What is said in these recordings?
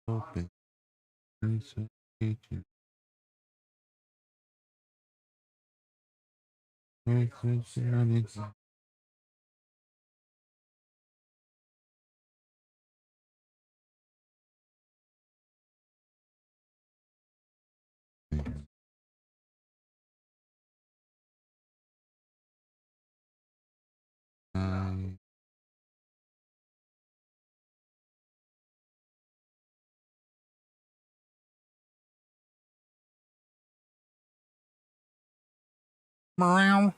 Open. Meow.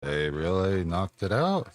They really knocked it out.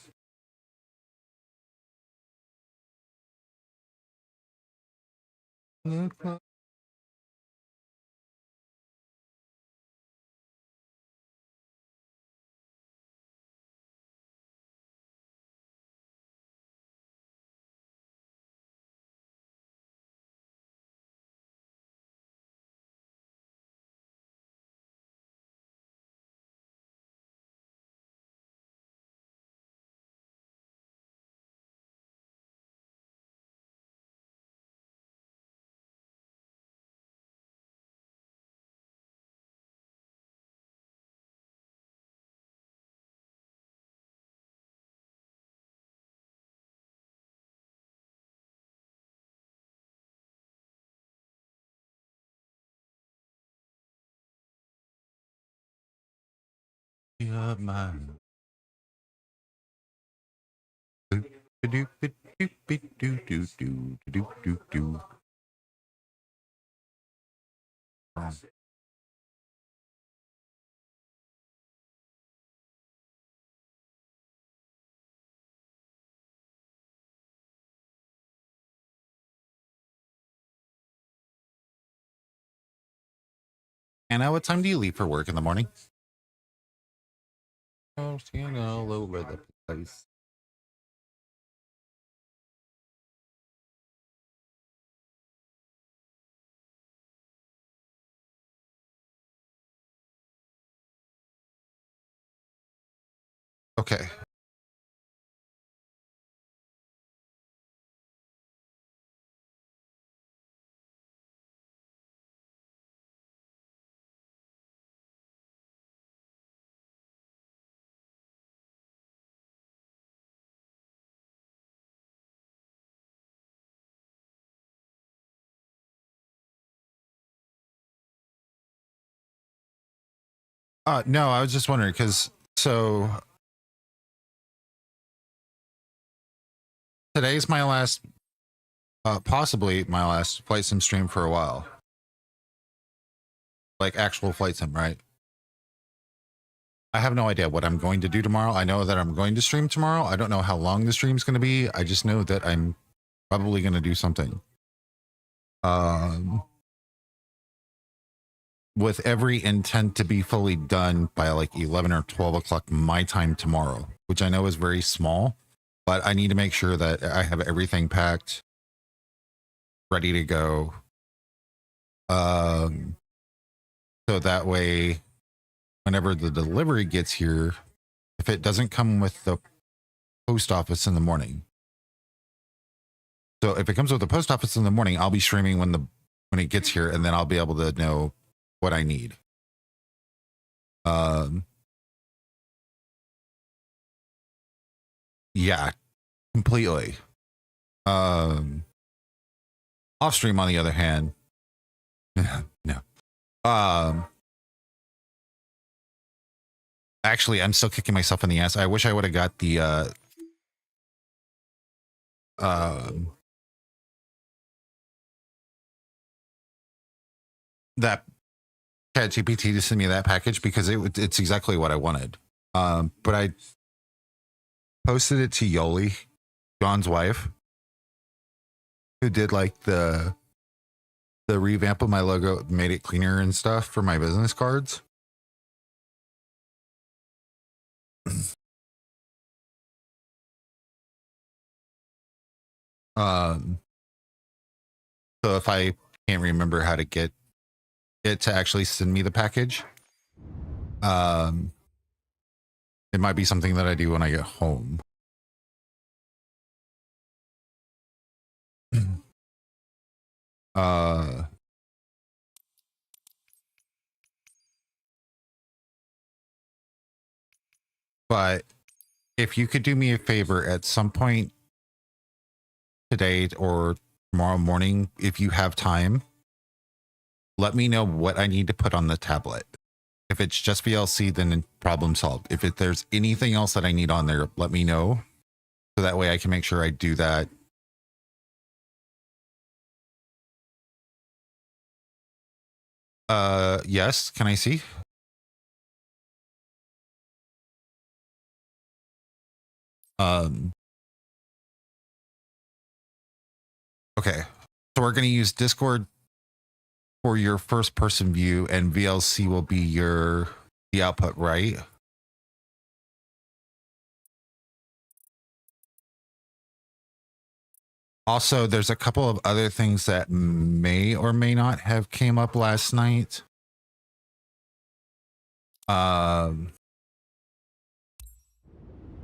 Yeah, man. Anna, what time do you leave for work in the morning? Oh, all over the place. Okay. No, I was just wondering because today's my last, possibly my last flight sim stream for a while. Like actual flight sim, right? I have no idea what I'm going to do tomorrow. I know that I'm going to stream tomorrow. I don't know how long the stream's going to be. I just know that I'm probably going to do something. With every intent to be fully done by like 11 or 12 o'clock my time tomorrow, which I know is very small, but I need to make sure that I have everything packed, ready to go. So that way, whenever the delivery gets here, if it doesn't come with the post office in the morning. So if it comes with the post office in the morning, I'll be streaming when it gets here, and then I'll be able to know what I need. Yeah, completely. Off stream, on the other hand, no. Actually, I'm still kicking myself in the ass. I wish I would have got the that ChatGPT to send me that package, because it's exactly what I wanted. But I posted it to Yoli, John's wife, who did like the revamp of my logo, made it cleaner and stuff for my business cards. So if I can't remember how to get it to actually send me the package, it might be something that I do when I get home. But if you could do me a favor at some point today or tomorrow morning, if you have time, let me know what I need to put on the tablet. If it's just VLC, then problem solved. If there's anything else that I need on there, let me know. So that way I can make sure I do that. Yes, can I see? Okay, so we're going to use Discord for your first person view, and VLC will be the output, right? Also, there's a couple of other things that may or may not have came up last night.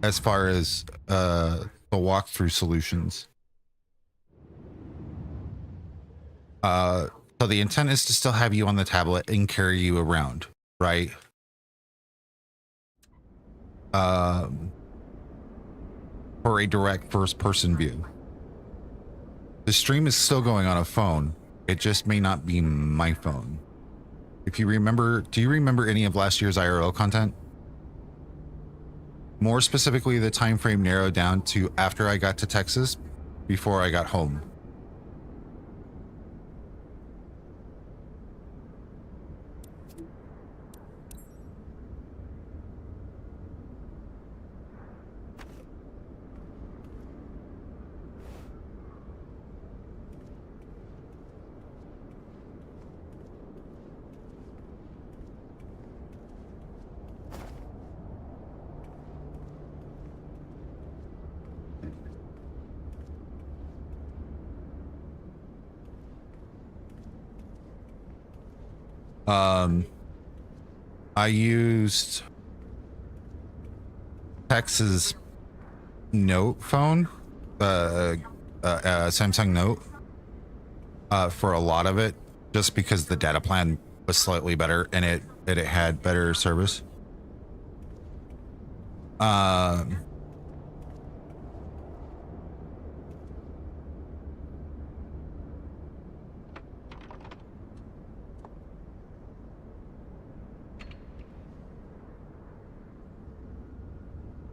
As far as the walkthrough solutions. So the intent is to still have you on the tablet and carry you around, right? For a direct first person view. The stream is still going on a phone. It just may not be my phone. If you remember, do you remember any of last year's IRL content? More specifically, the time frame narrowed down to after I got to Texas, before I got home. I used Tex's Note phone, Samsung Note, for a lot of it, just because the data plan was slightly better and it had better service.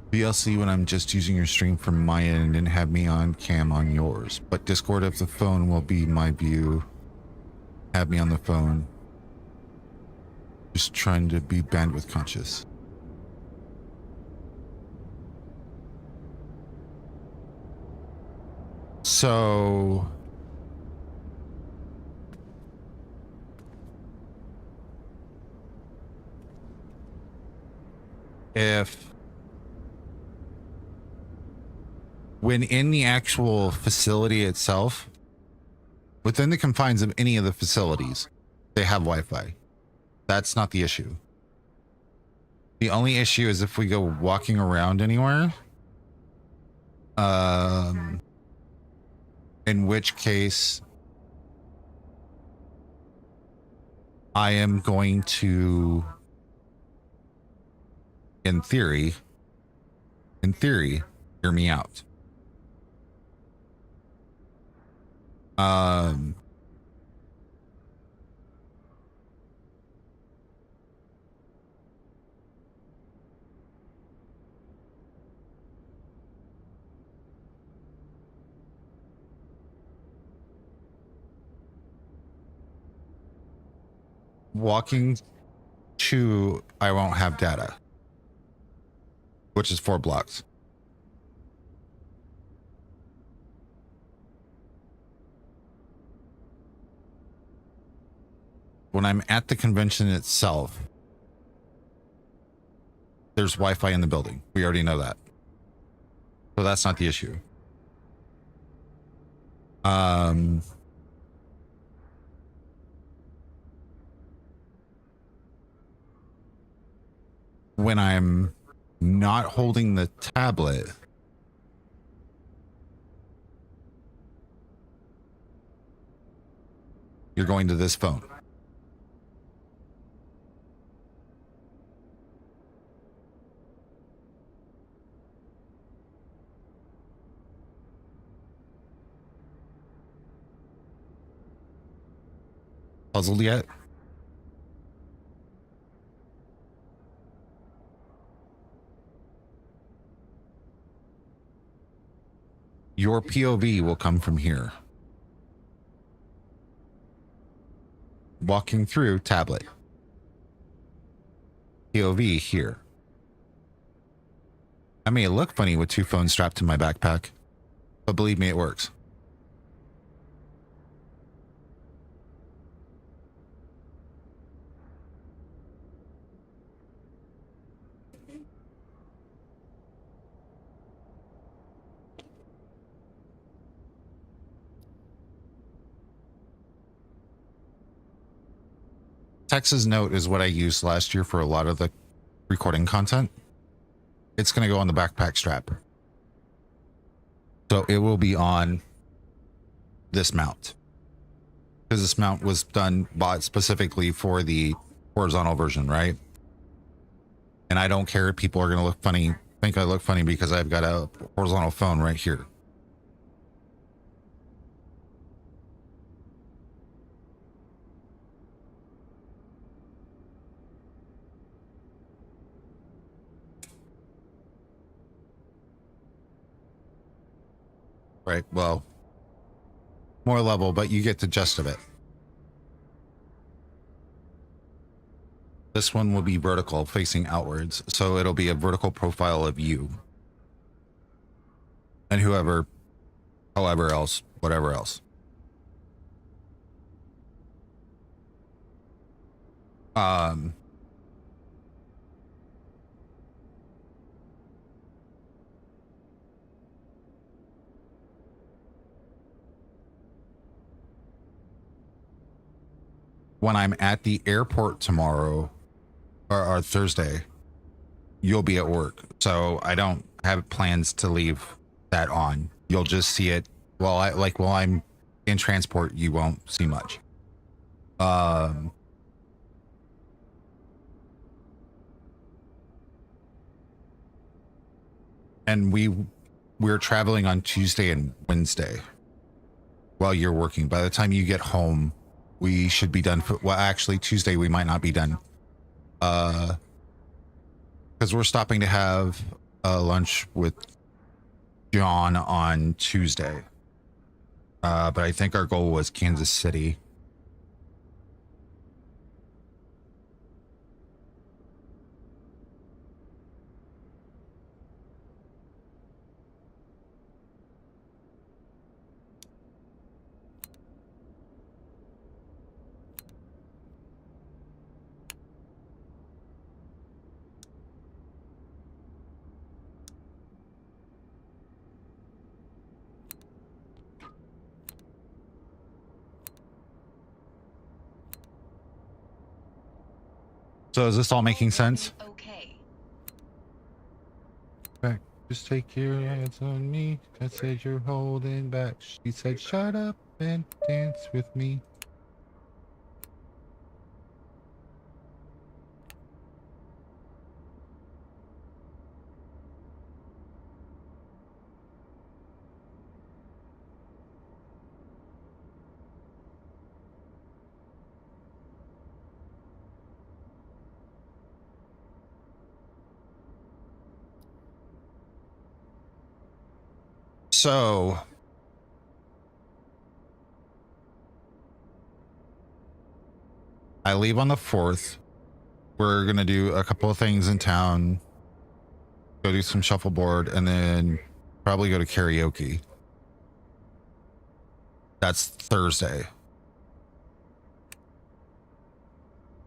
VLC when I'm just using your stream from my end and have me on cam on yours, but Discord of the phone will be my view. Have me on the phone. Just trying to be bandwidth conscious. So if when in the actual facility itself, within the confines of any of the facilities, they have Wi-Fi. That's not the issue. The only issue is if we go walking around anywhere, in which case I am going to, in theory, hear me out. Um, walking to, I won't have data, which is 4 blocks. When I'm at the convention itself, there's Wi-Fi in the building. We already know that. So that's not the issue. When I'm not holding the tablet, you're going to this phone. Puzzled yet? Your POV will come from here. Walking through tablet. POV here. I may look funny with 2 phones strapped to my backpack, but believe me, it works. Texas Note is what I used last year for a lot of the recording content. It's going to go on the backpack strap. So it will be on this mount. Because this mount was bought specifically for the horizontal version, right? And I don't care if people are going to look funny, think I look funny because I've got a horizontal phone right here. Right, well, more level, but you get the gist of it. This one will be vertical, facing outwards, so it'll be a vertical profile of you. And however else, whatever else. When I'm at the airport tomorrow or Thursday, you'll be at work. So I don't have plans to leave that on. You'll just see it while I'm in transport, you won't see much. And we're traveling on Tuesday and Wednesday while you're working. By the time you get home, we should be done. Well, actually, Tuesday we might not be done. Because we're stopping to have lunch with John on Tuesday. But I think our goal was Kansas City. So is this all making sense? Okay. Back. Just take your hands on me. I said you're holding back. She said, shut up and dance with me. So I leave on the 4th. We're going to do a couple of things in town, go do some shuffleboard, and then probably go to karaoke. That's Thursday.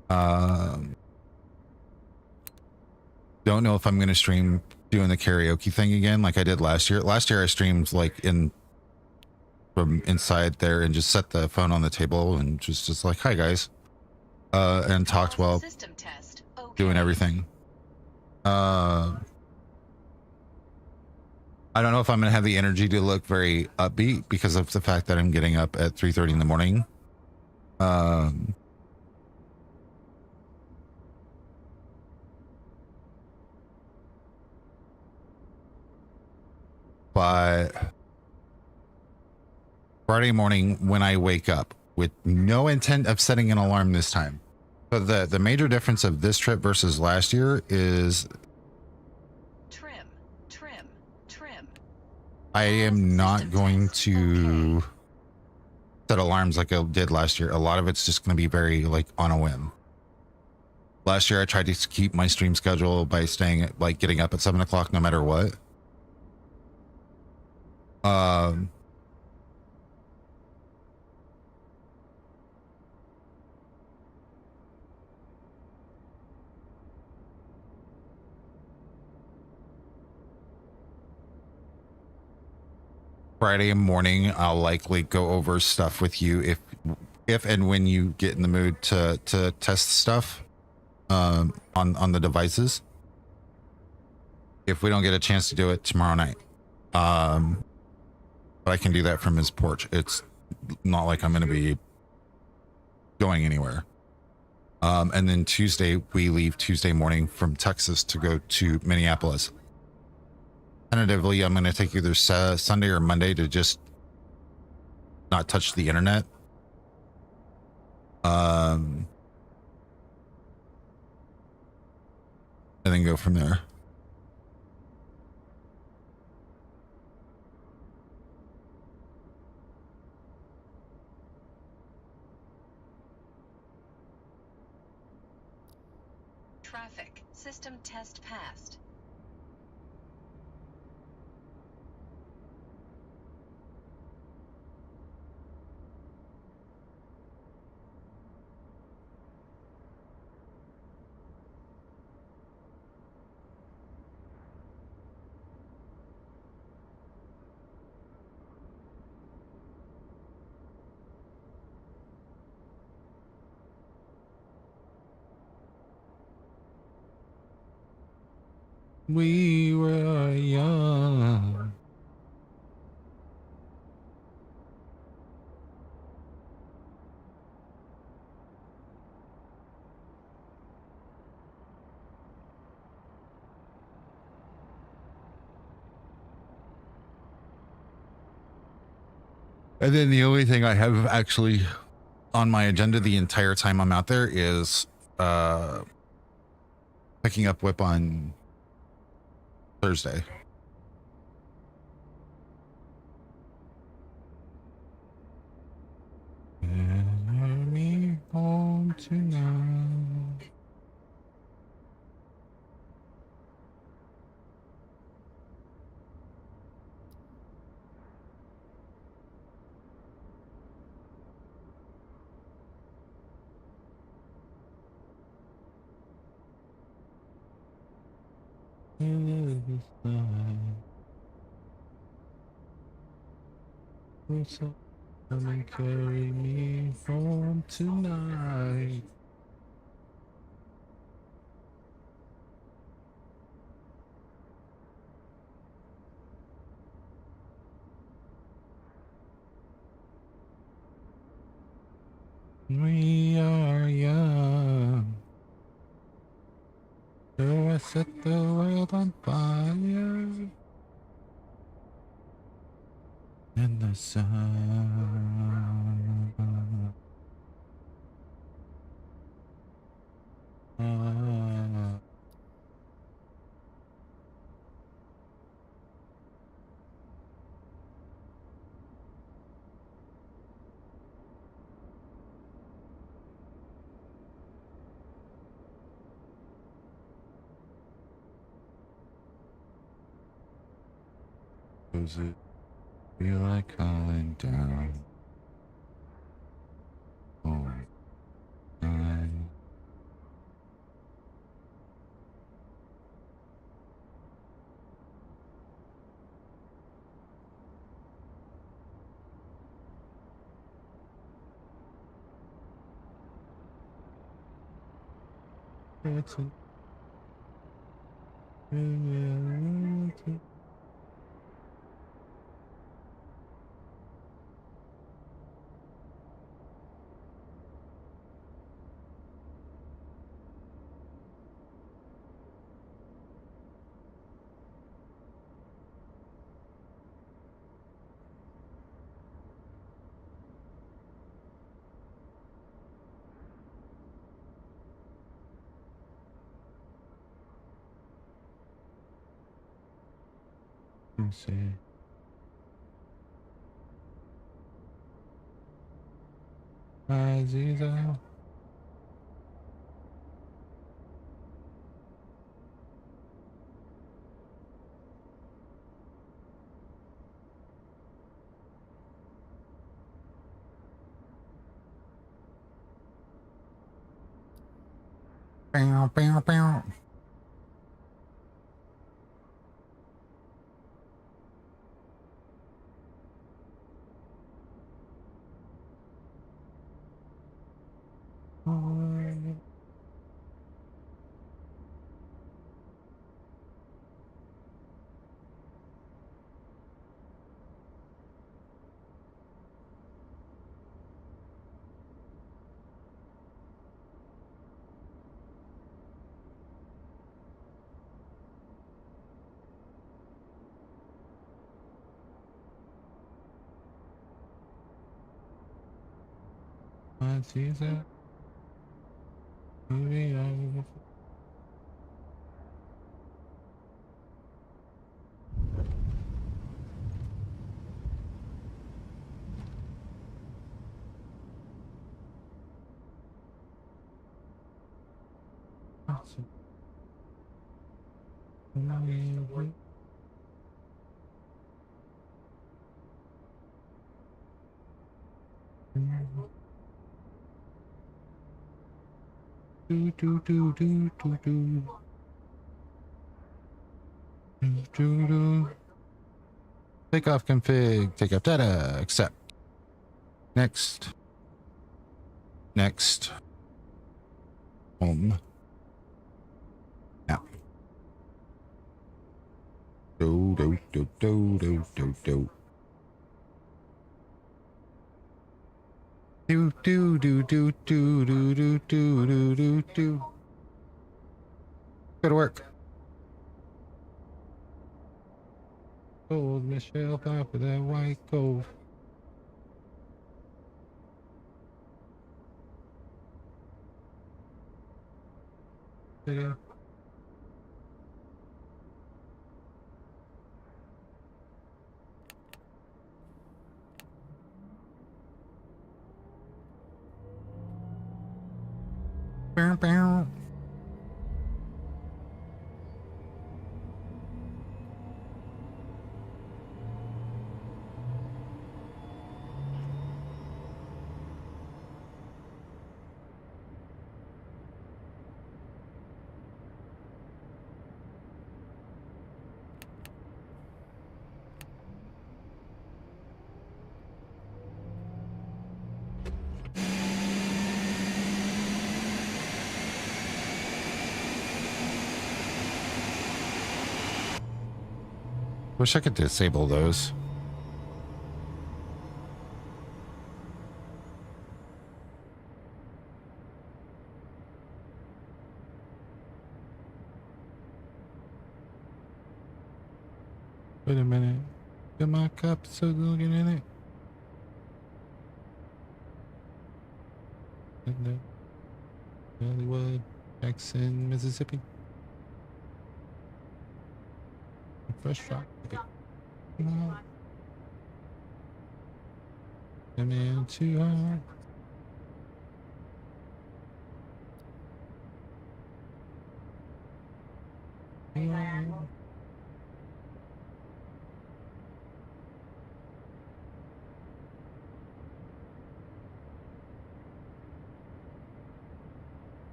Don't know if I'm going to stream doing the karaoke thing again like I did last year. Last year I streamed like from inside there and just set the phone on the table and just like, hi guys, and talked while doing everything. I don't know if I'm going to have the energy to look very upbeat because of the fact that I'm getting up at 3:30 in the morning. But Friday morning when I wake up with no intent of setting an alarm this time. So the major difference of this trip versus last year is trim. I am not going to set alarms like I did last year. A lot of it's just going to be very like on a whim. Last year I tried to keep my stream schedule by staying like getting up at 7 o'clock no matter what. Friday morning I'll likely go over stuff with you if and when you get in the mood to test stuff on the devices. If we don't get a chance to do it tomorrow night, but I can do that from his porch. It's not like I'm going to be going anywhere. And then Tuesday we leave Tuesday morning from Texas to go to Minneapolis. Tentatively, I'm going to take either Sunday or Monday to just not touch the internet. And then go from there. Traffic system test passed. We were young. And then the only thing I have actually on my agenda the entire time I'm out there is picking up Whip on Thursday. Send me home tonight. So come and carry me home tonight. We are young. So I set the world on fire. And the sun. Does it feel like calling down? Oh, I it's a reality. Let's see. Aziza. Bow, bow, bow. Aziza. Maybe I do do do do do do do do. Takeoff config. Takeoff data. Accept. Next. Next. Home. App. Do do do do do do do. Do do do do do do do do do do do. Go to work. Old Michelle Pop with that white cove. Yeah. Bow, bow. Wish I could disable those. Wait a minute. Got my cup so looking in it. Hollywood, Jackson, Mississippi. Fresh rock. Come in too hard.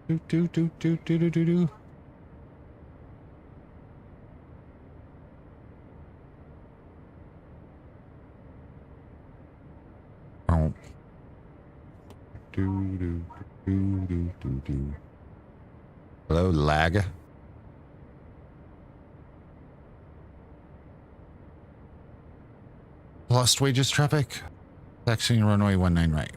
Do do do do do do do do. Oh. Do do do do do do. Hello, lag. Lost wages traffic. Taxiing runway 19 right.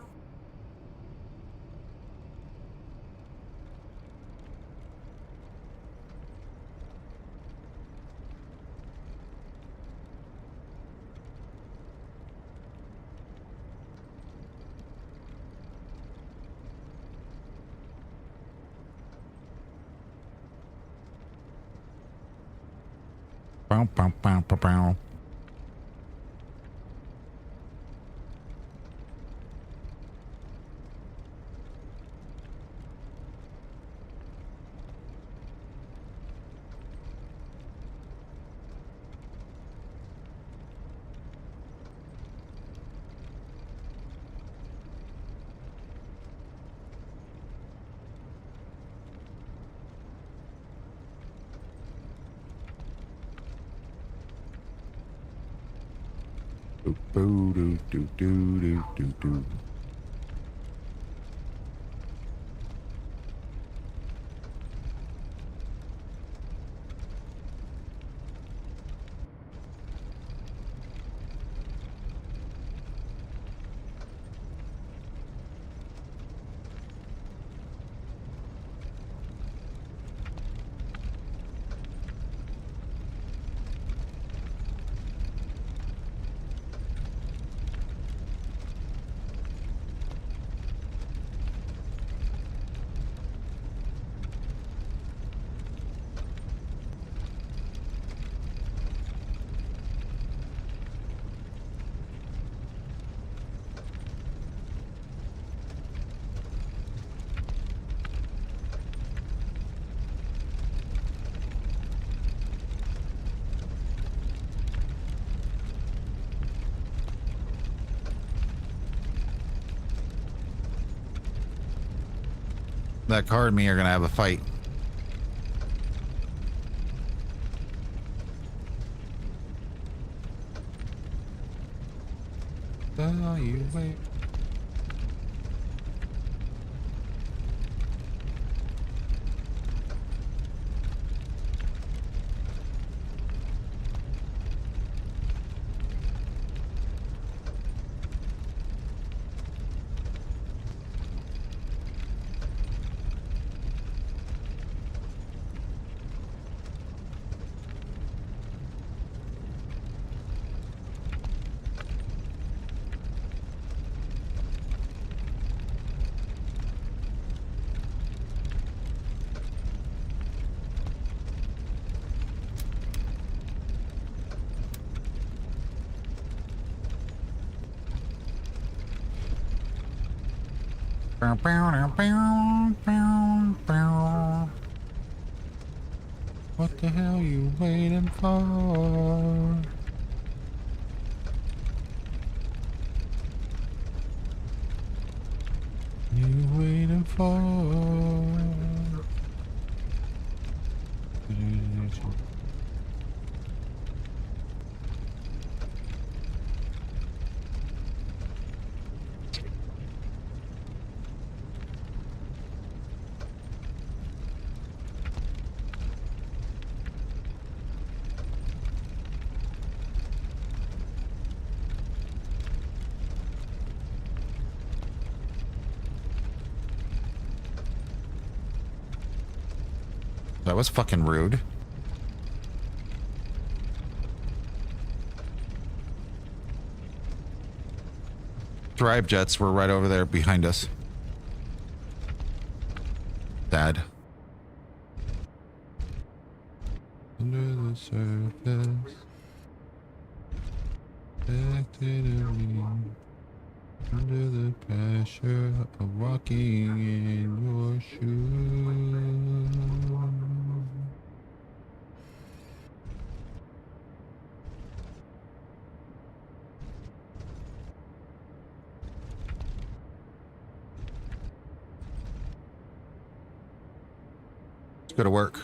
Bow, bow, bow, bow, bow. Do, do, do, do, do, do, do. That car and me are gonna have a fight. Oh, you wait. Bow, bow, bow, bow, bow. What the hell you waiting for? You waiting for? That was fucking rude. Drive jets were right over there behind us. Dad. Under the surface. Back to the me. Under the pressure of walking in your shoes. Go to work.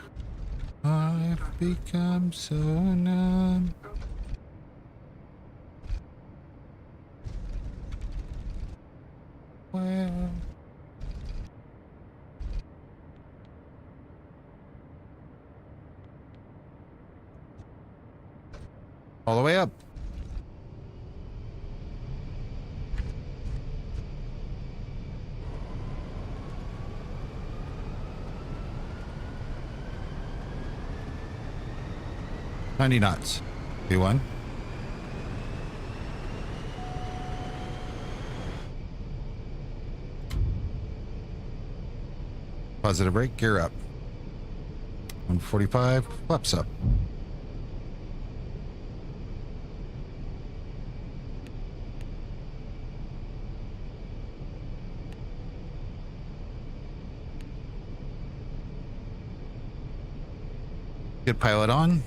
I've become so numb. Well. All the way up. $90 knots. B1. Positive brake, gear up. 145, flaps up. Get pilot on.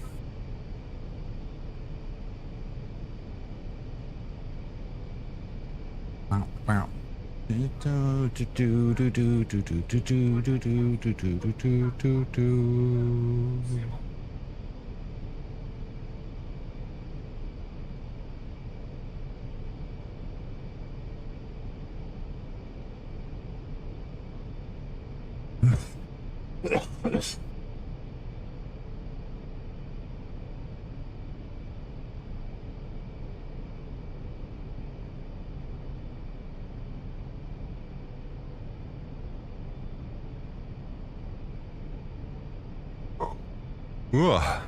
Ugh.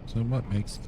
So what makes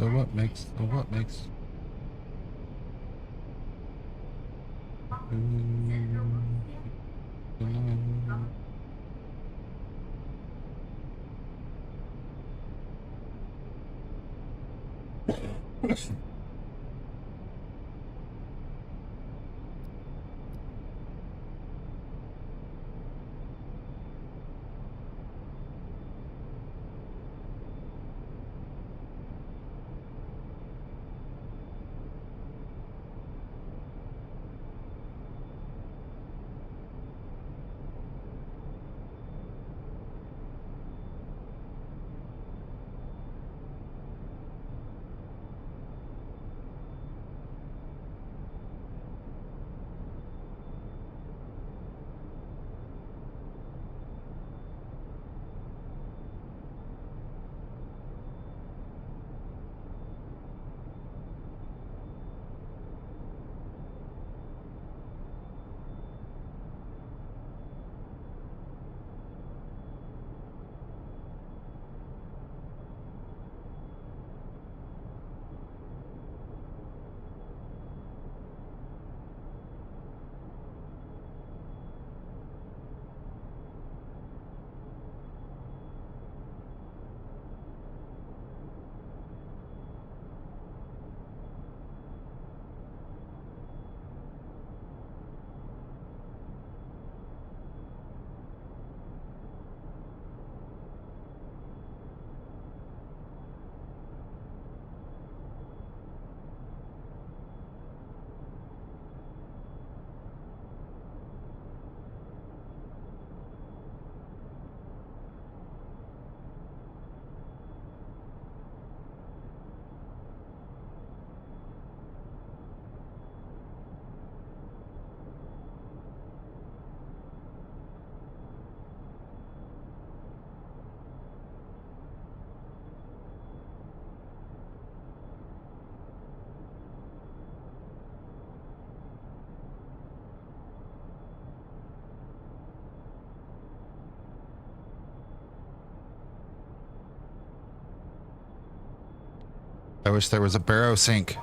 I wish there was a barrow sink.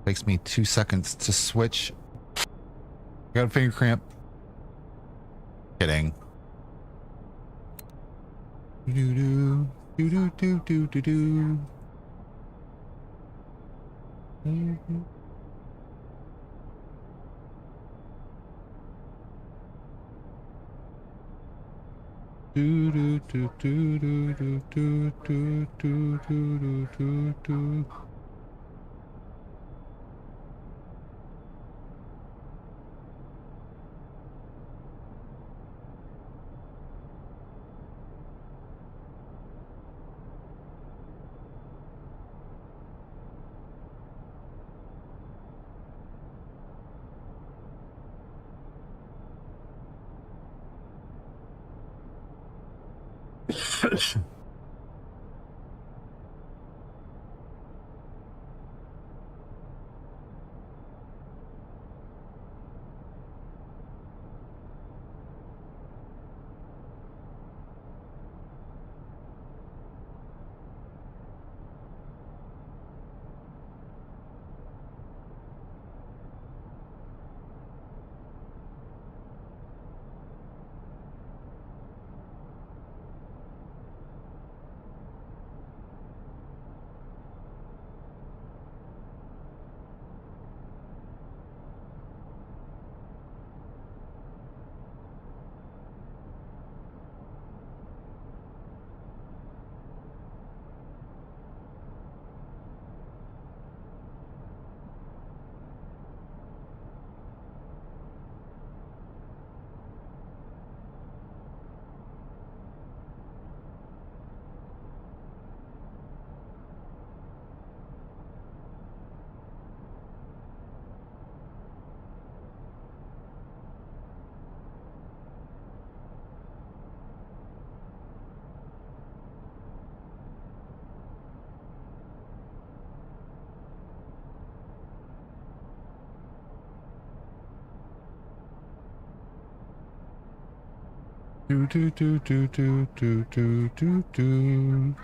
Takes me 2 seconds to switch. Got a finger cramp. Kidding. Do do do do do do do do. Do do do do do do do do do do do do. Do do do do do do do do do.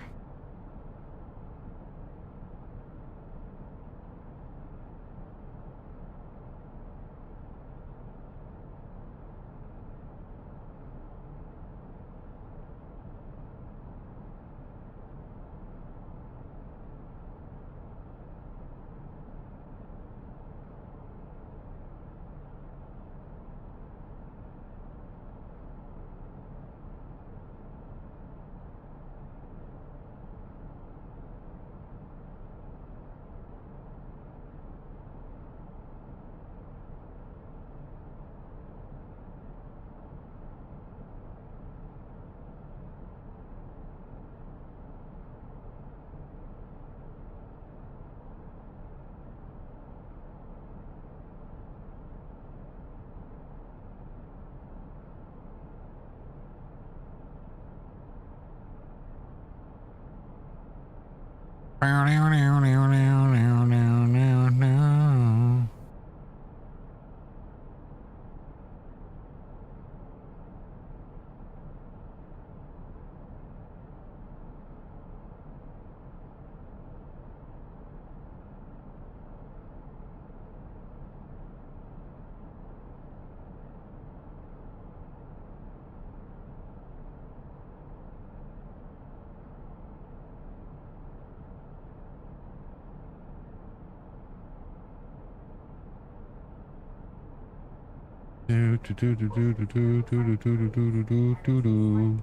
Do do do do do do do do do do do do do.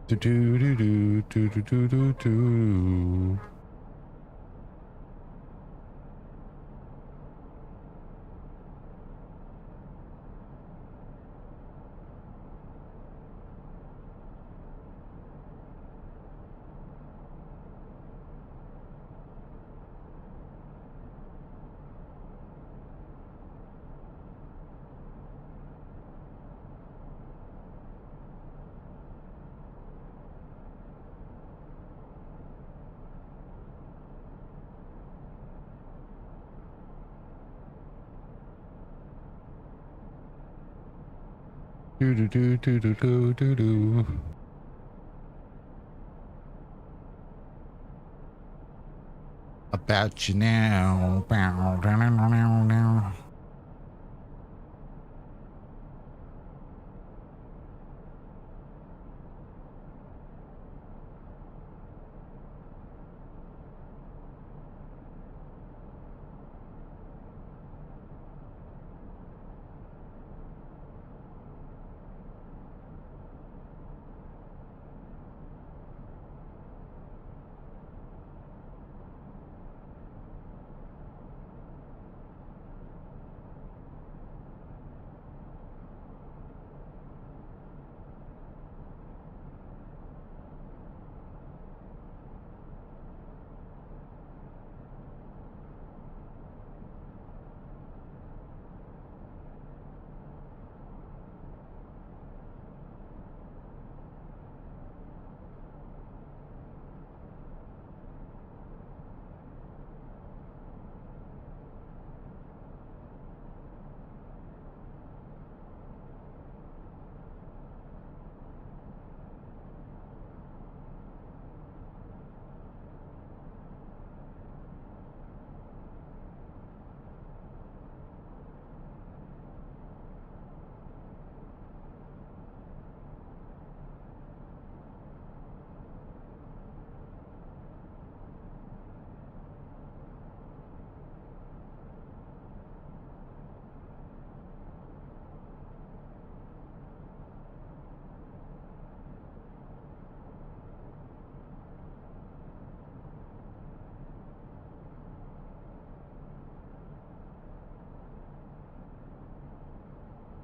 Do do do do do do do do do. Do do do do do do do do. About you now. Bow, down, down, down, down.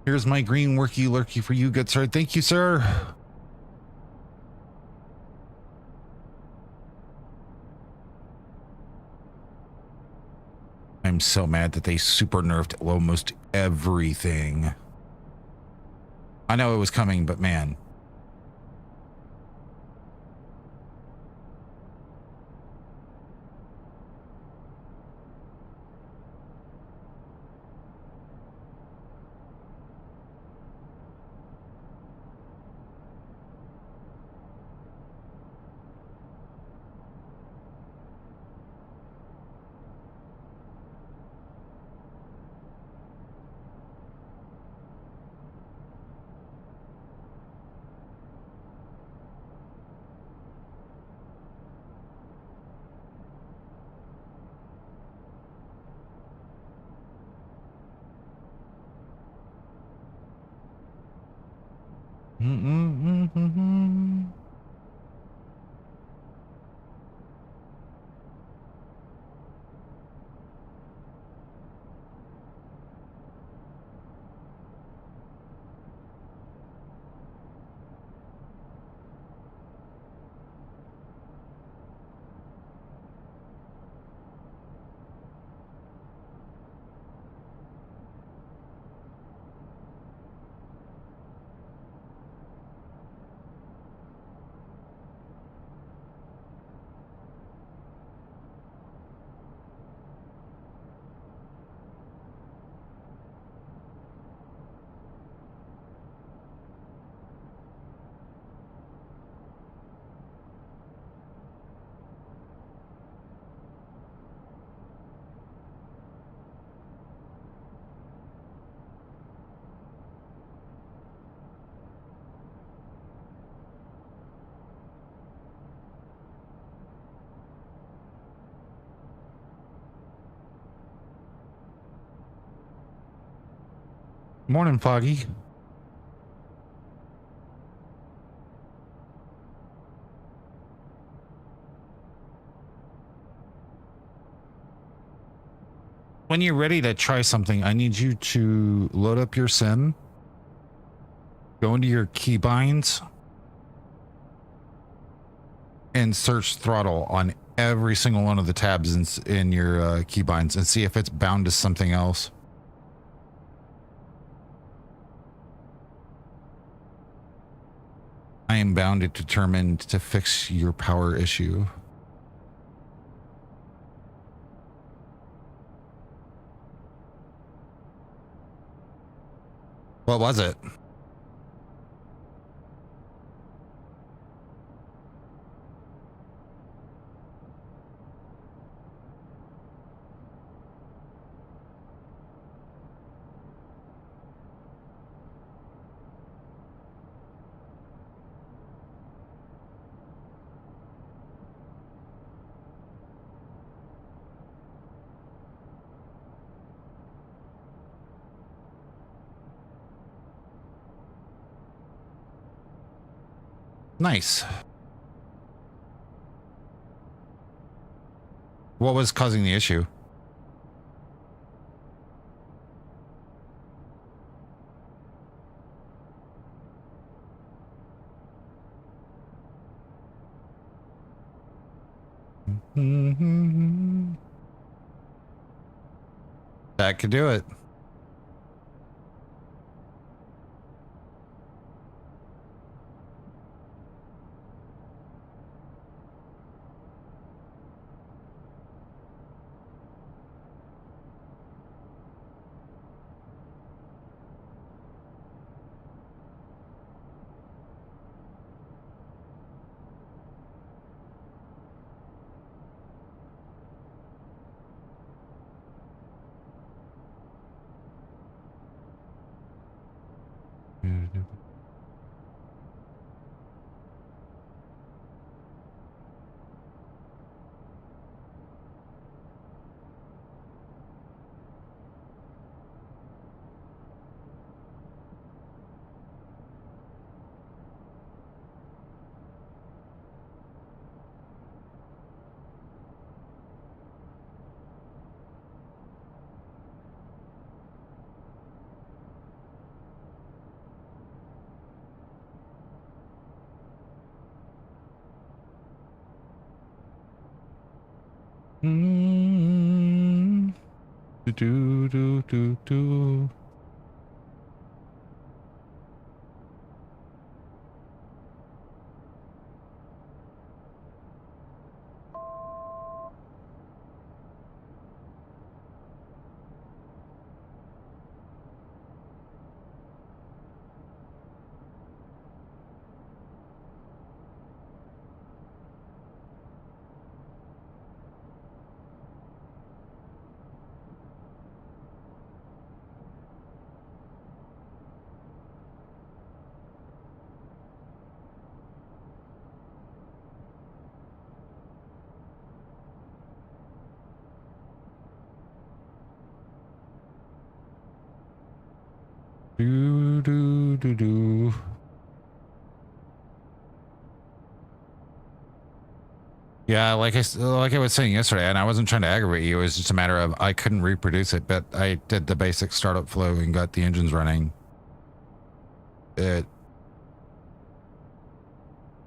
Here's my green worky lurky for you, good sir. Thank you, sir. I'm so mad that they super nerfed almost everything. I know it was coming, but man. Morning, Foggy. When you're ready to try something, I need you to load up your sim, go into your keybinds, and search throttle on every single one of the tabs in your keybinds and see if it's bound to something else. I am bound and determined to fix your power issue. What was it? Nice. What was causing the issue? That could do it. Do. Do. Yeah, like I was saying yesterday, and I wasn't trying to aggravate you. It was just a matter of I couldn't reproduce it, but I did the basic startup flow and got the engines running. It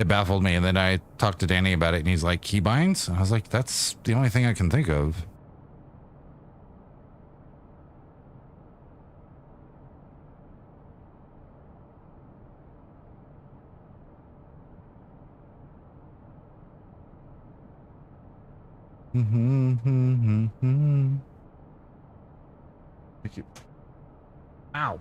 baffled me, and then I talked to Danny about it, and he's like, keybinds? And I was like, that's the only thing I can think of. Thank you. Ow.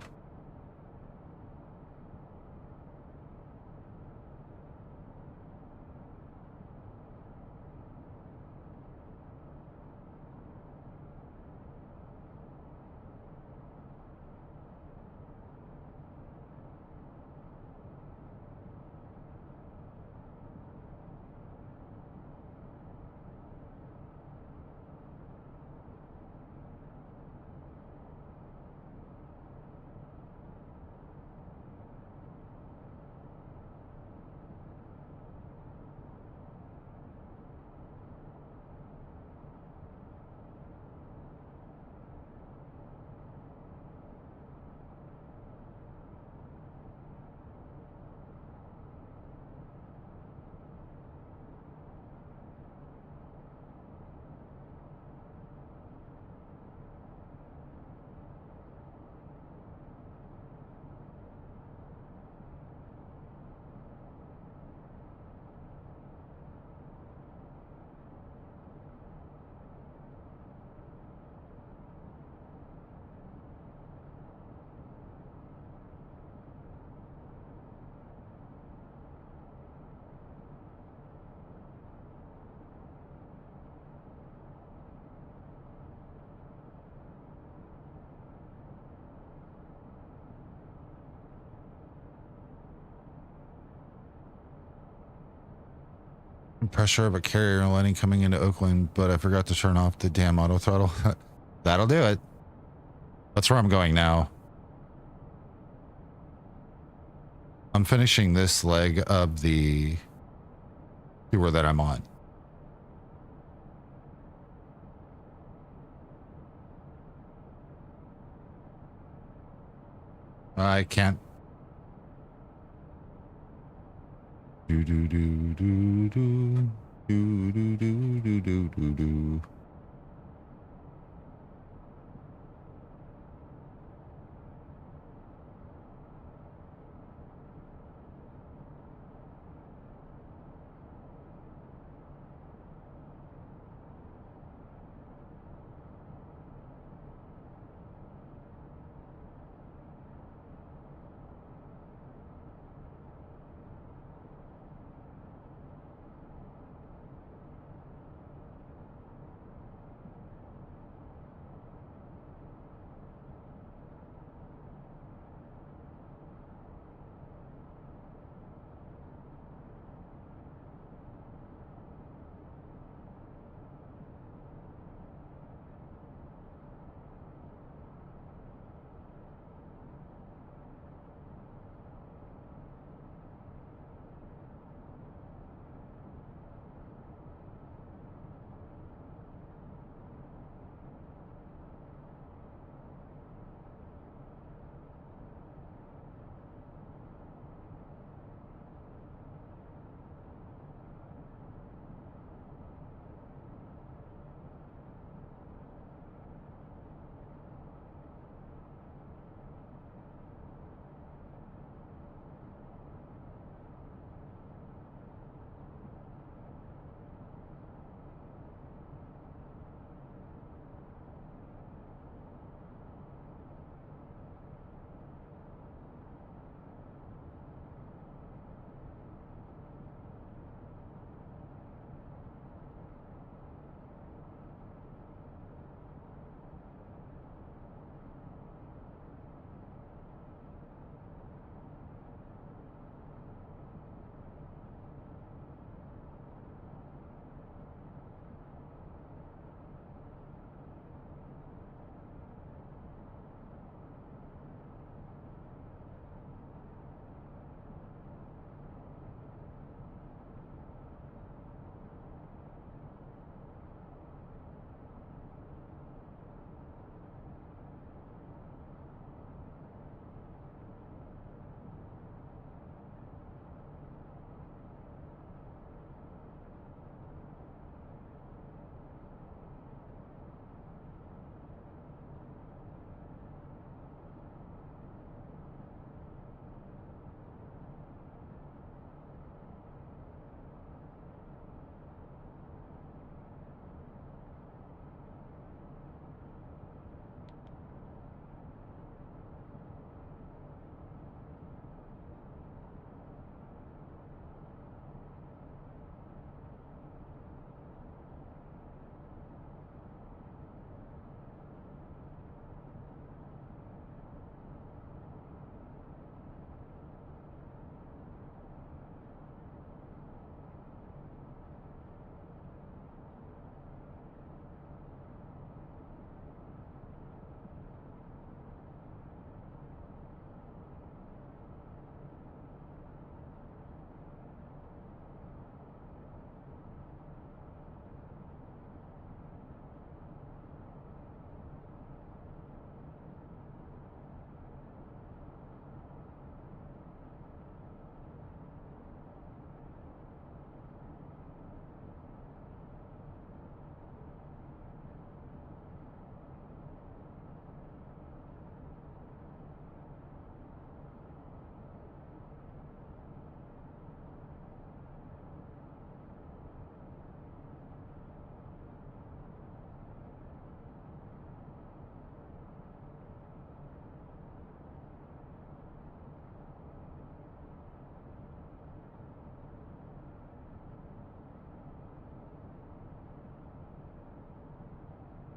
Pressure of a carrier landing coming into Oakland, but I forgot to turn off the damn auto throttle. That'll do it. That's where I'm going now. I'm finishing this leg of the tour that I'm on. I can't. Do do do do do do do do do do do do.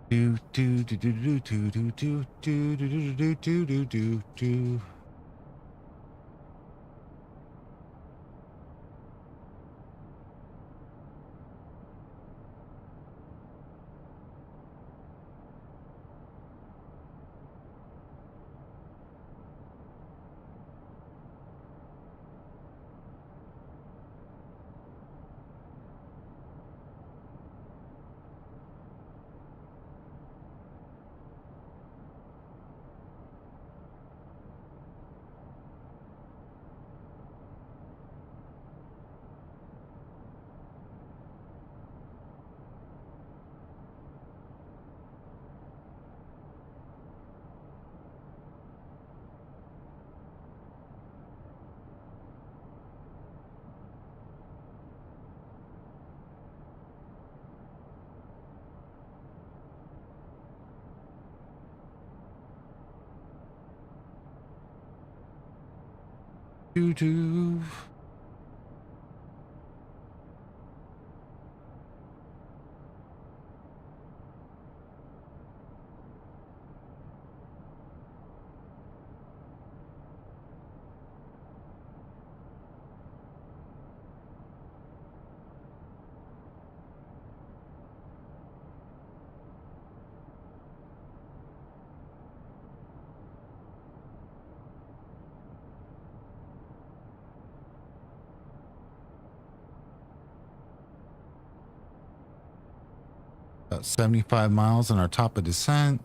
Do do do do do do do do do do do do do do do. Doo doo. About 75 miles on our top of descent.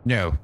No.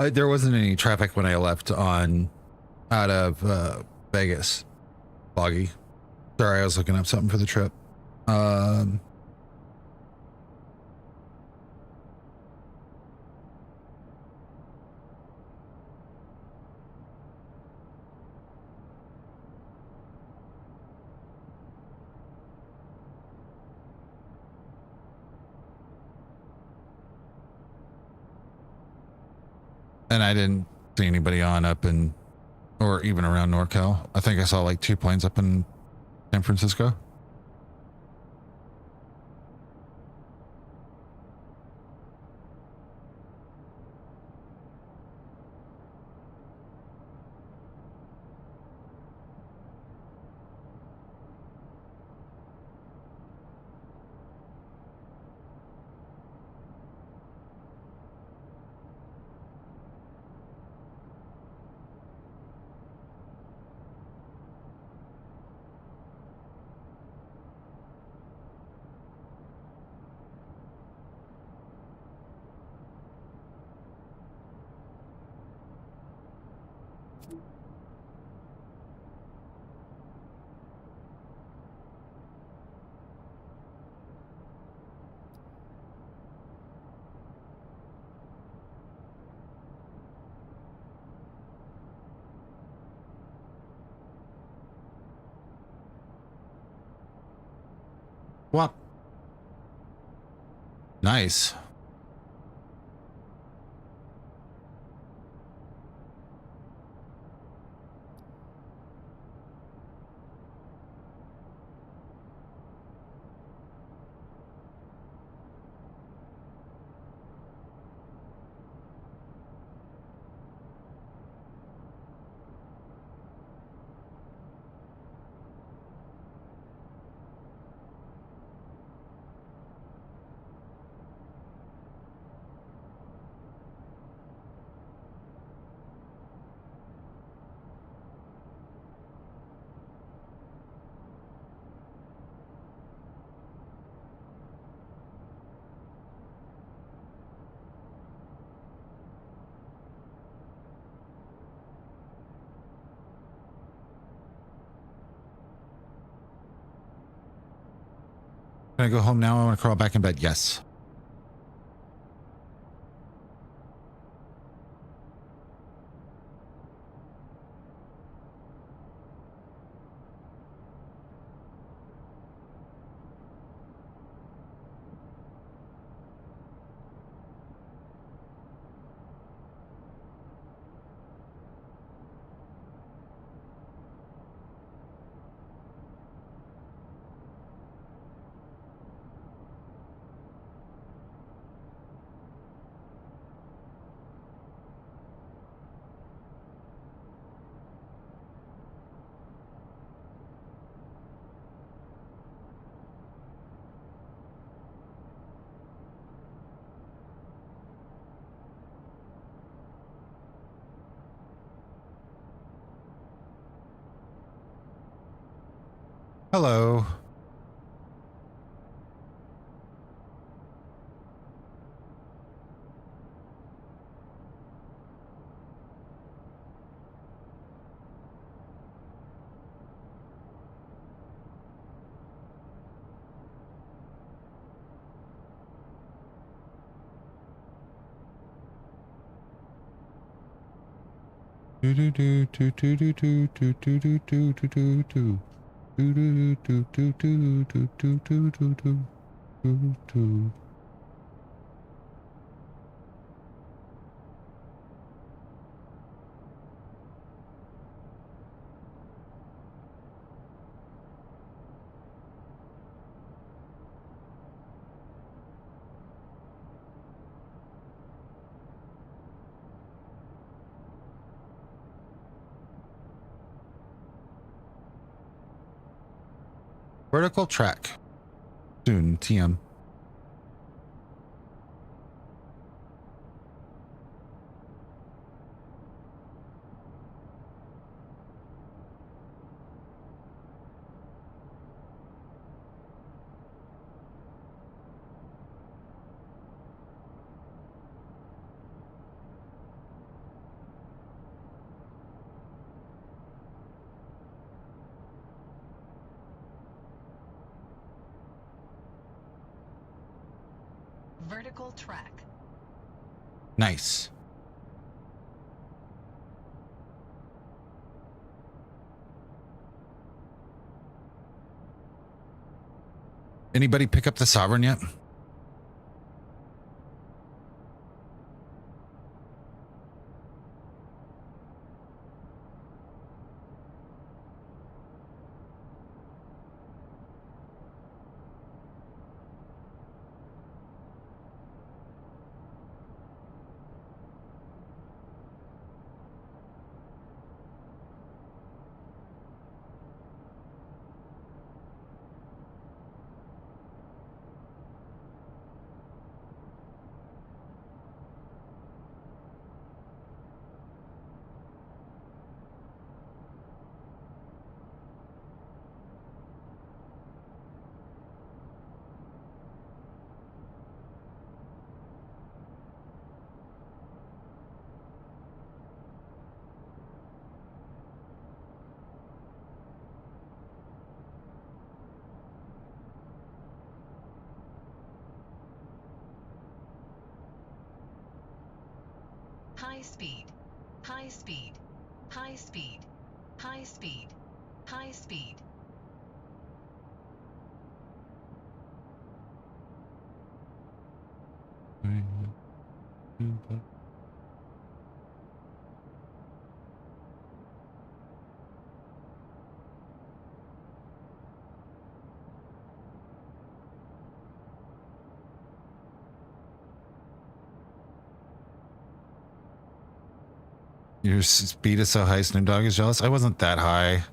There wasn't any traffic when I left on out of Vegas. Foggy. Sorry, I was looking up something for the trip. And I didn't see anybody on up in, or even around NorCal. I think I saw like 2 planes up in San Francisco. What? Nice. Can I go home now? I want to crawl back in bed. Yes. Hello. Do do do do do do do do do do do do do do. Do do do do do do do do do do do do. Vertical track. Soon, TM. Vertical track. Nice. Anybody pick up the Sovereign yet? High speed. High speed. High speed. High speed. High speed. Your speed is so high, Snoop Dogg is jealous. I wasn't that high.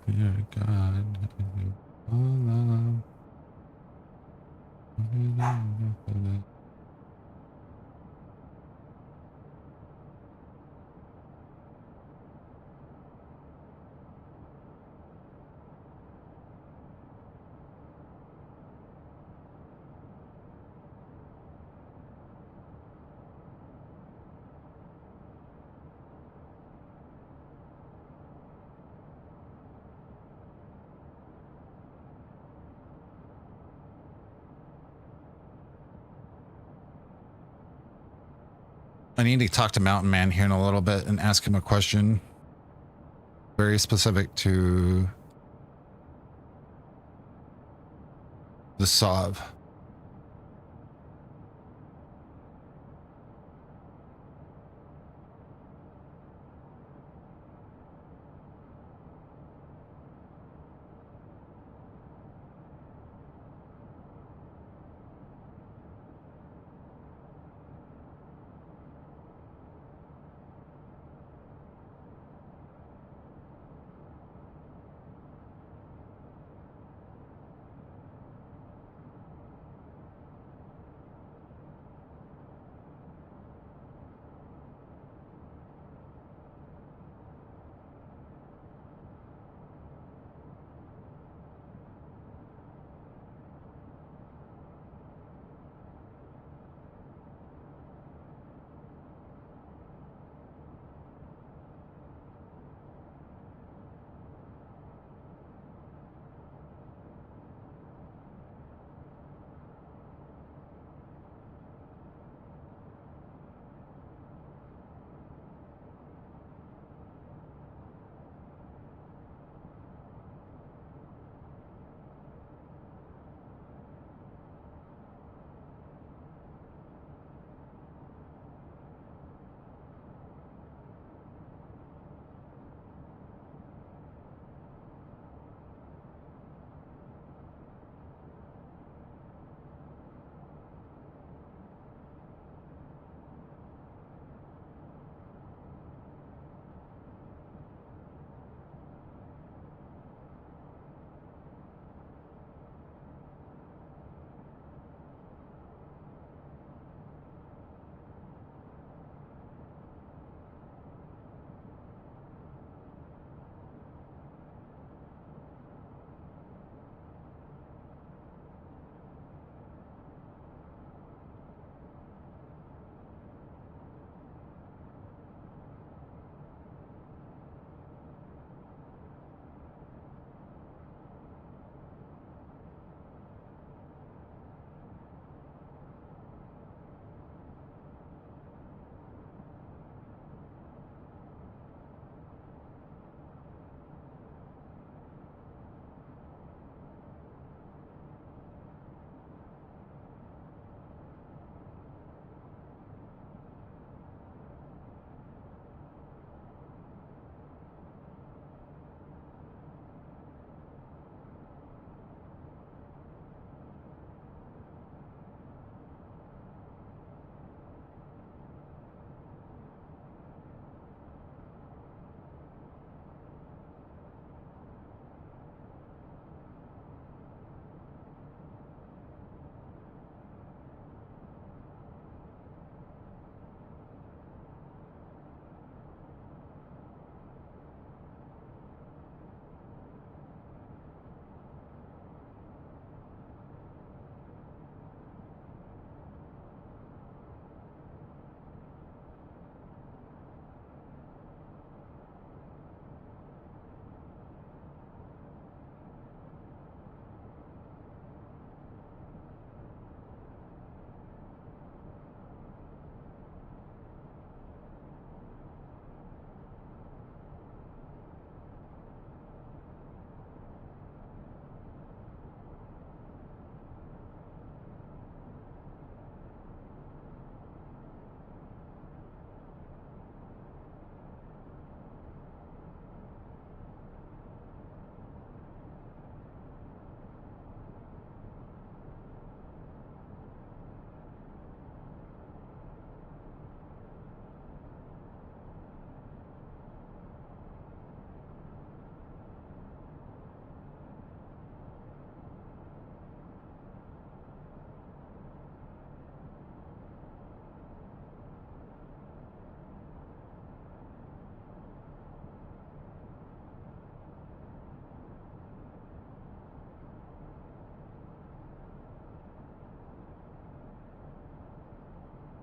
Yeah, God. I need to talk to Mountain Man here in a little bit and ask him a question very specific to the Sov.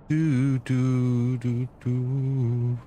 Do do do do.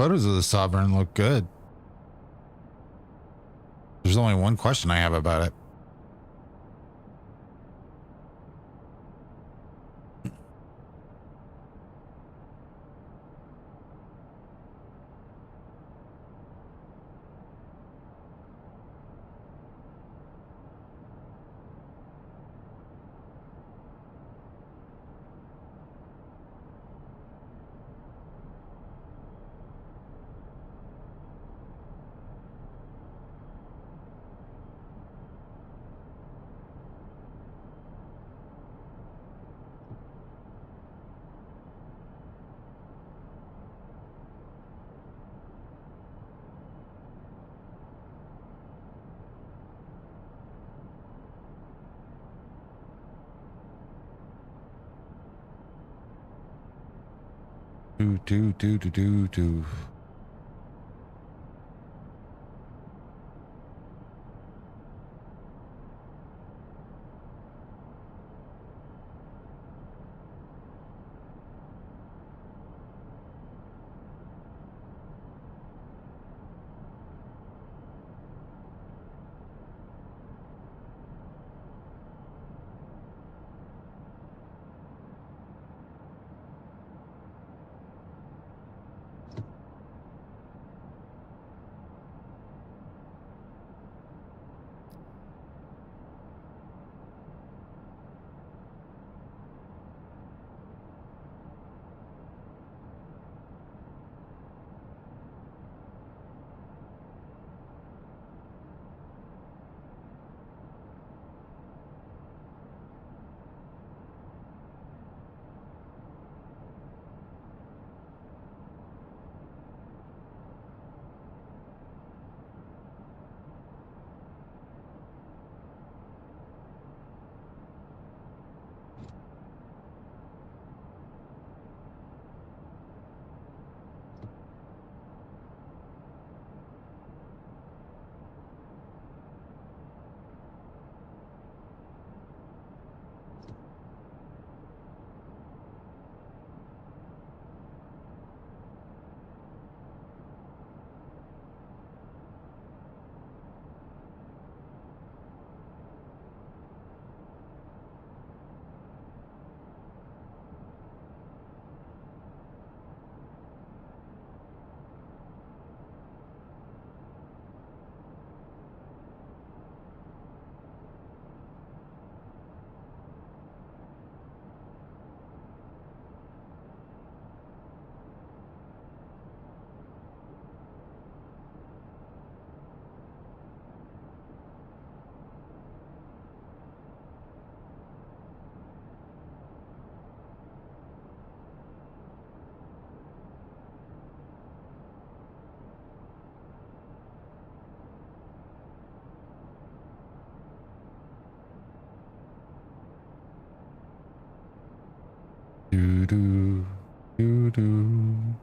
Photos of the Sovereign look good. There's only one question I have about it. Do. Do do do do.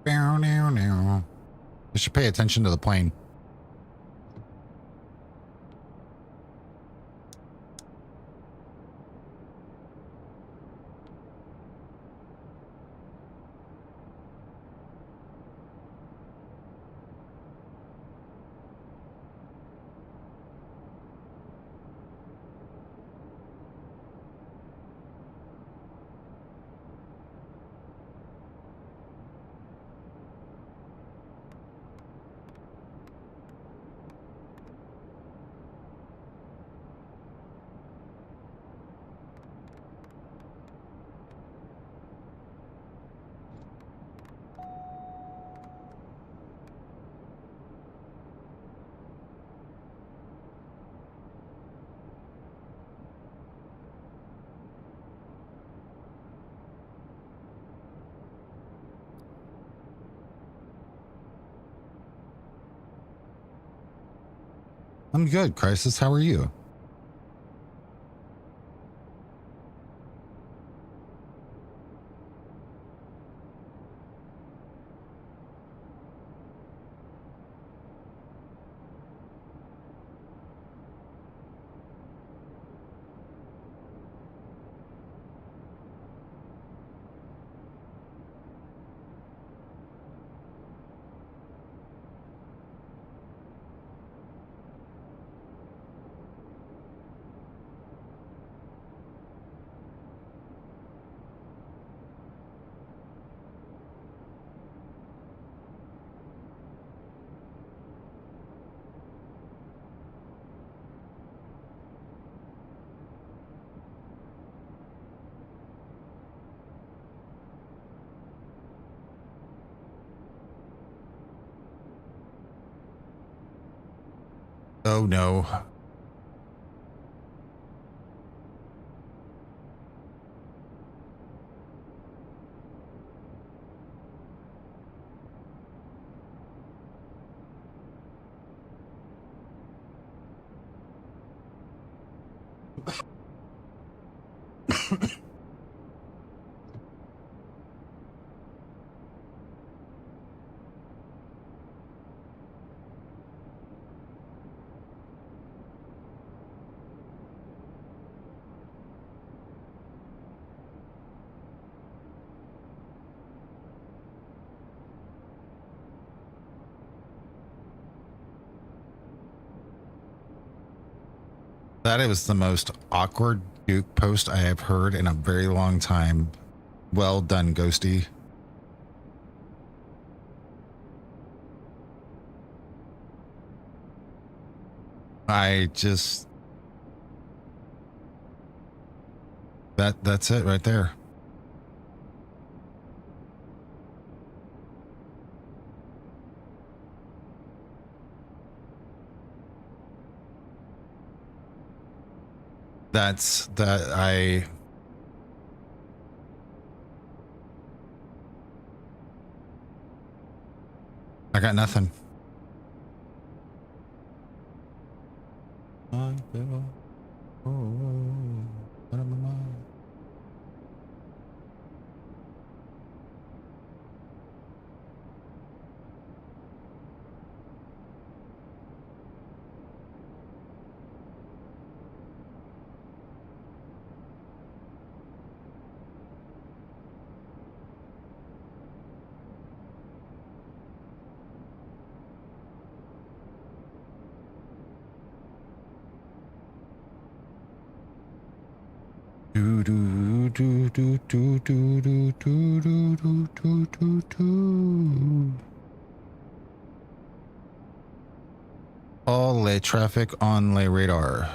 Now, now, now. I should pay attention to the plane. I'm good, Crisis. How are you? Oh no. That was the most awkward Duke post I have heard in a very long time. Well done, Ghosty. I just... That's it right there. That's that I got nothing. Do do do do do do do do do do do do do. All lay traffic on lay radar.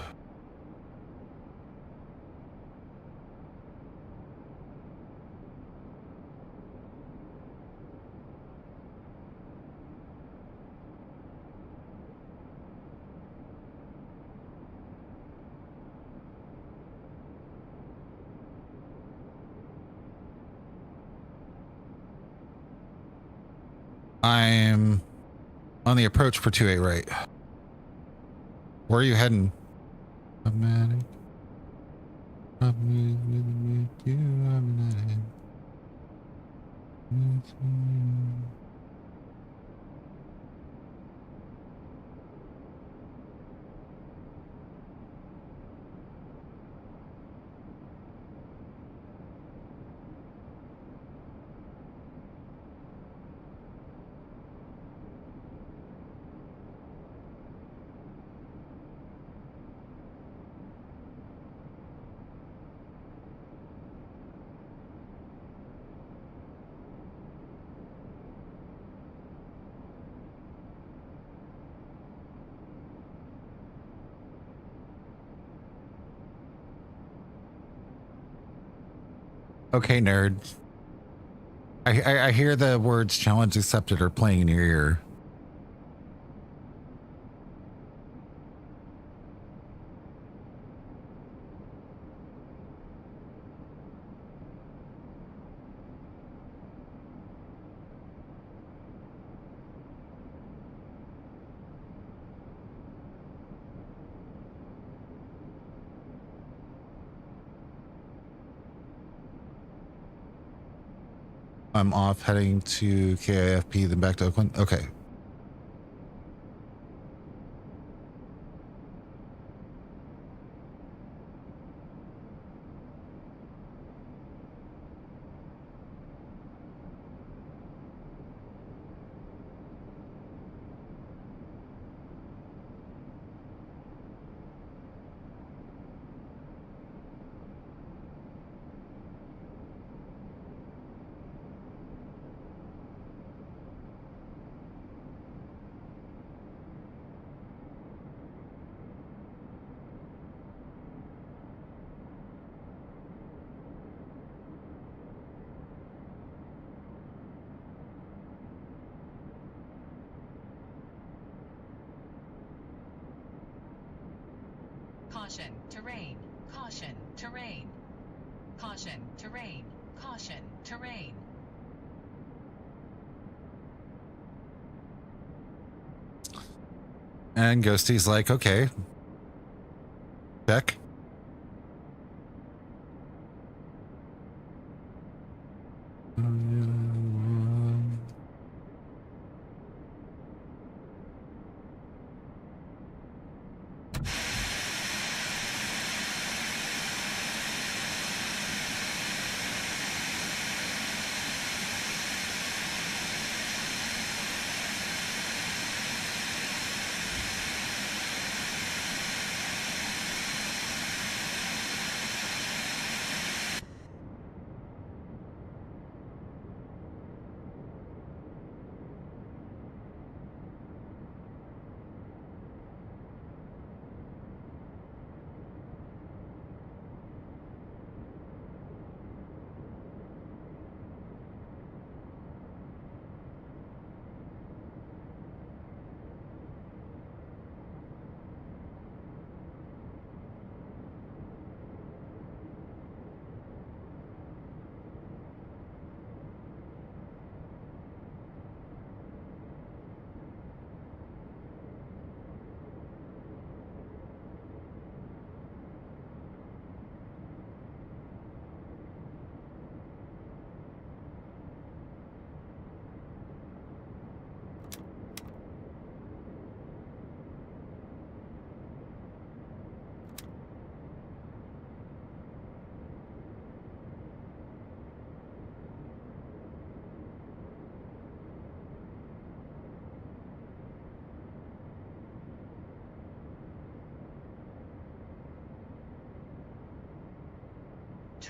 I'm on the approach for 28 right. Where are you heading? I'm Okay, nerd. I hear the words challenge accepted are playing in your ear. I'm off heading to KIFP, then back to Oakland. Okay. Caution, terrain. Caution, terrain. Caution, terrain. Caution, terrain. And Ghosty's like, okay. Check.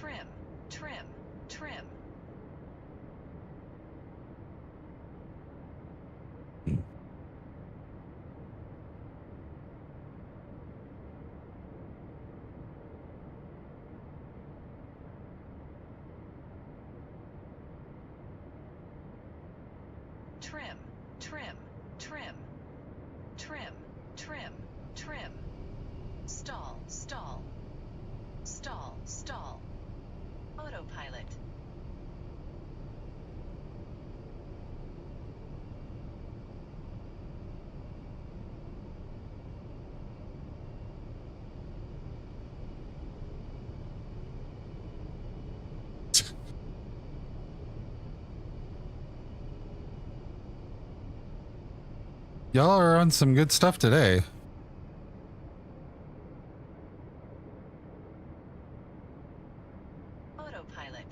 trim, trim, trim. Trim, trim, trim, trim, trim, trim. Stall, stall, stall, stall. Autopilot. Y'all are on some good stuff today. Autopilot.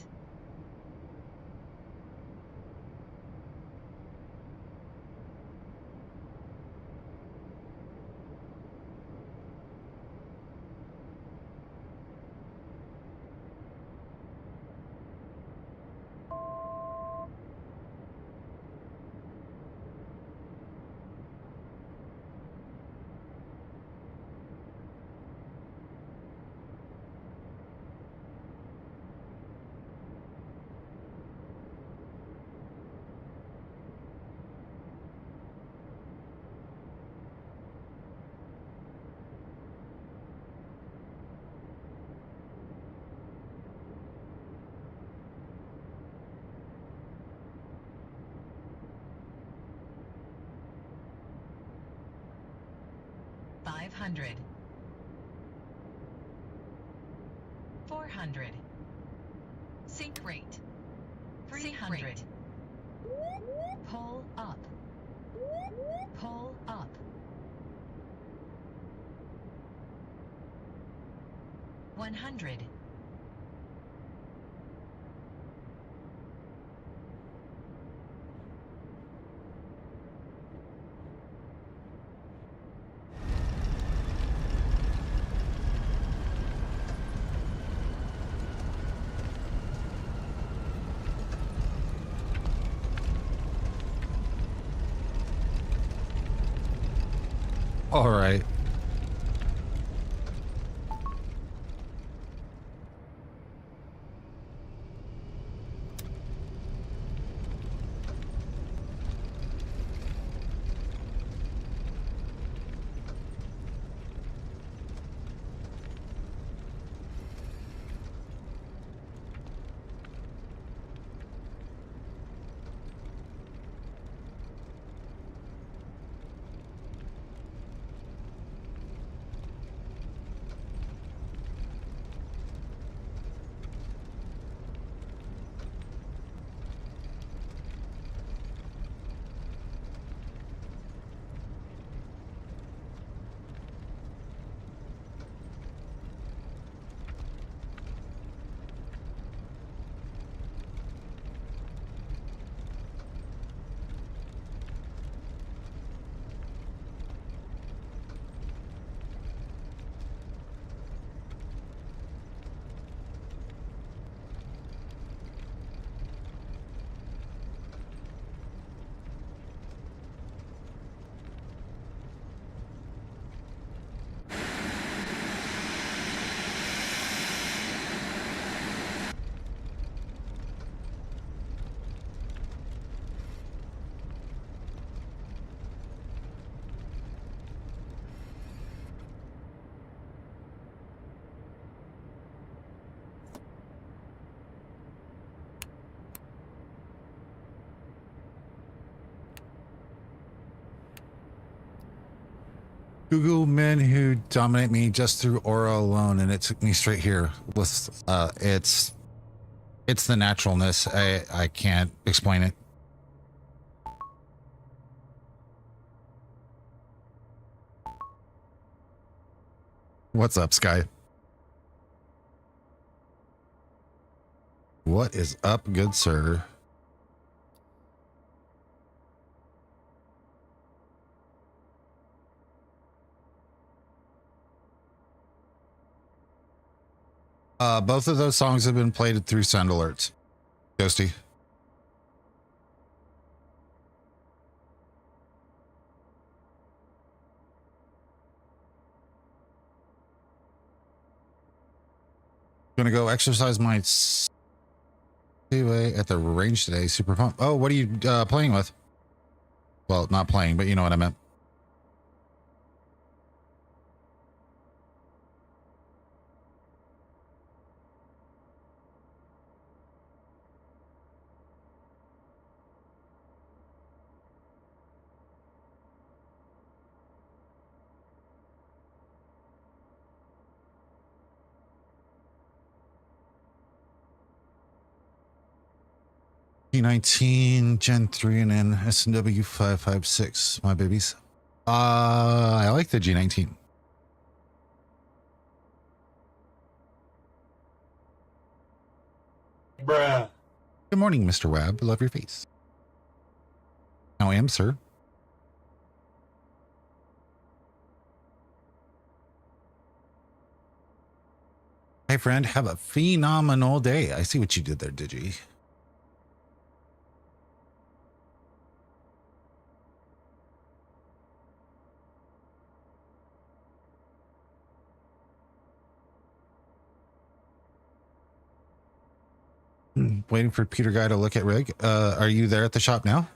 $500. 400. Sync rate. 300. Pull up. Pull up. 100. All right. Google men who dominate me just through aura alone, and it took me straight here. With it's the naturalness. I can't explain it. What's up, Sky? What is up, good sir? Both of those songs have been played through sound alerts. Ghosty. Gonna go exercise my Seaway at the range today. Super fun. Oh, what are you playing with? Well, not playing, but you know what I meant. P19 Gen 3 and then SNW 556, my babies. I like the G19. Bruh. Good morning, Mr. Webb. Love your face. How am, sir? Hey, friend, have a phenomenal day. I see what you did there, Digi. Waiting for Peter Guy to look at rig. Are you there at the shop now?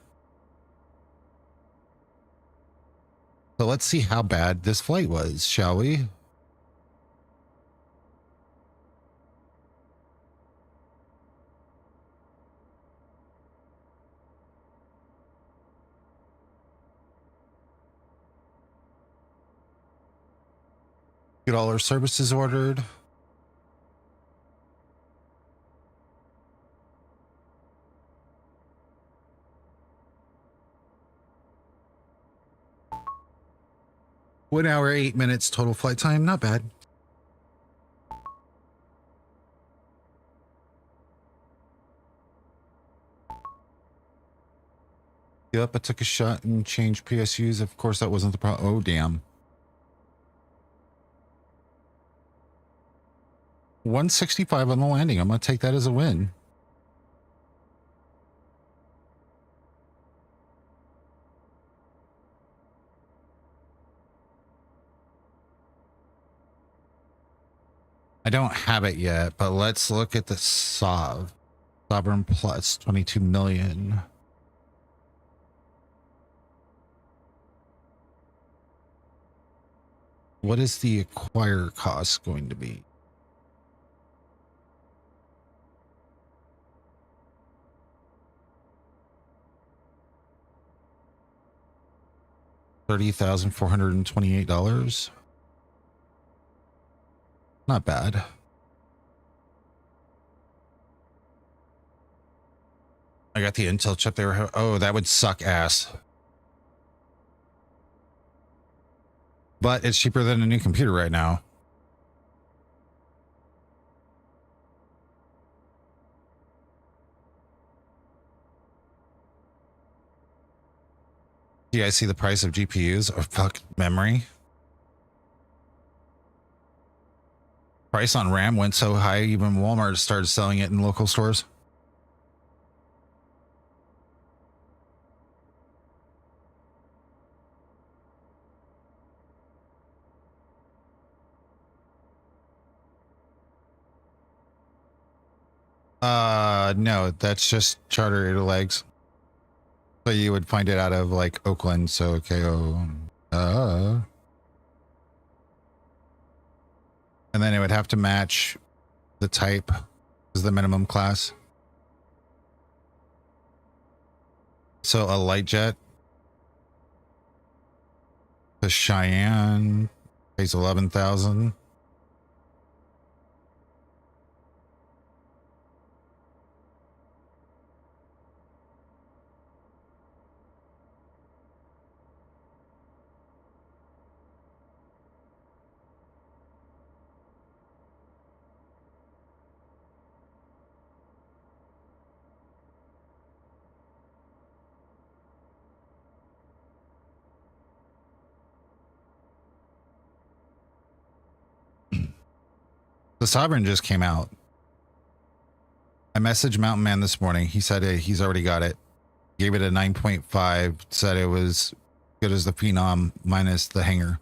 So let's see how bad this flight was, shall we? Get all our services ordered. One hour, 8 minutes total flight time. Not bad. Yep, I took a shot and changed PSUs. Of course, that wasn't the problem. Oh, damn. 165 on the landing. I'm going to take that as a win. I don't have it yet, but let's look at the SOV. Sovereign Plus, 22 million. What is the acquire cost going to be? $30,428. Not bad. I got the Intel chip there. Oh, that would suck ass. But it's cheaper than a new computer right now. Yeah, I see the price of GPUs. Oh, fuck, memory. Price on RAM went so high, even Walmart started selling it in local stores. No, that's just charter legs. So you would find it out of like Oakland. So KO. And then it would have to match the type is the minimum class. So a light jet. The Cheyenne pays 11,000. The Sovereign just came out. I messaged Mountain Man this morning. He said he's already got it. Gave it a 9.5. Said it was good as the Phenom minus the hanger.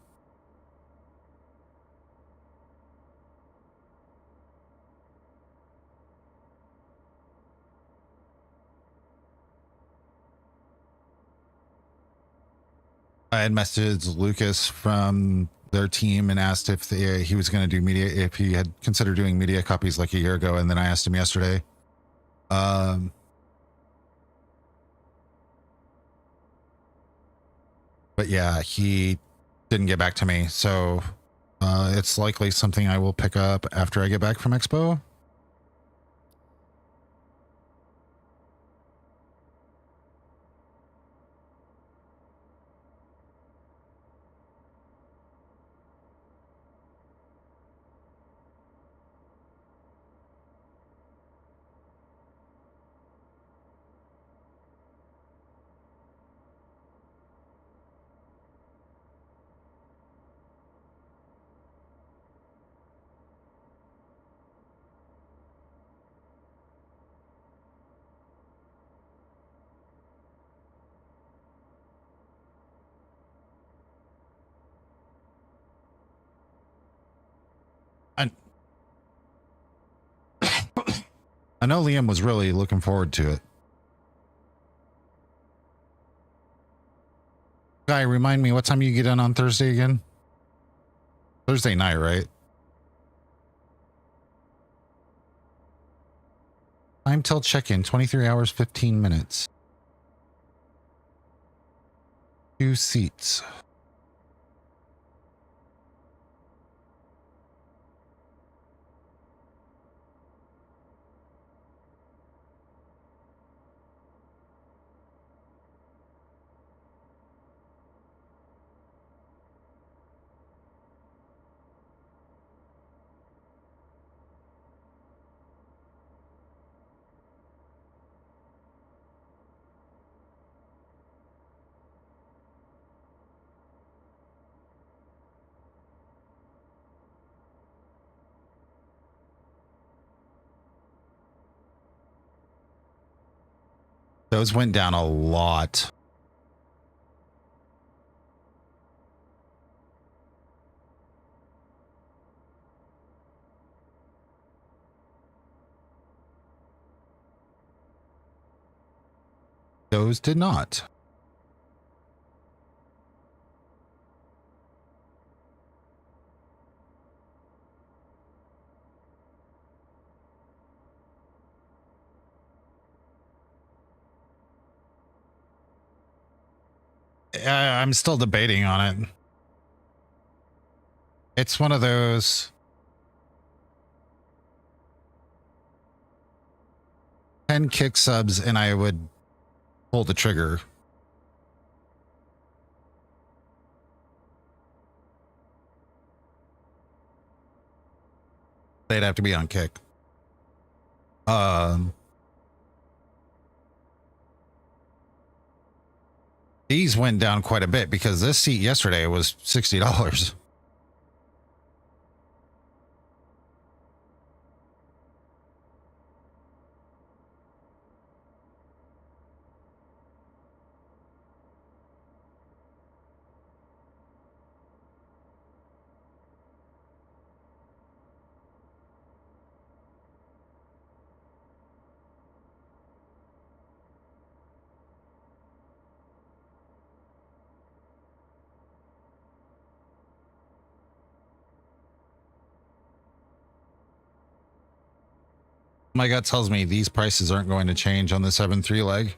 I had messaged Lucas from their team and asked if he was going to do media, if he had considered doing media copies like a year ago. And then I asked him yesterday. But yeah, he didn't get back to me. So it's likely something I will pick up after I get back from Expo. I know Liam was really looking forward to it. Guy, remind me, what time you get in on Thursday again? Thursday night, right? Time till check-in, 23 hours, 15 minutes. 2 seats. Those went down a lot. Those did not. I'm still debating on it. It's one of those 10 kick subs and I would pull the trigger. They'd have to be on kick. These went down quite a bit because this seat yesterday was $60. My gut tells me these prices aren't going to change on the 7.3 leg.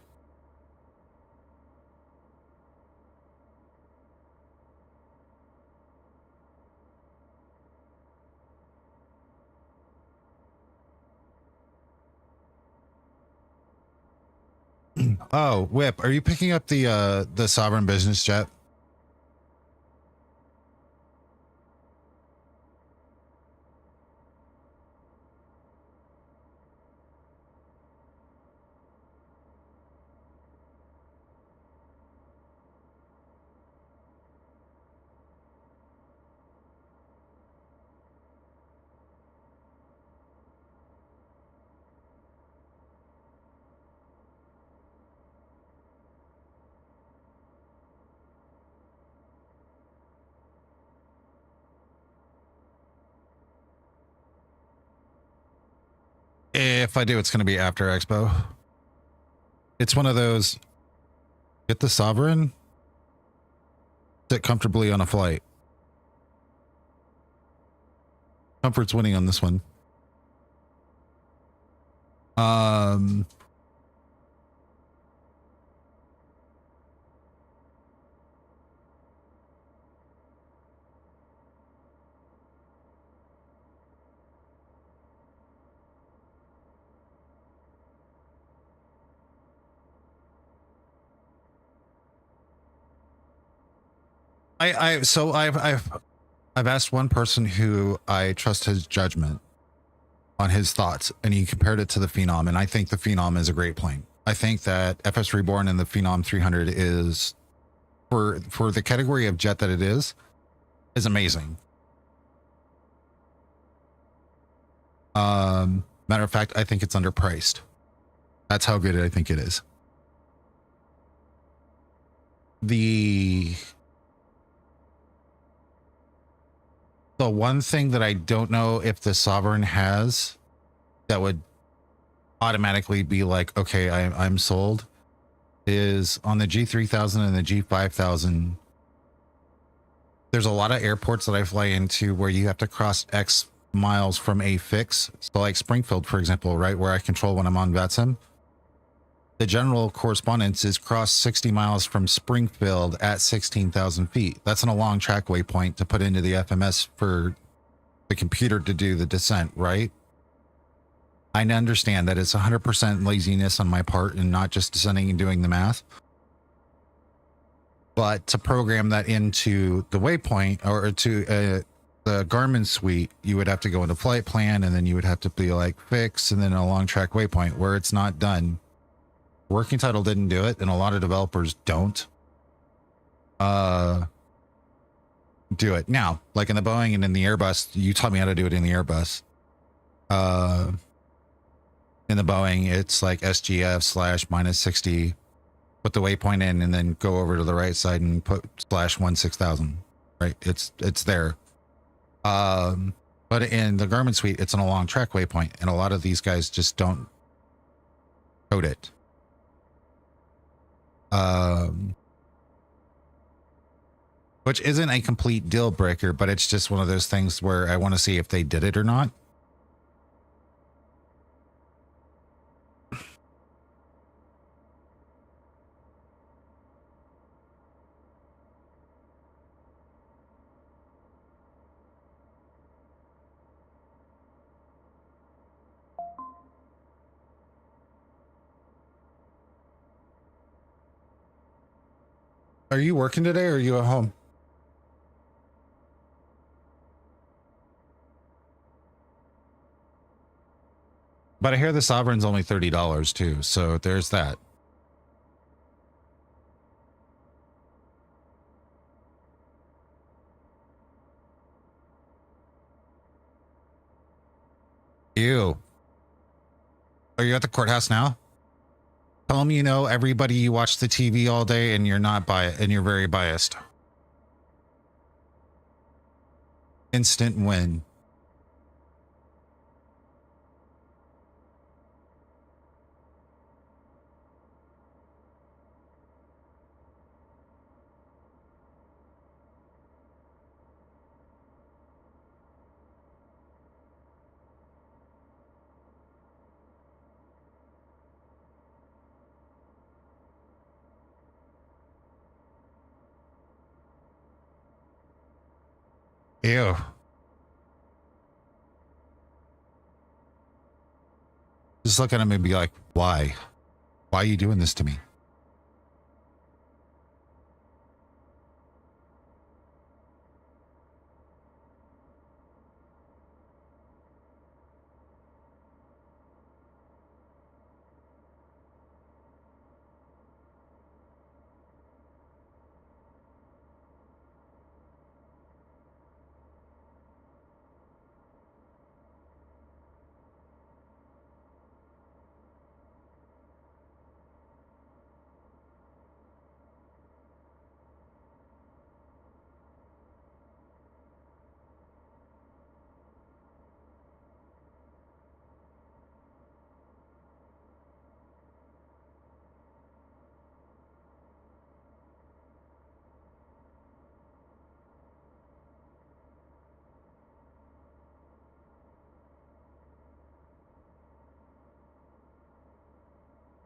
Oh, Whip, are you picking up the Sovereign business jet? If I do, it's going to be after Expo. It's one of those, get the Sovereign, sit comfortably on a flight. Comfort's winning on this one. I've asked one person who I trust his judgment on his thoughts, and he compared it to the Phenom, and I think the Phenom is a great plane. I think that FS Reborn and the Phenom 300 is, for the category of jet that it is amazing. Matter of fact, I think it's underpriced. That's how good I think it is. The one thing that I don't know if the Sovereign has that would automatically be like, okay, I'm sold, is on the G3000 and the G5000. There's a lot of airports that I fly into where you have to cross X miles from a fix. So like Springfield, for example, right, where I control when I'm on VATSIM. The general correspondence is cross 60 miles from Springfield at 16,000 feet. That's an a long track waypoint to put into the FMS for the computer to do the descent, right? I understand that it's 100% laziness on my part and not just descending and doing the math. But to program that into the waypoint or to the Garmin suite, you would have to go into flight plan, and then you would have to be like fix and then a long track waypoint where it's not done. Working Title didn't do it, and a lot of developers don't do it. Now, like in the Boeing and in the Airbus, you taught me how to do it in the Airbus. In the Boeing, it's like SGF / -60, put the waypoint in, and then go over to the right side and put /16,000. Right? It's there. But in the Garmin suite, it's on a long track waypoint, and a lot of these guys just don't code it. Which isn't a complete deal breaker, but it's just one of those things where I want to see if they did it or not. Are you working today or are you at home? But I hear the Sovereign's only $30 too, so there's that. Ew. Are you at the courthouse now? Tell them you know everybody, you watch the TV all day and you're not biased, and you're very biased. Instant win. Ew. Just look at him and be like, why? Why are you doing this to me?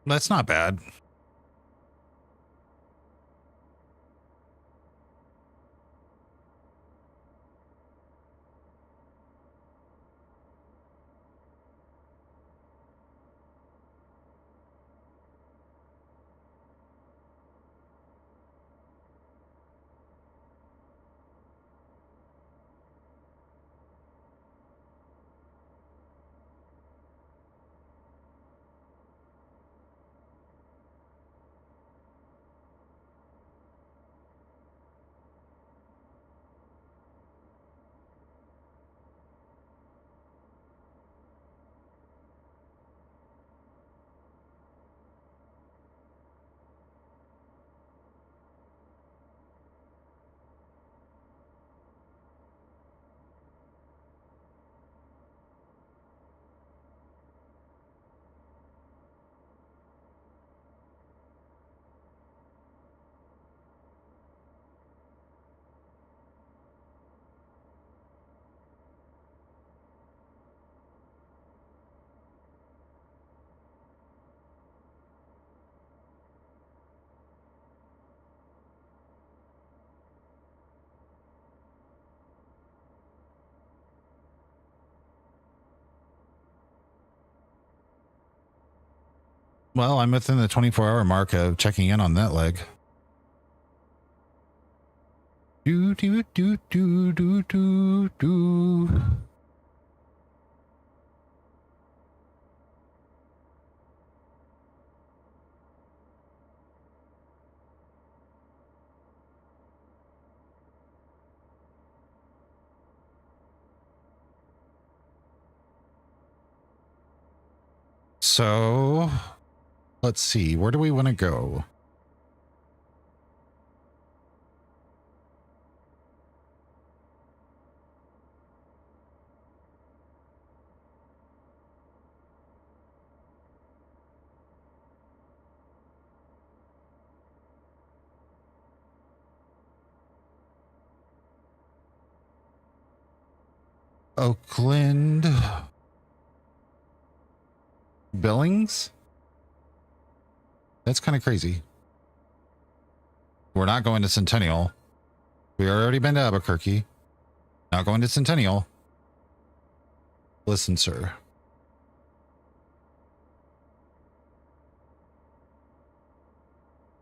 That's not bad. Well, I'm within the 24-hour mark of checking in on that leg. Do, do, do, do, do, do, do. So, let's see. Where do we want to go? Oakland. Billings? That's kind of crazy. We're not going to Centennial. We already been to Albuquerque. Not going to Centennial. Listen, sir.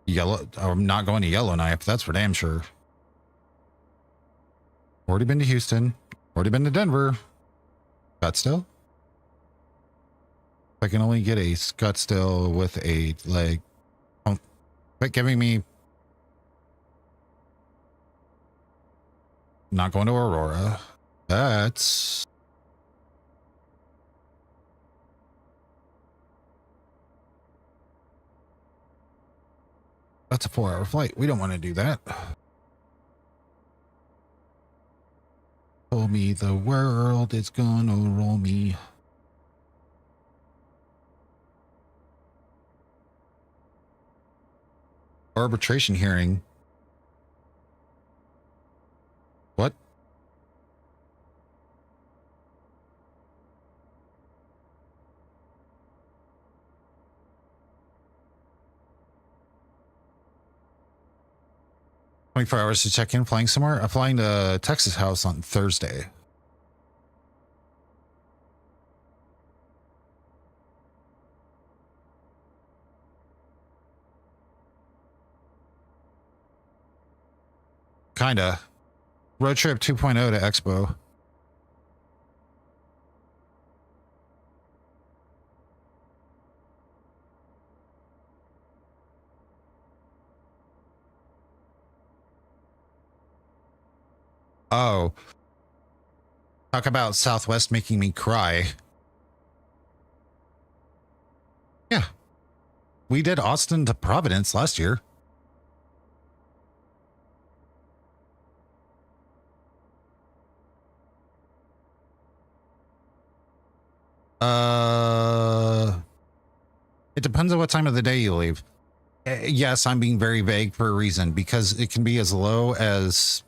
I'm not going to Yellowknife. That's for damn sure. Already been to Houston. Already been to Denver. Scottsdale? I can only get a Scottsdale with a leg. Oh, quit giving me. Not going to Aurora. That's a 4-hour flight. We don't want to do that. Told me the world is gonna roll me. Arbitration hearing. What? "24 hours to check in, flying somewhere?" I'm flying to Texas House on Thursday. Kinda. Road trip 2.0 to Expo. Oh. Talk about Southwest making me cry. Yeah. We did Austin to Providence last year. It depends on what time of the day you leave. Yes, I'm being very vague for a reason, because it can be as low as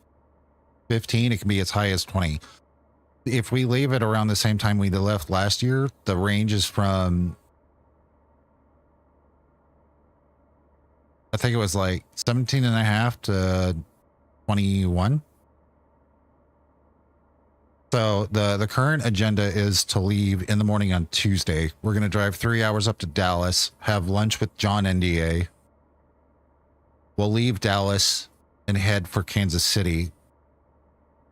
15, it can be as high as 20. If we leave it around the same time we left last year, the range is from I think it was like 17 and a half to 21. So the current agenda is to leave in the morning on Tuesday. We're going to drive 3 hours up to Dallas, have lunch with John NDA. We'll leave Dallas and head for Kansas City,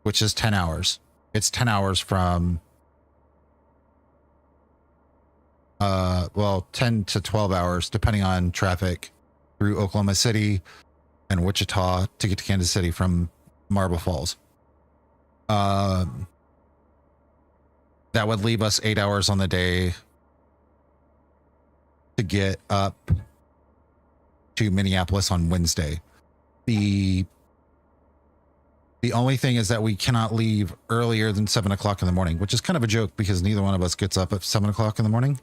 which is 10 hours. It's 10 hours from, 10 to 12 hours, depending on traffic, through Oklahoma City and Wichita to get to Kansas City from Marble Falls. That would leave us 8 hours on the day to get up to Minneapolis on Wednesday. The only thing is that we cannot leave earlier than 7 o'clock in the morning, which is kind of a joke because neither one of us gets up at 7 o'clock in the morning.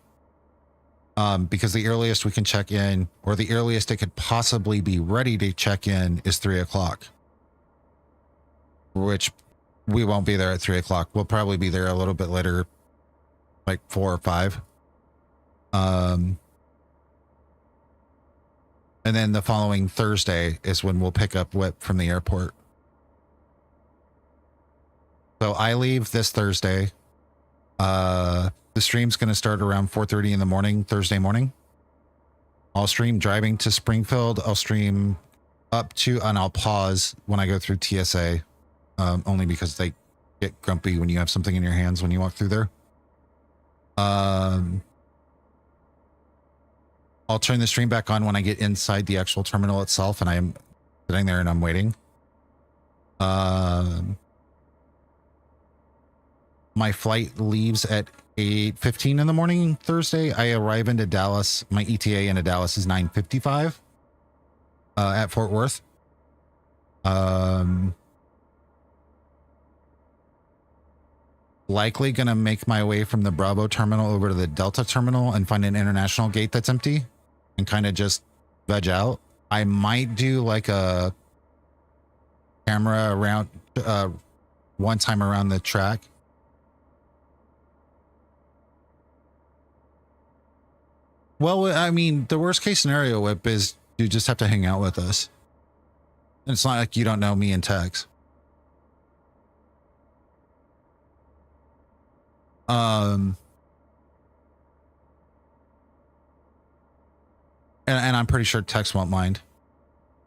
Because the earliest we can check in, or the earliest it could possibly be ready to check in, is 3 o'clock, which we won't be there at 3 o'clock. We'll probably be there a little bit later, like 4 or 5. And then the following Thursday is when we'll pick up Whip from the airport. So I leave this Thursday. The stream's going to start around 4:30 in the morning, Thursday morning. I'll stream driving to Springfield. I'll stream up to, and I'll pause when I go through TSA, only because they get grumpy when you have something in your hands when you walk through there. I'll turn the stream back on when I get inside the actual terminal itself, and I'm sitting there and I'm waiting. My flight leaves at 8:15 in the morning Thursday. I arrive into Dallas. My ETA into Dallas is 9:55 at Fort Worth. Likely gonna make my way from the Bravo terminal over to the Delta terminal and find an international gate that's empty and kind of just veg out. I might do like a camera around one time around the track. Well, I mean, the worst case scenario, Whip, is you just have to hang out with us. And it's not like you don't know me and Tex. And I'm pretty sure Tex won't mind.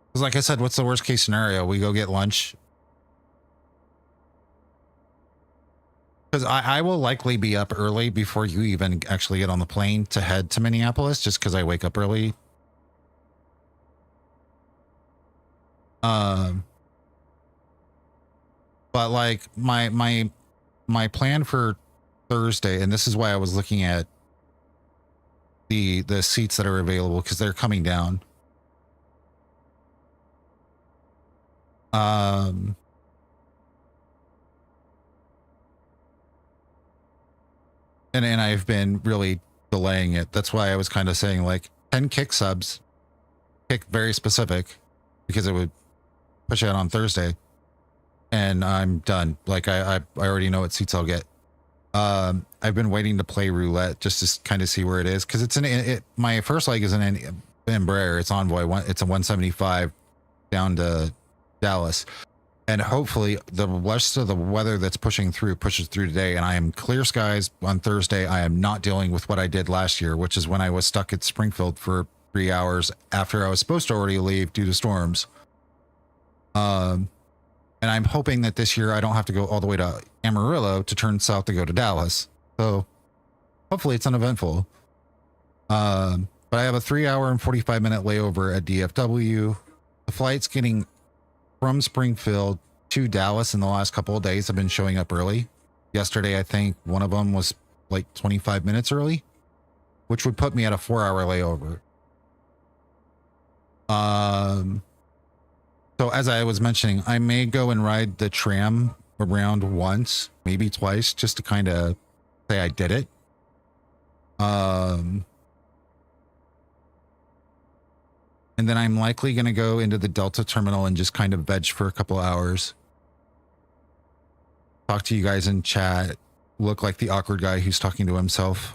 Because like I said, what's the worst case scenario? We go get lunch. Because I will likely be up early before you even actually get on the plane to head to Minneapolis, just because I wake up early. But like my plan for Thursday, and this is why I was looking at the seats that are available, because they're coming down. And I've been really delaying it. That's why I was kind of saying like 10 kick subs, kick very specific, because it would push out on Thursday, and I'm done. Like I already know what seats I'll get. I've been waiting to play roulette just to kind of see where it is, because it's my first leg is an Embraer. It's Envoy. It's a 175 down to Dallas. And hopefully the rest of the weather that's pushes through today. And I am clear skies on Thursday. I am not dealing with what I did last year, which is when I was stuck at Springfield for 3 hours after I was supposed to already leave due to storms. And I'm hoping that this year I don't have to go all the way to Amarillo to turn south to go to Dallas. So hopefully it's uneventful. But I have a 3 hour and 45-minute layover at DFW. The flight's getting from Springfield to Dallas in the last couple of days. I've been showing up early. Yesterday, I think one of them was like 25 minutes early, which would put me at a 4 hour layover. So as I was mentioning, I may go and ride the tram around once, maybe twice, just to kind of say I did it. And then I'm likely going to go into the Delta terminal and just kind of veg for a couple hours. Talk to you guys in chat. Look like the awkward guy who's talking to himself.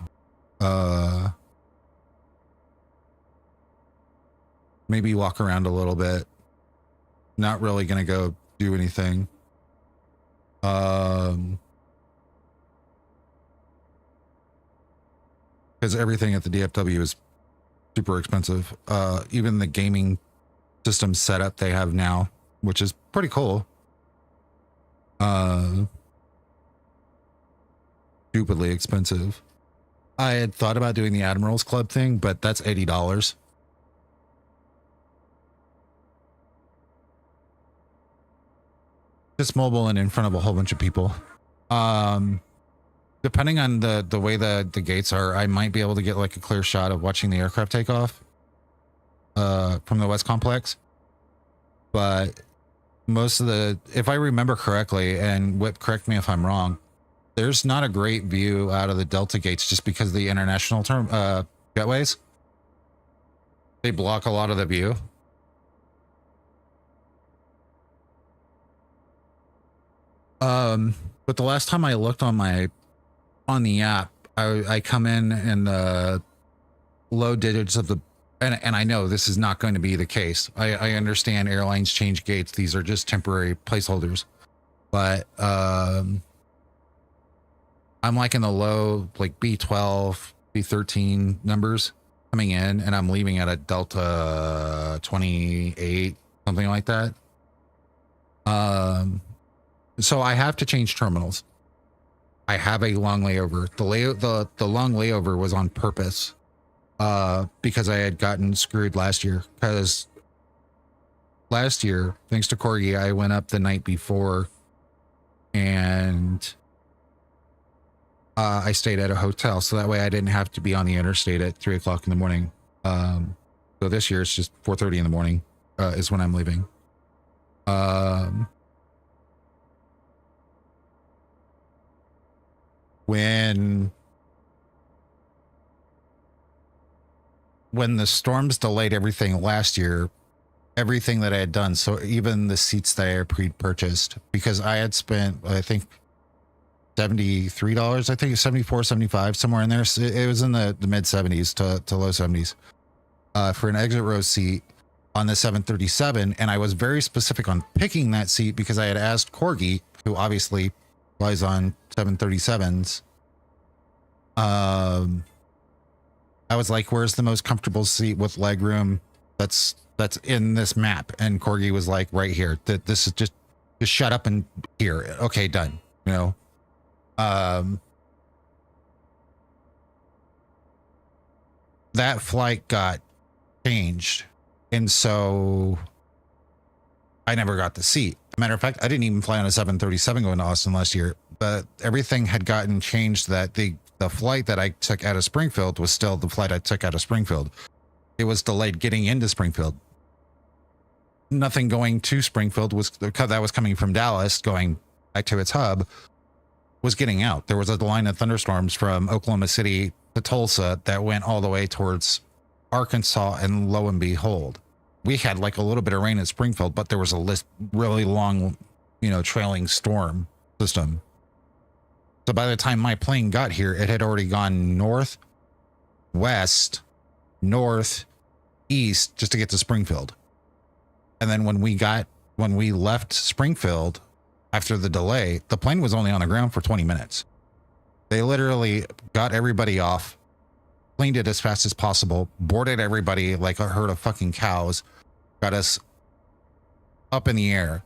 maybe walk around a little bit. Not really going to go do anything. Because everything at the DFW is super expensive. Even the gaming system setup they have now, which is pretty cool. Stupidly expensive. I had thought about doing the Admirals Club thing, but that's $80. Just mobile and in front of a whole bunch of people. Depending on the way the gates are, I might be able to get like a clear shot of watching the aircraft take off from the West Complex. But most of the, if I remember correctly, and Whip, correct me if I'm wrong, there's not a great view out of the Delta gates just because of the international jetways. They block a lot of the view. But the last time I looked on the app, I come in the low digits of the, and I know this is not going to be the case. I understand airlines change gates. These are just temporary placeholders, but, I'm like in the low, like B12, B13 numbers coming in, and I'm leaving at a Delta 28, something like that. So I have to change terminals. I have a long layover. The long layover was on purpose, because I had gotten screwed last year. Because last year, thanks to Corgi, I went up the night before, and I stayed at a hotel, so that way I didn't have to be on the interstate at 3 o'clock in the morning. So this year it's just 4:30 in the morning is when I'm leaving. When the storms delayed everything last year, everything that I had done, so even the seats that I had pre-purchased, because I had spent, I think, $73, I think it's 74, 75, somewhere in there. So it was in the mid 70s to low 70s for an exit row seat on the 737. And I was very specific on picking that seat because I had asked Corgi, who obviously flies on 737s. I was like, where's the most comfortable seat with leg room that's in this map? And Corgi was like, right here. This is just shut up and here. Okay, done. You know? That flight got changed, and so I never got the seat. As a matter of fact, I didn't even fly on a 737 going to Austin last year, but everything had gotten changed. That the flight that I took out of Springfield was still the flight I took out of Springfield. It was delayed getting into Springfield. Nothing going to Springfield was, because that was coming from Dallas going back to its hub, was getting out. There was a line of thunderstorms from Oklahoma City to Tulsa that went all the way towards Arkansas, and lo and behold, we had like a little bit of rain in Springfield, but there was a really long, trailing storm system. So by the time my plane got here, it had already gone north, west, north, east, just to get to Springfield. And then when we left Springfield, after the delay, the plane was only on the ground for 20 minutes. They literally got everybody off, cleaned it as fast as possible, boarded everybody like a herd of fucking cows, got us up in the air.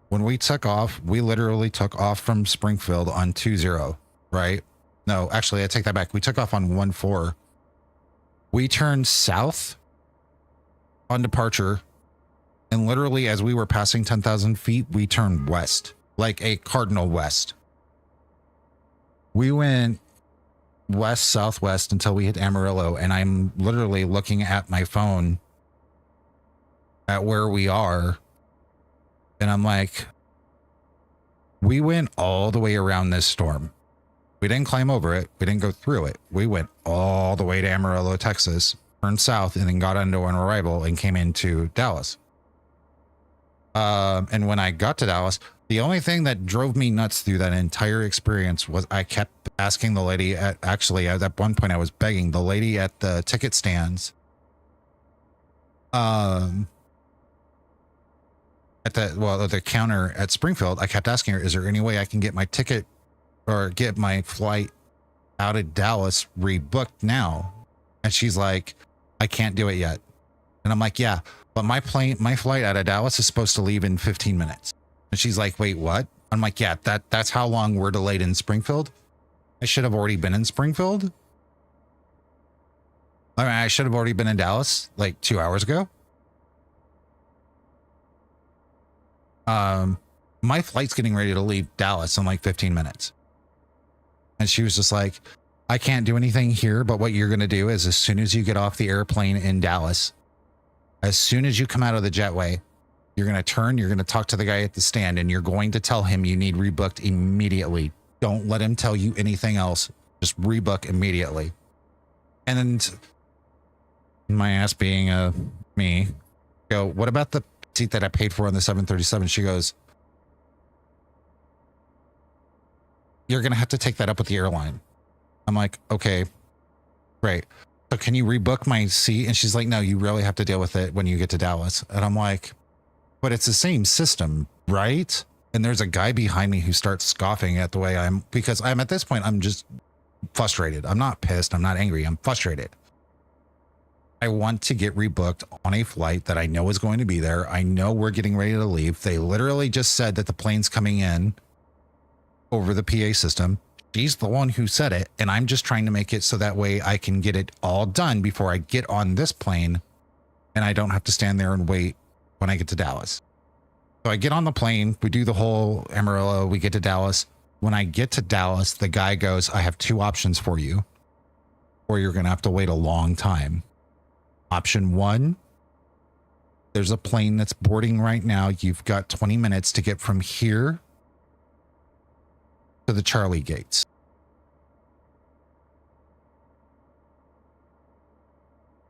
When we took off, we literally took off from Springfield on 20, right? No, actually, I take that back. We took off on 14. We turned south on departure, and literally as we were passing 10,000 feet, we turned west. Like a cardinal west. We went west, southwest until we hit Amarillo, and I'm literally looking at my phone at where we are, and I'm like, we went all the way around this storm. We didn't climb over it. We didn't go through it. We went all the way to Amarillo, Texas, turned south, and then got onto an arrival and came into Dallas. And when I got to Dallas, the only thing that drove me nuts through that entire experience was I kept asking the lady at one point I was begging the lady at the ticket stands at the counter at Springfield, I kept asking her, is there any way I can get my ticket or get my flight out of Dallas rebooked now? And she's like, I can't do it yet. And I'm like, yeah, but my flight out of Dallas is supposed to leave in 15 minutes. And she's like, wait, what? I'm like, yeah, that's how long we're delayed in Springfield. I should have already been in Springfield. I mean, I should have already been in Dallas like 2 hours ago. My flight's getting ready to leave Dallas in like 15 minutes. And she was just like, I can't do anything here, but what you're going to do is as soon as you get off the airplane in Dallas, as soon as you come out of the jetway, you're going to turn, you're going to talk to the guy at the stand, and you're going to tell him you need rebooked immediately. Don't let him tell you anything else. Just rebook immediately. And then my ass being me, go, what about the seat that I paid for on the 737? She goes, you're going to have to take that up with the airline. I'm like, okay, great. So can you rebook my seat? And she's like, no, you really have to deal with it when you get to Dallas. And I'm like, but it's the same system, right? And there's a guy behind me who starts scoffing at the way because I'm at this point, I'm just frustrated. I'm not pissed. I'm not angry. I'm frustrated. I want to get rebooked on a flight that I know is going to be there. I know we're getting ready to leave. They literally just said that the plane's coming in over the PA system. She's the one who said it, and I'm just trying to make it so that way I can get it all done before I get on this plane, and I don't have to stand there and wait when I get to Dallas. So I get on the plane, we do the whole Amarillo, we get to Dallas. When I get to Dallas, the guy goes, I have two options for you, or you're going to have to wait a long time. Option one, there's a plane that's boarding right now. You've got 20 minutes to get from here to the Charlie gates.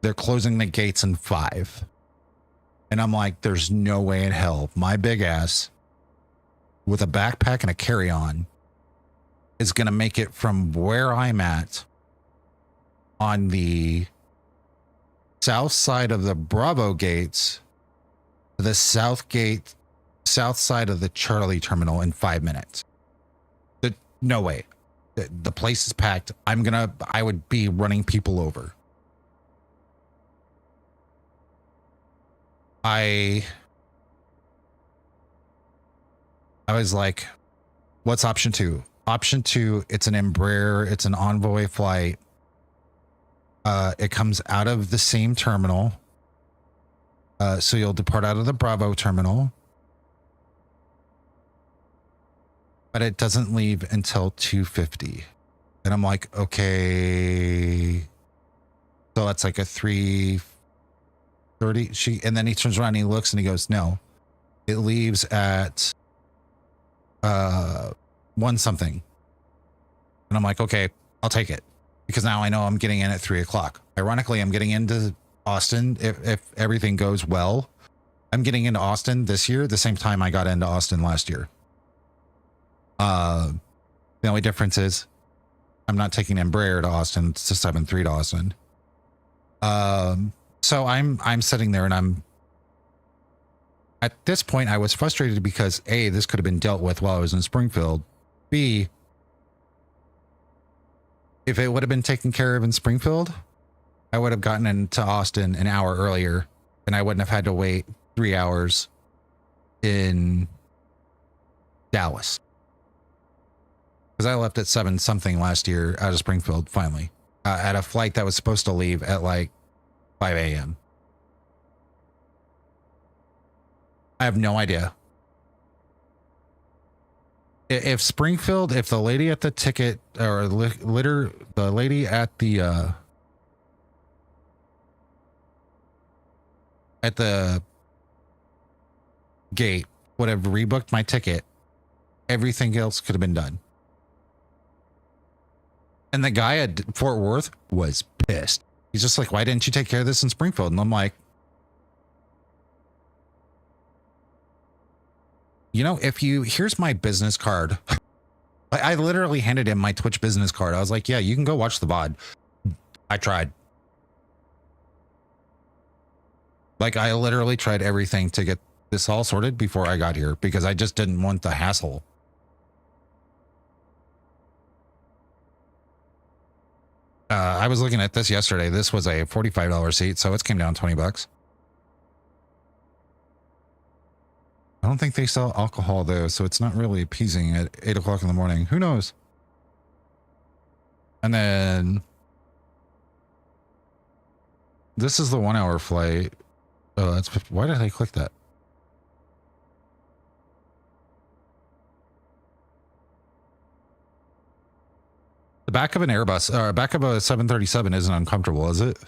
They're closing the gates in 5. And I'm like, there's no way in hell my big ass with a backpack and a carry-on is going to make it from where I'm at on the south side of the Bravo gates to the south side of the Charlie terminal in 5 minutes. No way. The place is packed. I would be running people over. I was like, what's option 2? Option 2, it's an Embraer, it's an Envoy flight. It comes out of the same terminal. So you'll depart out of the Bravo terminal. But it doesn't leave until 2:50. And I'm like, okay. So that's like a 3:30. And then he turns around and he looks and he goes, no, it leaves at 1 something. And I'm like, okay, I'll take it. Because now I know I'm getting in at 3 o'clock. Ironically, I'm getting into Austin. If everything goes well, I'm getting into Austin this year, the same time I got into Austin last year. The only difference is I'm not taking Embraer to Austin. It's a 7-3 to Austin. So I'm sitting there and I'm at this point, I was frustrated because A, this could have been dealt with while I was in Springfield. B, if it would have been taken care of in Springfield, I would have gotten into Austin an hour earlier and I wouldn't have had to wait 3 hours in Dallas. Because I left at 7 something last year out of Springfield, finally, at a flight that was supposed to leave at like 5 a.m. I have no idea. If Springfield, if the lady at the ticket or the lady at the gate would have rebooked my ticket, everything else could have been done. And the guy at Fort Worth was pissed. He's just like, why didn't you take care of this in Springfield? And I'm like, you know, here's my business card. I literally handed him my Twitch business card. I was like, yeah, you can go watch the VOD. I tried. Like I literally tried everything to get this all sorted before I got here because I just didn't want the hassle. I was looking at this yesterday. This was a $45 seat, so it came down $20. I don't think they sell alcohol though, so it's not really appeasing at 8 o'clock in the morning. Who knows? And then this is the 1 hour flight. Oh, that's 50. Why did I click that? The back of an Airbus, back of a 737 isn't uncomfortable, is it?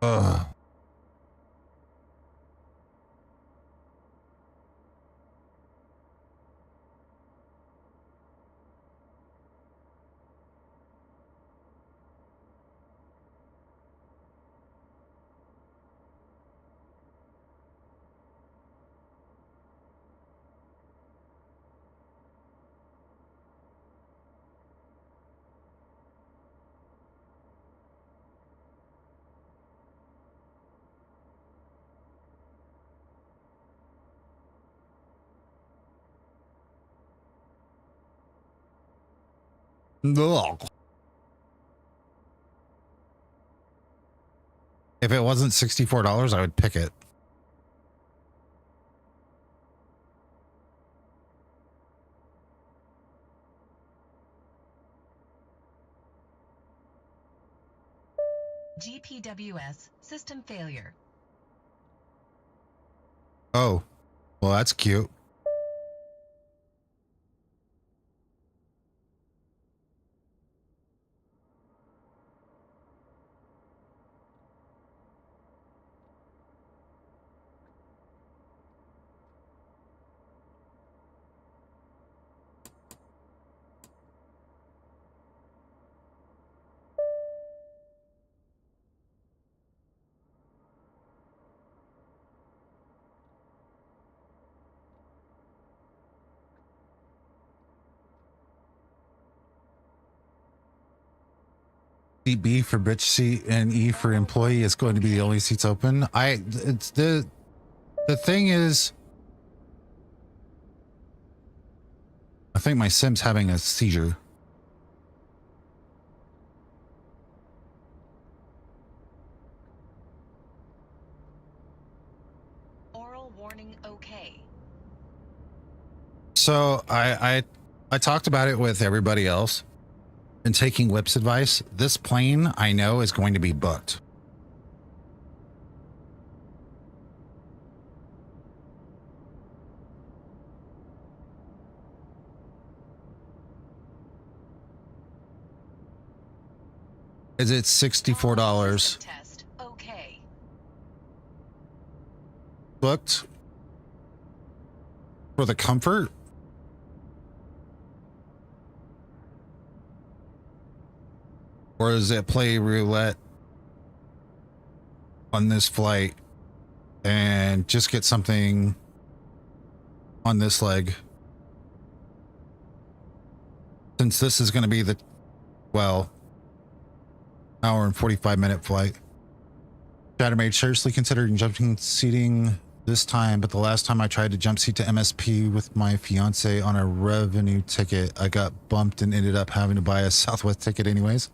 Ugh. Ugh. If it wasn't $64, I would pick it. GPWS system failure. Oh, well, that's cute. Seat B for bitch seat and E for employee is going to be the only seats open. It's the thing is, I think my sim's having a seizure. Oral warning okay. So I talked about it with everybody else and taking Whip's advice. This plane I know is going to be booked. Is it $64 Test okay. booked for the comfort? Or is it play roulette on this flight and just get something on this leg? Since this is going to be the, well, hour and 45-minute flight. Chattermaid, seriously considering jumping seating this time, but the last time I tried to jump seat to MSP with my fiance on a revenue ticket, I got bumped and ended up having to buy a Southwest ticket anyways.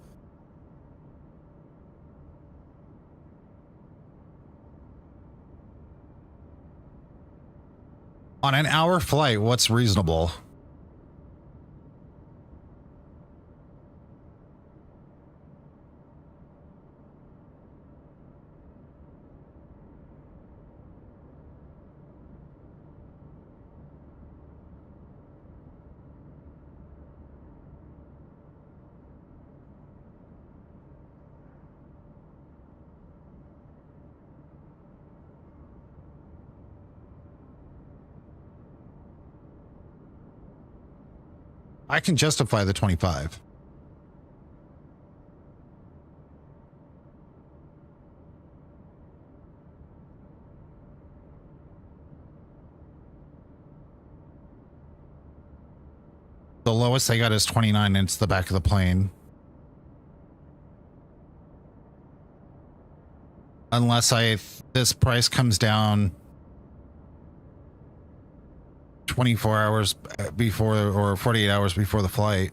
On an hour flight, what's reasonable? I can justify the 25. The lowest they got is 29, and it's the back of the plane. Unless this price comes down 24 hours before or 48 hours before the flight.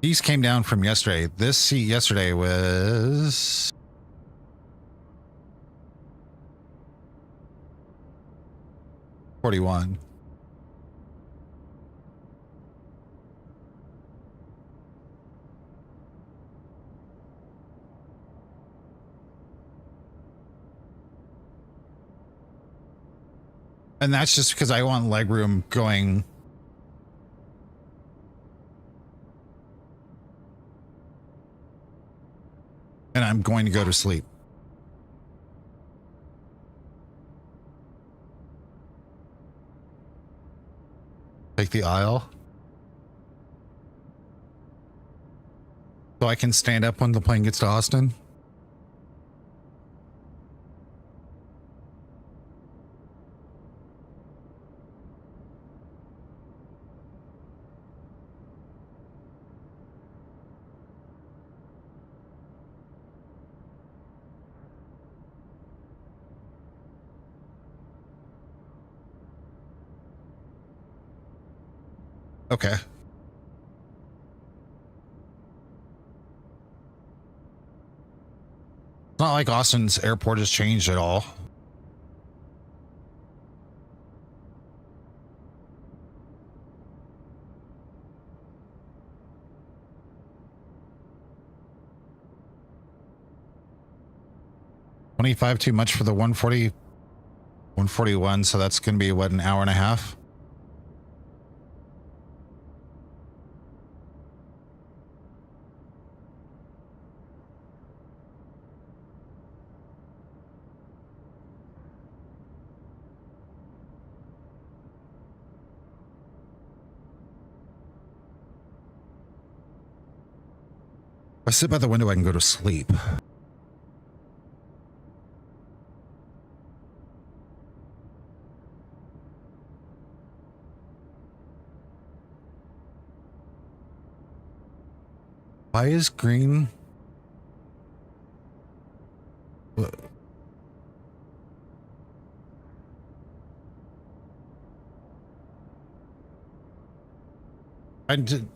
These came down from yesterday. This seat yesterday was $41. And that's just because I want legroom going. And I'm going to go to sleep. Take the aisle. So I can stand up when the plane gets to Austin. Okay. It's not like Austin's airport has changed at all. $25 too much for the 141, so that's going to be what, an hour and a half? If I sit by the window, I can go to sleep. Why is green? What? I did.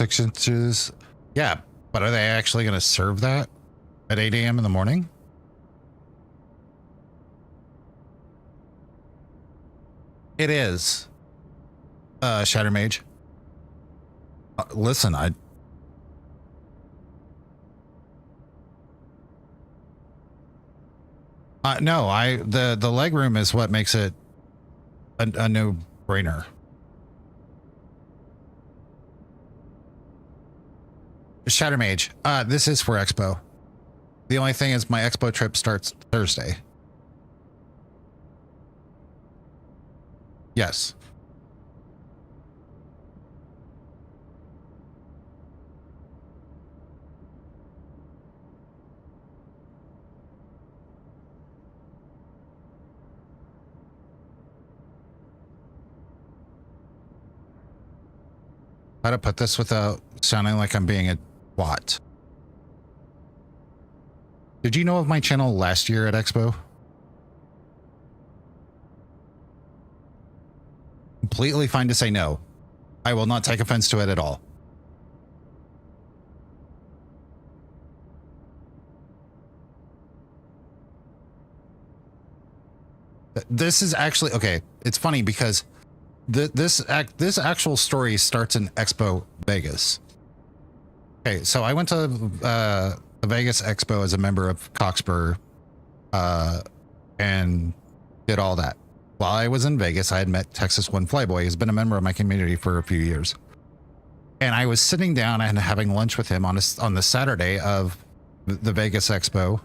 Six inches. Yeah, but are they actually going to serve that at 8 a.m. in the morning? It is. Shatter Mage. Listen, no, the leg room is what makes it a no-brainer. Shatter Mage. This is for Expo. The only thing is my Expo trip starts Thursday. Yes. How to put this without sounding like I'm being a twat. Did you know of my channel last year at Expo? completely fine to say no. I will not take offense to it at all. This is actually okay. It's funny because this actual story starts in Expo Vegas. Okay, so I went to the Vegas Expo as a member of Coxburg, and did all that. While I was in Vegas, I had met Texas One Flyboy, who's been a member of my community for a few years. And I was sitting down and having lunch with him on the Saturday of the Vegas Expo.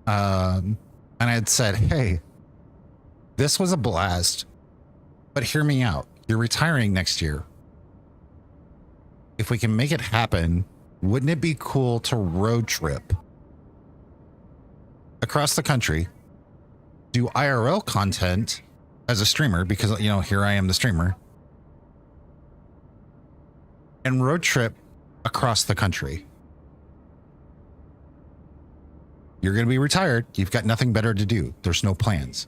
And I had said, hey, this was a blast, but hear me out. You're retiring next year. If we can make it happen, wouldn't it be cool to road trip across the country, do IRL content as a streamer, because, you know, here I am, the streamer, and road trip across the country? You're going to be retired. You've got nothing better to do. There's no plans.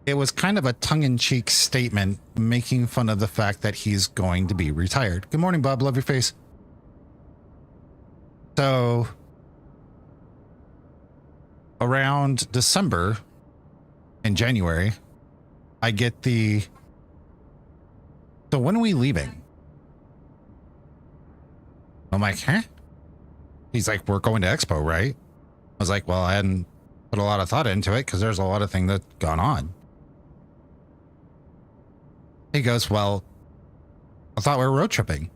It was kind of a tongue-in-cheek statement making fun of the fact that he's going to be retired. Good morning, Bob. Love your face. So around December and January, I get the, so when are we leaving? I'm like, huh? He's like, we're going to Expo, right? I was like, well, I hadn't put a lot of thought into it because there's a lot of things that's gone on. He goes, well, I thought we were road tripping.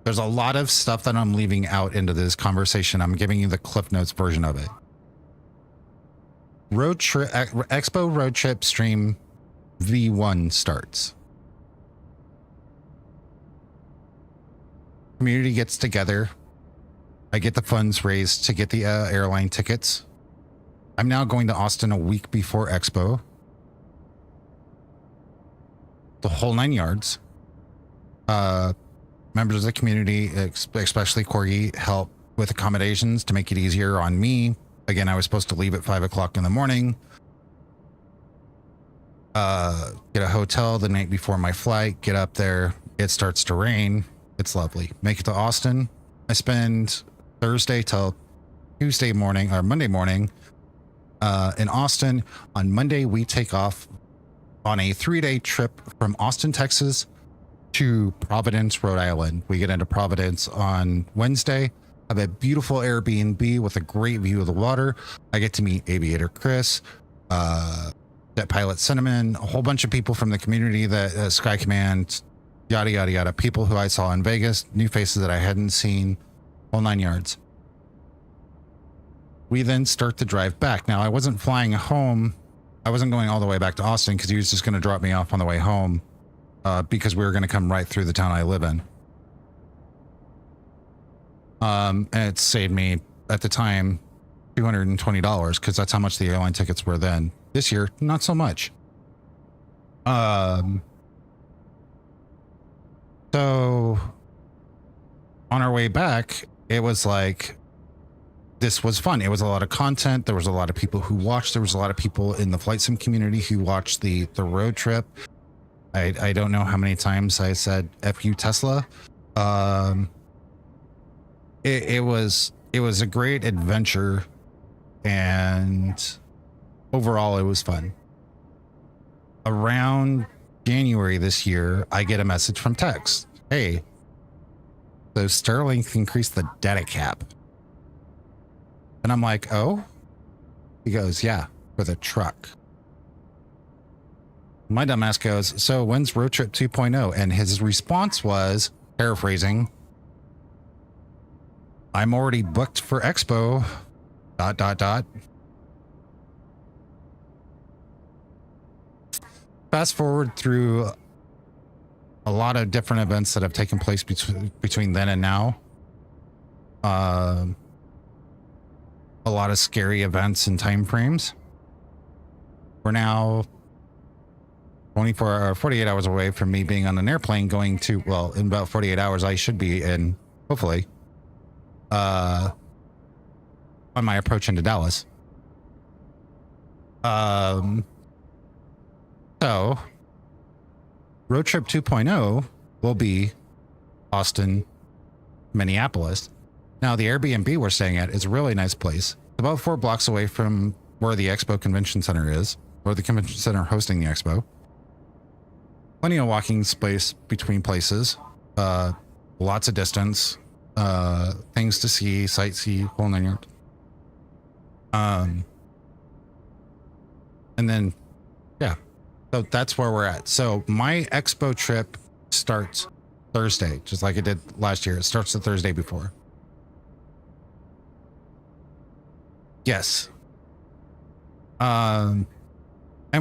There's a lot of stuff that I'm leaving out into this conversation. I'm giving you the Cliff Notes version of it. Road trip, Expo road trip stream V1 starts. Community gets together. I get the funds raised to get the airline tickets. I'm now going to Austin a week before Expo. The whole 9 yards. Members of the community, especially Corgi, help with accommodations to make it easier on me. Again, I was supposed to leave at 5 o'clock in the morning. Get a hotel the night before my flight. Get up there. It starts to rain. It's lovely. Make it to Austin. I spend Thursday till Tuesday morning or Monday morning in Austin. On Monday, we take off on a 3-day trip from Austin, Texas to Providence, Rhode Island. We get into Providence on Wednesday, have a beautiful Airbnb with a great view of the water. I get to meet Aviator Chris, Jet Pilot Cinnamon, a whole bunch of people from the community, that Sky Command, yada, yada, yada. People who I saw in Vegas, new faces that I hadn't seen, whole 9 yards. We then start to drive back. Now, I wasn't flying home. I wasn't going all the way back to Austin because he was just going to drop me off on the way home because we were going to come right through the town I live in. And it saved me at the time $220 because that's how much the airline tickets were then. This year, not so much. So on our way back, it was like, this was fun. It was a lot of content. There was a lot of people who watched. There was a lot of people in the flight sim community who watched the road trip. I don't know how many times I said F you Tesla. It was a great adventure, and overall it was fun. Around January this year, I get a message from Tex. Hey, so Starlink increased the data cap. And I'm like, oh? He goes, yeah, for the truck. My dumbass goes, so when's Road Trip 2.0? And his response was, paraphrasing, I'm already booked for Expo, ... Fast forward through a lot of different events that have taken place between then and now. A lot of scary events and time frames. We're now 24 or 48 hours away from me being on an airplane going to, well, in about 48 hours I should be in, hopefully, on my approach into Dallas. So road trip 2.0 will be Austin, Minneapolis. Now the Airbnb we're staying at is a really nice place. About 4 blocks away from where the Expo Convention Center is, or the convention center hosting the Expo. Plenty of walking space between places. Lots of distance. Things to see, sightsee, whole nine yards. And then, yeah. So that's where we're at. So my Expo trip starts Thursday, just like it did last year. It starts the Thursday before. Yes. And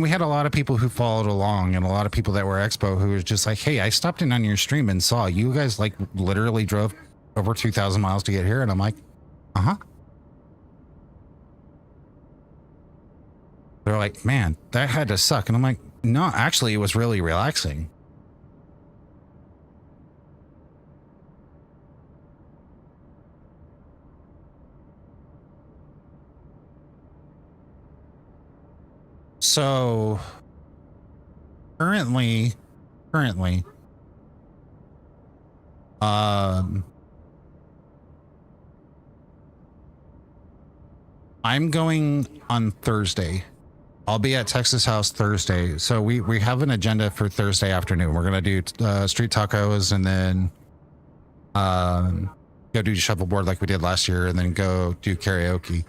we had a lot of people who followed along, and a lot of people that were Expo who was just like, hey, I stopped in on your stream and saw you guys like literally drove over 2,000 miles to get here. And I'm like, uh-huh. They're like, man, that had to suck. And I'm like, no, actually, it was really relaxing. So currently, I'm going on Thursday. I'll be at Texas House Thursday. So we have an agenda for Thursday afternoon. We're going to do street tacos, and then go do shuffleboard like we did last year, and then go do karaoke.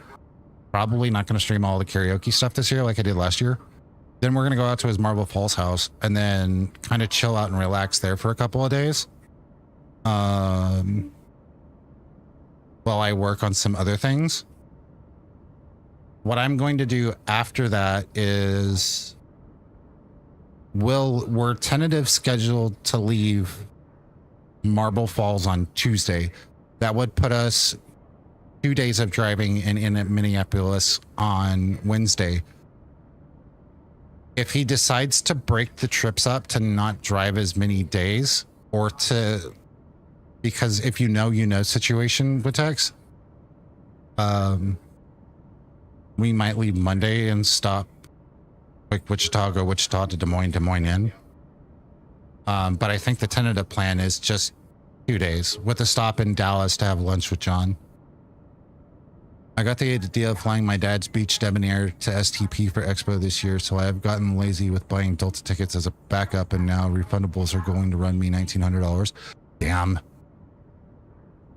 Probably not going to stream all the karaoke stuff this year like I did last year. Then we're going to go out to his Marble Falls house and then kind of chill out and relax there for a couple of days. While I work on some other things. What I'm going to do after that is we're tentative scheduled to leave Marble Falls on Tuesday. That would put us 2 days of driving and in Minneapolis on Wednesday. If he decides to break the trips up to not drive as many days, or to, because if you know situation with Tex, we might leave Monday and stop like Wichita, go Wichita to Des Moines in. But I think the tentative plan is just 2 days with a stop in Dallas to have lunch with John. I got the idea of flying my dad's Beach Debonair to STP for Expo this year, so I have gotten lazy with buying Delta tickets as a backup, and now refundables are going to run me $1,900. Damn.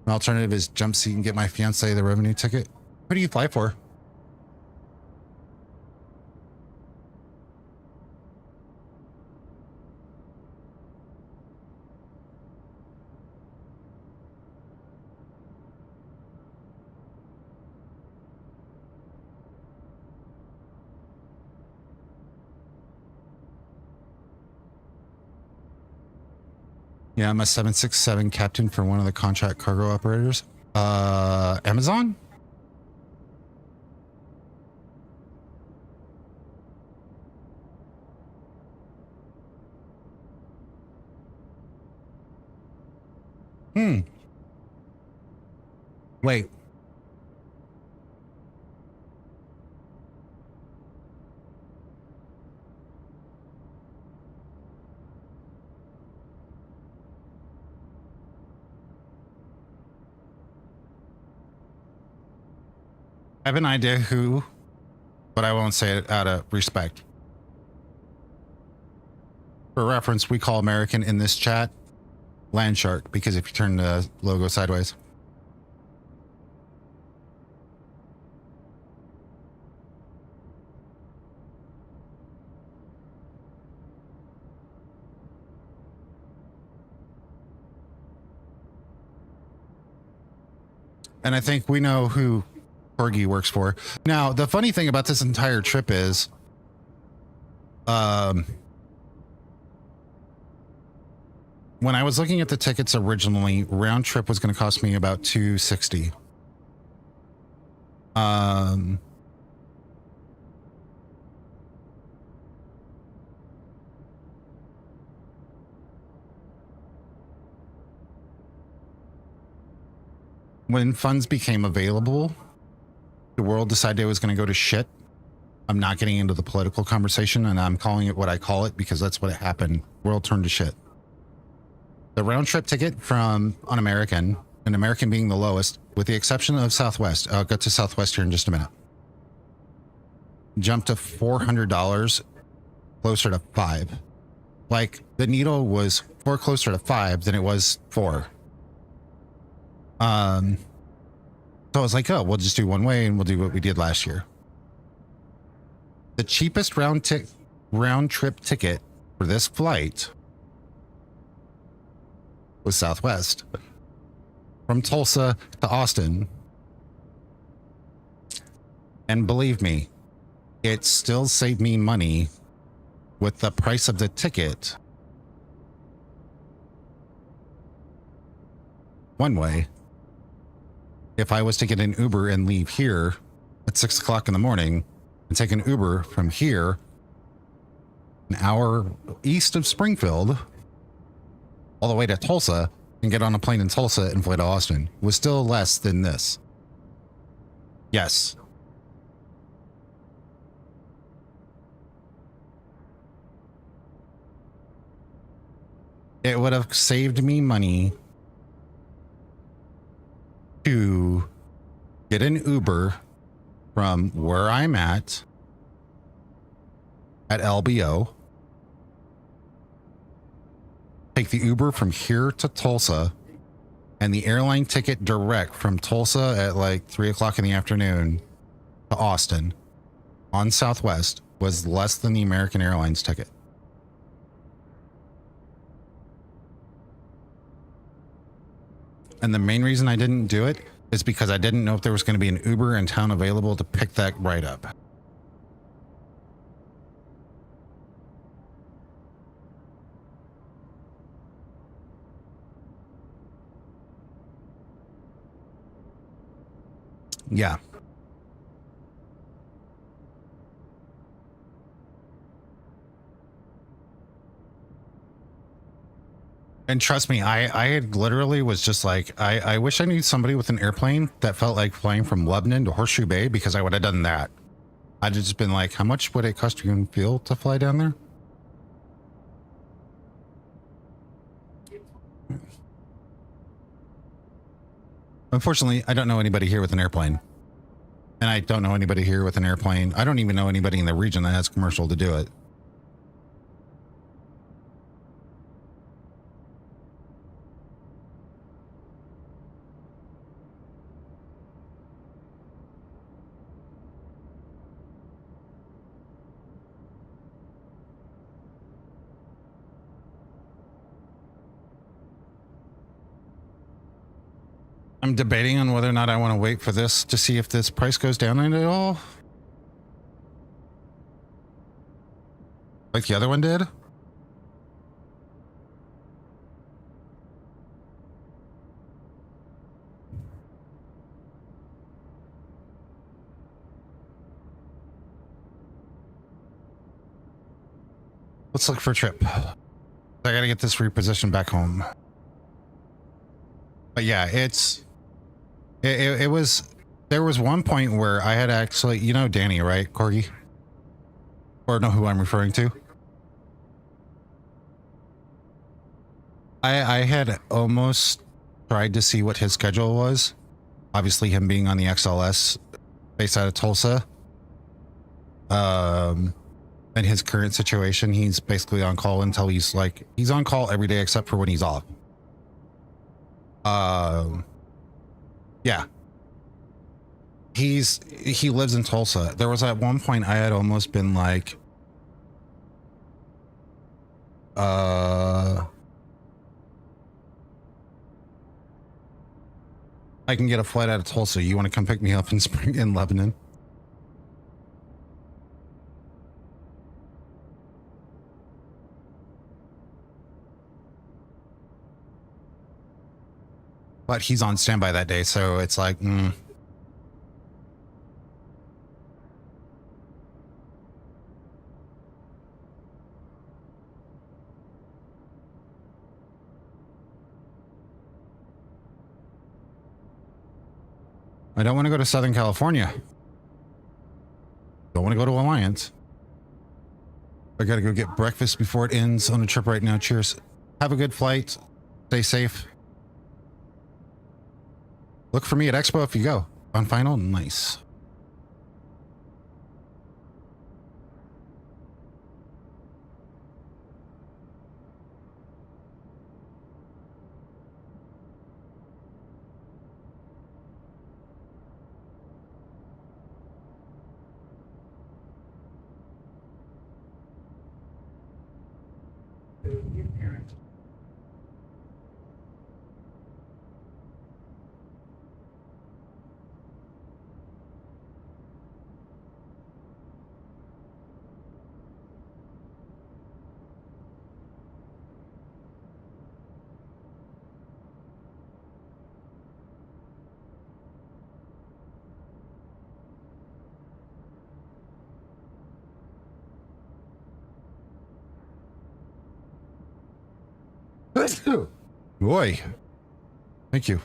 An alternative is jump seat and get my fiance the revenue ticket. Who do you fly for? Yeah, I'm a 767 captain for one of the contract cargo operators. Amazon? Wait. I have an idea who, but I won't say it out of respect. For reference, we call American in this chat Landshark, because if you turn the logo sideways. And I think we know who Corgi works for. Now, the funny thing about this entire trip is, when I was looking at the tickets originally, round trip was going to cost me about $260. When funds became available, the world decided it was going to go to shit. I'm not getting into the political conversation, and I'm calling it what I call it because that's what it happened. World turned to shit. The round trip ticket from an American being the lowest, with the exception of Southwest. I'll get to Southwest here in just a minute. Jumped to $400, closer to $5. Like, the needle was closer to $5 than it was $4. So I was like, oh, we'll just do one way and we'll do what we did last year. The cheapest round trip ticket for this flight was Southwest from Tulsa to Austin. And believe me, it still saved me money with the price of the ticket one way. If I was to get an Uber and leave here at 6 o'clock in the morning and take an Uber from here, an hour east of Springfield, all the way to Tulsa, and get on a plane in Tulsa and fly to Austin, was still less than this. Yes. It would have saved me money to get an Uber from where I'm at LBO, take the Uber from here to Tulsa, and the airline ticket direct from Tulsa at like 3 o'clock in the afternoon to Austin on Southwest was less than the American Airlines ticket. And the main reason I didn't do it is because I didn't know if there was going to be an Uber in town available to pick that ride up. Yeah. And trust me, I literally was just like, I wish I knew somebody with an airplane that felt like flying from Lebanon to Horseshoe Bay, because I would have done that. I'd just been like, how much would it cost you in fuel to fly down there? Unfortunately, I don't know anybody here with an airplane. And I don't know anybody here with an airplane. I don't even know anybody in the region that has commercial to do it. I'm debating on whether or not I want to wait for this to see if this price goes down at all. Like the other one did. Let's look for a trip. I gotta get this repositioned back home. But yeah, it was, there was one point where I had actually, you know Danny, right, Corgi? Or know who I'm referring to? I had almost tried to see what his schedule was. Obviously him being on the XLS based out of Tulsa. And his current situation, he's basically on call until he's on call every day except for when he's off. Yeah. He lives in Tulsa. There was at one point I had almost been like, I can get a flight out of Tulsa. You want to come pick me up in Lebanon? But he's on standby that day, so it's like, I don't want to go to Southern California. Don't want to go to Alliance. I got to go get breakfast before it ends on the trip right now. Cheers. Have a good flight. Stay safe. Look for me at Expo if you go. On final, nice. Boy, thank you.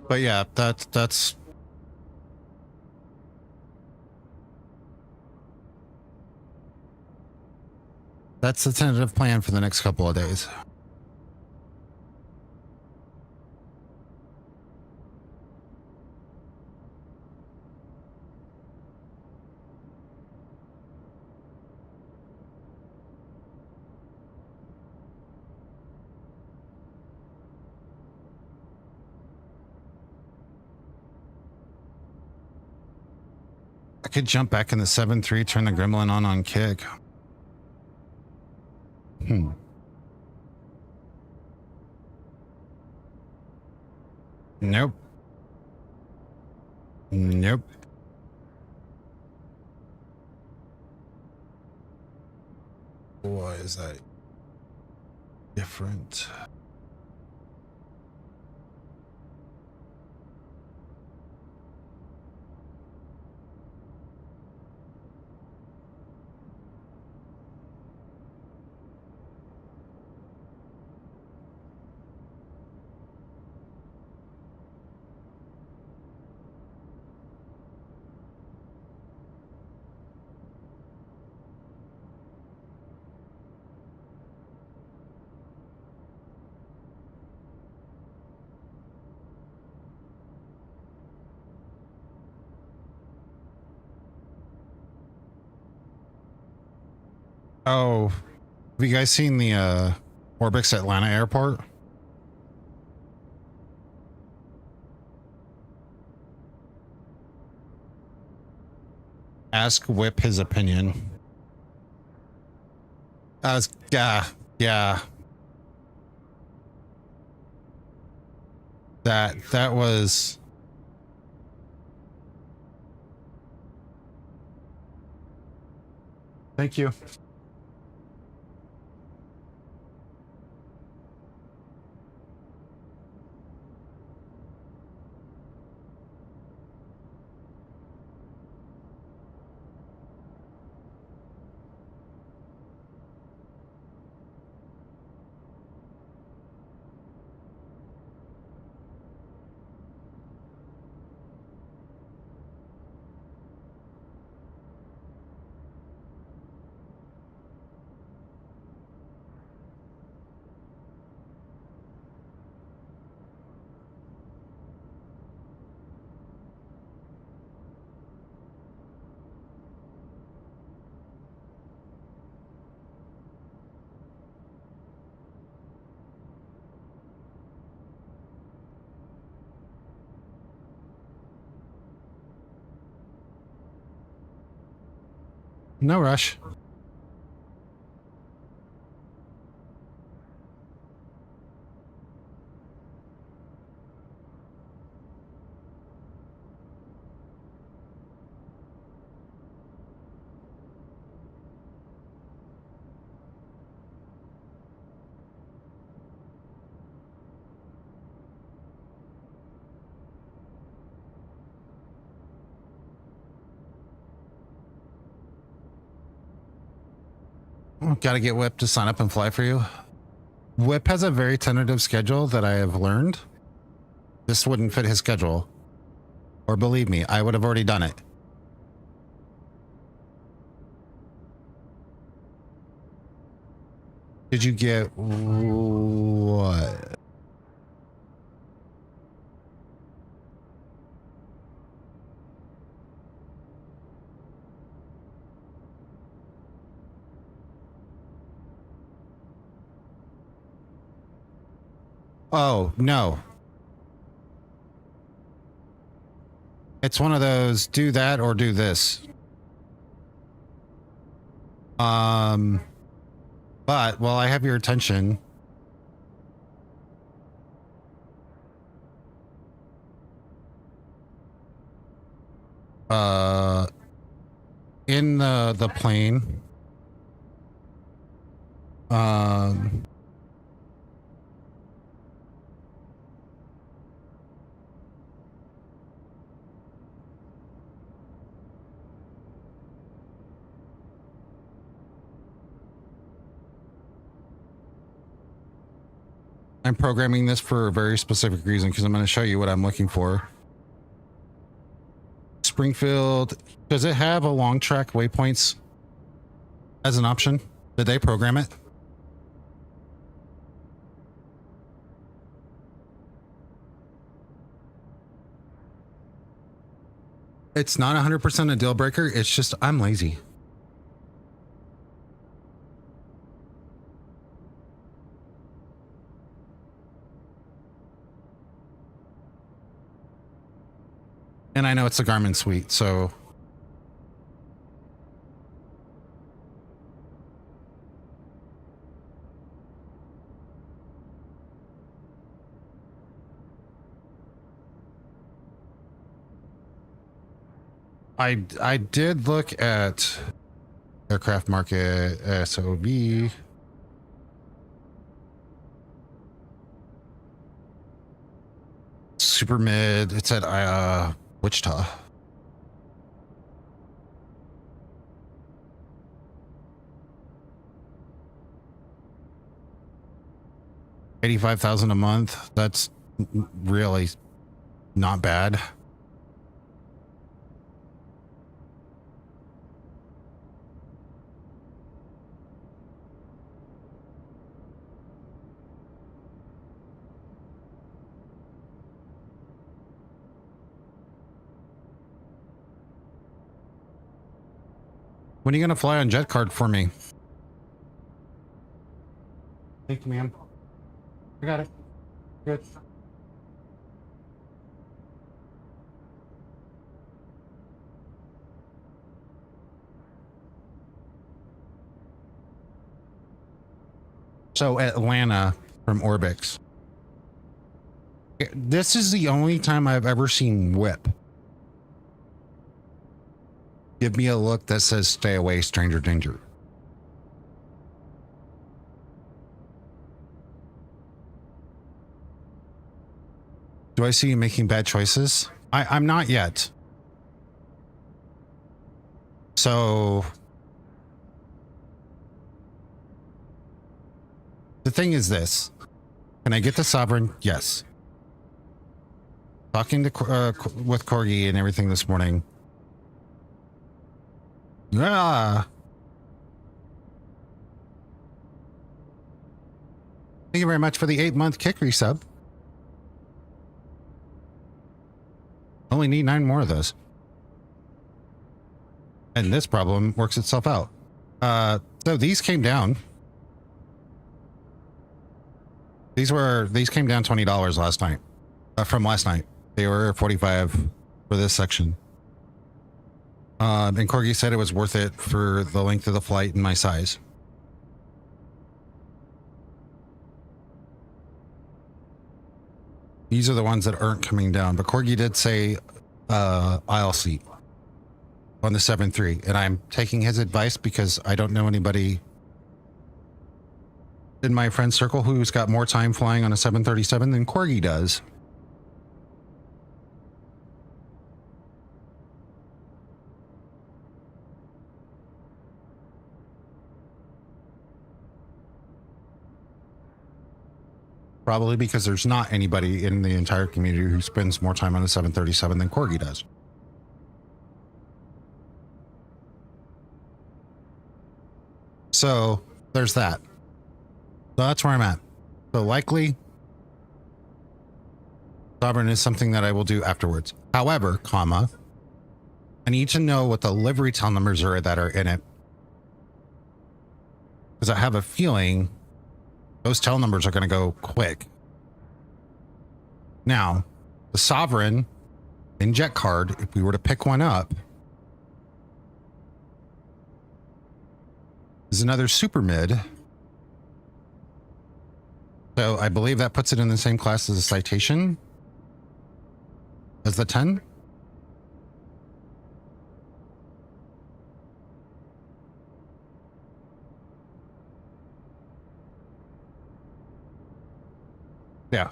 But yeah, that's the tentative plan for the next couple of days. I could jump back in the 7-3, turn the gremlin on kick. Nope. Nope. Why is that different? Oh, have you guys seen the Orbix Atlanta airport? Ask Whip his opinion. Yeah. That was. Thank you. No rush. Got to get Whip to sign up and fly for you. Whip has a very tentative schedule that I have learned. This wouldn't fit his schedule. Or believe me, I would have already done it. Did you get what? Oh, no. It's one of those do that or do this. But while I have your attention, in the plane, I'm programming this for a very specific reason because I'm going to show you what I'm looking for. Springfield, does it have a long track waypoints as an option? Did they program it? It's not 100% a deal breaker. It's just I'm lazy. And I know it's a Garmin suite, so I did look at aircraft market SOV. Super mid. It's at Wichita. $85,000 a month. That's really not bad. When are you gonna fly on Jetcard for me? Thank you, ma'am. I got it. Good. So Atlanta from Orbix. This is the only time I've ever seen Whip give me a look that says stay away, stranger danger. Do I see you making bad choices? I'm not yet. So the thing is this. Can I get the Sovereign? Yes. Talking to with Corgi and everything this morning. Yeah. Thank you very much for the 8-month kick resub. Only need 9 more of those. And this problem works itself out. So these came down. These came down $20 last night. From last night. They were 45 for this section. And Corgi said it was worth it for the length of the flight and my size. These are the ones that aren't coming down, but Corgi did say aisle seat on the 7.3, and I'm taking his advice because I don't know anybody in my friend circle who's got more time flying on a 737 than Corgi does. Probably because there's not anybody in the entire community who spends more time on a 737 than Corgi does. So there's that. So that's where I'm at. So likely Sovereign is something that I will do afterwards. However, comma, I need to know what the livery tail numbers are that are in it. Because I have a feeling those tail numbers are going to go quick. Now, the Sovereign in Jetcard, if we were to pick one up, is another super mid. So I believe that puts it in the same class as a Citation as the 10. Yeah.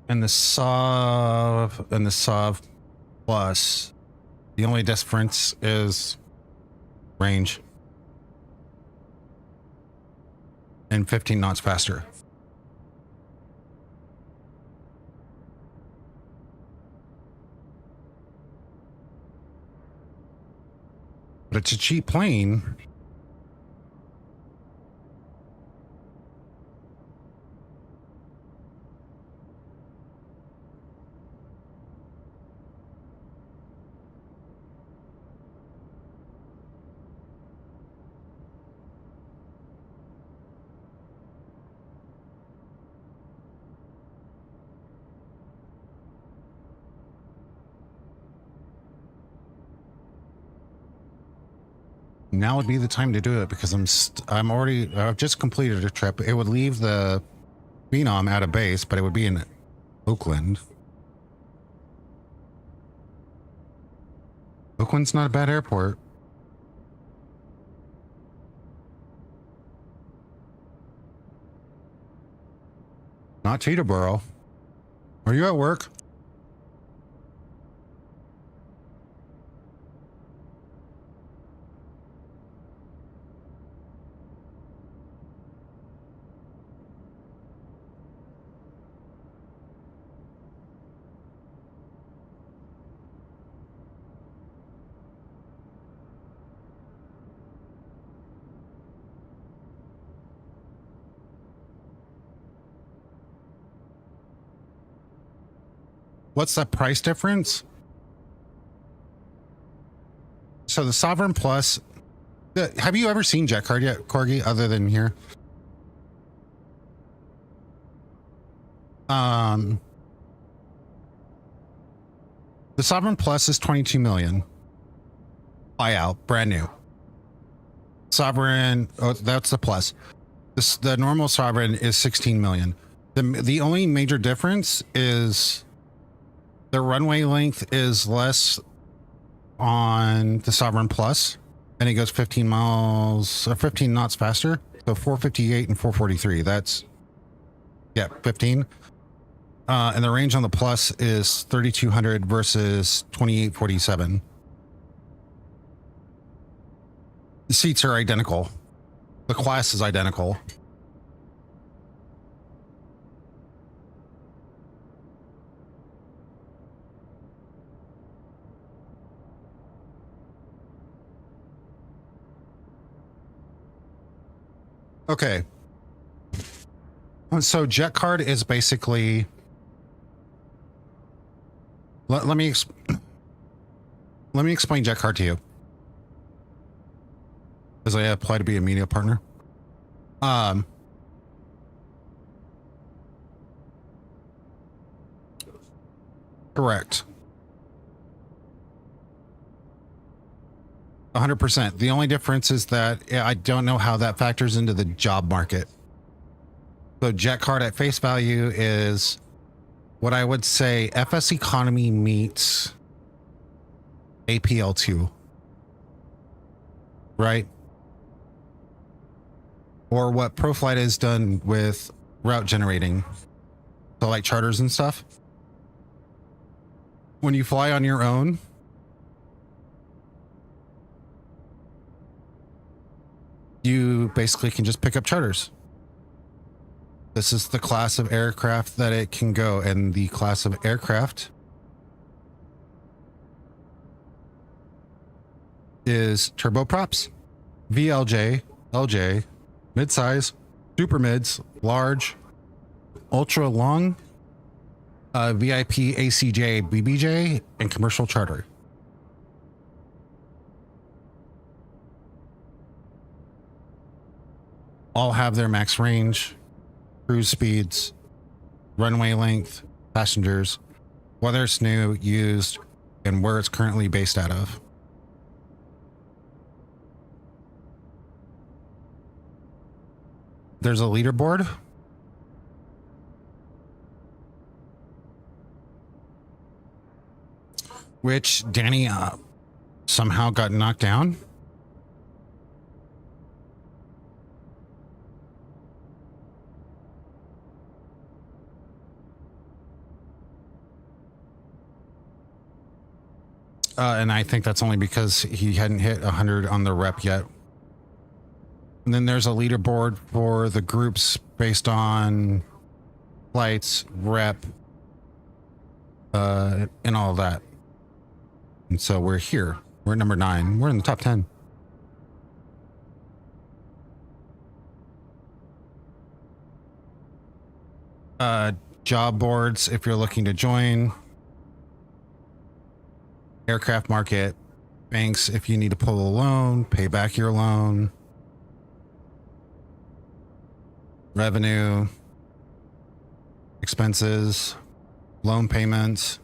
And the Sov Plus, the only difference is range and 15 knots faster. But it's a cheap plane. Now would be the time to do it because I've just completed a trip. It would leave the Phenom out of base, but it would be in Oakland. Oakland's not a bad airport. Not Teterboro. Are you at work? What's the price difference? So the Sovereign Plus, have you ever seen Jetcard yet, Corgi, other than here? The Sovereign Plus is 22 million. Buyout, brand new. Sovereign, oh, that's the Plus. The normal Sovereign is 16 million. The only major difference is the runway length is less on the Sovereign Plus, and it goes 15 miles, 15 knots faster. So 458 and 443. That's, yeah, 15. And the range on the Plus is 3,200 versus 2,847. The seats are identical. The class is identical. Okay. So Jetcard is basically, let me explain Jetcard to you. as I apply to be a media partner. Correct. 100%. The only difference is that I don't know how that factors into the job market. So Jetcard at face value is what I would say FS economy meets APL2, right? Or what ProFlight has done with route generating. So like charters and stuff. When you fly on your own, you basically can just pick up charters. This is the class of aircraft that it can go, and the class of aircraft is turboprops, VLJ, LJ, midsize, super mids, large, ultra long, VIP, ACJ, BBJ, and commercial charter. All have their max range, cruise speeds, runway length, passengers, whether it's new, used, and where it's currently based out of. There's a leaderboard. Which Danny somehow got knocked down. And I think that's only because he hadn't hit 100 on the rep yet. And then there's a leaderboard for the groups based on flights, rep, and all that. And so we're here. We're at number 9. We're in the top 10. Job boards, if you're looking to join. Aircraft market. Banks, if you need to pull a loan, pay back your loan. Revenue. Expenses. Loan payments.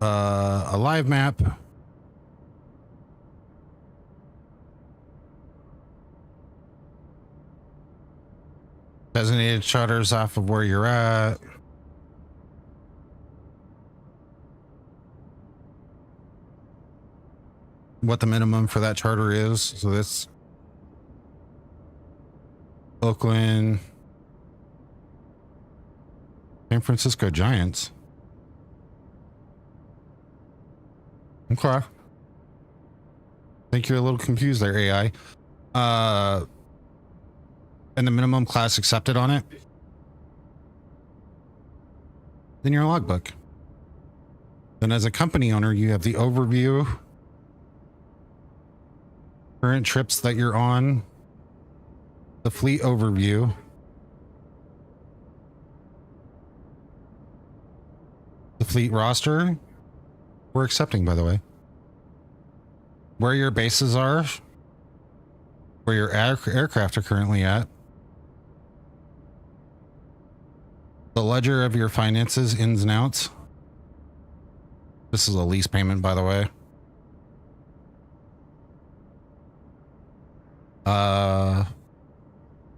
A live map. Designated charters off of where you're at. What the minimum for that charter is. So this Oakland, San Francisco Giants. Okay. I think you're a little confused there, AI. And the minimum class accepted on it. Then your logbook. Then as a company owner, you have the overview, current trips that you're on, the fleet overview, the fleet roster. We're accepting, by the way. Where your bases are, where your aircraft are currently at, the ledger of your finances, ins and outs. This is a lease payment, by the way.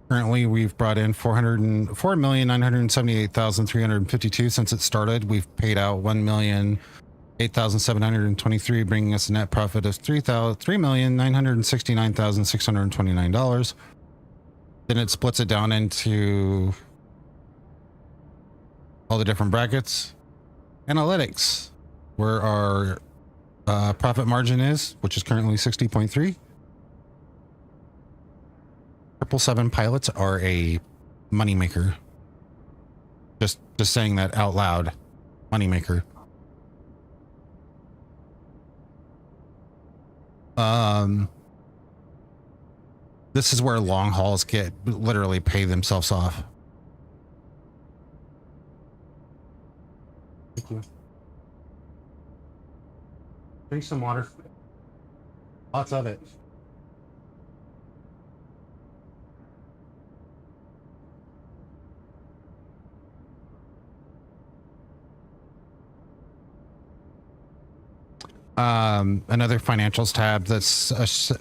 Currently, we've brought in 4,978,352 since it started. We've paid out 1,008,723, bringing us a net profit of $3,969,629. Then it splits it down into all the different brackets. Analytics, where our profit margin is, which is currently 60.3. 777 pilots are a moneymaker. Just saying that out loud. Moneymaker. This is where long hauls get literally pay themselves off. Thank you. Drink some water. Lots of it. Another financials tab that's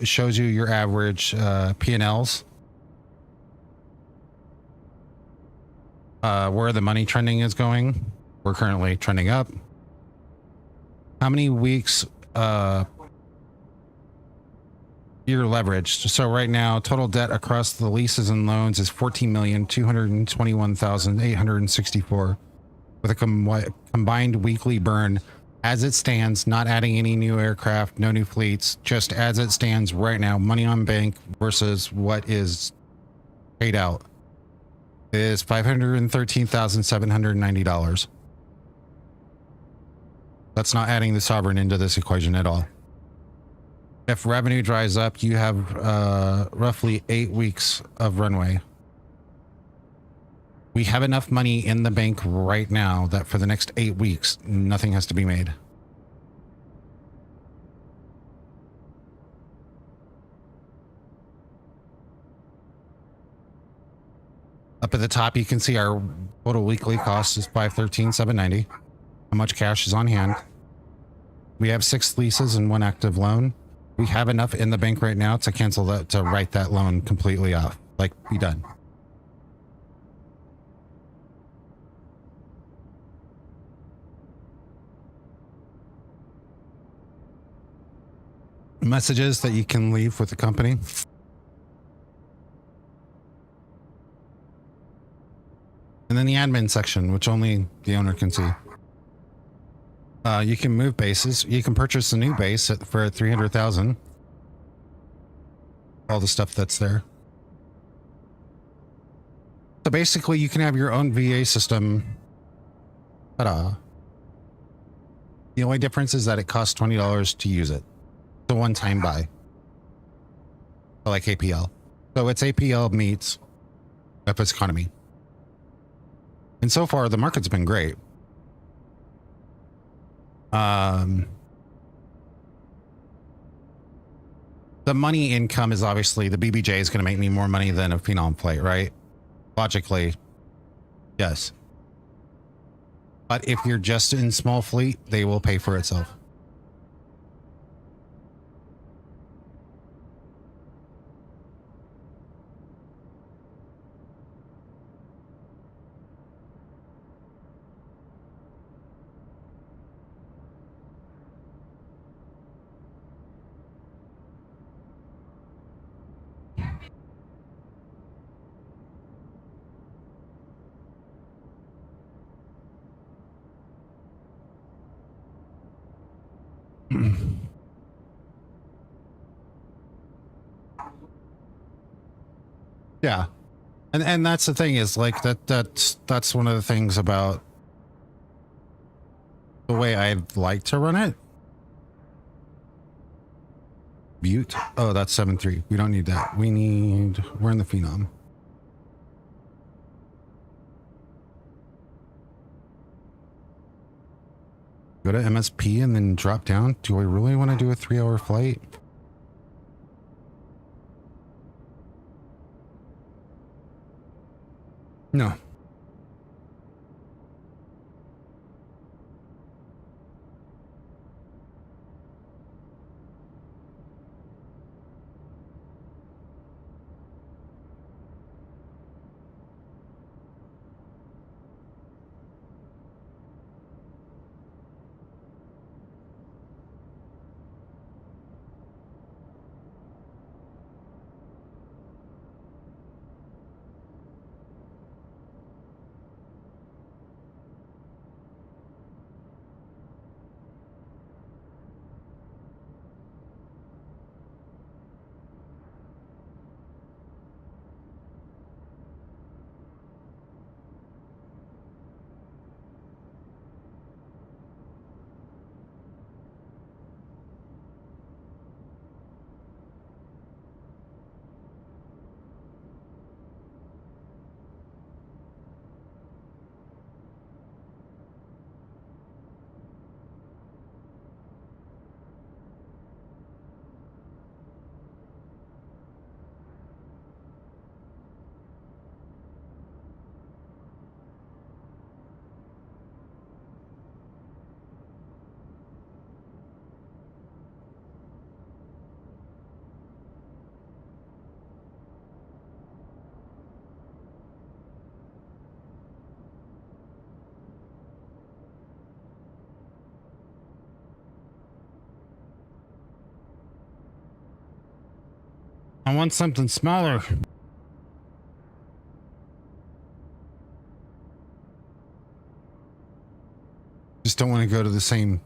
shows you your average P&Ls, where the money trending is going. We're currently trending up. How many weeks you're leveraged? So right now, total debt across the leases and loans is 14,221,864, with a combined weekly burn as it stands, not adding any new aircraft, no new fleets, just as it stands right now, money on bank versus what is paid out is $513,790. That's not adding the sovereign into this equation at all. If revenue dries up, you have roughly 8 weeks of runway. We have enough money in the bank right now that for the next 8 weeks, nothing has to be made. Up at the top, you can see our total weekly cost is $513,790. How much cash is on hand? We have 6 leases and 1 active loan. We have enough in the bank right now to cancel that, to write that loan completely off. Like, be done. Messages that you can leave with the company. And then the admin section, which only the owner can see. You can move bases. You can purchase a new base for 300,000. All the stuff that's there. So basically, you can have your own VA system. Ta-da. The only difference is that it costs $20 to use it. It's a one-time buy. Like APL. So it's APL meets FS economy. And so far, the market's been great. The money income is obviously, the BBJ is going to make me more money than a Phenom flight, right? Logically, yes. But if you're just in small fleet, they will pay for itself. Yeah. And that's the thing, is like that's one of the things about the way I'd like to run it. Butte. Oh, that's 7.3. We don't need that. We're in the Phenom. Go to MSP and then drop down. Do I really want to do a 3-hour flight? No. I want something smaller. Just don't want to go to the same.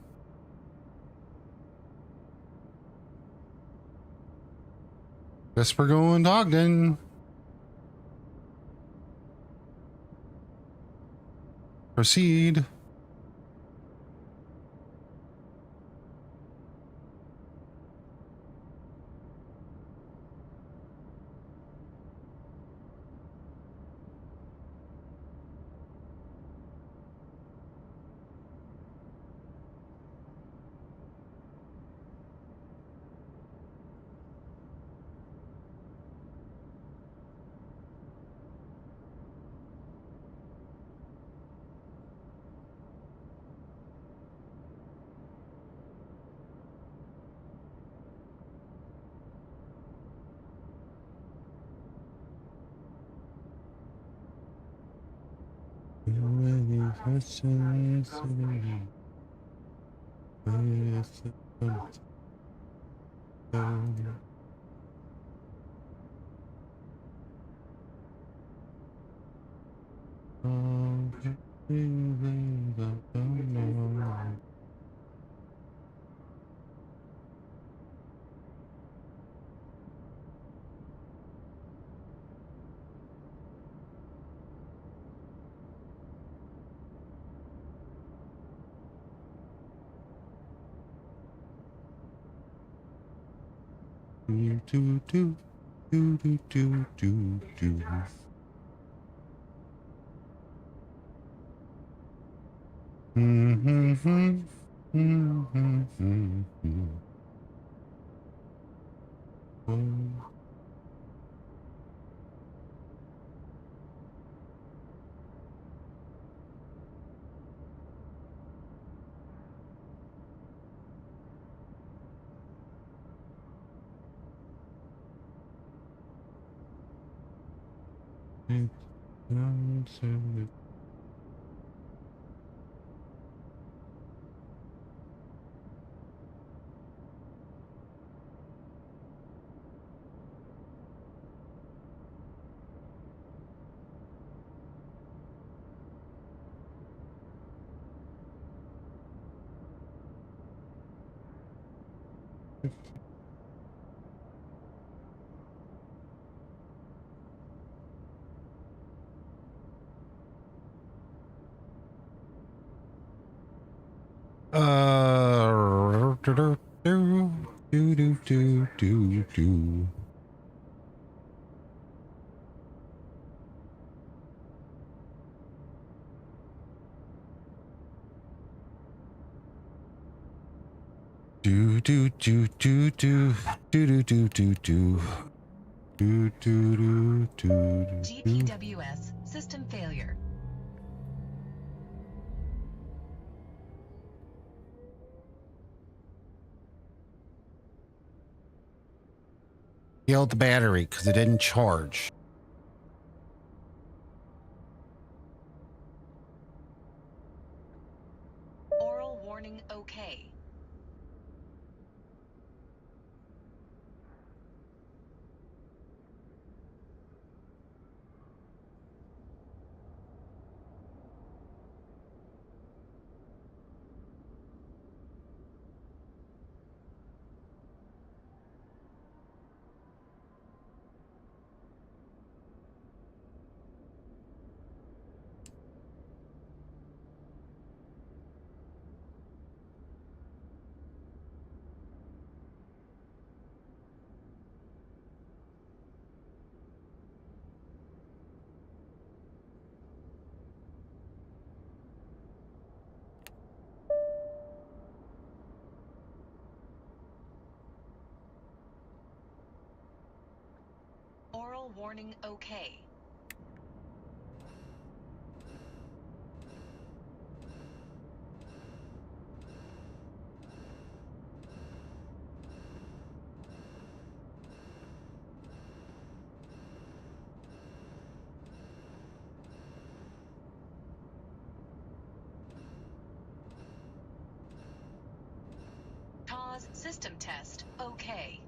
Guess we're going to Ogden. Proceed. Do. Do do do do do do do do do do do do do do. GPWS system failure. Killed the battery because it didn't charge. Oral warning okay. Oral warning okay. TAWS system test okay.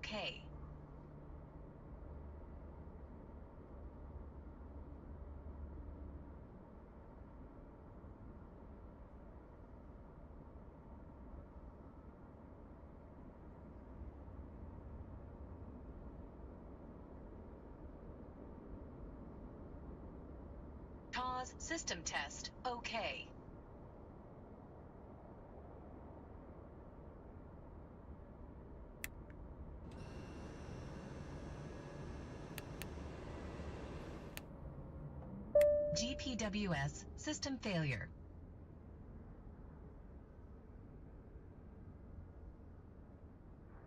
okay. TAWS system test okay. GPWS system failure.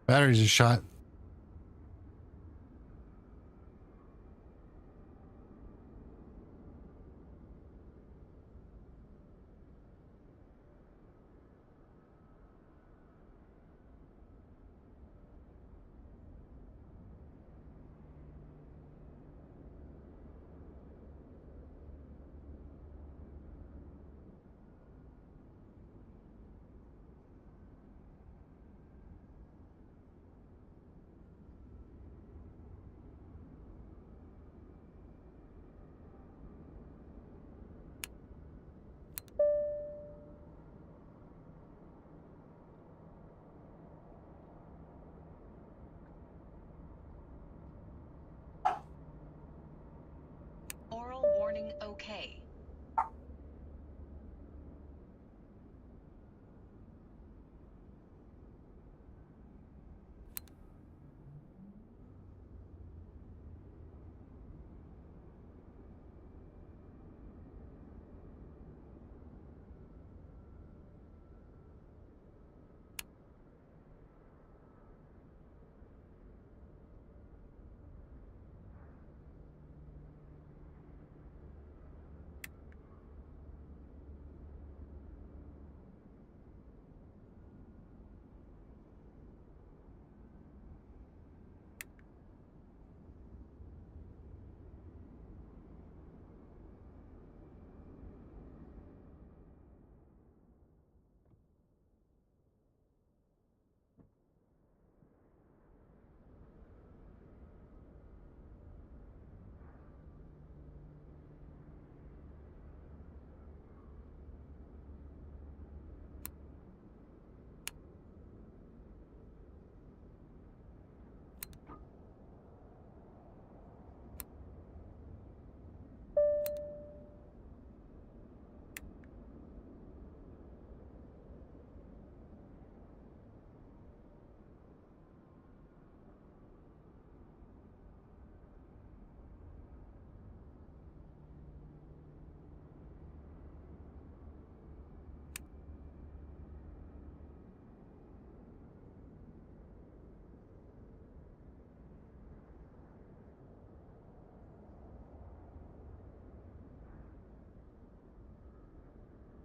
Batteries are shot. Oral warning okay.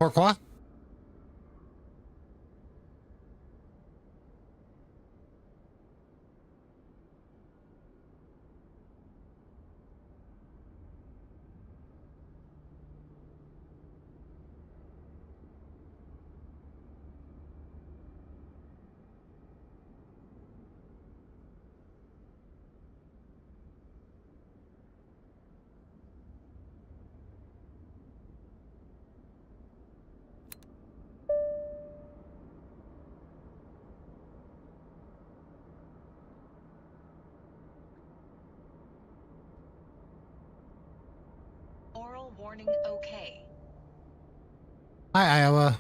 Pourquoi? Oral warning okay. Hi, Iowa.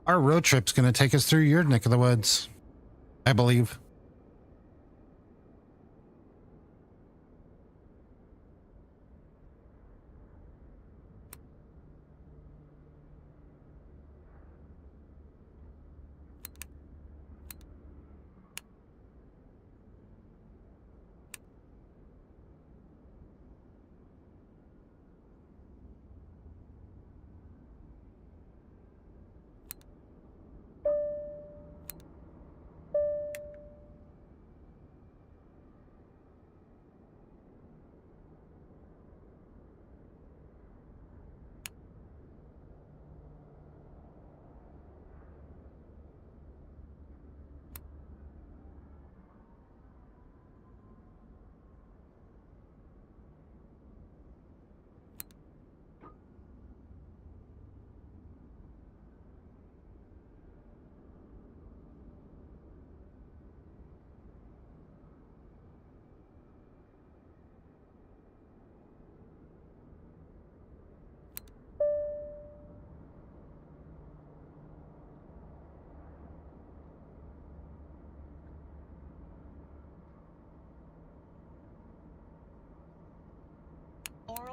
Our road trip's going to take us through your neck of the woods, I believe.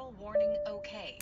Oral warning okay.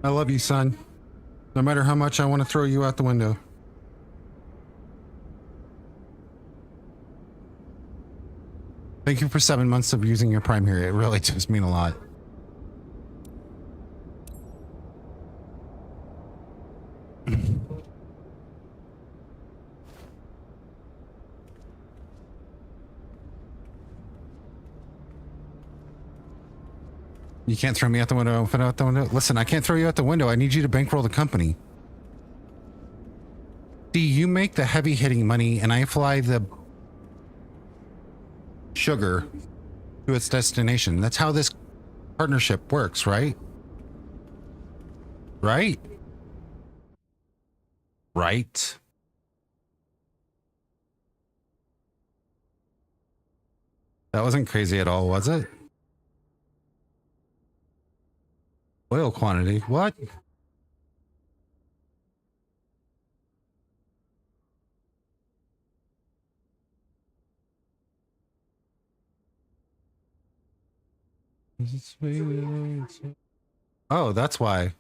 I love you, son. No matter how much I want to throw you out the window. Thank you for 7 months of using your Prime here. It really does mean a lot. You can't throw me out the window. Out the window. Listen, I can't throw you out the window. I need you to bankroll the company. See, you make the heavy hitting money and I fly the sugar to its destination. That's how this partnership works, right? Right? Right. That wasn't crazy at all, was it? Oil quantity. What? Oh, that's why.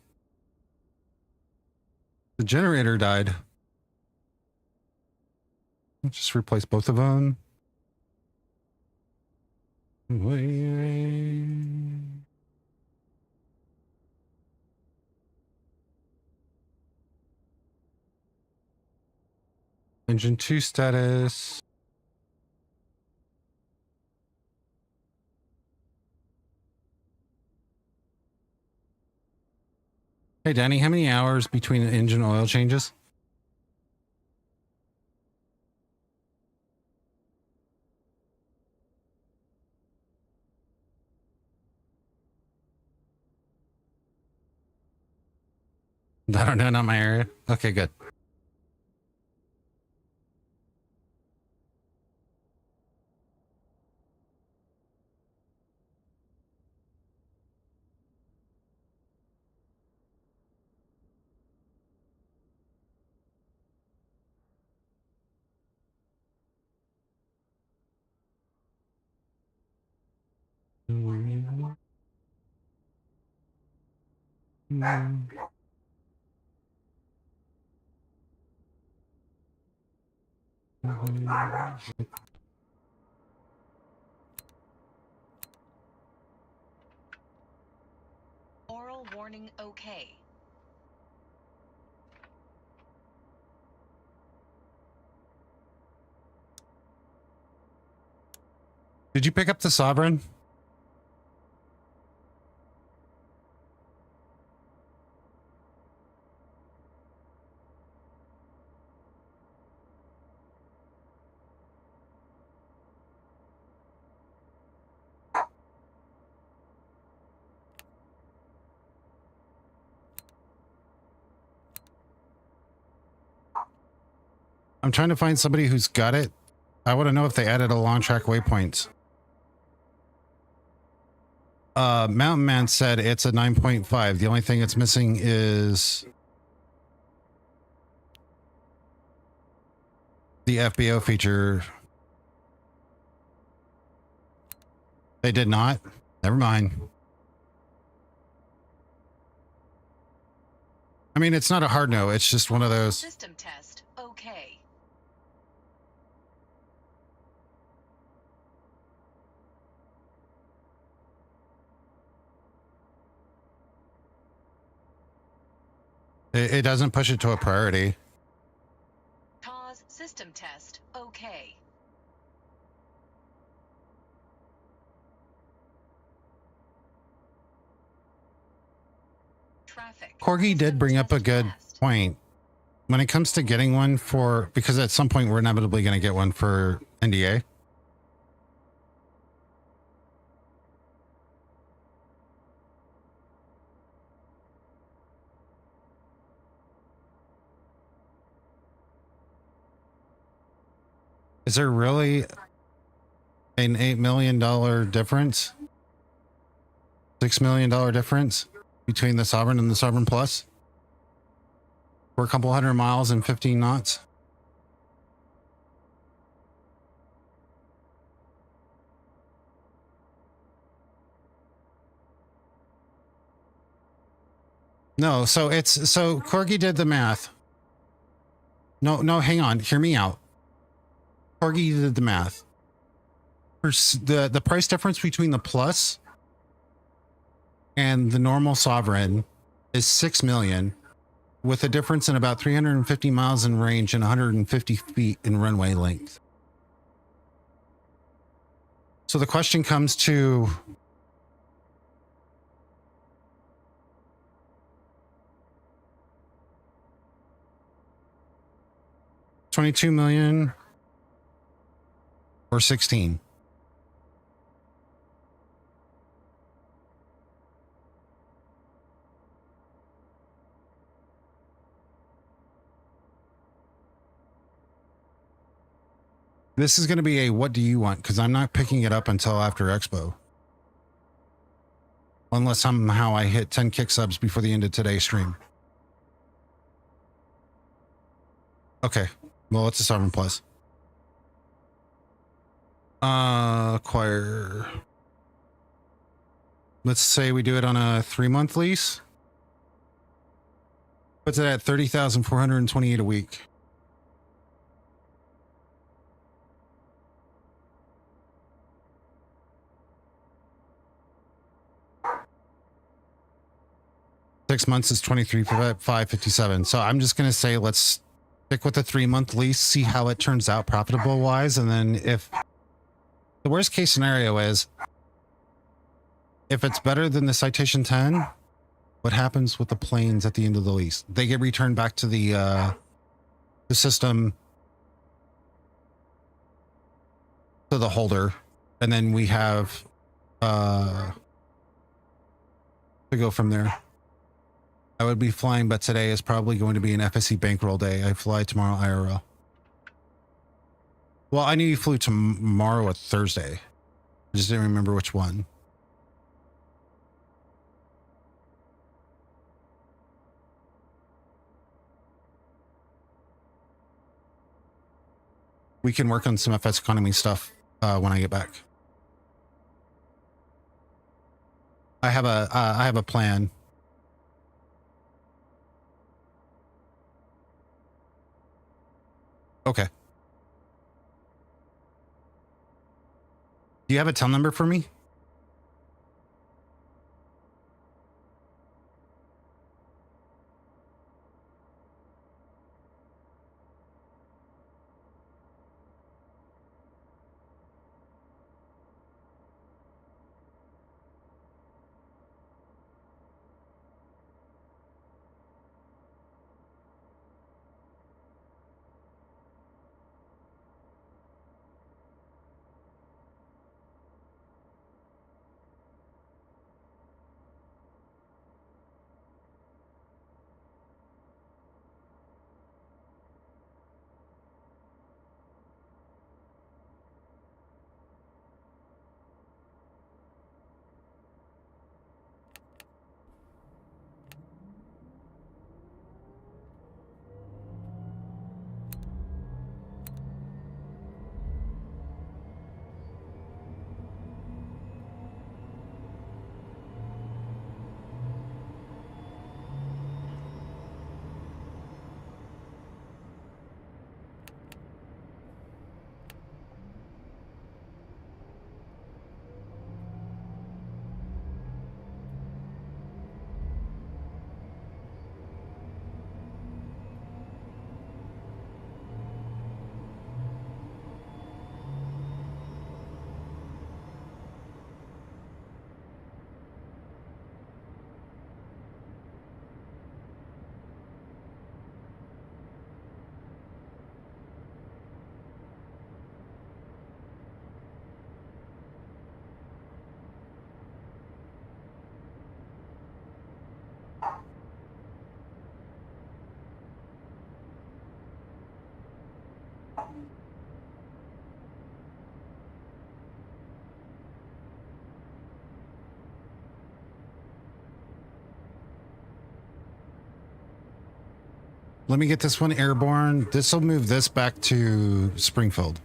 The generator died. Just replace both of them. Engine 2 status. Hey, Danny, how many hours between engine oil changes? I don't know, not my area. Okay, good. Oral warning okay. Did you pick up the Sovereign? I'm trying to find somebody who's got it. I want to know if they added a long track waypoint. Mountain Man said it's a 9.5. The only thing it's missing is the FBO feature. They did not. Never mind. I mean, it's not a hard no. It's just one of those. System test okay. It doesn't push it to a priority. Pause system test. Okay. Traffic. Corgi did System bring up a test good passed. point. When it comes to getting one for, because at some point we're inevitably going to get one for NDA. Is there really an $8 million difference? $6 million difference between the Sovereign and the Sovereign Plus? We're a couple hundred miles and 15 knots. No, so Corgi did the math. No, hang on. Hear me out. Corgi did the math. The price difference between the Plus and the normal Sovereign is 6 million, with a difference in about 350 miles in range and 150 feet in runway length. So the question comes to, $22 million or 16? This is going to be a what do you want? Because I'm not picking it up until after Expo. Unless somehow I hit 10 kick subs before the end of today's stream. Okay. Well, it's a Sovereign Plus. Acquire. Let's say we do it on a 3-month lease. Puts it at 30,428 a week. Six months is 23,557. So I'm just going to say, let's stick with the 3-month lease, see how it turns out profitable wise. And then if the worst case scenario is, if it's better than the Citation 10, what happens with the planes at the end of the lease? They get returned back to the system, to the holder. And then we have to go from there. I would be flying, but today is probably going to be an FSC bankroll day. I fly tomorrow IRL. Well, I knew you flew tomorrow or Thursday. I just didn't remember which one. We can work on some FS economy stuff when I get back. I have a plan. Okay. Do you have a tel number for me? Let me get this one airborne. This will move this back to Springfield.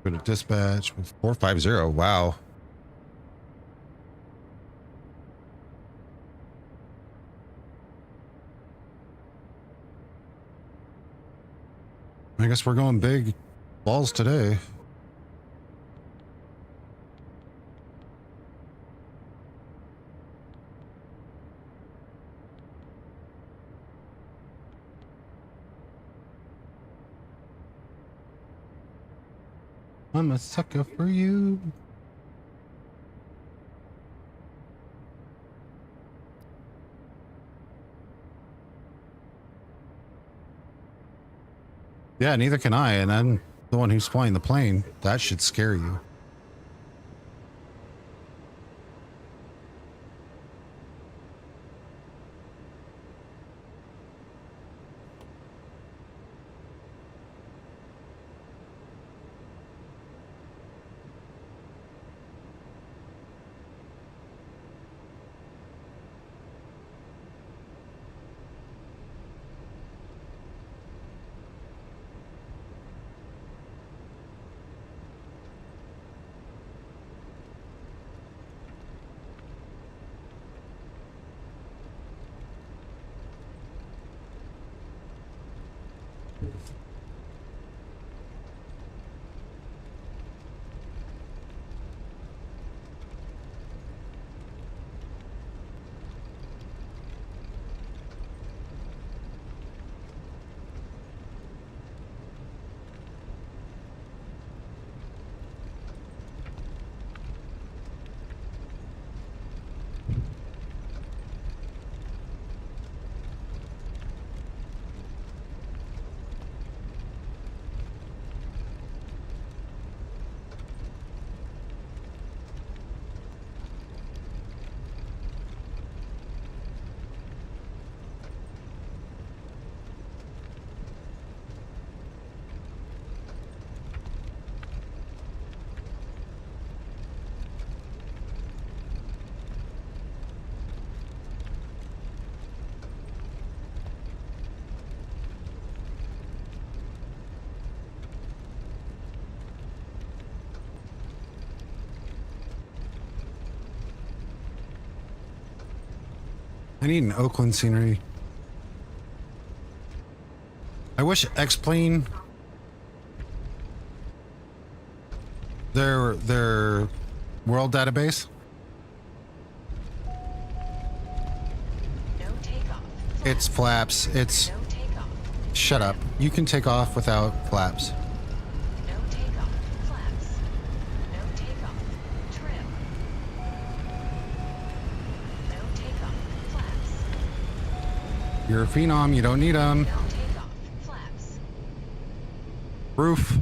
Go to dispatch with 450. Wow. I guess we're going big balls today. I'm a sucker for you. Yeah, neither can I, and I'm the one who's flying the plane. That should scare you. I need an Oakland scenery. I wish X-Plane, their world database. No takeoff. It's flaps. It's No takeoff. shut up. You can take off without flaps. No takeoff. Flaps. No takeoff. Trim. No takeoff. Flaps. You're a phenom. You don't need them. No takeoff. Flaps. Roof.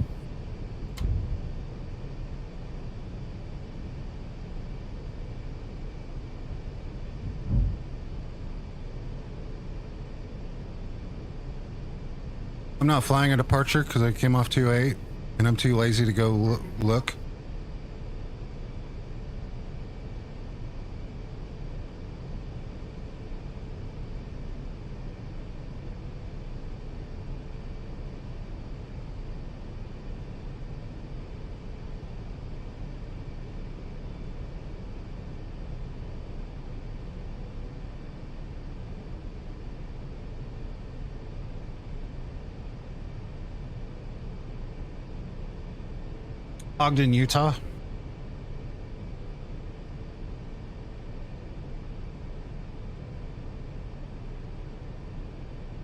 I'm not flying a departure because I came off 2-8 and I'm too lazy to go look. Ogden, Utah.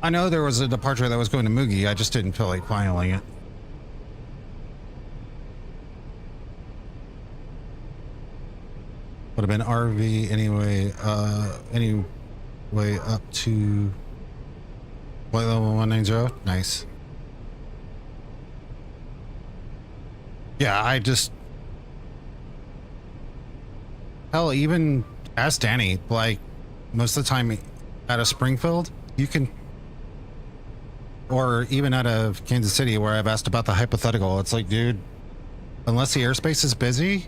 I know there was a departure that was going to Mugi. I just didn't feel like filing it. Would have been RV anyway. Anyway, up to flight level 190. Nice. Yeah, I just... Hell, even ask Danny, like, most of the time out of Springfield, you can or even out of Kansas City where I've asked about the hypothetical. It's like, dude, unless the airspace is busy,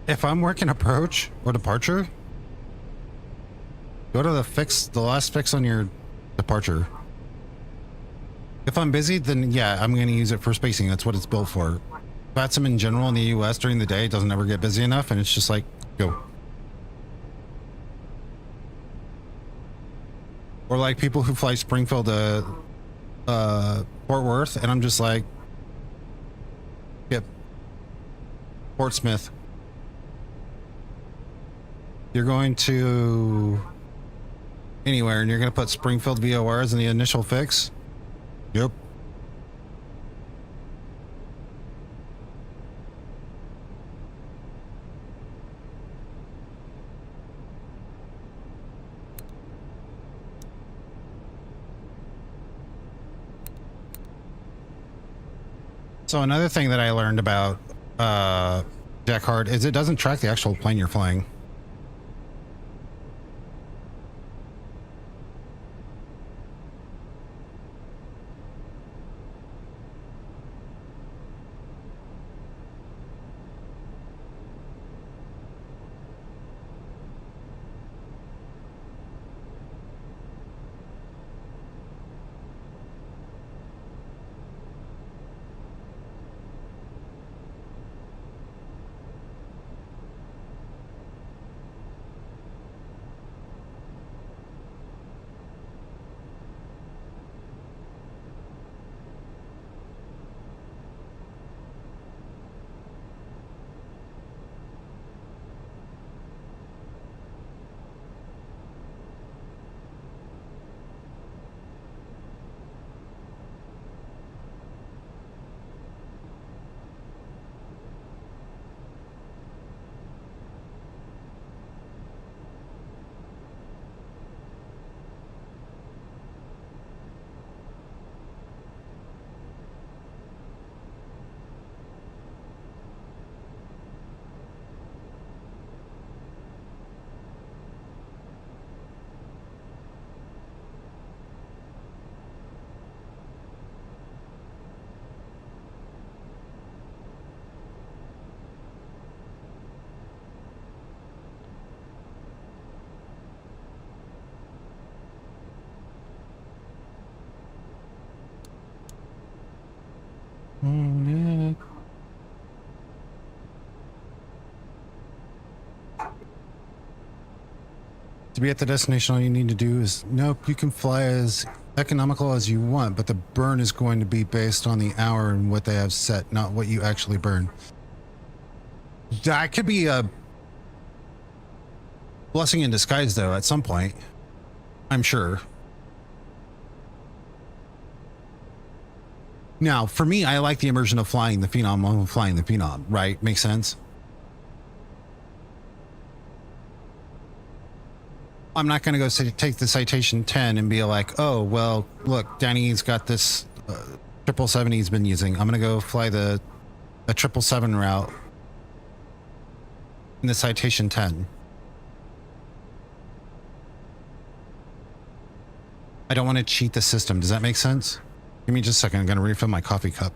if I'm working approach or departure, go to the last fix on your departure. If I'm busy, then yeah, I'm going to use it for spacing. That's what it's built for. VATSIM in general in the US during the day doesn't ever get busy enough, and it's just like, go. Or like people who fly Springfield to Fort Worth, and I'm just like, yep, Portsmouth. You're going to anywhere, and you're going to put Springfield VOR as in the initial fix? Yep. So another thing that I learned about Jetcard is it doesn't track the actual plane you're flying. To be at the destination, all you need to do is, nope, you can fly as economical as you want, but the burn is going to be based on the hour and what they have set, not what you actually burn. That could be a blessing in disguise, though, at some point. I'm sure. Now, for me, I like the immersion of flying the Phenom, right? Makes sense? I'm not going to go take the Citation 10 and be like, oh, well, look, Danny's got this 777 he's been using. I'm going to go fly the 777 route in the Citation 10. I don't want to cheat the system. Does that make sense? Give me just a second. I'm going to refill my coffee cup.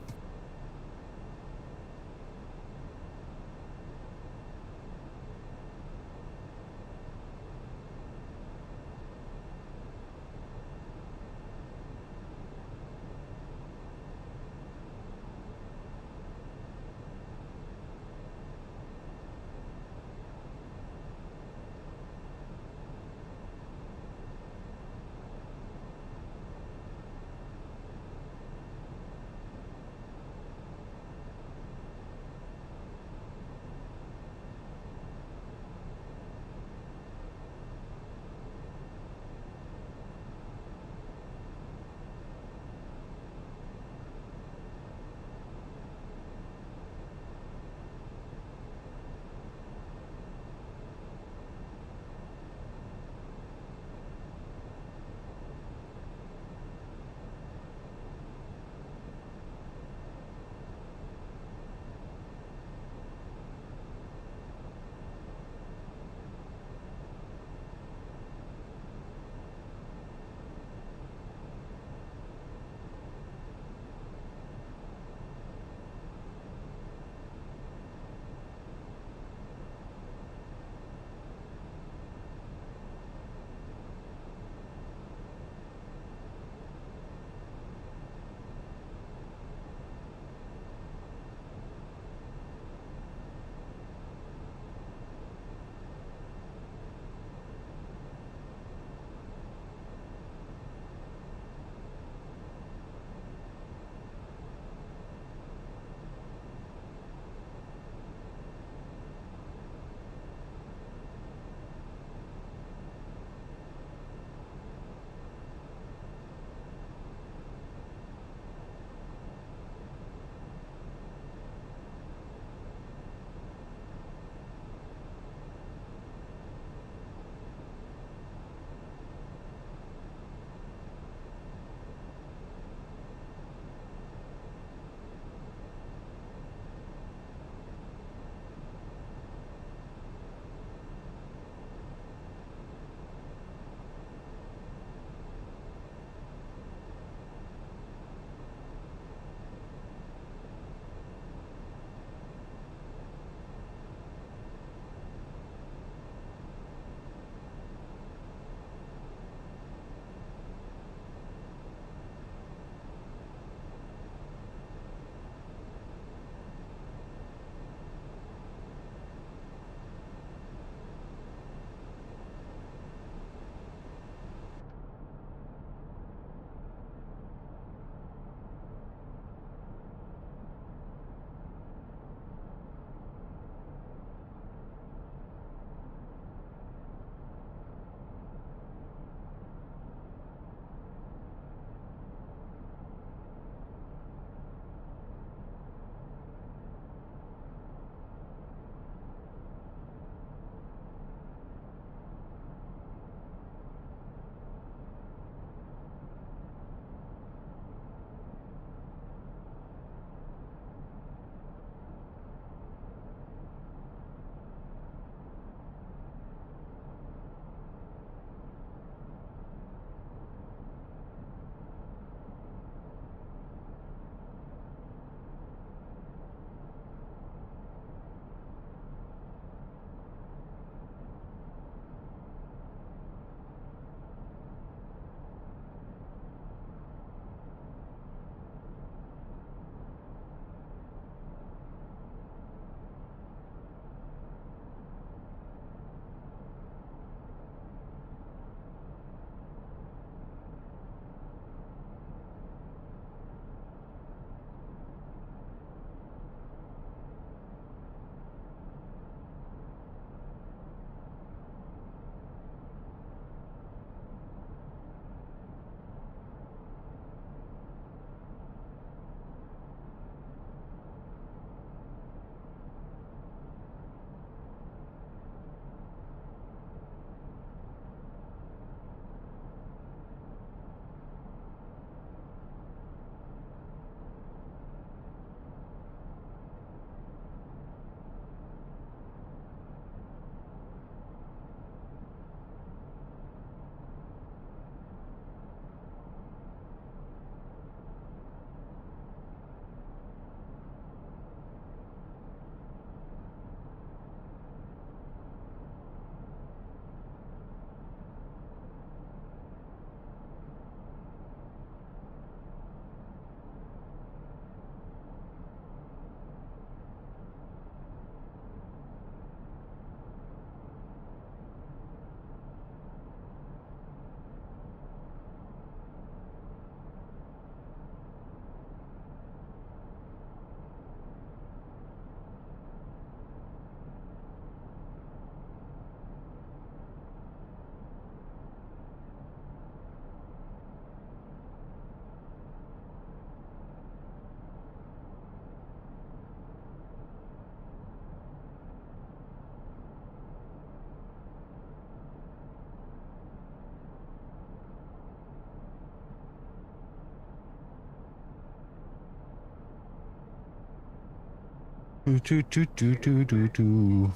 Do, do, do, do, do, do, do.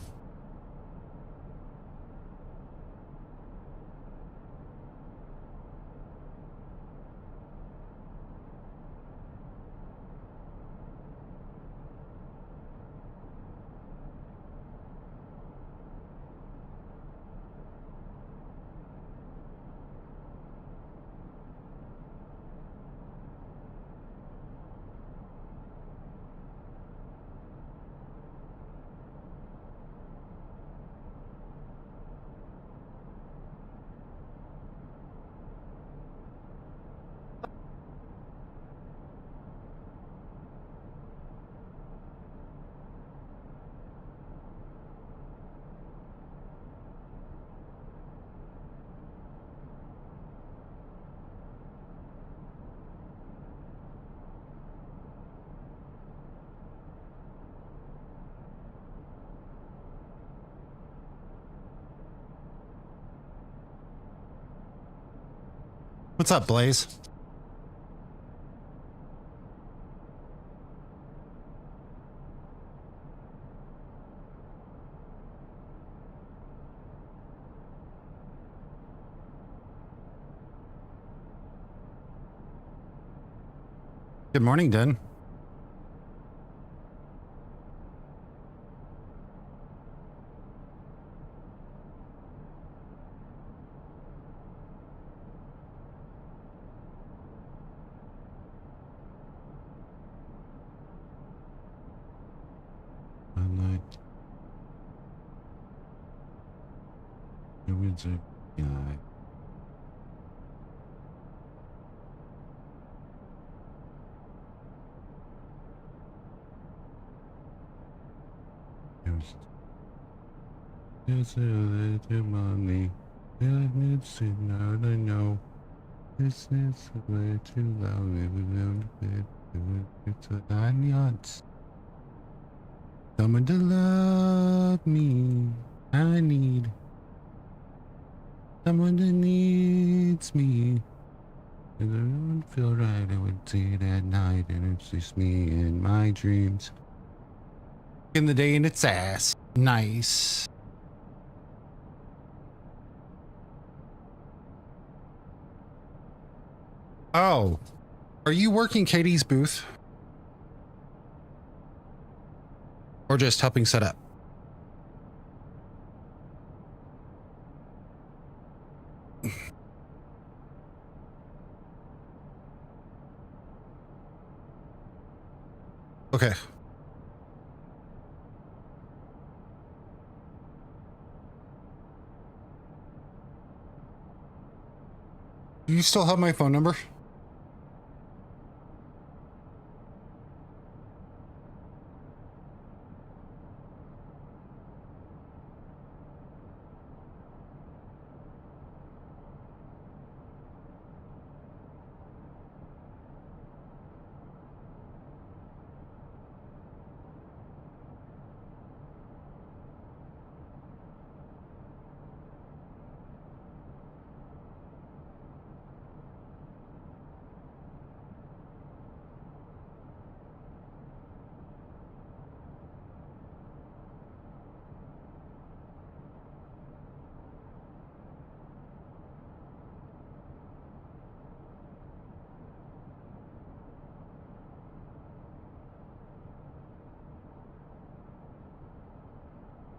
What's up, Blaze? Good morning, Den. It's a little money. I know. This is way too long. It's a onions. Someone to love me. I need someone that needs me. If I don't feel right, I would see it at night, and it's just me in my dreams. In the day in its ass. Nice. Oh, are you working Katie's booth? Or just helping set up? Okay. Do you still have my phone number?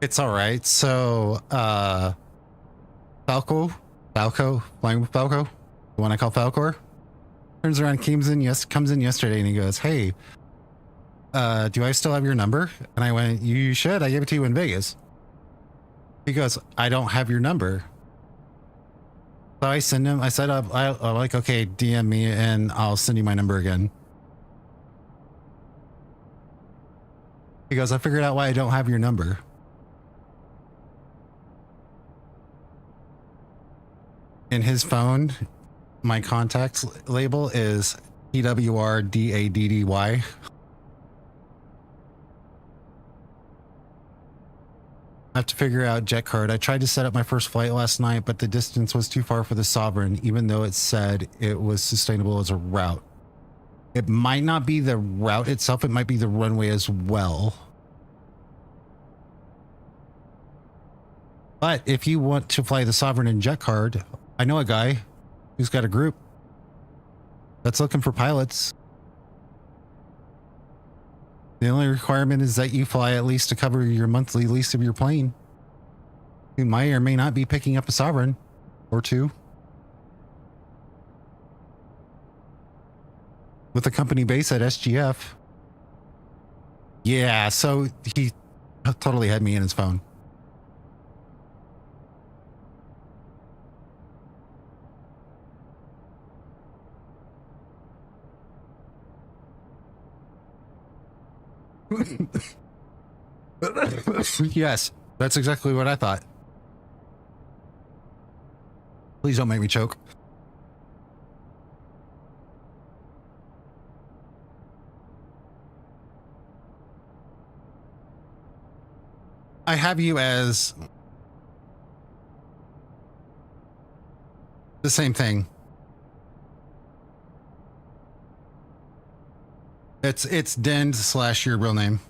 It's all right. So, Falco, flying with Falco, the one I call Falcor, turns around, comes in yesterday, and he goes, "Hey, do I still have your number?" And I went, "You should. I gave it to you in Vegas." He goes, "I don't have your number." So I send him. I said, I'm like, "Okay, DM me, and I'll send you my number again." He goes, "I figured out why I don't have your number." In his phone, my contacts label is PWRDADDY. I have to figure out Jetcard. I tried to set up my first flight last night, but the distance was too far for the Sovereign, even though it said it was sustainable as a route. It might not be the route itself, it might be the runway as well. But if you want to fly the Sovereign in Jetcard, I know a guy who's got a group that's looking for pilots. The only requirement is that you fly at least to cover your monthly lease of your plane. You might or may not be picking up a Sovereign or two. With a company base at SGF. Yeah, so he totally had me in his phone. Yes, that's exactly what I thought. Please don't make me choke. I have you as the same thing. It's Den / your real name.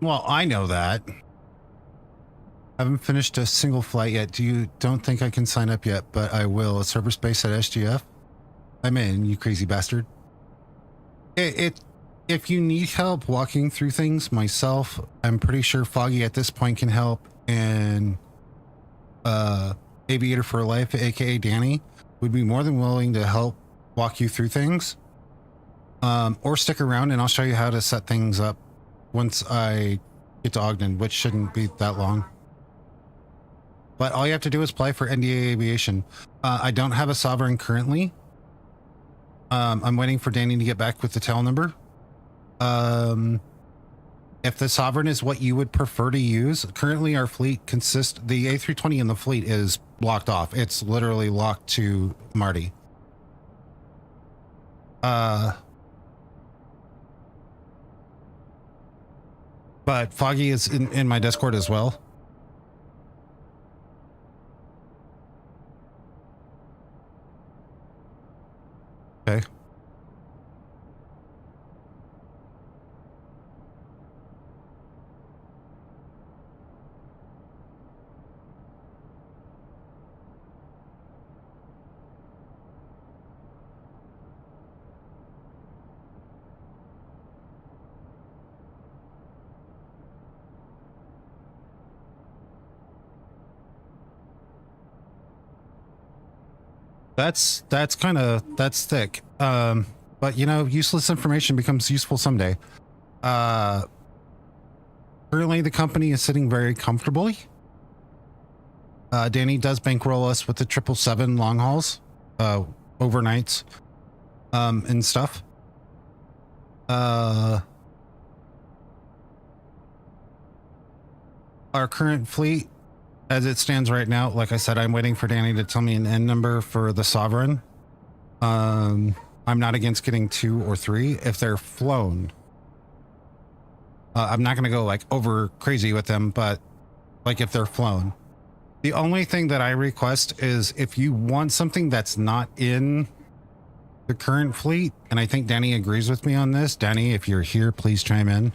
Well, I know that. I haven't finished a single flight yet. Don't think I can sign up yet, but I will. A server space at SGF. I'm in, you crazy bastard. If you need help walking through things, myself, I'm pretty sure Foggy at this point can help, and Aviator for Life, aka Danny, would be more than willing to help walk you through things. Or stick around and I'll show you how to set things up once I get to Ogden, which shouldn't be that long. But all you have to do is apply for NDA Aviation. I don't have a Sovereign currently. I'm waiting for Danny to get back with the tail number. If the Sovereign is what you would prefer to use, currently our fleet consists, the A320 in the fleet is blocked off. It's literally locked to Marty. But Foggy is in my Discord as well. Okay. That's thick. But you know, useless information becomes useful someday. Currently the company is sitting very comfortably. Danny does bankroll us with the 777 long hauls, overnights, and stuff. Our current fleet, as it stands right now, like I said, I'm waiting for Danny to tell me an N number for the Sovereign. I'm not against getting 2 or 3 if they're flown. I'm not going to go like over crazy with them, but like if they're flown. The only thing that I request is if you want something that's not in the current fleet, and I think Danny agrees with me on this. Danny, if you're here, please chime in.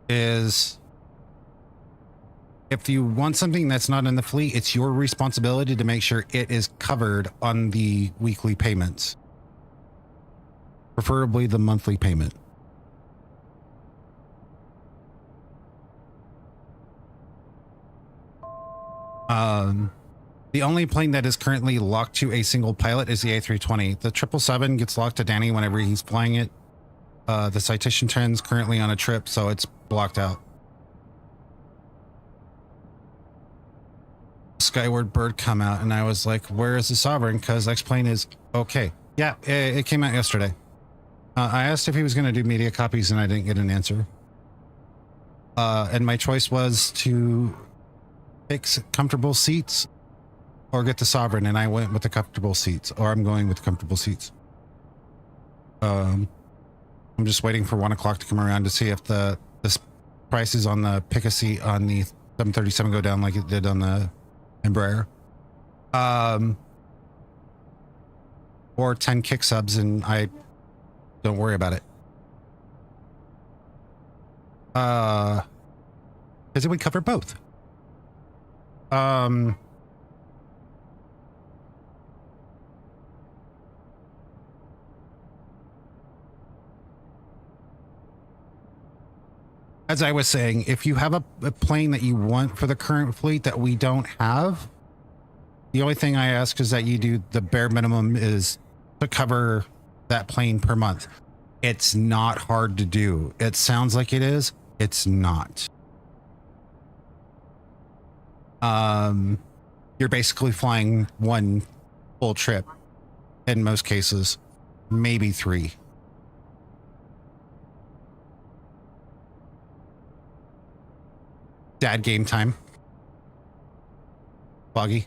Is if you want something that's not in the fleet, it's your responsibility to make sure it is covered on the weekly payments. Preferably the monthly payment. The only plane that is currently locked to a single pilot is the A320. The 777 gets locked to Danny whenever he's flying it. The Citation 10 is currently on a trip, so it's blocked out. Skyward Bird come out, and I was like, where is the Sovereign? Because X-Plane is okay. Yeah, it came out yesterday. I asked if he was going to do media copies, and I didn't get an answer. And my choice was to pick comfortable seats or get the Sovereign, and I went with the comfortable seats, or I'm going with comfortable seats. I'm just waiting for 1 o'clock to come around to see if the prices on the pick a seat on the 737 go down like it did on the Embraer. Or 10 kick subs, and I don't worry about it. Because it would cover both. As I was saying, if you have a plane that you want for the current fleet that we don't have, the only thing I ask is that you do the bare minimum is to cover that plane per month. It's not hard to do. It sounds like it is. It's not. You're basically flying one full trip in most cases, maybe 3. Dad game time. Buggy.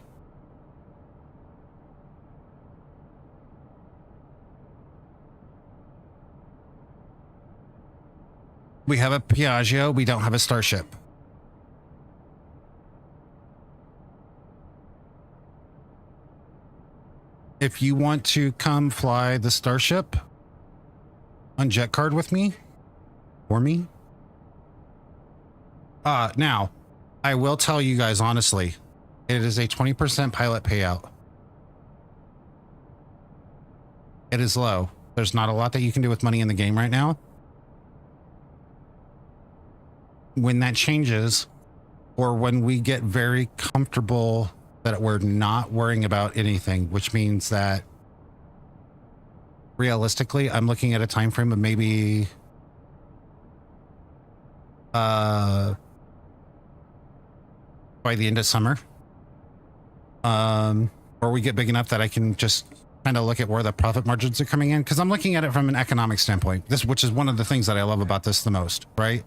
We have a Piaggio. We don't have a Starship. If you want to come fly the Starship on Jetcard with me, for me. Now, I will tell you guys honestly, it is a 20% pilot payout. It is low. There's not a lot that you can do with money in the game right now. When that changes, or when we get very comfortable that we're not worrying about anything, which means that realistically, I'm looking at a time frame of maybe by the end of summer, or we get big enough that I can just kind of look at where the profit margins are coming in, because I'm looking at it from an economic standpoint, which is one of the things that I love about this the most, right?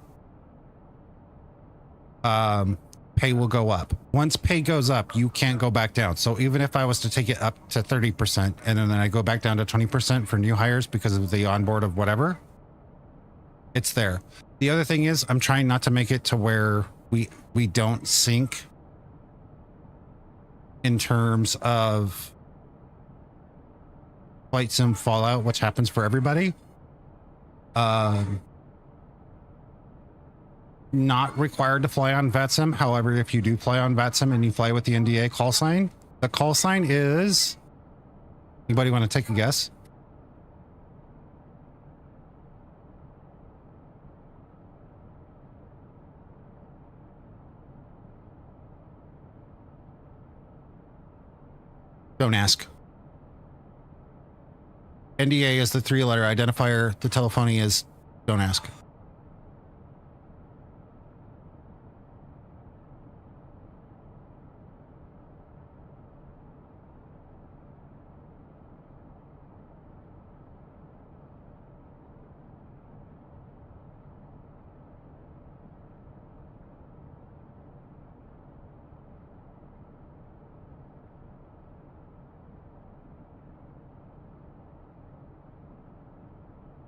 Pay will go up. Once pay goes up, you can't go back down. So even if I was to take it up to 30% and then I go back down to 20% for new hires because of the onboard of whatever, it's there. The other thing is I'm trying not to make it to where we don't sink in terms of flight sim fallout, which happens for everybody. Not required to fly on VATSIM. However, if you do fly on VATSIM and you fly with the NDA call sign, the call sign is, anybody want to take a guess? Don't ask. NDA is the 3-letter identifier. The telephony is don't ask.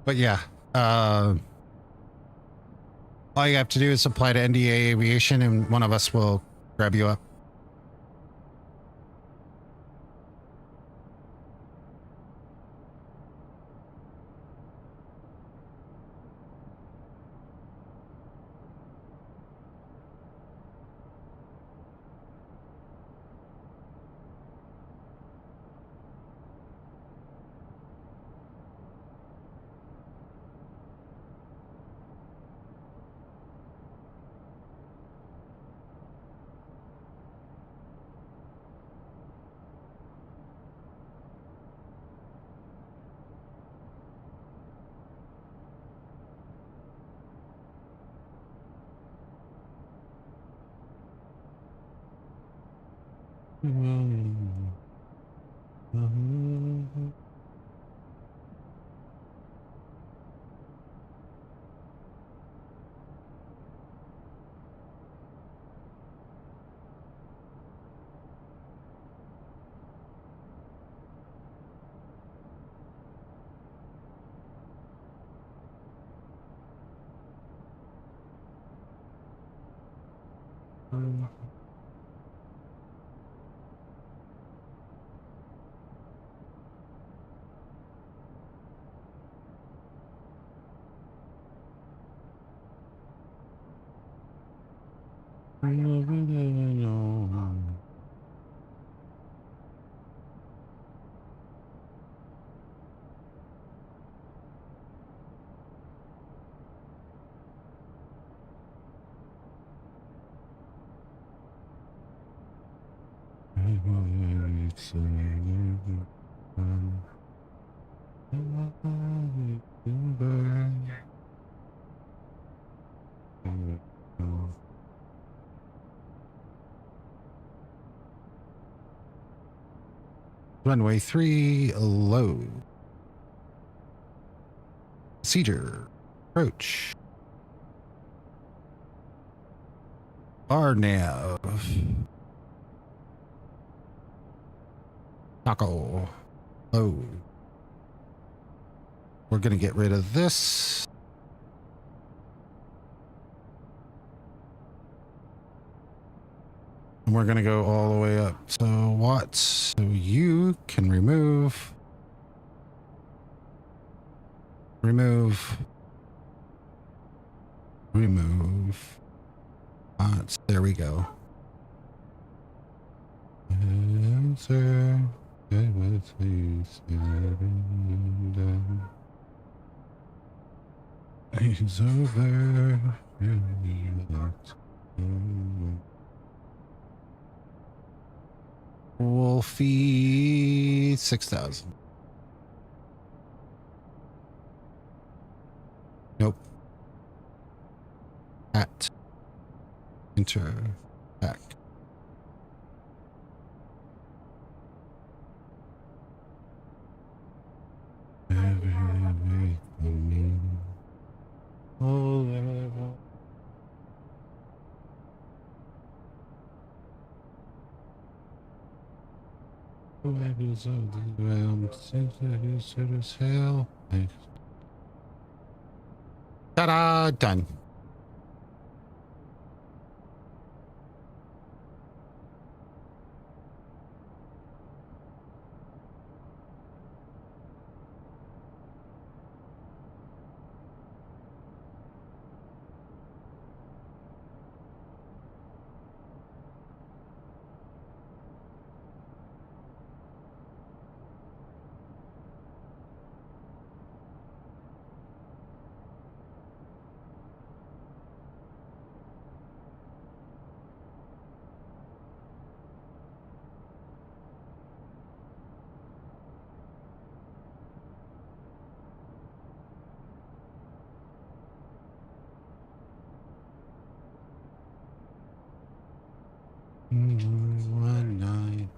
But yeah, all you have to do is apply to NDA Aviation and one of us will grab you up. Runway 3, low. Procedure. Approach. RNAV. Taco. Low. We're going to get rid of this. And we're going to go all the way up to watts. So you can remove. Watts. There we go. Answer. It's over. Wolfie 6,000. Nope. At. Enter. Back. Ta-da! Done. One nine.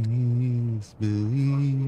Please believe.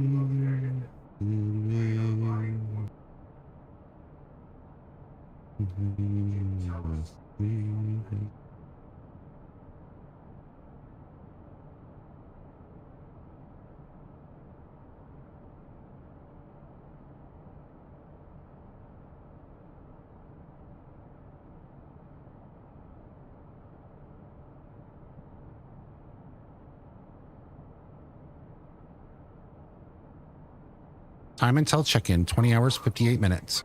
Time until check-in, 20 hours, 58 minutes.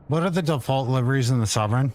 What are the default liveries in the Sovereign?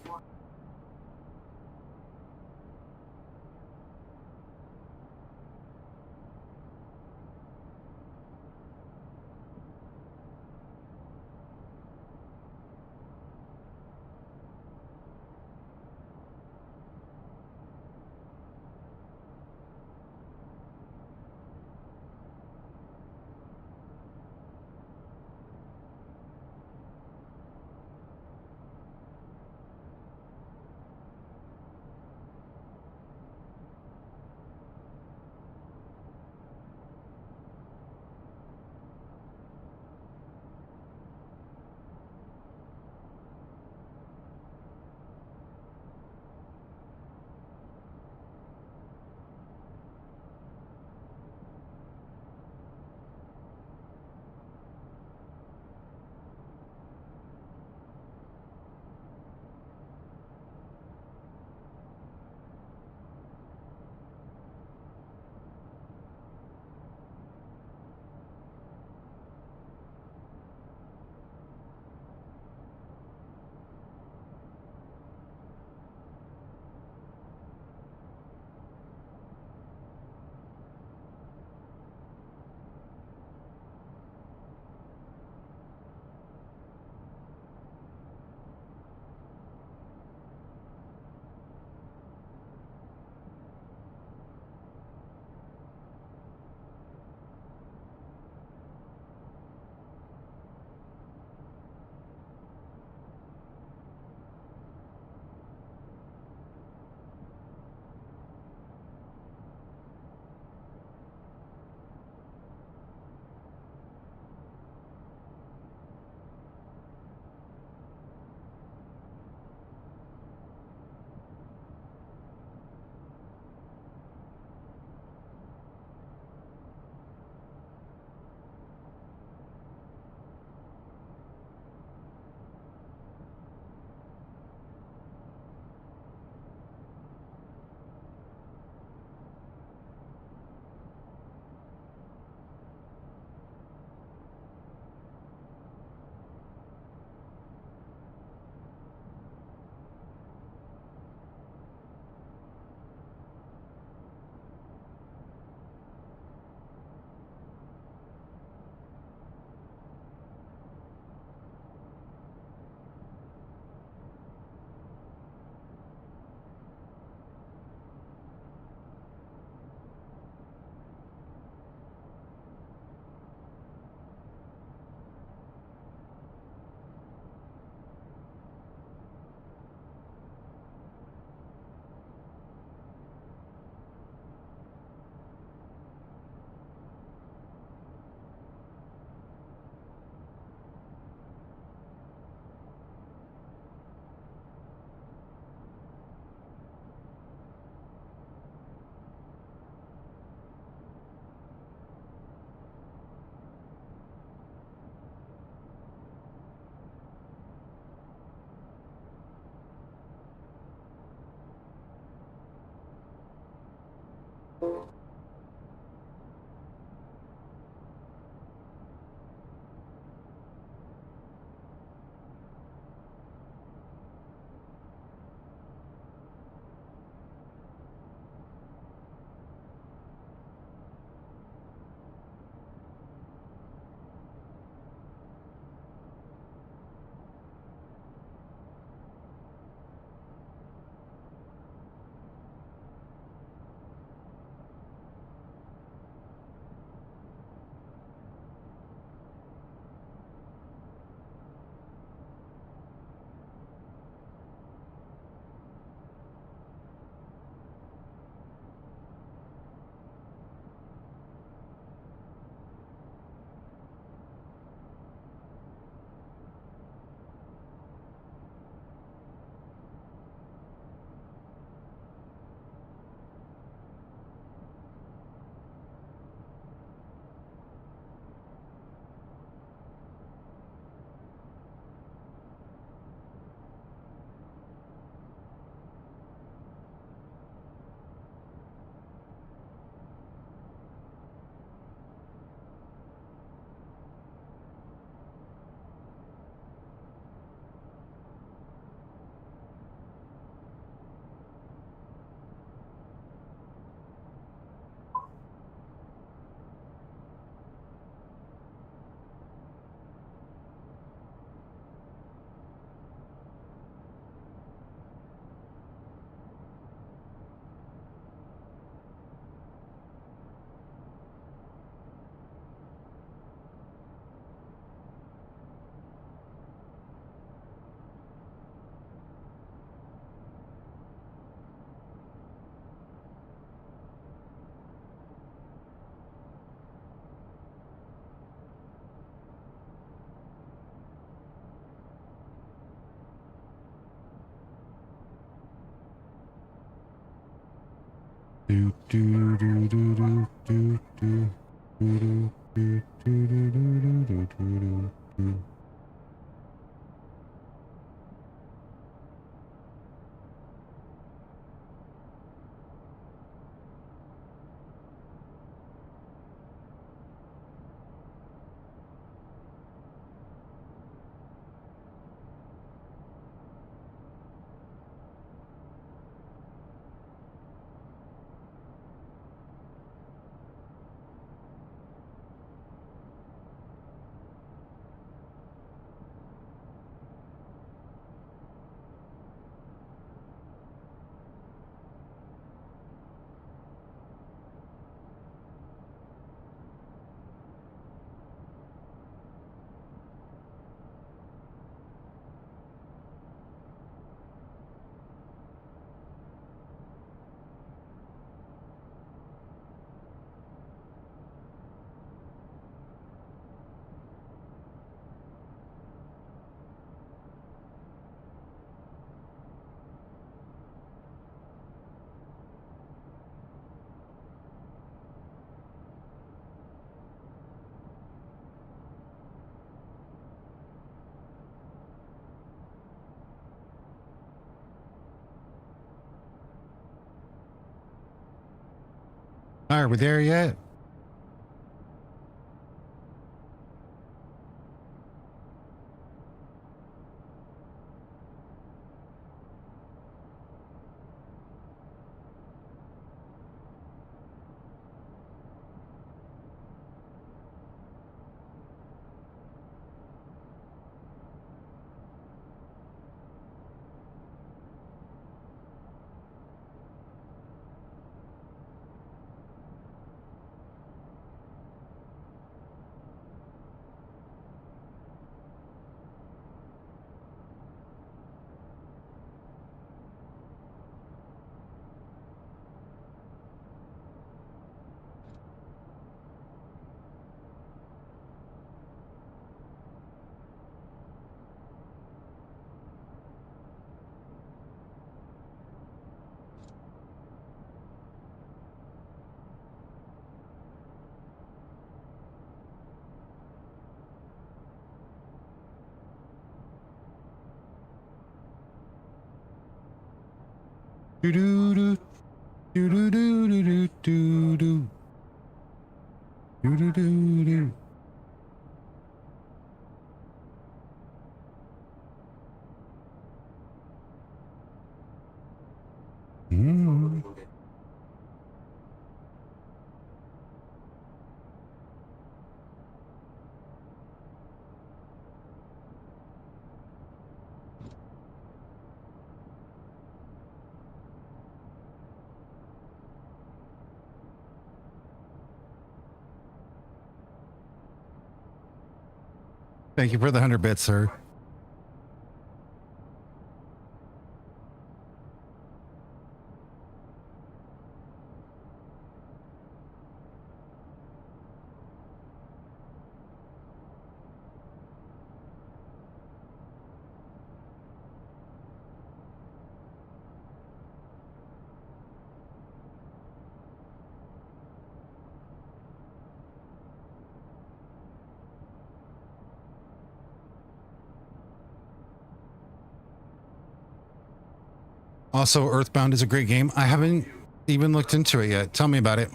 Do do do do do do do do do do do do do do do. All right, are we there yet? Do do do do do do do do do do do do do. Mm. Thank you for the 100 bits, sir. Also, Earthbound is a great game. I haven't even looked into it yet. Tell me about it.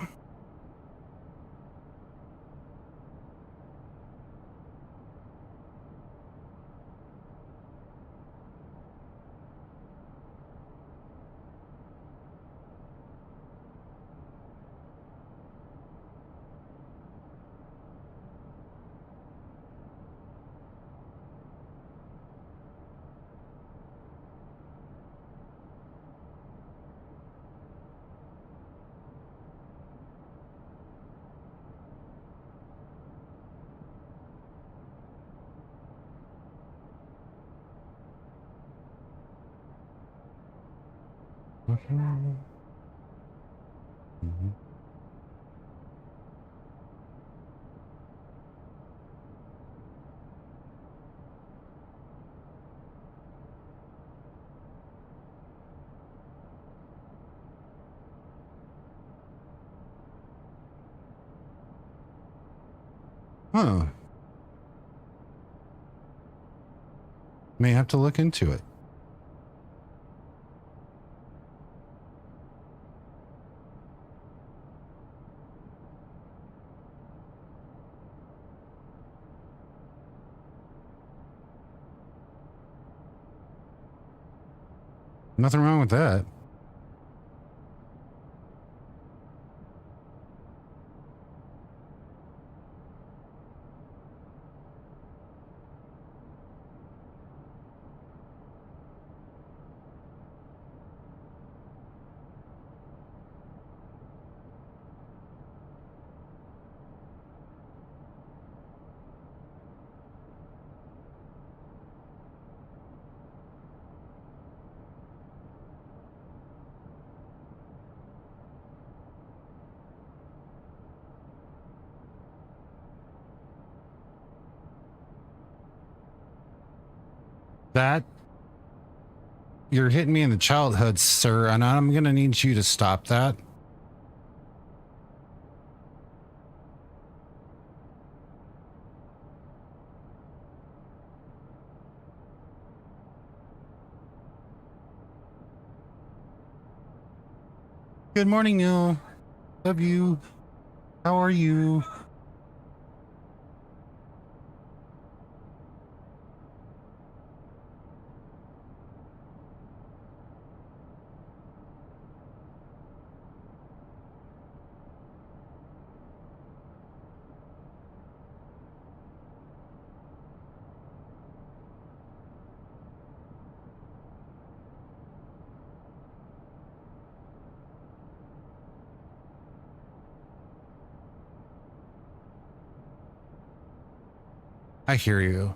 Huh. May have to look into it. Nothing wrong with that. That you're hitting me in the childhood, sir, and I'm gonna need you to stop that. Good morning, Neil. Love you. How are you? I hear you.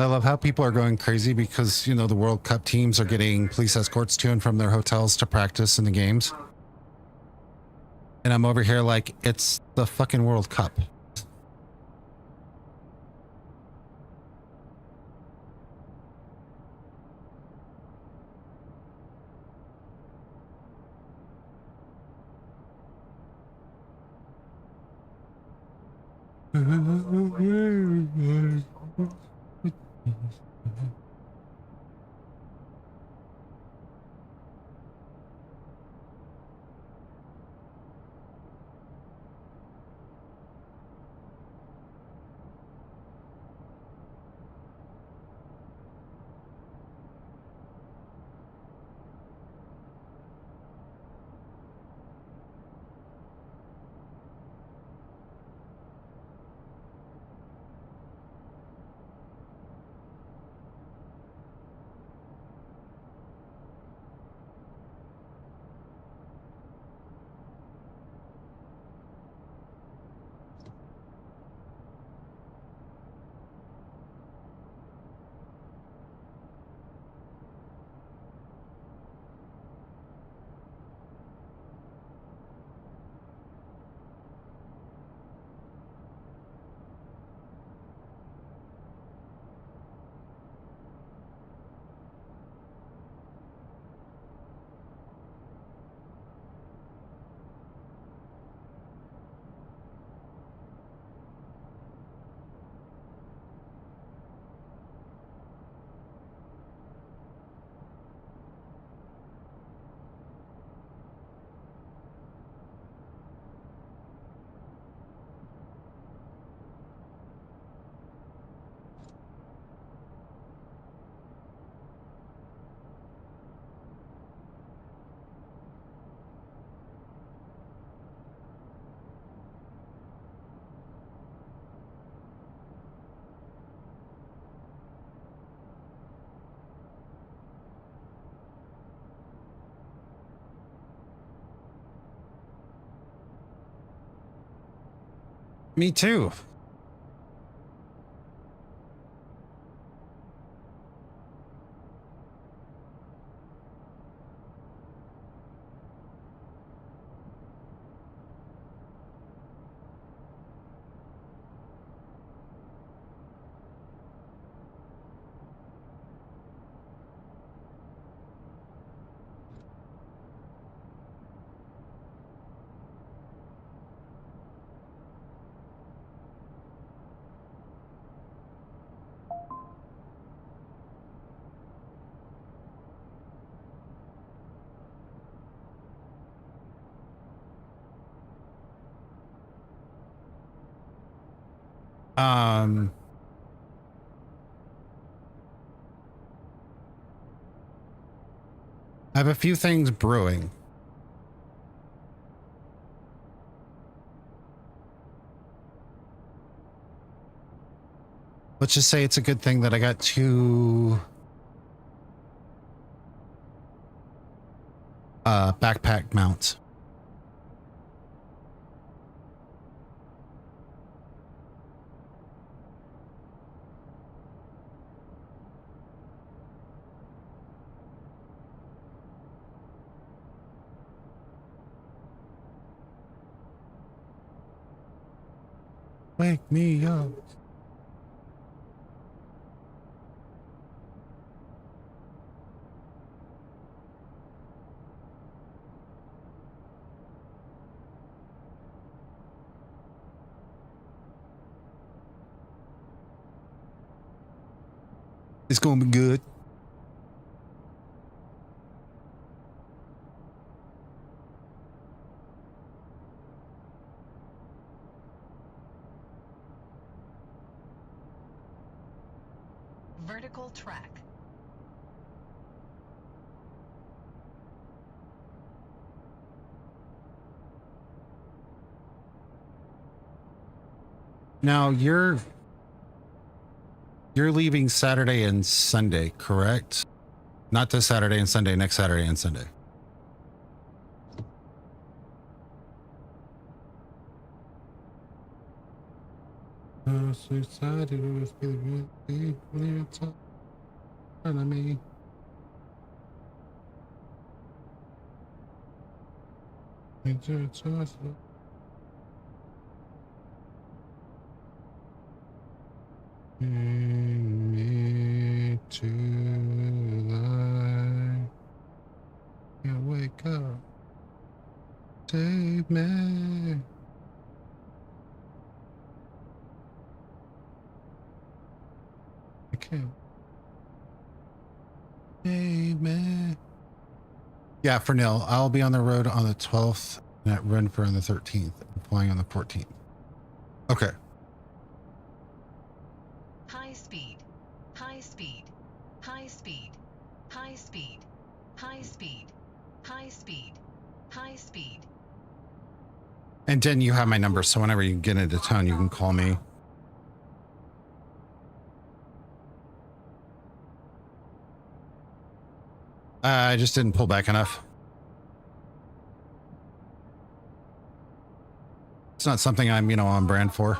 I love how people are going crazy because, you know, the World Cup teams are getting police escorts to and from their hotels to practice in the games. And I'm over here like, it's the fucking World Cup. Me too. I have a few things brewing. Let's just say it's a good thing that I got two backpack mounts. Wake me up. It's gonna be good. Vertical track. Now you're leaving Saturday and Sunday, correct? Not this Saturday and Sunday, next Saturday and Sunday. Me to life. Can't wake up. Save me. I can't. Save me. Yeah, for Neil, I'll be on the road on the 12th and at Renfrew on the 13th. I'm flying on the 14th. Okay. High speed. High speed. High speed. High speed. High speed. High speed. High speed. And then you have my number, so whenever you get into town, you can call me. I just didn't pull back enough. It's not something I'm, on brand for.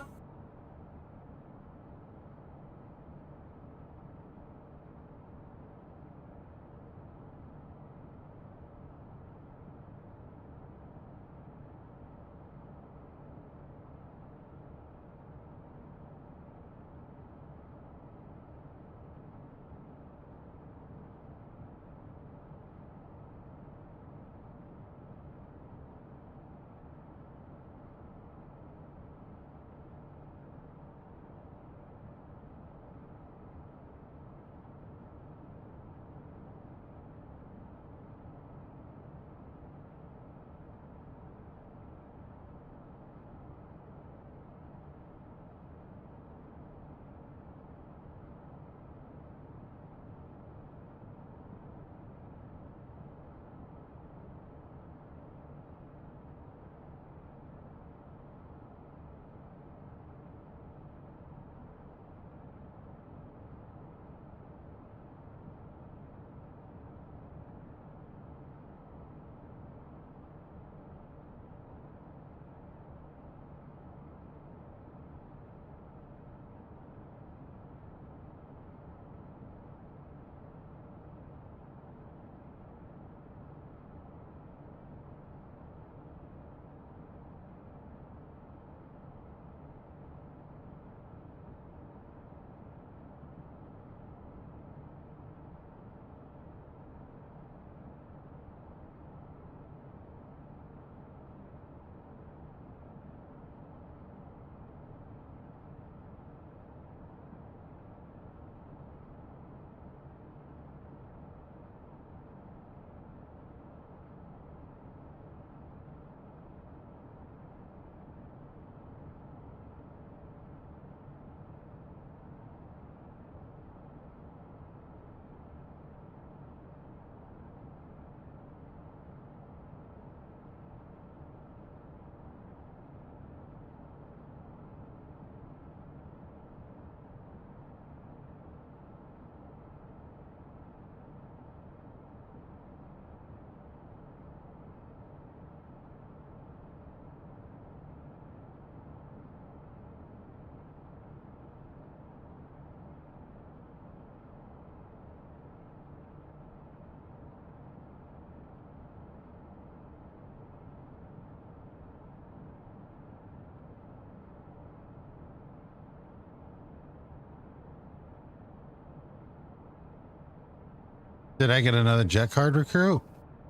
Did I get another Jetcard recruit?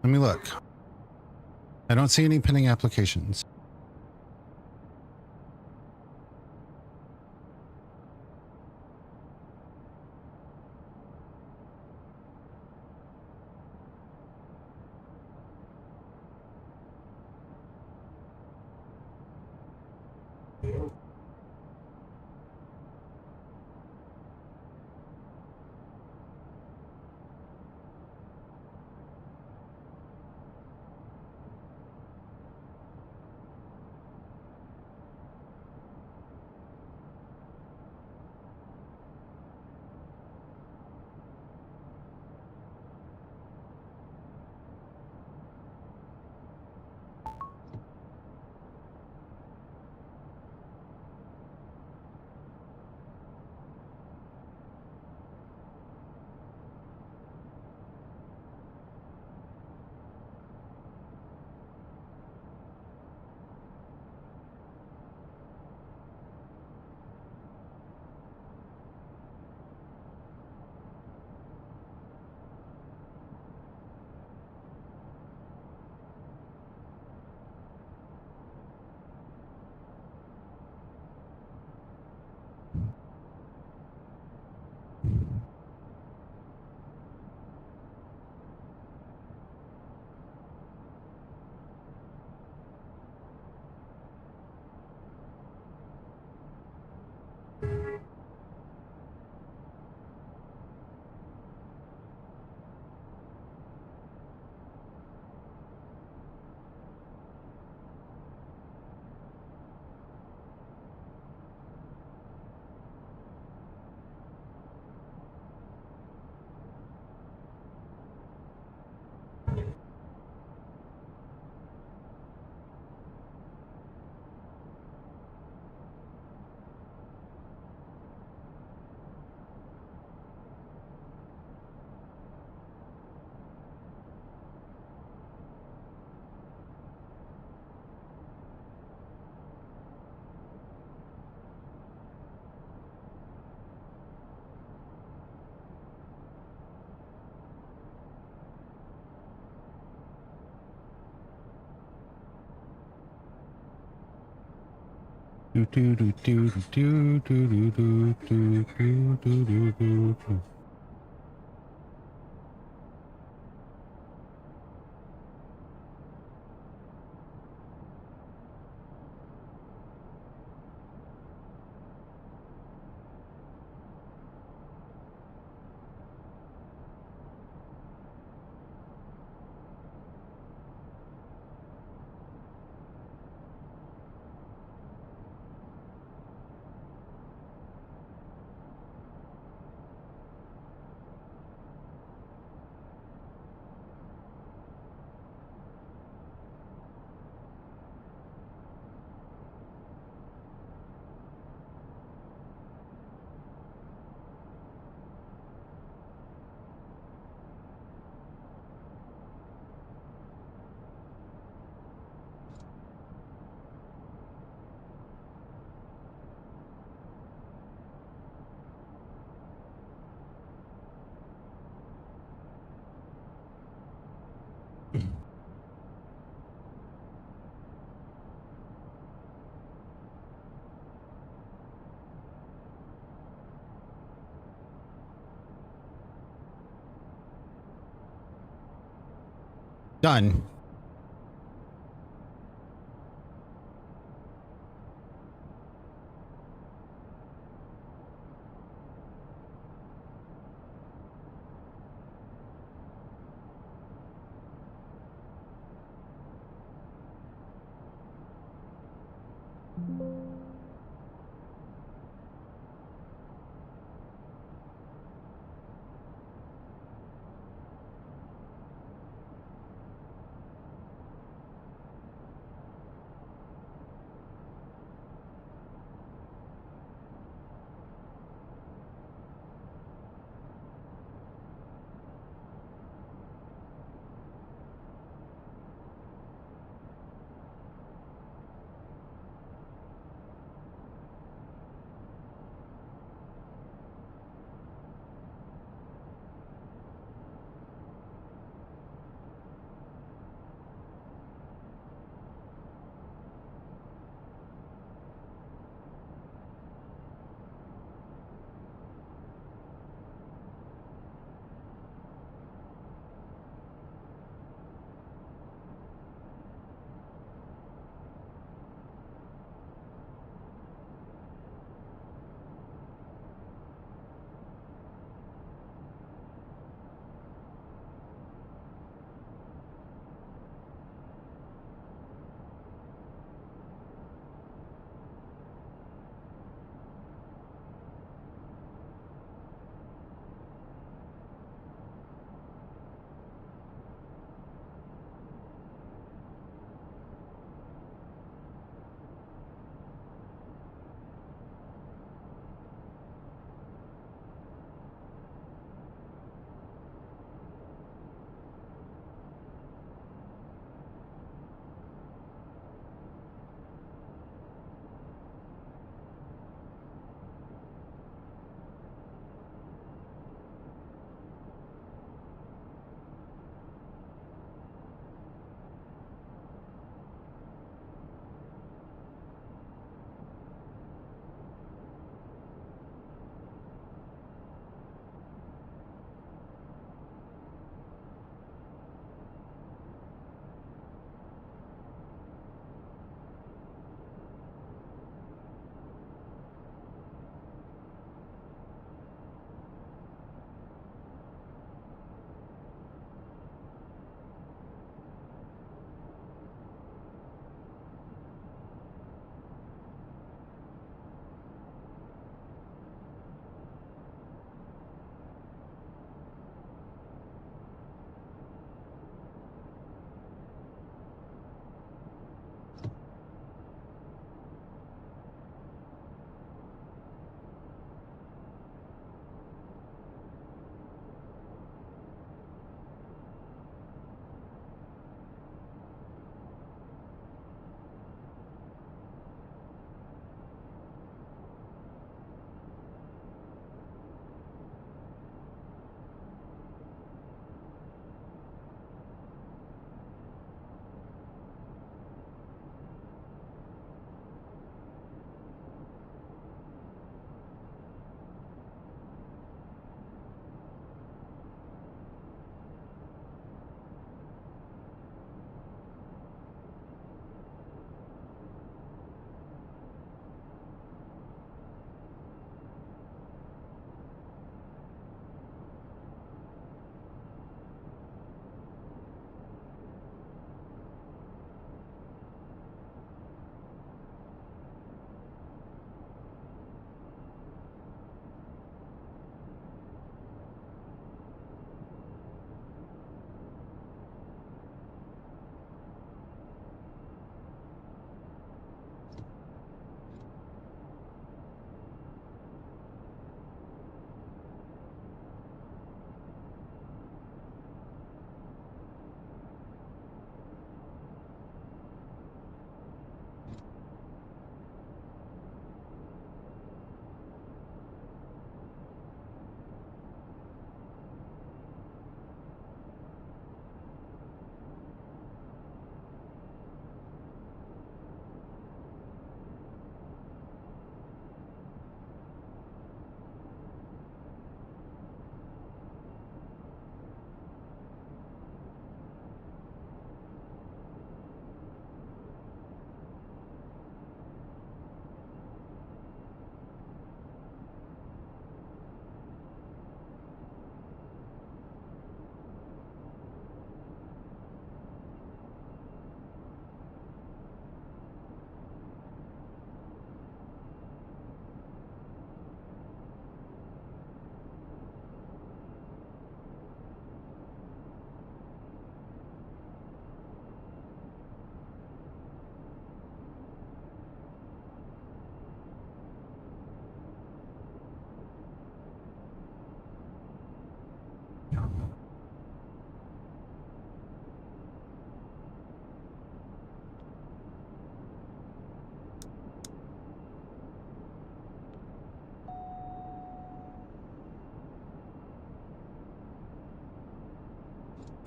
Let me look. I don't see any pending applications. Done.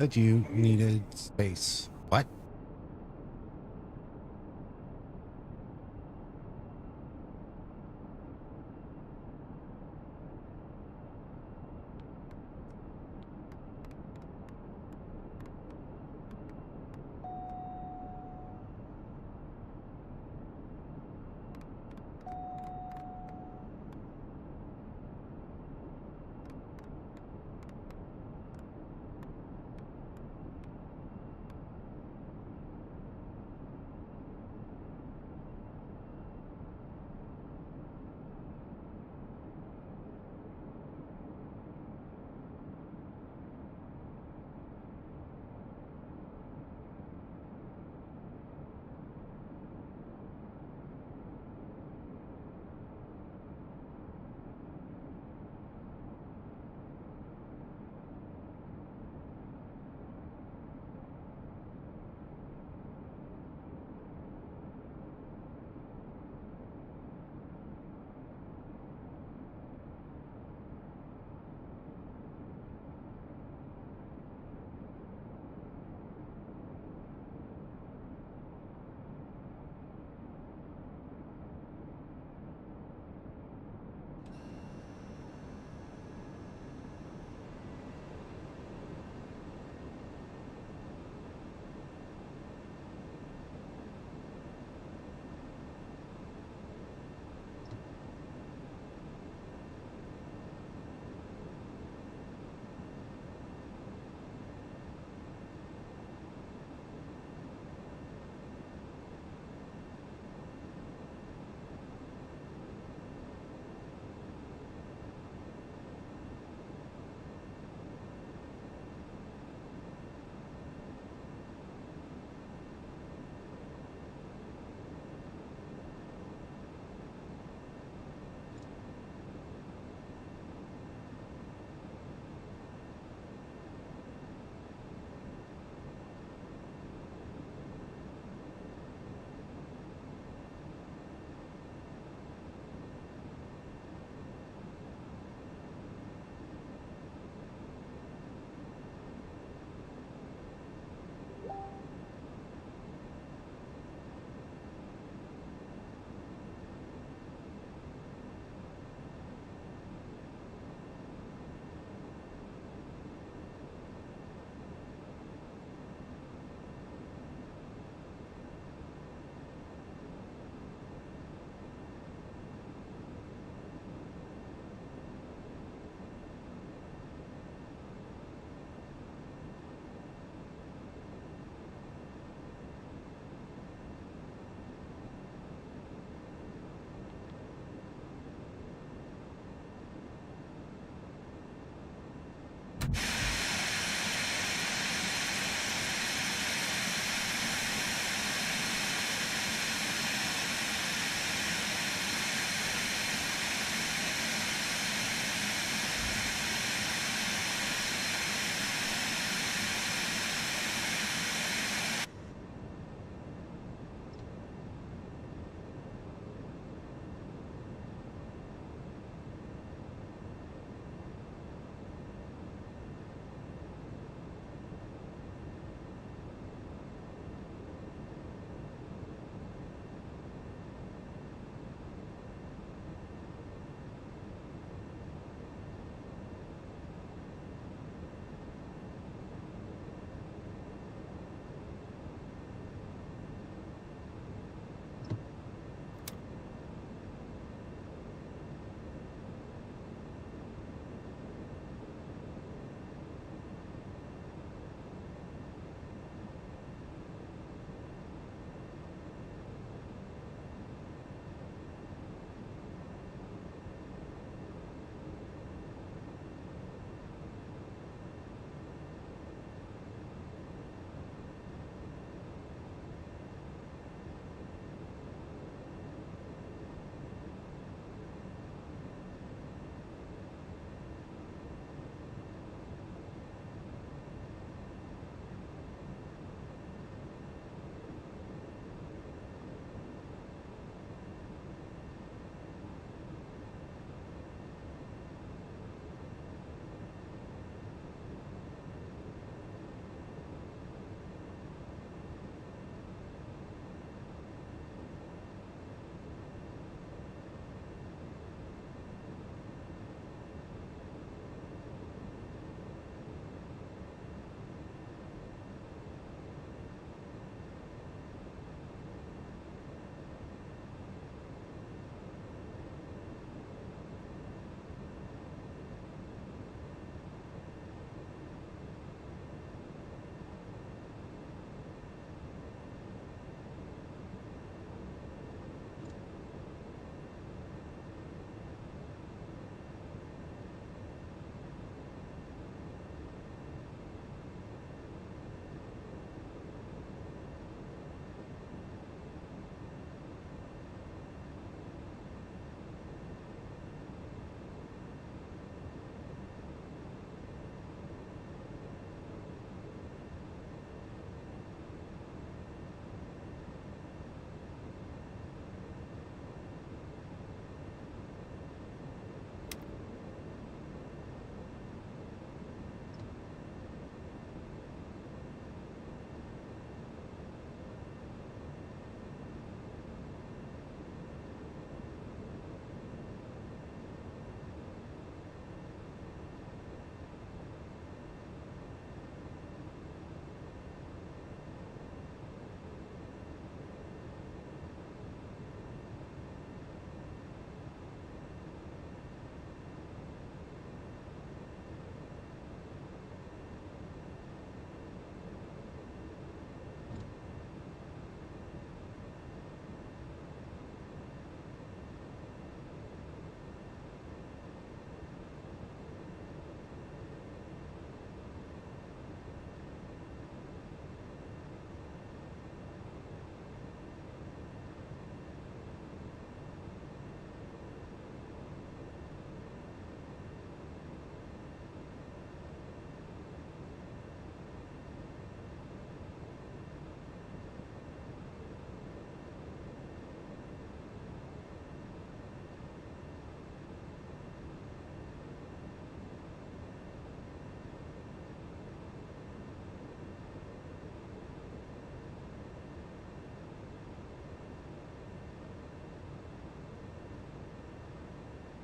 That you needed space. What?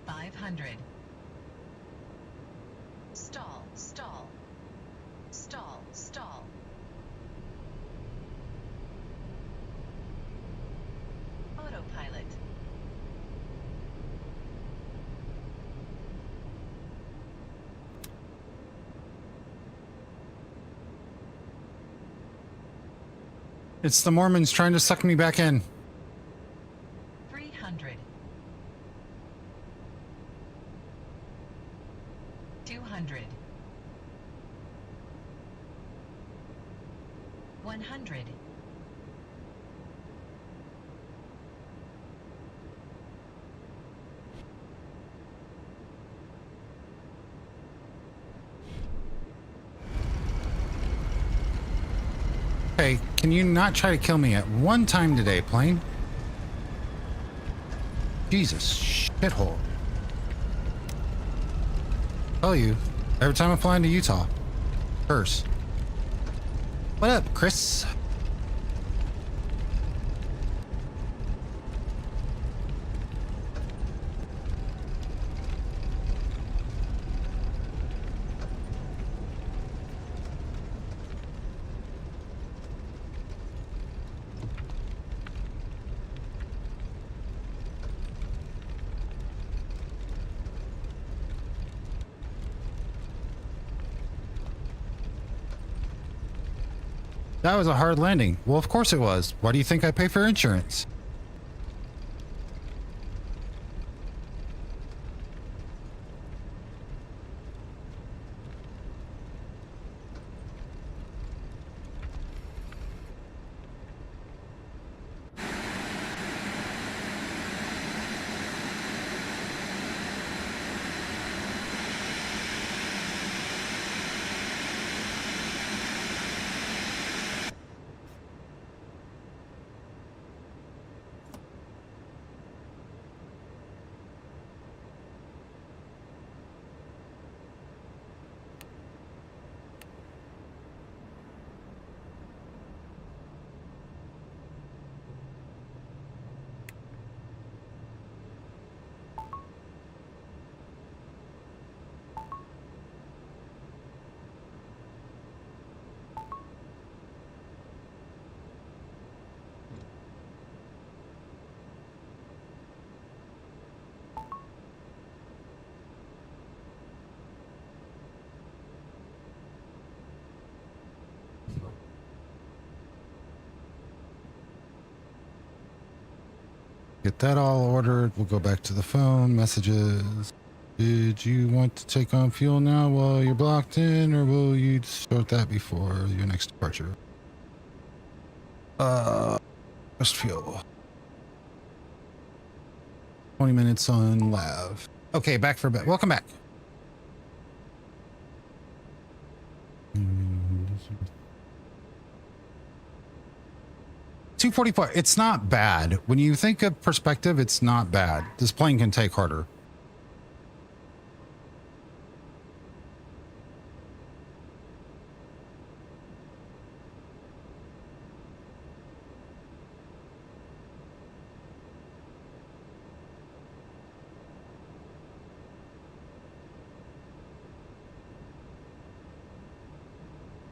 500. Stall, stall. Stall, stall. Autopilot. It's the Mormons trying to suck me back in. 300. 200. 100. Hey, can you not try to kill me at one time today, plane? Jesus, shithole. Tell you, every time I fly into Utah, curse. What up, Chris? That was a hard landing. Well, of course it was. Why do you think I pay for insurance? Get that all ordered. We'll go back to the phone messages. Did you want to take on fuel now while you're blocked in, or will you start that before your next departure? Just fuel. 20 minutes on lav. Okay, back for a bit. Welcome back. 244. It's not bad. When you think of perspective, it's not bad. This plane can take harder.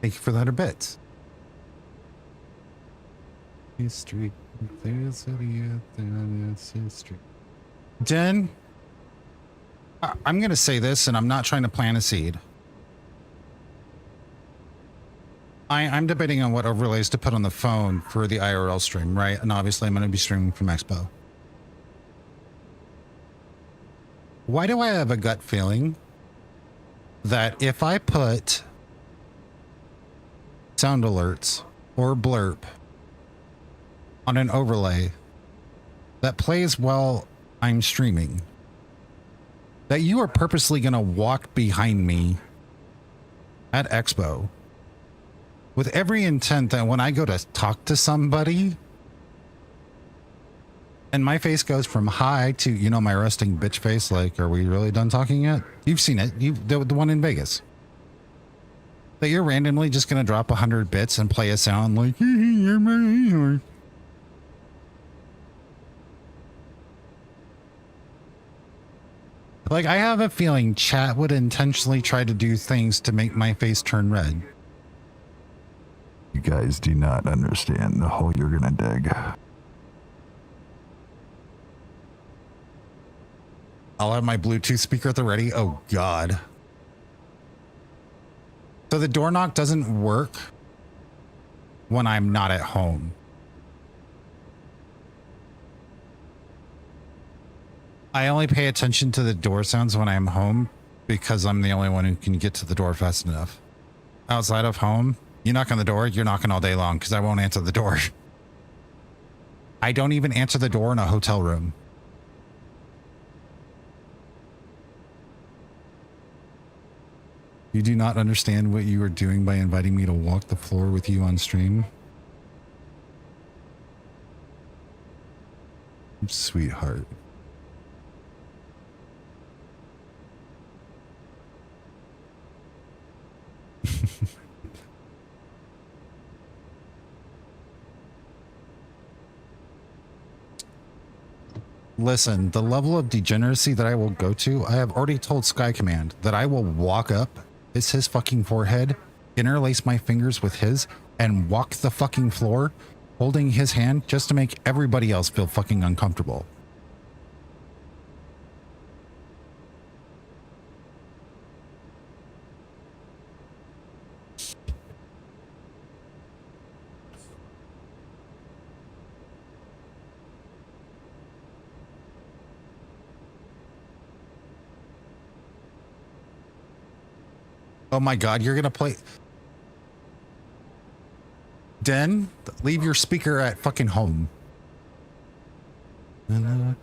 Thank you for that a bit. Street. Jen, I'm going to say this, and I'm not trying to plant a seed. I'm debating on what overlays to put on the phone for the IRL stream, right? And obviously I'm going to be streaming from Expo. Why do I have a gut feeling that if I put sound alerts or blurb on an overlay that plays while I'm streaming, that you are purposely going to walk behind me at Expo with every intent that when I go to talk to somebody and my face goes from hi to, you know, my resting bitch face, like, are we really done talking yet? You've seen it. The one in Vegas. That you're randomly just going to drop 100 bits and play a sound like, Like, I have a feeling chat would intentionally try to do things to make my face turn red. You guys do not understand the hole you're gonna dig. I'll have my Bluetooth speaker at the ready. Oh, God. So the door knock doesn't work when I'm not at home. I only pay attention to the door sounds when I'm home because I'm the only one who can get to the door fast enough. Outside of home, you knock on the door, you're knocking all day long because I won't answer the door. I don't even answer the door in a hotel room. You do not understand what you are doing by inviting me to walk the floor with you on stream? Sweetheart. Listen, the level of degeneracy that I will go to, I have already told Sky Command that I will walk up, kiss his fucking forehead, interlace my fingers with his, and walk the fucking floor, holding his hand just to make everybody else feel fucking uncomfortable. Oh my God, you're gonna play... Den, leave your speaker at fucking home. Okay,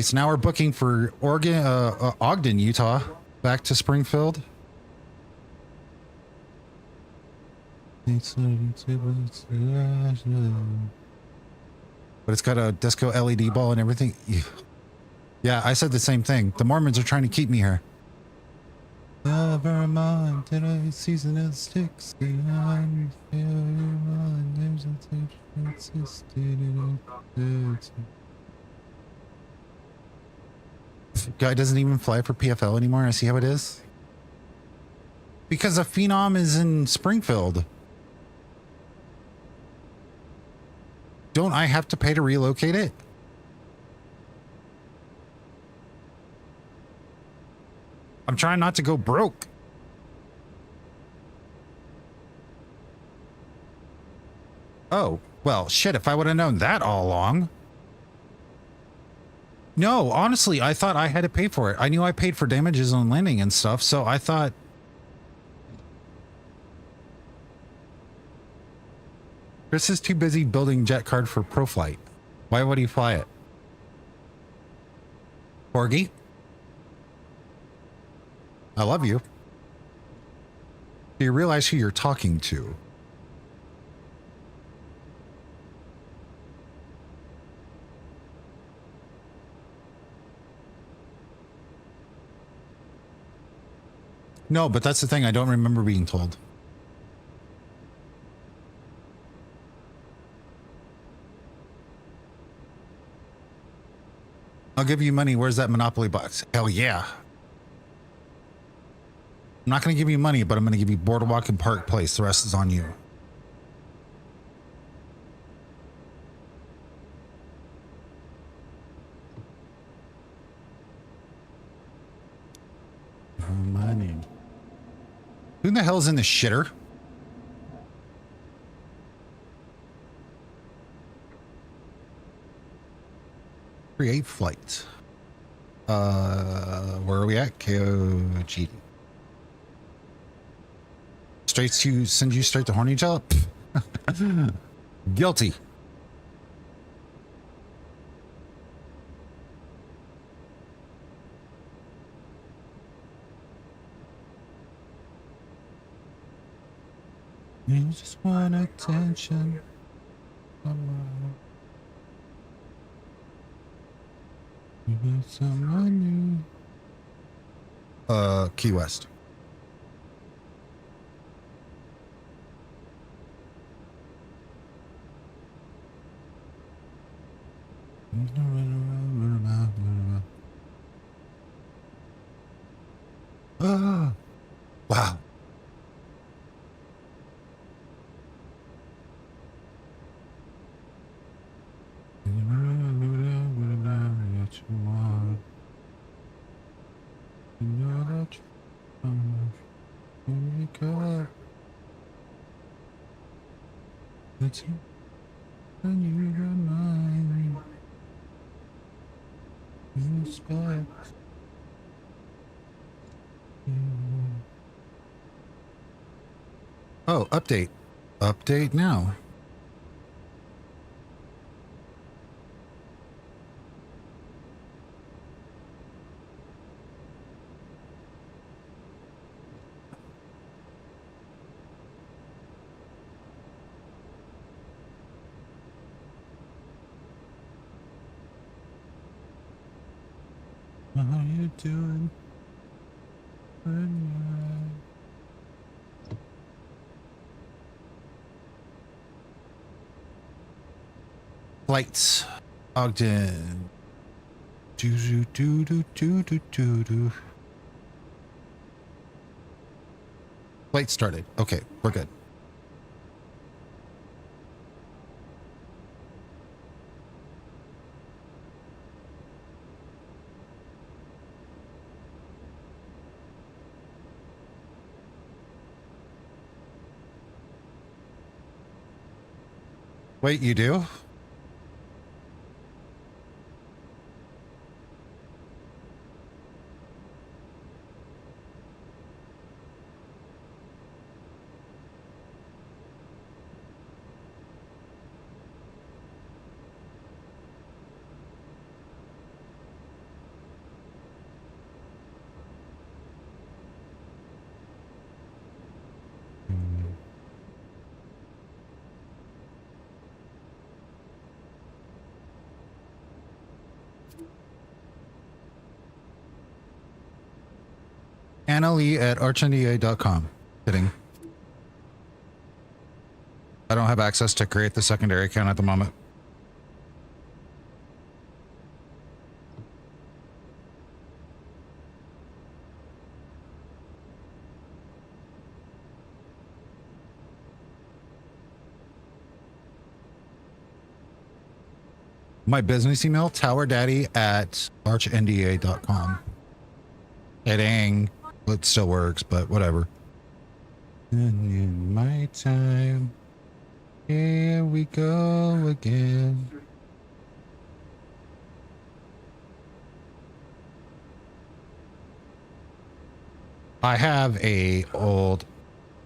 so now we're booking for Ogden, Utah, back to Springfield. But it's got a disco LED ball and everything. Yeah, I said the same thing. The Mormons are trying to keep me here. Never mind, did I season of sticks? Guy doesn't even fly for PFL anymore. I see how it is. Because a Phenom is in Springfield. Don't I have to pay to relocate it? I'm trying not to go broke. Oh, well, shit, if I would have known that all along. No, honestly, I thought I had to pay for it. I knew I paid for damages on landing and stuff, so I thought... Chris is too busy building Jetcard for ProFlight. Why would he fly it? Porgy? I love you. Do you realize who you're talking to? No, but that's the thing. I don't remember being told. I'll give you money. Where's that Monopoly box? Hell yeah. I'm not going to give you money, but I'm going to give you Boardwalk and Park Place. The rest is on you. Money. Who the hell's in the shitter? Create flight. Where are we at? KOG. Straight to send you straight to Horny Job? Guilty. You just want attention. You need someone new. Key West. Ah, wow. Oh, update. Update now. How you doing? Flights. Ogden. Do do do do do do do do. Flight started. Okay, we're good. Wait, you do? Anna Lee at archnda.com. Kidding. I don't have access to create the secondary account at the moment. My business email, towerdaddy at archnda.com. Kidding. It still works, but whatever. And in my time, here we go again. I have I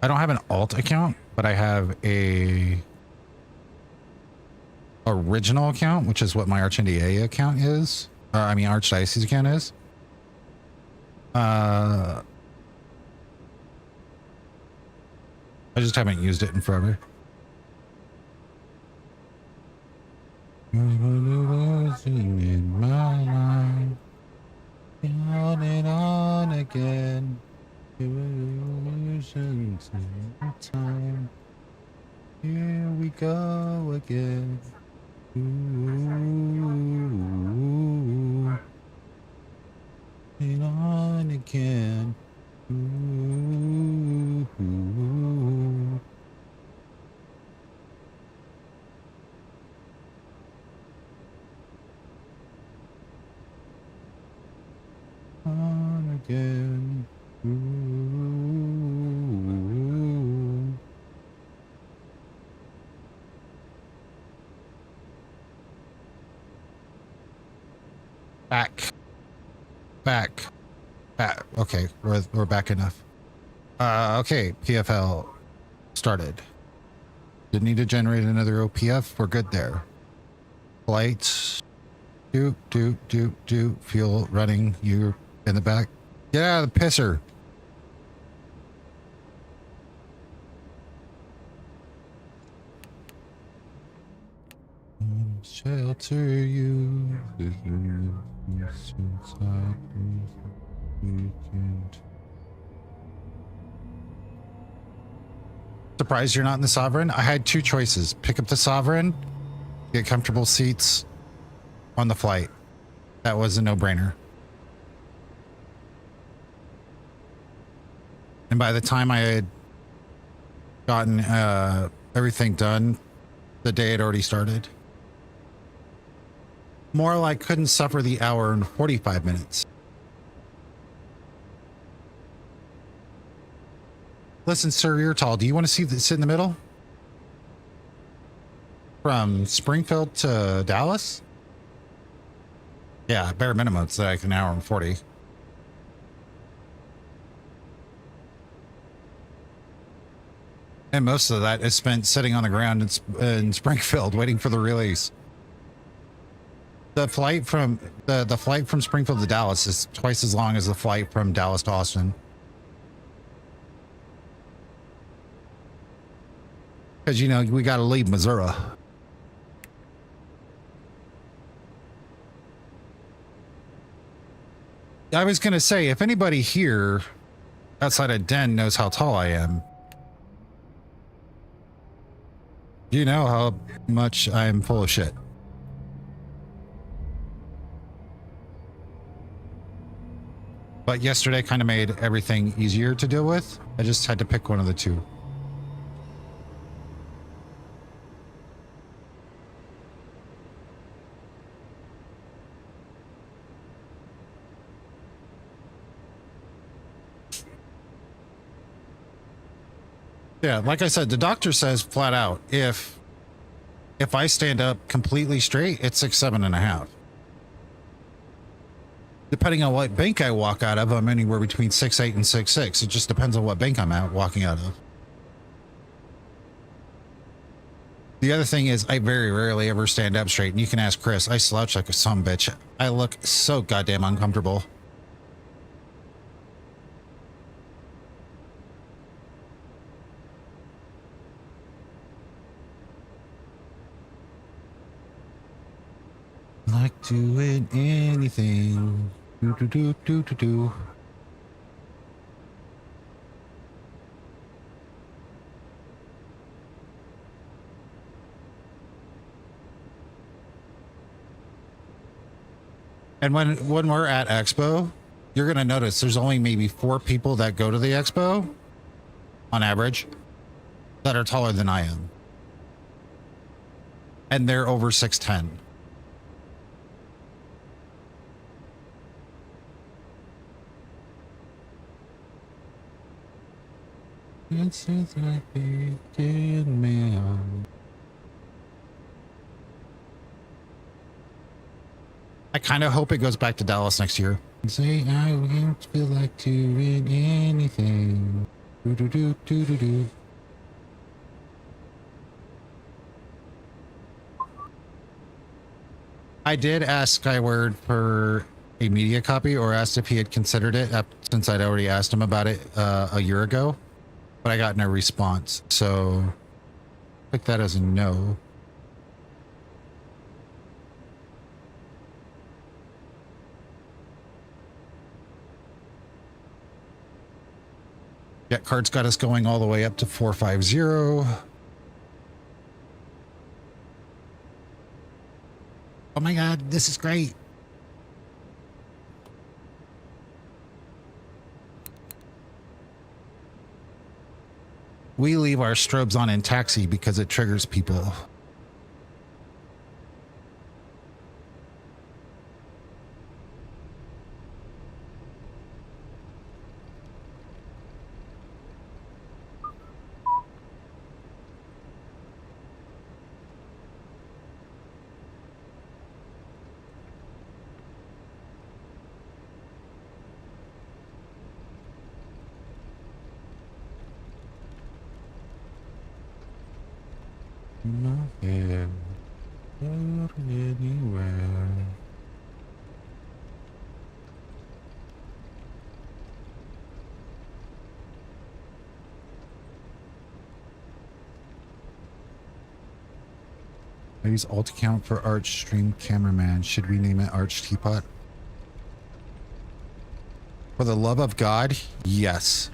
don't have an alt account, but I have a original account, which is what my ArchNDA account is. Archdiocese account is. I just haven't used it in forever. In my mind, on and on again. Illusions in time. Here we go again. Ooh. And on again. Ooh. On again. Ooh. Back. Okay, we're back enough. Okay, PFL started. Didn't need to generate another OPF. We're good there. Flights. Do. Fuel running. You're in the back. Get out of the pisser. Shelter you. Surprised you're not in the Sovereign? I had two choices. Pick up the Sovereign, get comfortable seats, on the flight. That was a no-brainer. And by the time I had gotten everything done, the day had already started. More like couldn't suffer the hour and 45 minutes. Listen, sir, you're tall. Do you want to sit in the middle? From Springfield to Dallas? Yeah, bare minimum, it's like an hour and 40. And most of that is spent sitting on the ground in Springfield waiting for the release. The flight from the flight from Springfield to Dallas is twice as long as the flight from Dallas to Austin. Because, you know, we got to leave Missouri. I was going to say, if anybody here outside of Den knows how tall I am, you know how much I'm full of shit. But yesterday kind of made everything easier to deal with. I just had to pick one of the two. Yeah, like I said, the doctor says flat out, if I stand up completely straight, it's 6'7.5". Depending on what bank I walk out of, I'm anywhere between 6'8" and 6'6". It just depends on what bank I'm walking out of. The other thing is I very rarely ever stand up straight, and you can ask Chris. I slouch like a sumbitch. I look so goddamn uncomfortable. Like doing anything. Do. And when we're at Expo, you're going to notice there's only maybe 4 people that go to the Expo on average that are taller than I am. And they're over 6'10". It seems like they did me on. I kind of hope it goes back to Dallas next year. Say I don't feel like doing anything. Do. I did ask Skyward for a media copy, or asked if he had considered it, since I'd already asked him about it a year ago. But I got no response, so pick that as a no. Jetcard's got us going all the way up to 450. Oh my god, this is great. We leave our strobes on in taxi because it triggers people. Not here, not anywhere. I use alt account for Arch Stream Cameraman. Should we name it Arch Teapot? For the love of God, yes.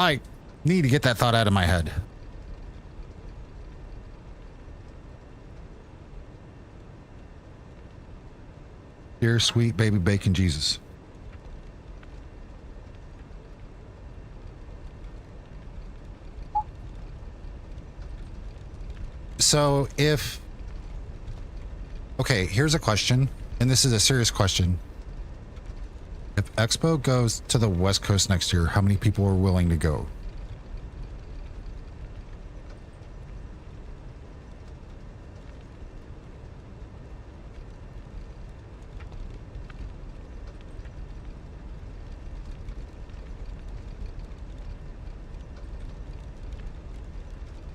I need to get that thought out of my head. Dear sweet baby bacon Jesus. So if, okay, here's a question, and this is a serious question. If Expo goes to the West Coast next year, how many people are willing to go?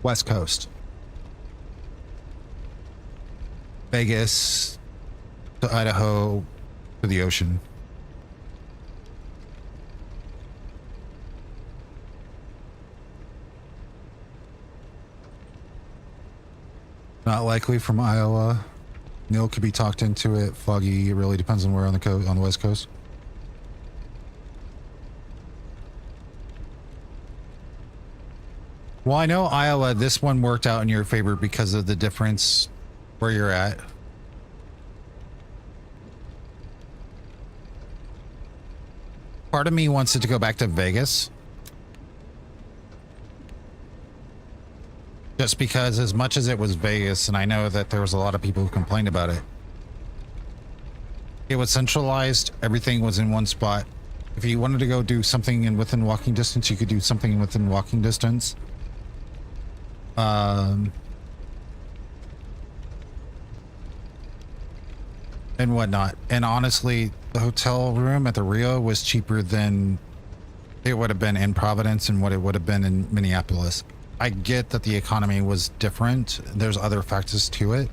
West Coast. Vegas to Idaho to the ocean. Not likely from Iowa. Neil could be talked into it. Foggy. It really depends on where on the coast, on the West Coast. Well, I know Iowa, this one worked out in your favor because of the difference where you're at. Part of me wants it to go back to Vegas. Just because as much as it was Vegas, and I know that there was a lot of people who complained about it, it was centralized. Everything was in one spot. If you wanted to go do something in within walking distance, you could do something within walking distance. And whatnot. And honestly, the hotel room at the Rio was cheaper than it would have been in Providence and what it would have been in Minneapolis. I get that the economy was different. There's other factors to it.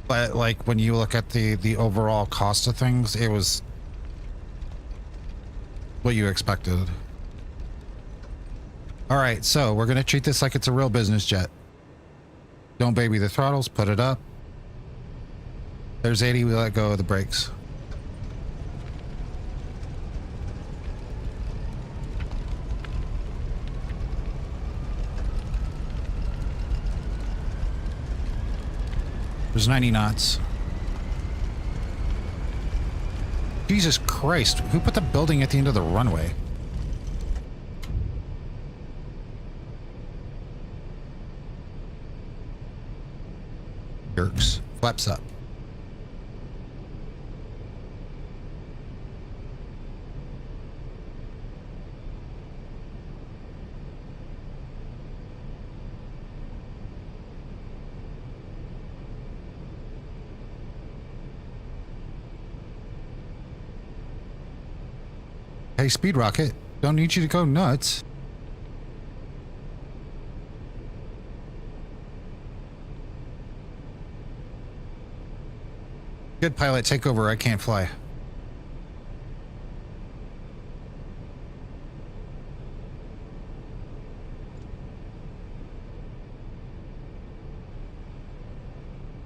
But like when you look at the overall cost of things, it was what you expected. All right, so we're going to treat this like it's a real business jet. Don't baby the throttles, put it up. There's 80, we let go of the brakes. There's 90 knots. Jesus Christ, who put the building at the end of the runway? Jerks. Flaps up. Hey, Speed Rocket, don't need you to go nuts. Good pilot, take over. I can't fly.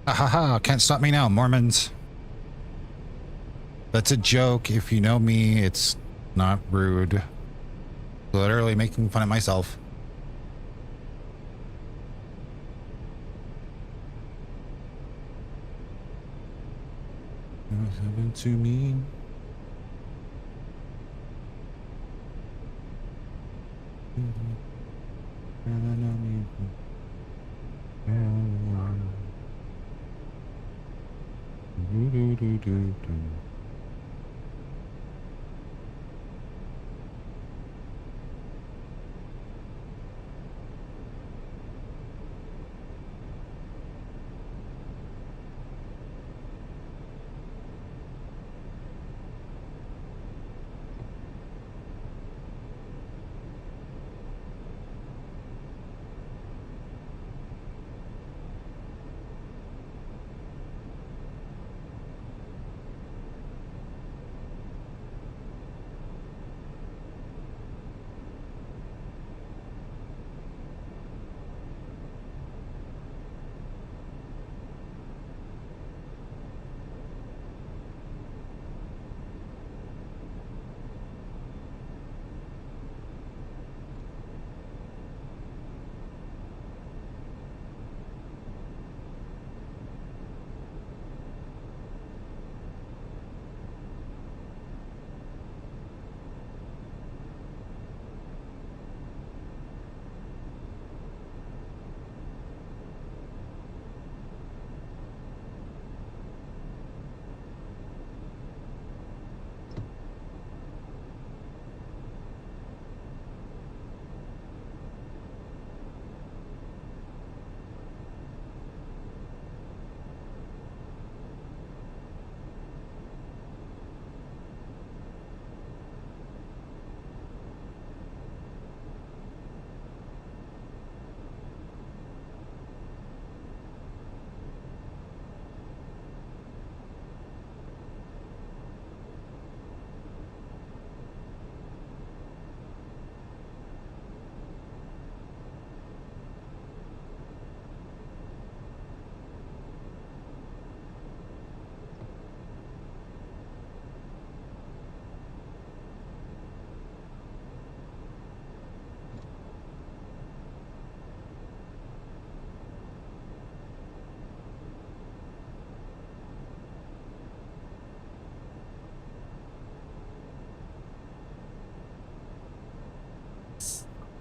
Ha ha ha, can't stop me now, Mormons. That's a joke. If you know me, it's not rude. Literally making fun of myself. What's happened to me?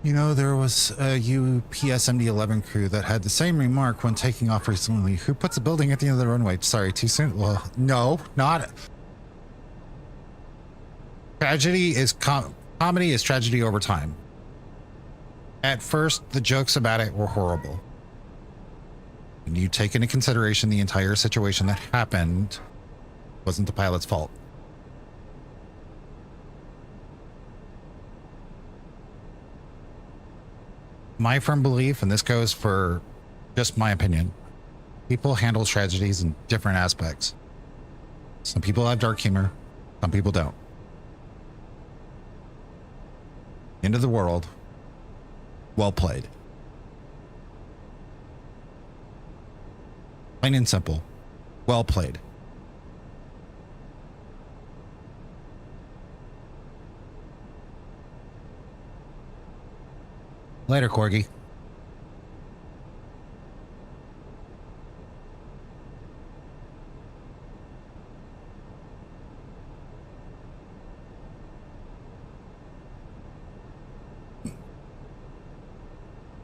You know, there was a UPS MD-11 crew that had the same remark when taking off recently. Who puts a building at the end of the runway? Sorry, too soon? Well, no, not. Tragedy is comedy is tragedy over time. At first, the jokes about it were horrible. When you take into consideration the entire situation that happened, it wasn't the pilot's fault. My firm belief, and this goes for just my opinion, people handle tragedies in different aspects. Some people have dark humor, some people don't. End of the world. Well played. Plain and simple. Well played. Later, Corgi.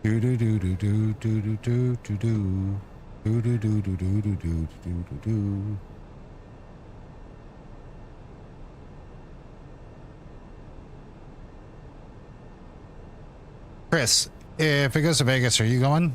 Do do do do do do do do do do do do do do do do do do do. Chris, if it goes to Vegas, are you going?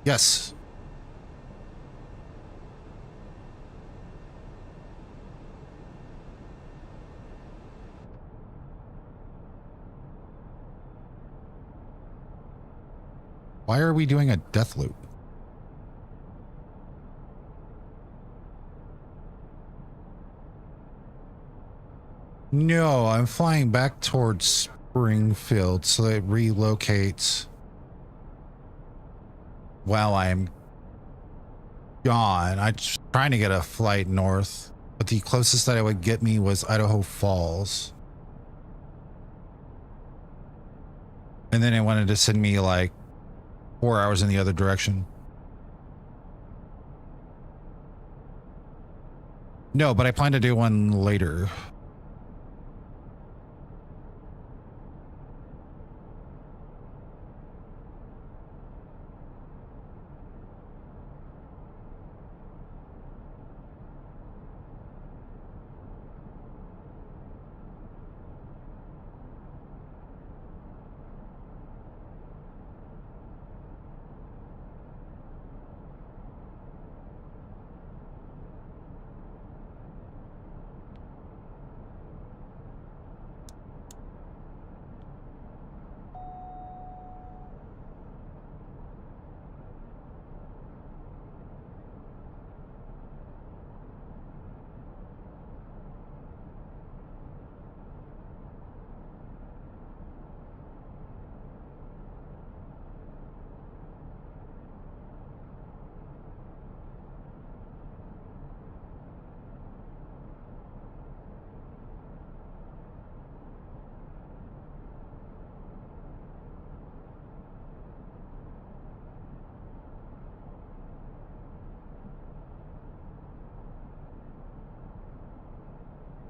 Yes. Why are we doing a death loop? No, I'm flying back towards Springfield so that it relocates while I'm gone. I'm just trying to get a flight north, but the closest that it would get me was Idaho Falls. And then it wanted to send me like 4 hours in the other direction. No, but I plan to do one later.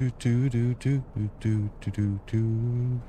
Do do do do do do do do.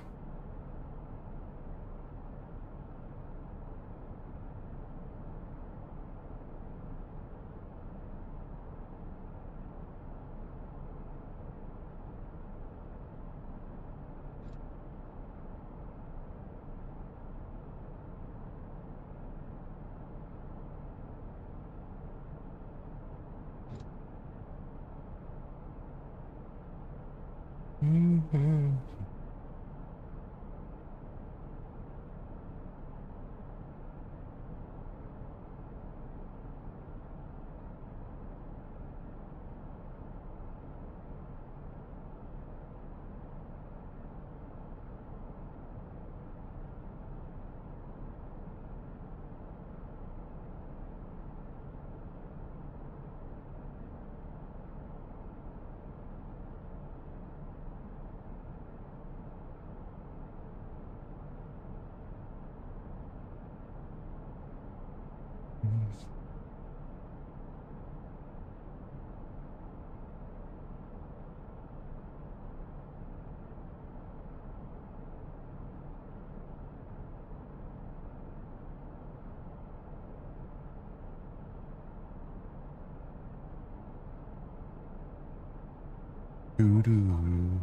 Do do.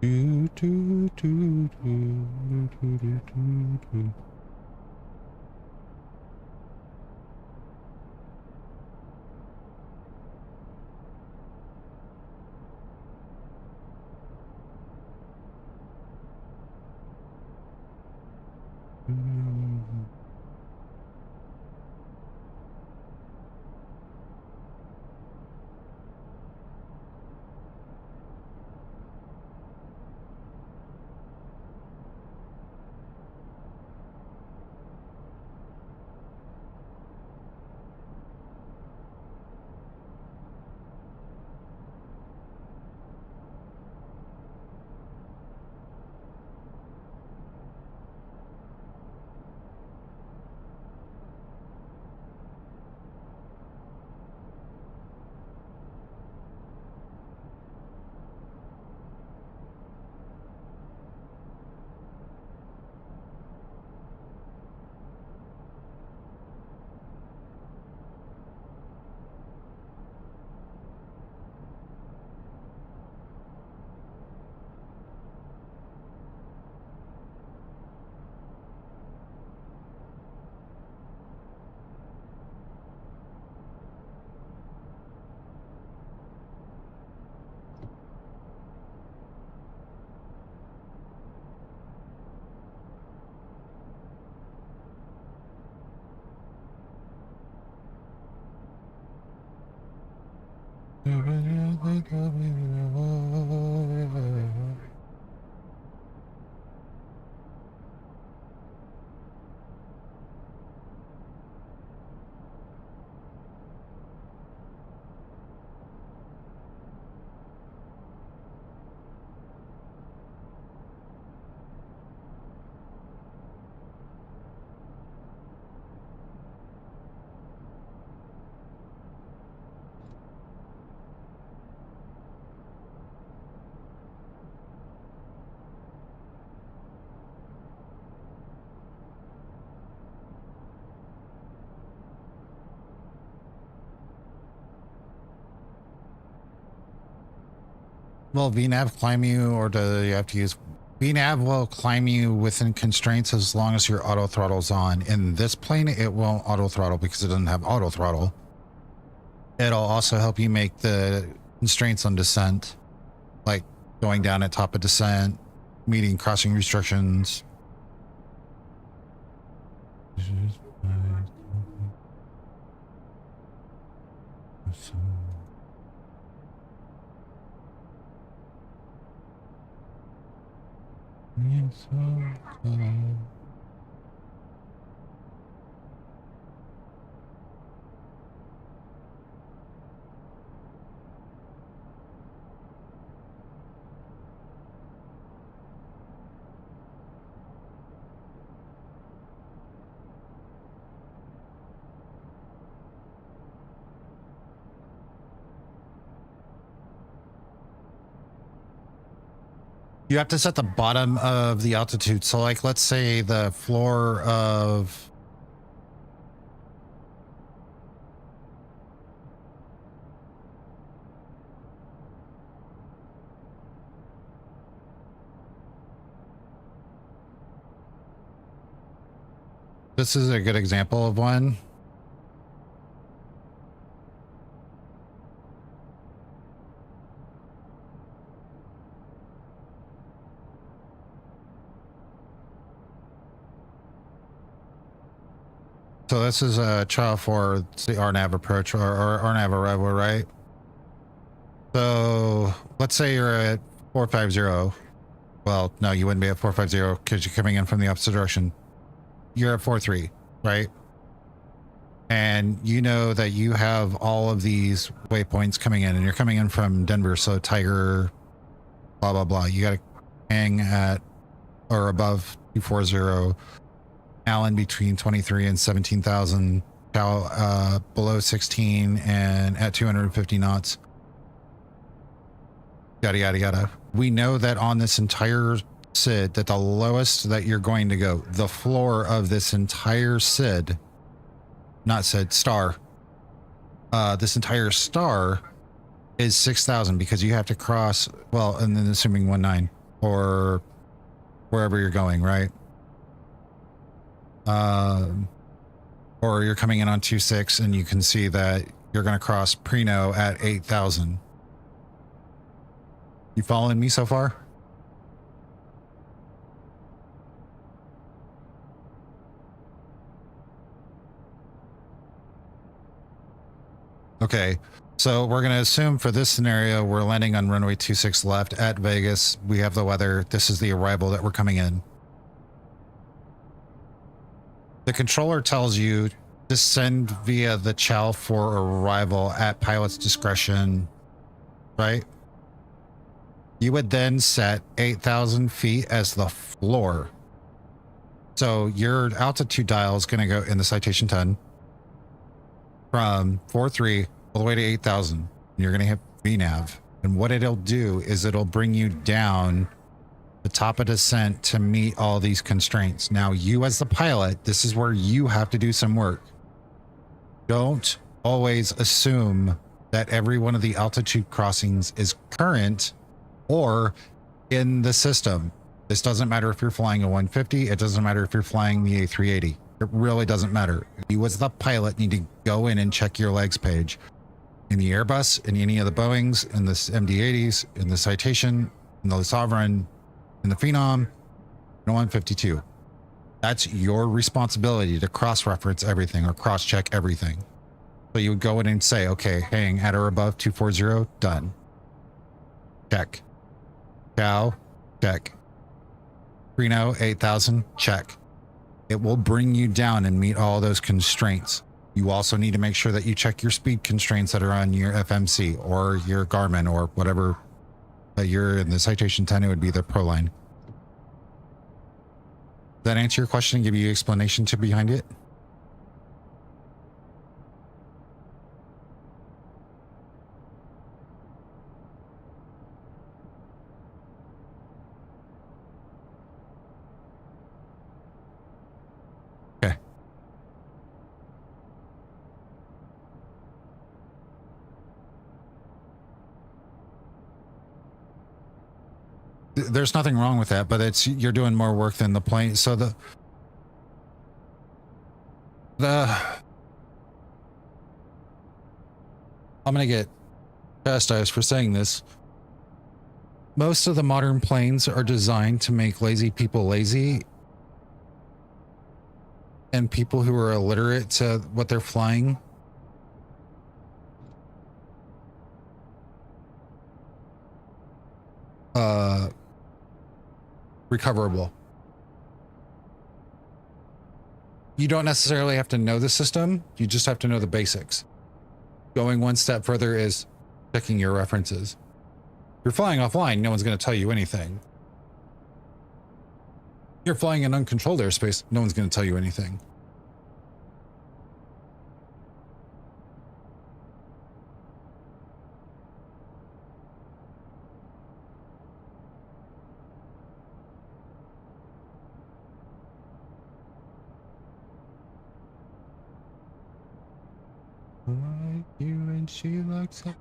Do do do do do do do do. Will VNAV climb you, or do you have to use VNAV? Will climb you within constraints as long as your auto throttle's on. In this plane, it won't auto throttle because it doesn't have auto throttle. It'll also help you make the constraints on descent, like going down at top of descent, meeting crossing restrictions. You have to set the bottom of the altitude. So like, let's say the floor of this is a good example of one. So this is a trial for the RNAV approach, or RNAV arrival, right? So let's say you're at 450. Well, no, you wouldn't be at 450 because you're coming in from the opposite direction. You're at 43, right? And you know that you have all of these waypoints coming in, and you're coming in from Denver. So Tiger, blah, blah, blah. You got to hang at or above 240. Allen between 23 and 17,000, Cal below 16 and at 250 knots. Yada, yada, yada. We know that on this entire SID that the lowest that you're going to go, the floor of this entire SID, not SID, star, this entire star is 6,000 because you have to cross, well, and then assuming 19 or wherever you're going, right? Or you're coming in on 26 and you can see that you're going to cross Preno at 8,000. You following me so far? Okay, so we're going to assume for this scenario, we're landing on runway 26 left at Vegas. We have the weather. This is the arrival that we're coming in. The controller tells you descend via the chow for arrival at pilot's discretion, right? You would then set 8,000 feet as the floor. So your altitude dial is going to go in the citation 10 from 4.3 all the way to 8,000. You're going to hit VNAV. And what it'll do is it'll bring you down the top of descent to meet all these constraints. Now, you as the pilot, this is where you have to do some work. Don't always assume that every one of the altitude crossings is current or in the system. This doesn't matter if you're flying a 150. It doesn't matter if you're flying the A380. It really doesn't matter. You as the pilot need to go in and check your legs page. In the Airbus, in any of the Boeings, in the MD-80s, in the Citation, in the Sovereign, in the Phenom, in the 152. That's your responsibility to cross-reference everything or cross-check everything. So you would go in and say, okay, hang at or above 240, done. Check. Chow, check. Reno, 8,000, check. It will bring you down and meet all those constraints. You also need to make sure that you check your speed constraints that are on your FMC or your Garmin or whatever that you're in the Citation 10, it would be the Pro line. Does that answer your question and give you explanation to behind it? Okay. There's nothing wrong with that, but it's you're doing more work than the plane. So the I'm gonna get chastised for saying this. Most of the modern planes are designed to make lazy people lazy, and people who are illiterate to what they're flying recoverable. You don't necessarily have to know the system, you just have to know the basics. Going one step further is checking your references. If you're flying offline, no one's going to tell you anything. You're flying in uncontrolled airspace, no one's going to tell you anything. Like you and she looks up.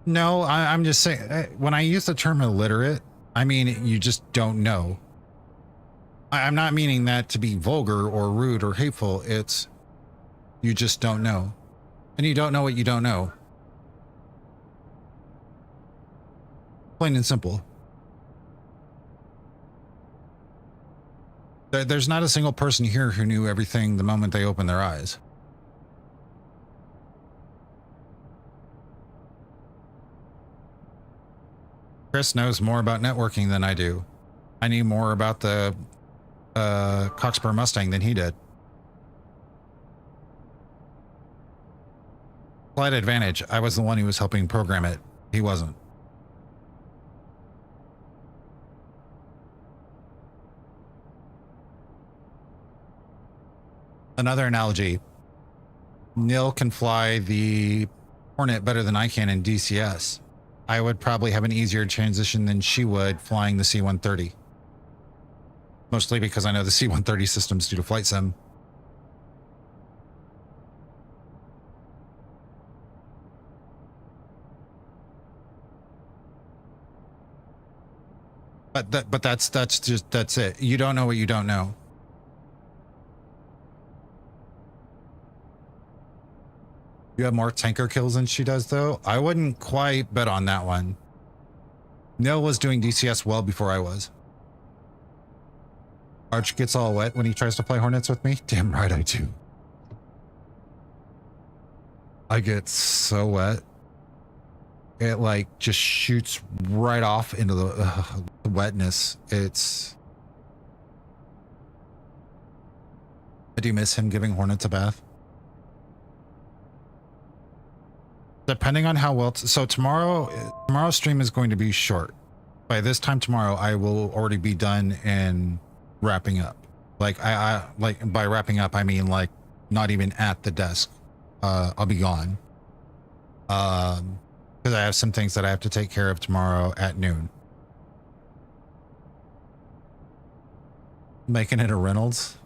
No, I'm just saying, when I use the term illiterate, I mean, you just don't know. I'm not meaning that to be vulgar or rude or hateful. It's, you just don't know. And you don't know what you don't know. Plain and simple. There's not a single person here who knew everything the moment they opened their eyes. Chris knows more about networking than I do. I knew more about the Cockspur Mustang than he did. Slight advantage. I was the one who was helping program it. He wasn't. Another analogy. Neil can fly the Hornet better than I can in DCS. I would probably have an easier transition than she would flying the C-130. Mostly because I know the C-130 systems due to flight sim. But that's it. You don't know what you don't know. You have more tanker kills than she does, though. I wouldn't quite bet on that one. Nil was doing DCS well before I was. Arch gets all wet when he tries to play Hornets with me. Damn right I do. I get so wet. It like just shoots right off into the wetness. I do miss him giving Hornets a bath. Depending on how well, so tomorrow's stream is going to be short. By this time tomorrow, I will already be done and wrapping up. Like I like by wrapping up, I mean like not even at the desk. I'll be gone. Because I have some things that I have to take care of tomorrow at noon. Making it a Reynolds.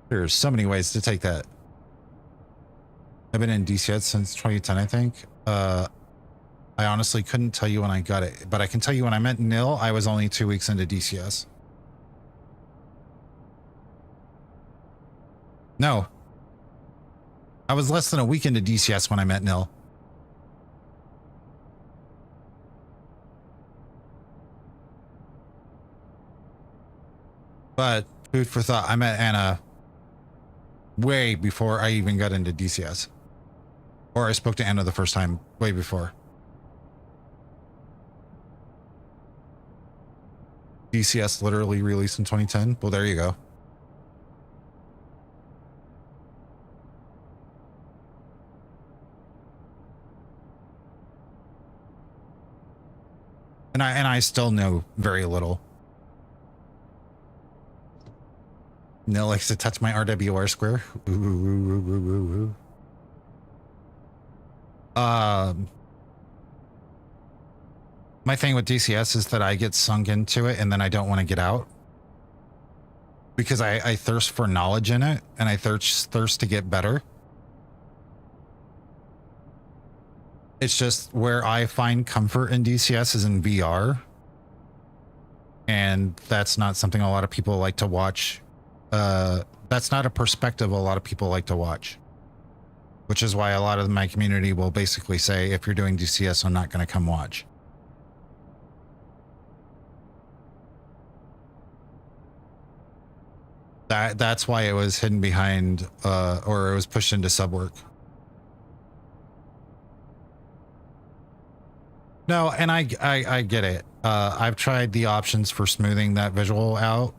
There's so many ways to take that. I've been in DCS since 2010, I think. I honestly couldn't tell you when I got it, but I can tell you when I met Nil, I was only 2 weeks into DCS. No. I was less than a week into DCS when I met Nil. But food for thought, I met Anna way before I even got into DCS. Or I spoke to Anna the first time way before. DCS literally released in 2010. Well, there you go. And I still know very little. Nil likes to touch my RWR square. Ooh, ooh, ooh, ooh, ooh, ooh. My thing with DCS is that I get sunk into it and then I don't want to get out. Because I thirst for knowledge in it and I thirst to get better. It's just where I find comfort in DCS is in VR. And that's not something a lot of people like to watch. That's not a perspective a lot of people like to watch. Which is why a lot of my community will basically say, if you're doing DCS, I'm not going to come watch. That's why it was hidden behind, or it was pushed into sub work. No, and I get it. I've tried the options for smoothing that visual out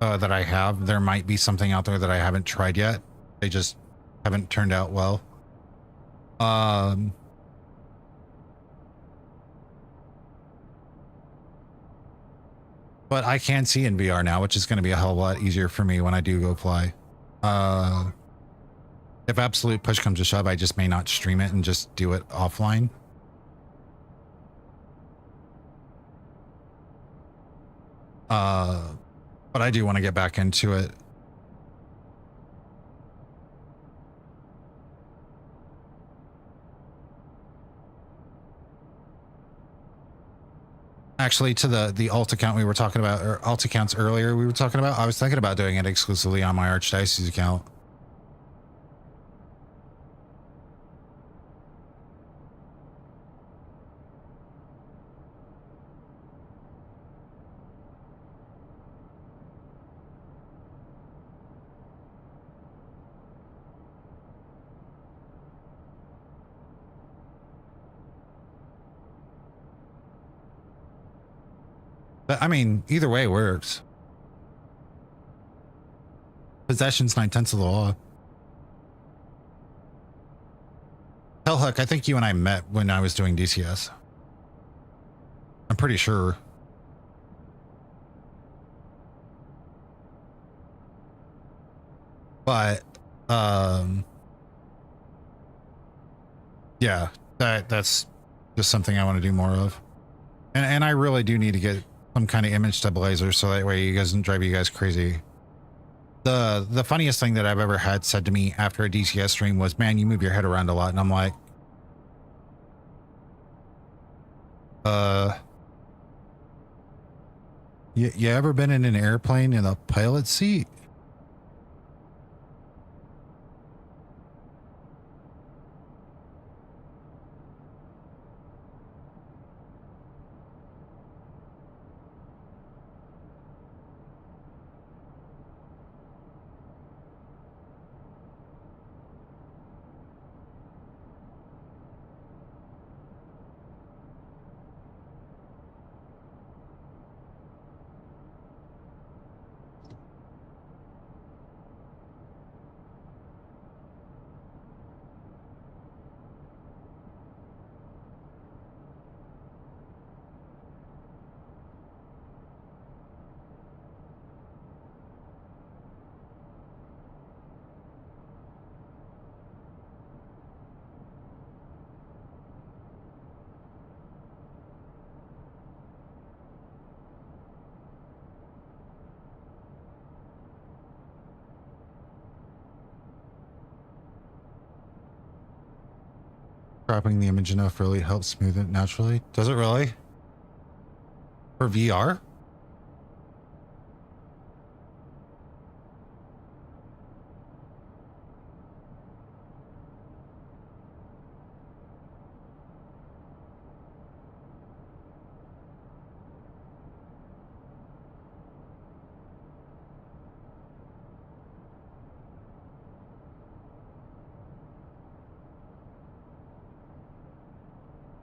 that I have. There might be something out there that I haven't tried yet. They just haven't turned out well. But I can see in VR now, which is going to be a hell of a lot easier for me when I do go fly. If absolute push comes to shove, I just may not stream it and just do it offline. But I do want to get back into it. Actually, to the alt account we were talking about, or alt accounts earlier we were talking about, I was thinking about doing it exclusively on my Archdiocese account. But I mean, either way works. Possession's 9/10 of the law. Hell, Hook, I think you and I met when I was doing DCS. I'm pretty sure. But, yeah, that's just something I want to do more of. And I really do need to get some kind of image stabilizer so that way it doesn't drive you guys crazy. The funniest thing that I've ever had said to me after a DCS stream was, man, you move your head around a lot. And I'm like, you ever been in an airplane in a pilot seat? Cropping the image enough really helps smooth it naturally. Does it really? For VR?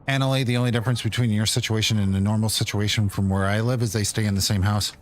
Annalie, the only difference between your situation and the normal situation from where I live is they stay in the same house.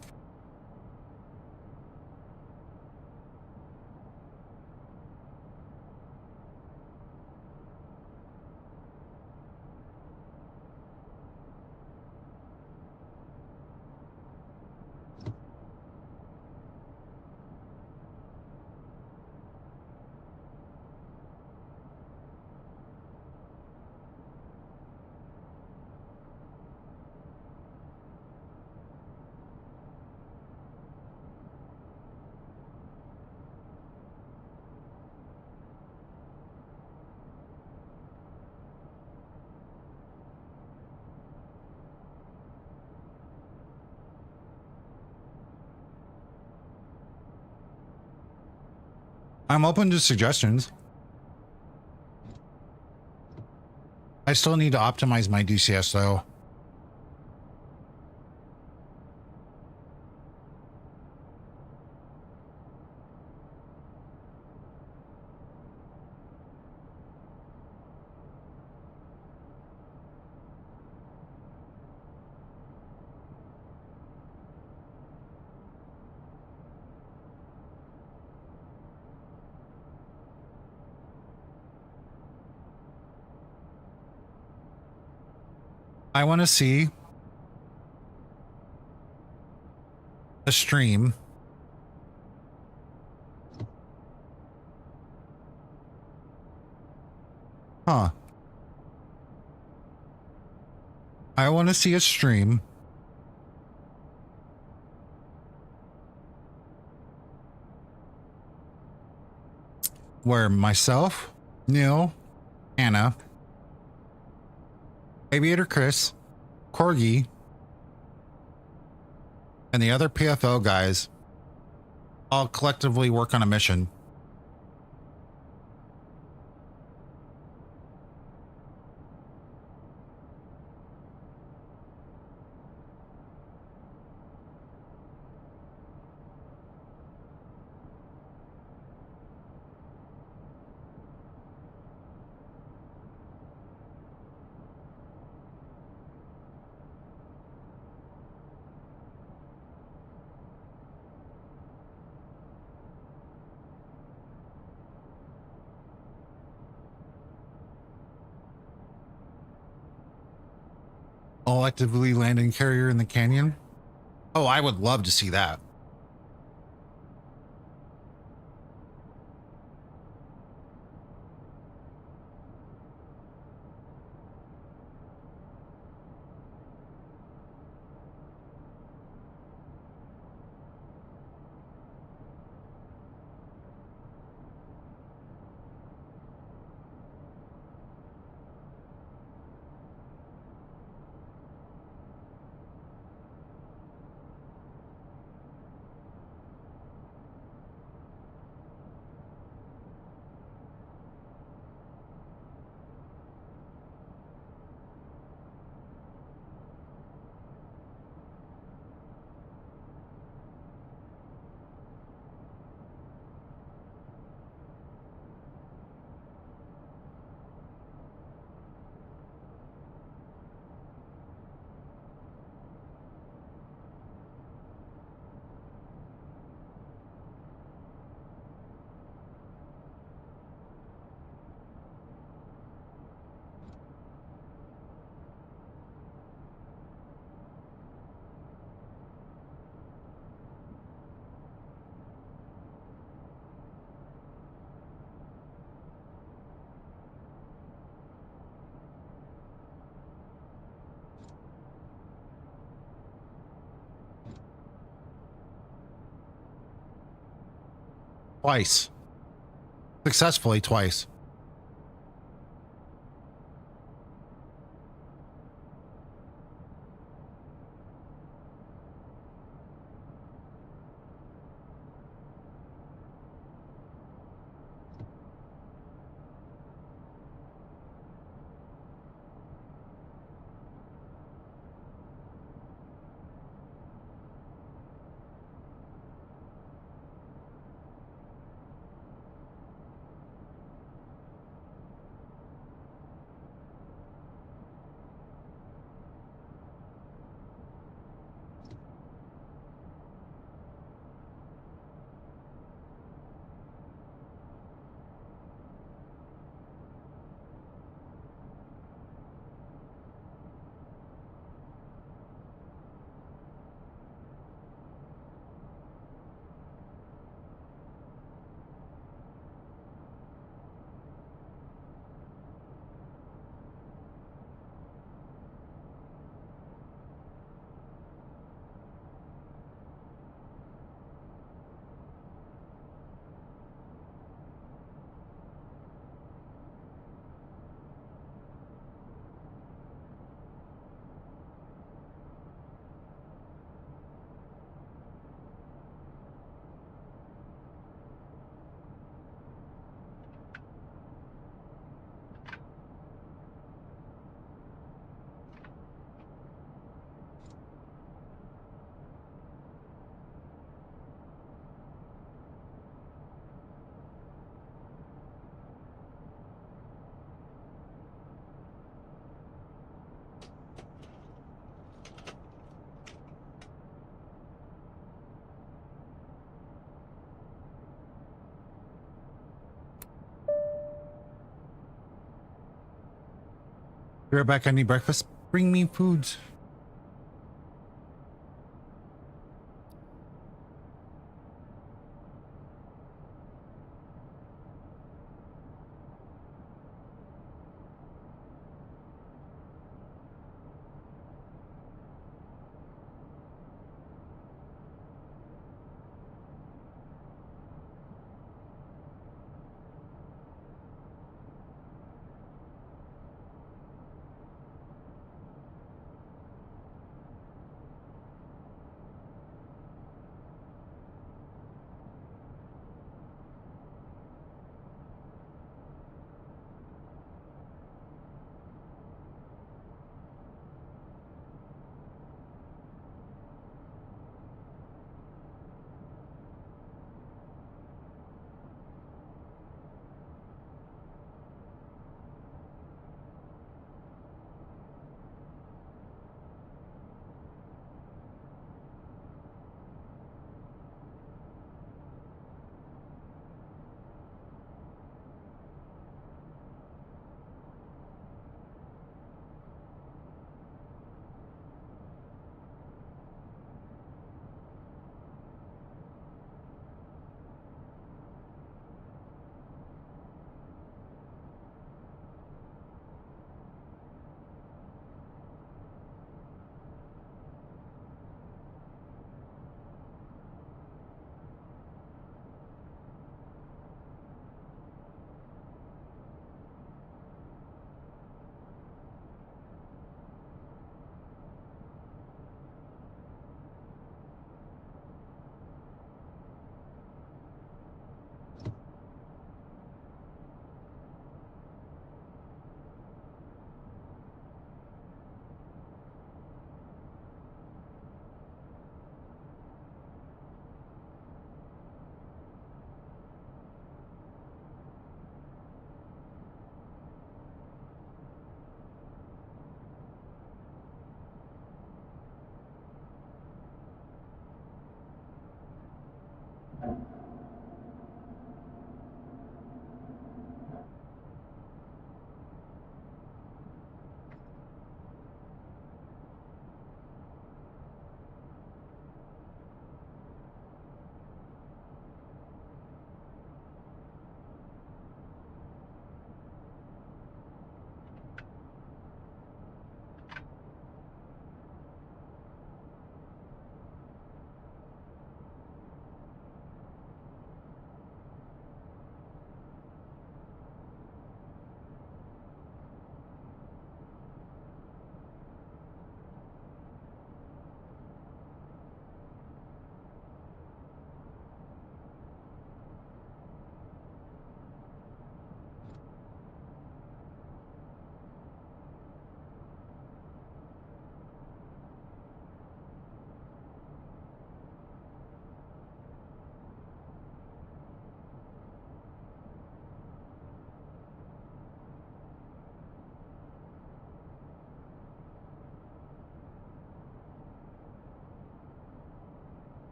I'm open to suggestions. I still need to optimize my DCS though. I want to see a stream I want to see a stream where myself, Neil, Anna, Aviator Chris, Corgi, and the other PFO guys all collectively work on a mission. Electively landing carrier in the canyon. Oh, I would love to see that. Twice. Successfully twice. Be right back. I need breakfast. Bring me foods.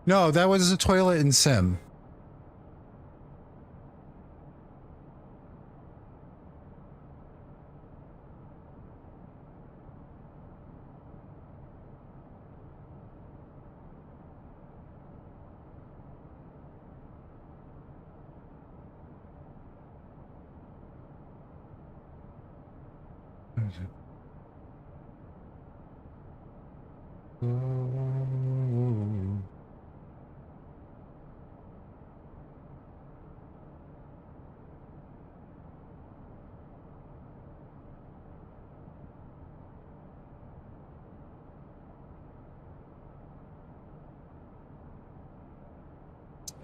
No, that was a toilet in Sim.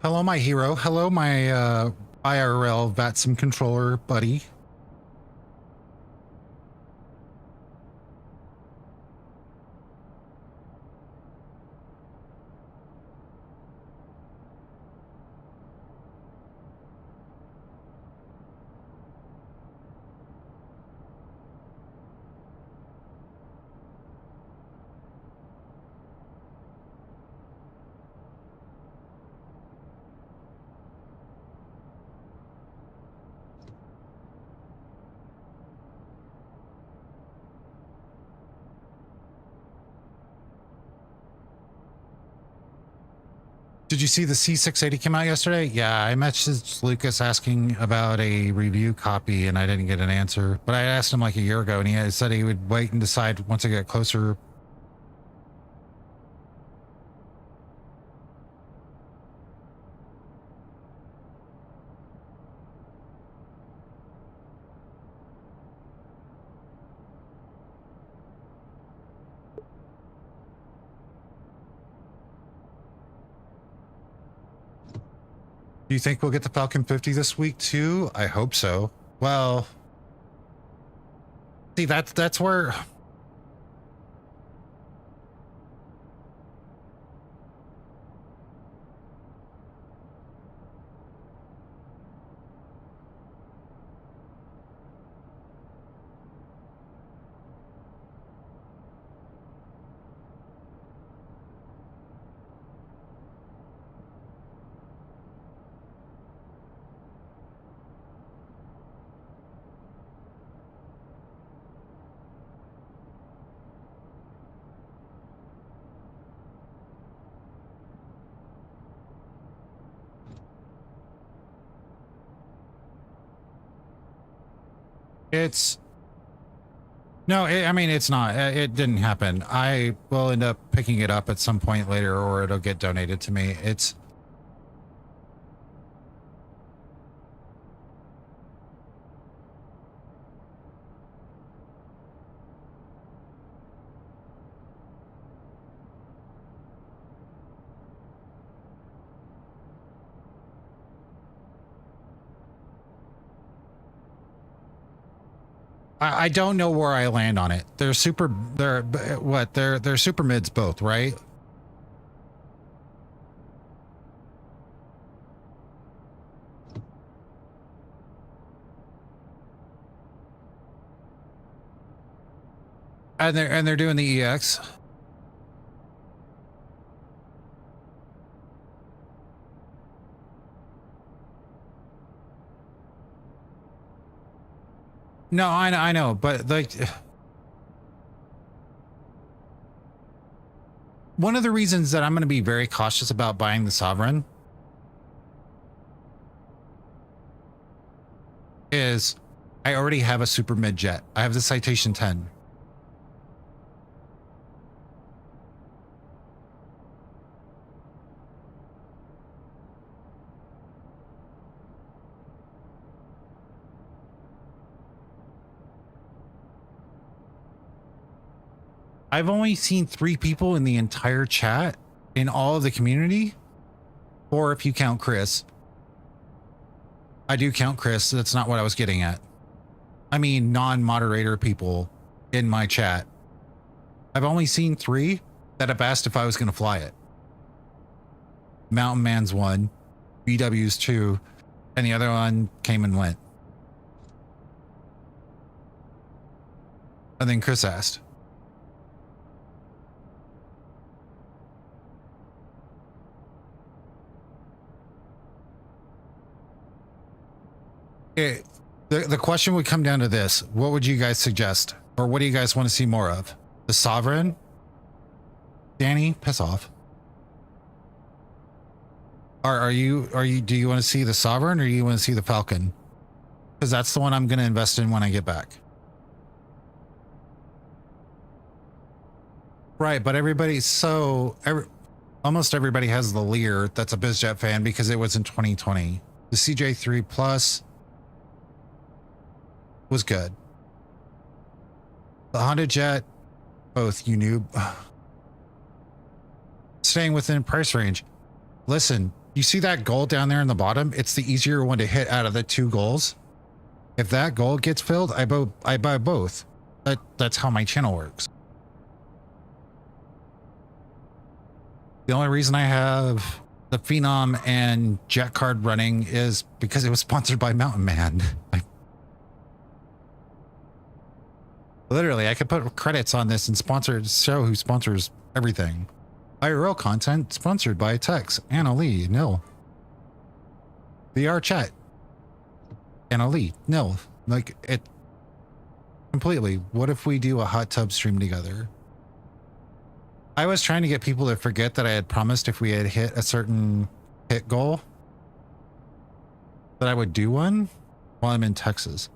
Hello, my hero. Hello, my IRL VATSIM controller buddy. Did you see the C680 came out yesterday? Yeah, I messaged Lucas asking about a review copy and I didn't get an answer. But I asked him like a year ago and he said he would wait and decide once I get closer. Do you think we'll get the Falcon 50 this week too? I hope so. Well, see, that's where it's no, I mean, it's not. It didn't happen. I will end up picking it up at some point later or it'll get donated to me. It's I don't know where I land on it. They're super mids both, right? And they're doing the EX. No, I know, but like one of the reasons that I'm going to be very cautious about buying the Sovereign is I already have a super mid jet. I have the Citation 10. I've only seen 3 people in the entire chat in all of the community, or if you count Chris. I do count Chris. That's not what I was getting at. I mean, non-moderator people in my chat. I've only seen 3 that have asked if I was going to fly it. Mountain Man's 1, BW's 2, and the other one came and went. And then Chris asked. The question would come down to this. What would you guys suggest? Or what do you guys want to see more of? The Sovereign? Danny, piss off. Do you want to see the Sovereign or do you want to see the Falcon? Because that's the one I'm going to invest in when I get back. Right, but almost everybody has the Lear that's a BizJet fan because it was in 2020. The CJ3 Plus was good. The Honda Jet, both, you noob. Staying within price range. Listen, you see that goal down there in the bottom? It's the easier one to hit out of the two goals. If that goal gets filled, I buy both. That's how my channel works. The only reason I have the Phenom and Jetcard running is because it was sponsored by Mountain Man. Literally, I could put credits on this and show who sponsors everything. IRL content sponsored by Tex, Anna Lee, Nil. VR chat, Anna Lee, Nil. Like it completely. What if we do a hot tub stream together? I was trying to get people to forget that I had promised if we had hit a certain hit goal that I would do one while I'm in Texas.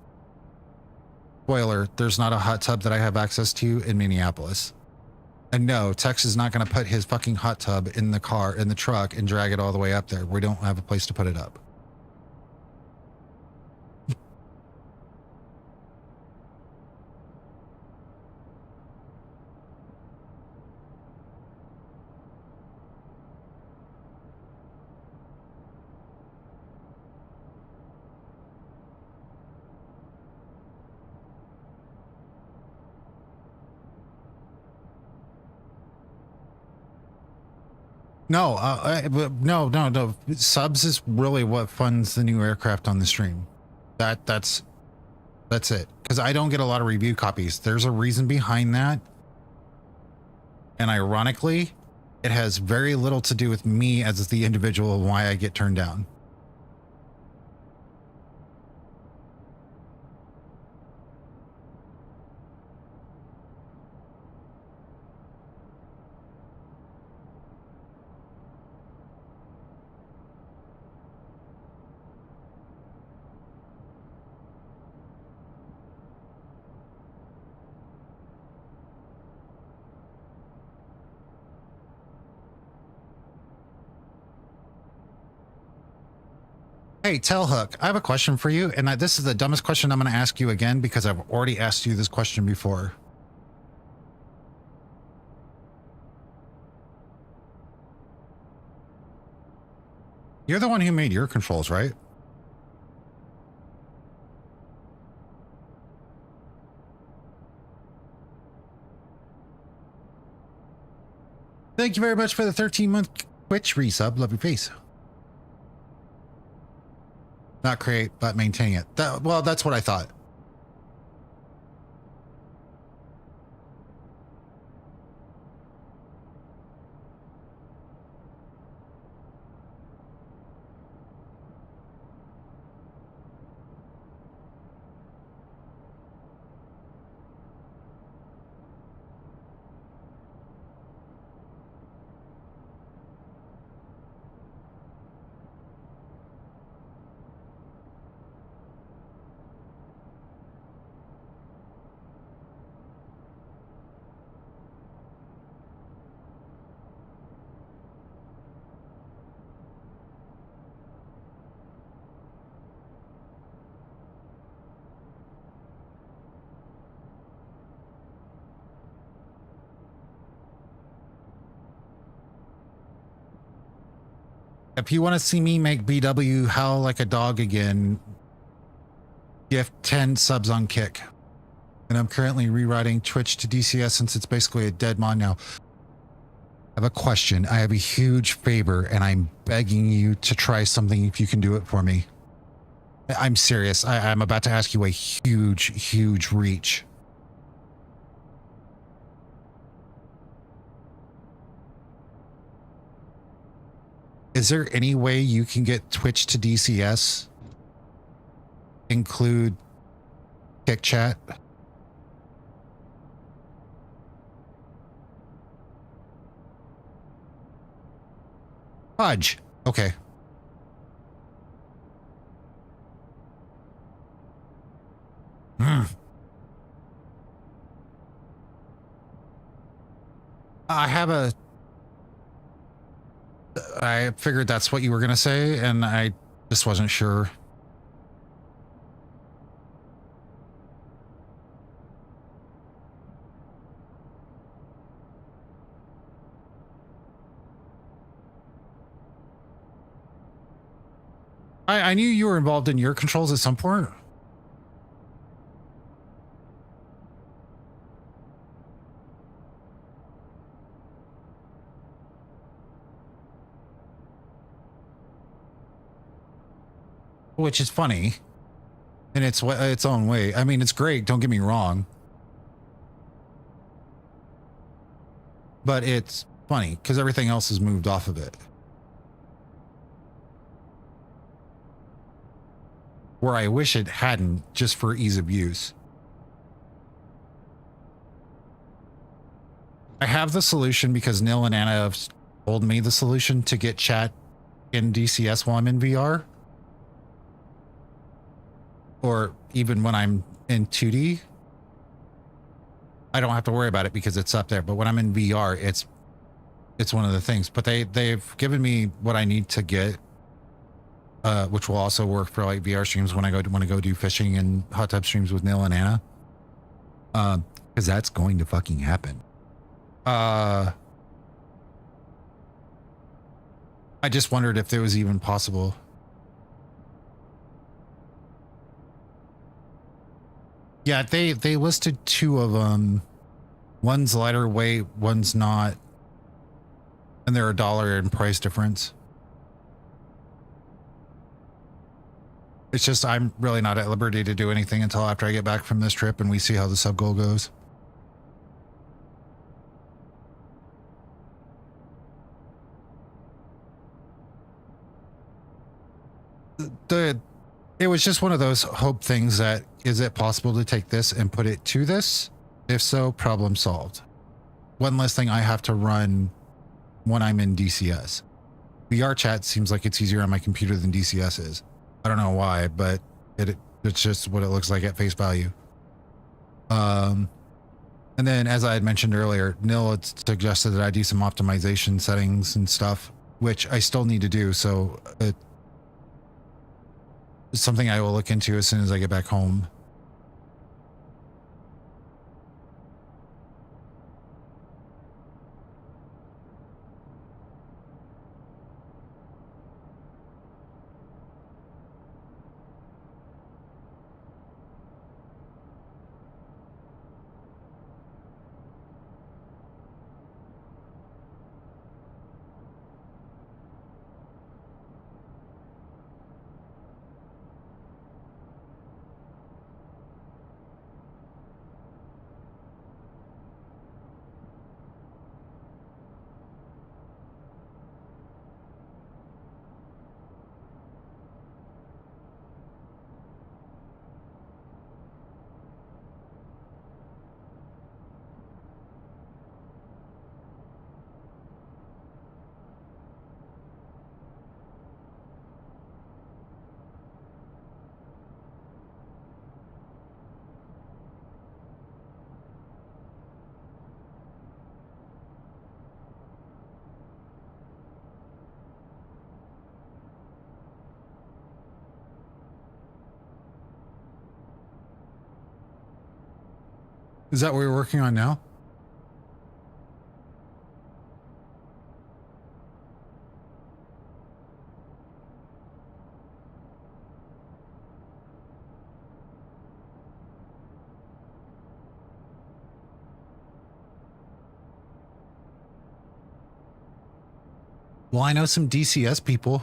Spoiler, there's not a hot tub that I have access to in Minneapolis. And no, Tex is not going to put his fucking hot tub in the truck and drag it all the way up there. We don't have a place to put it up. No, no. Subs is really what funds the new aircraft on the stream. That's it. Because I don't get a lot of review copies. There's a reason behind that. And ironically, it has very little to do with me as the individual and why I get turned down. Hey, Tailhook, I have a question for you, and this is the dumbest question I'm going to ask you again because I've already asked you this question before. You're the one who made your controls, right? Thank you very much for the 13-month Twitch resub. Love your face. Not create, but maintaining it. Well, that's what I thought. If you want to see me make BW howl like a dog again, gift 10 subs on Kick. And I'm currently rewriting Twitch to DCS since it's basically a dead mod now. I have a question. I have a huge favor and I'm begging you to try something if you can do it for me. I'm serious. I'm about to ask you a huge reach. Is there any way you can get Twitch to DCS? include kick chat? Fudge. Okay. I figured that's what you were going to say, and I just wasn't sure. I knew you were involved in your controls at some point. Which is funny in its own way. I mean, it's great. Don't get me wrong. But it's funny because everything else has moved off of it. Where I wish it hadn't, just for ease of use. I have the solution because Nil and Anna have told me the solution to get chat in DCS while I'm in VR. Or even when I'm in 2D. I don't have to worry about it because it's up there. But when I'm in VR, it's one of the things. But they've given me what I need to get, which will also work for like VR streams when I want to go do fishing and hot tub streams with Nil and Anna. Because that's going to fucking happen. I just wondered if it was even possible. Yeah, they listed two of them. One's lighter weight, one's not. And they're $1 in price difference. It's just I'm really not at liberty to do anything until after I get back from this trip and we see how the sub goal goes. It was just one of those hope things that, is it possible to take this and put it to this? If so, problem solved. One less thing I have to run when I'm in DCS. VR chat seems like it's easier on my computer than DCS is. I don't know why, but it's just what it looks like at face value. And then, as I had mentioned earlier, Nil had suggested that I do some optimization settings and stuff, which I still need to do. So it's something I will look into as soon as I get back home. Is that what you're working on now? Well, I know some DCS people.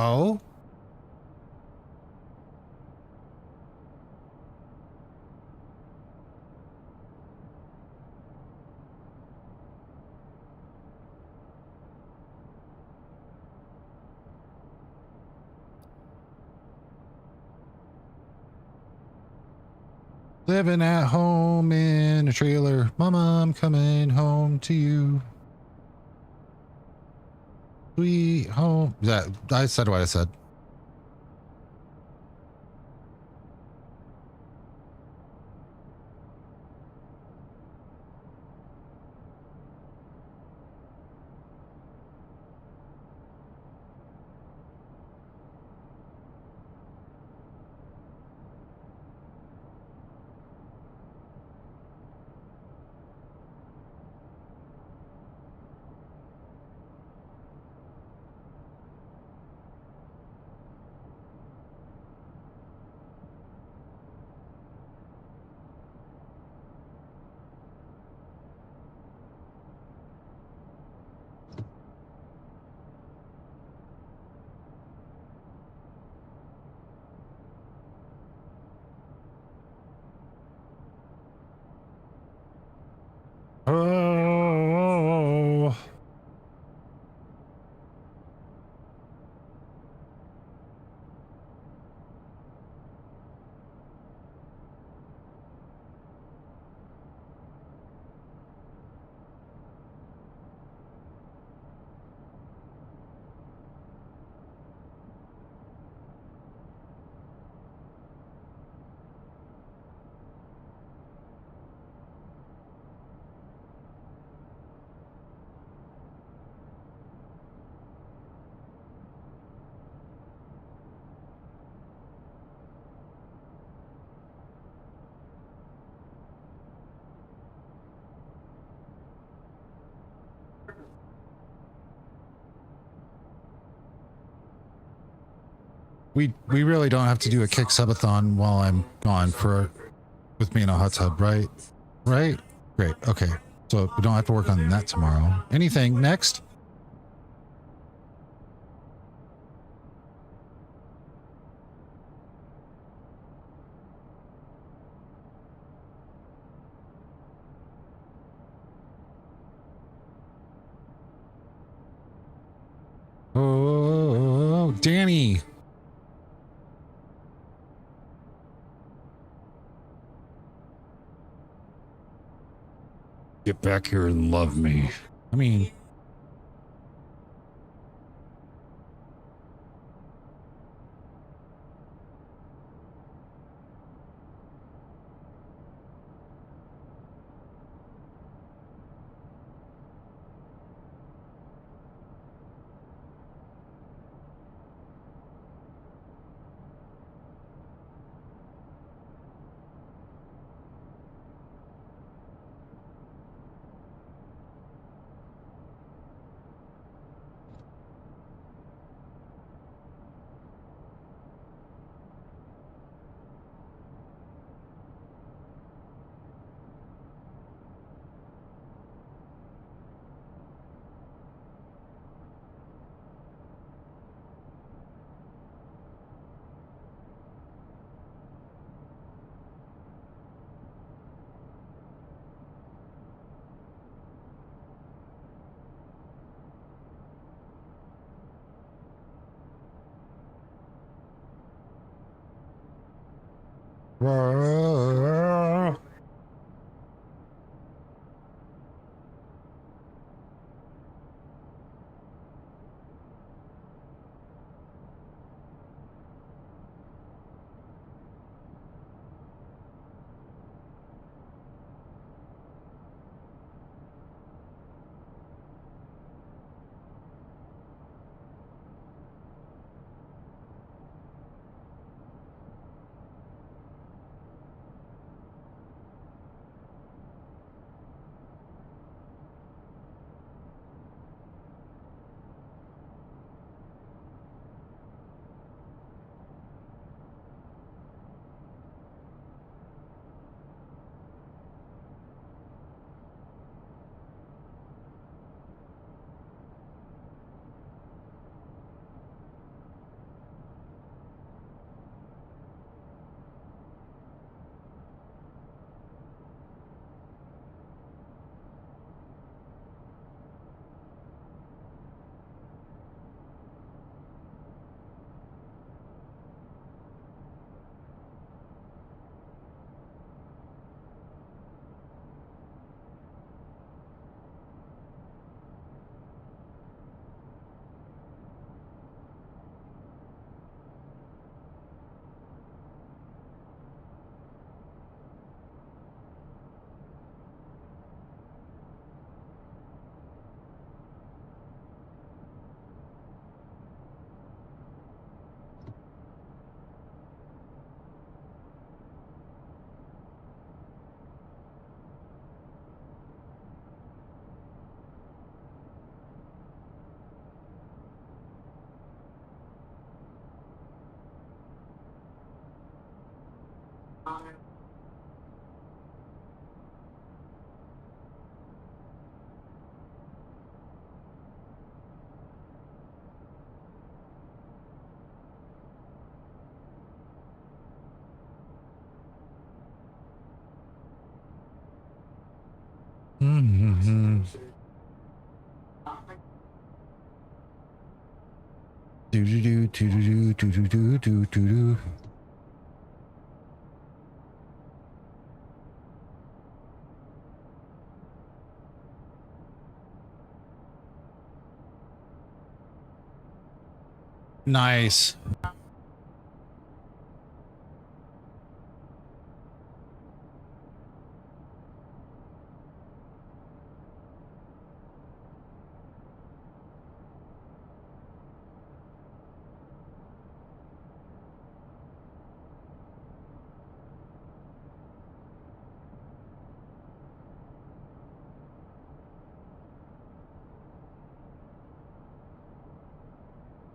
Oh? Living at home in a trailer. Mama, I'm coming home to you. Sweet home. That I said what I said. Oh. We really don't have to do a kick subathon while I'm gone for with me in a hot tub, right? Right? Great. Okay. So we don't have to work on that tomorrow. Anything next? Oh, Danny. Get back here and love me. I mean, Mm-hmm. Do do do do do do do do do do. Nice.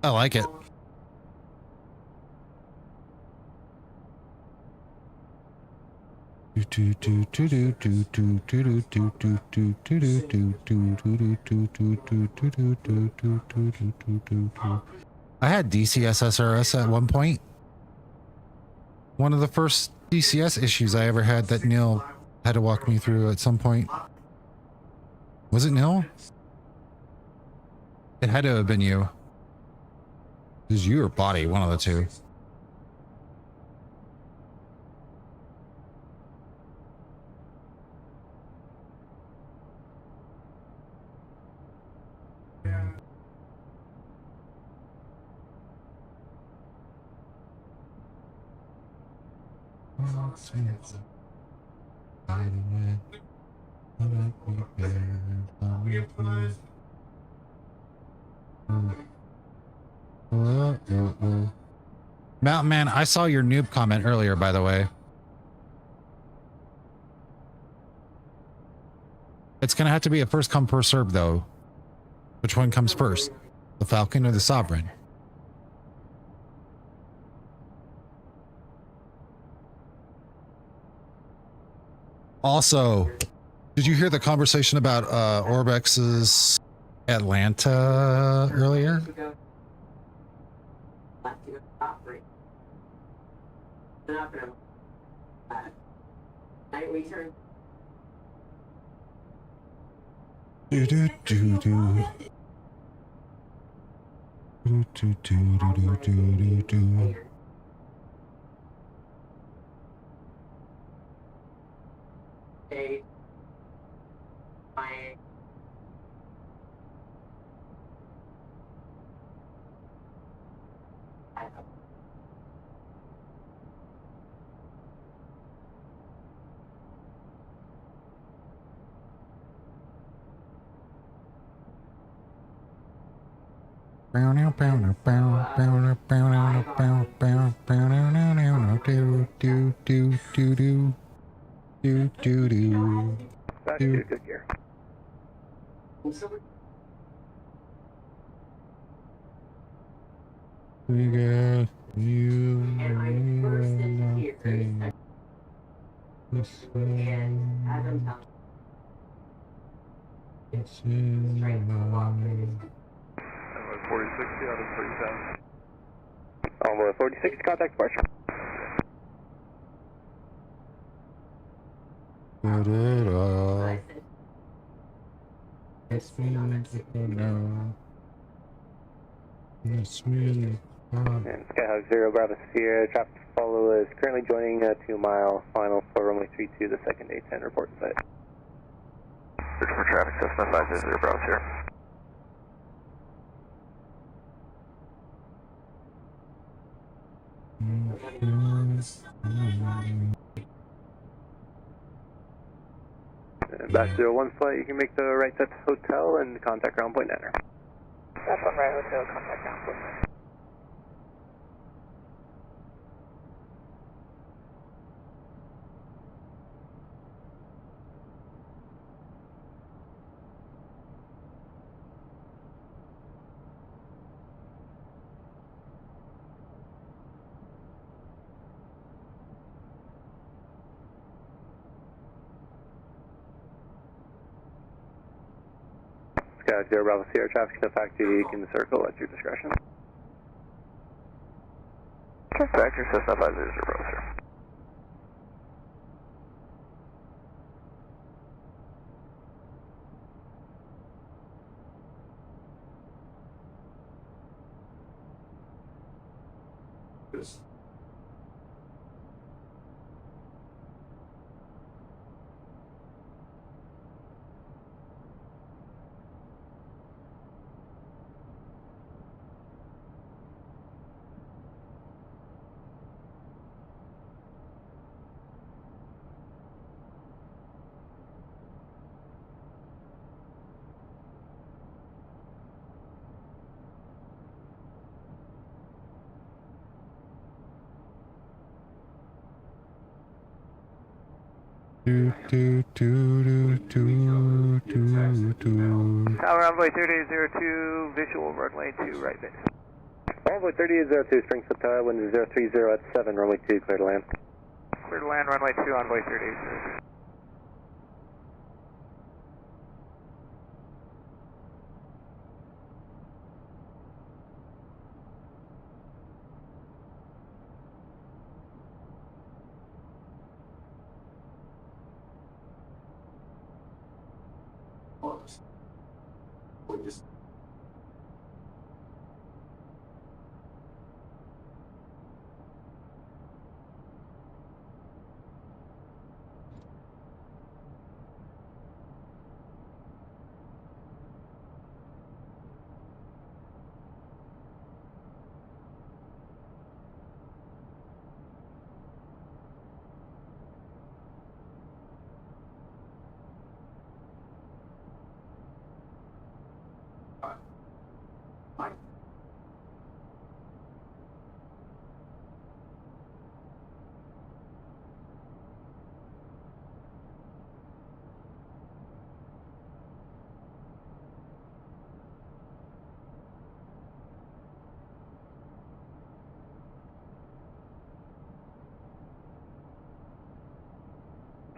I like it. I had DCS at one point. One of the first DCS issues I ever had that Neil had to walk me through at some point. Was it Neil? It had to have been you. It was you or Body, one of the two. Mountain Man, I saw your noob comment earlier, by the way. It's gonna have to be a first come first serve though. Which one comes first? The Falcon or the Sovereign? Also, did you hear the conversation about Orbex's Atlanta earlier? Do do do do. Do do do do do do do. Good gear. We got you. It's in 4060 out of 37. Envoy 4060, contact departure. It's me now. It's me. And Skyhawk 0 Bravo Sierra, traffic follow is currently joining a 2 mile final for runway 32, the second A10 report site. Search for traffic system 500 Bravo Sierra. Back 01 flight, you can make the right set to hotel and contact ground point enter. That's one right hotel, contact ground point enter. Sky 0 Bravo Sierra, traffic no factory, you can circle at your discretion. Factory Cessna 500 Bravo Sierra. Tower Envoy 3802, visual runway 2, right base. Envoy 3802, Springfield Tower, wind is 030 at 7, runway 2, clear to land. Clear to land, runway 2, Envoy 3802.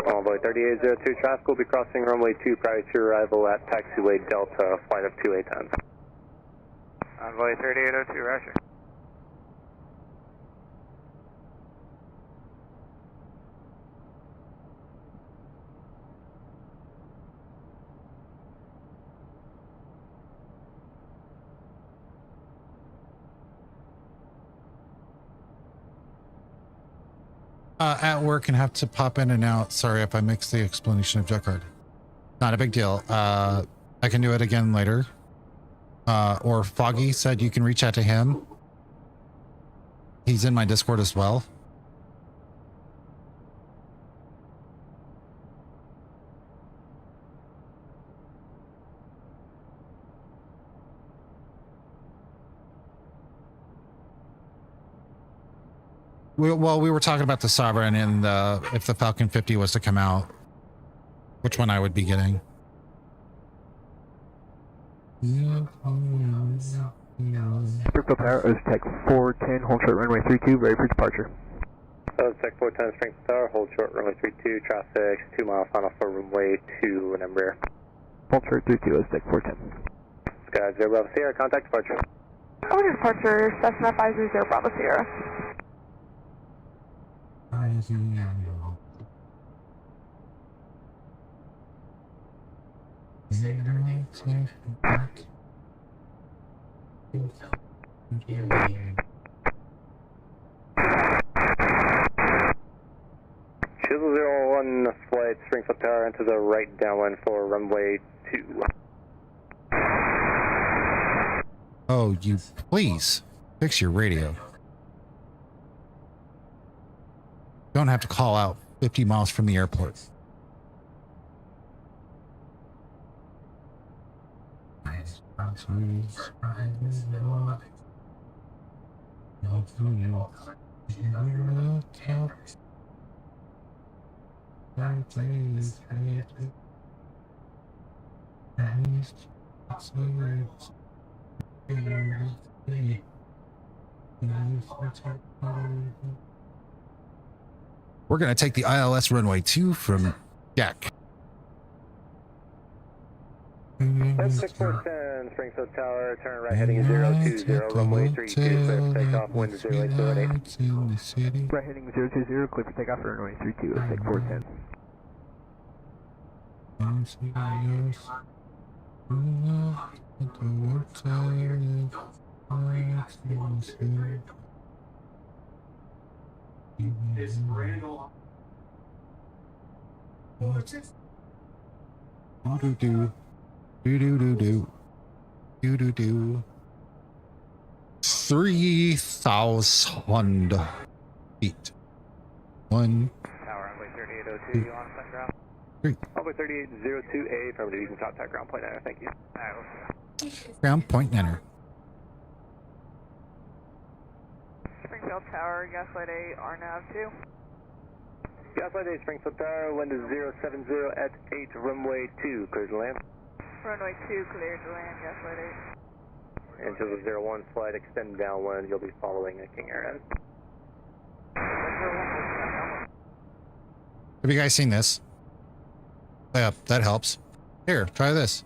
Envoy 3802, traffic will be crossing runway 2 prior to arrival at taxiway Delta, flight of 2810. Envoy 3802, roger. At work and have to pop in and out. Sorry if I mixed the explanation of Jetcard. Not a big deal. I can do it again later. Or Foggy said you can reach out to him. He's in my Discord as well. We were talking about the Sovereign and if the Falcon 50 was to come out, which one I would be getting. Springfield Tower, Oztech 410, hold short runway 32, ready for departure. Oztech 410, Springfield Tower, hold short runway 32, traffic 2 miles final for runway 2 and Embraer. Hold short 32, Oztech 410. Sky 0 Bravo Sierra, contact departure. Order departure, Cessna 530 Bravo Sierra. Chisel 01 flight, Springfield Tower, into the right downwind for runway 2. Oh, you please fix your radio. Don't have to call out 50 miles from the airport. We're going to take the ILS runway 2 from Jack. Envoy 6410, Springfield Tower, turn right heading 020, runway 32, clear for takeoff, wind 0828. In the city. Right heading 020, clear for takeoff for runway 32, take 410. Do. 3,000 feet. 1, Tower, runway 3802, you on set ground? 3. Runway 3802A, affirmative, you can contact ground point 9, thank you. Ground point enter. Springfield Tower, Gaslight 8, RNAV 2. Gaslight 8, Springfield Tower, wind is 070 at 8, runway 2, clear to land. Runway 2, cleared to land, Gaslight 8. And to the 01 flight, extend downwind, you'll be following a King Air end. Have you guys seen this? Yeah, that helps. Here, try this.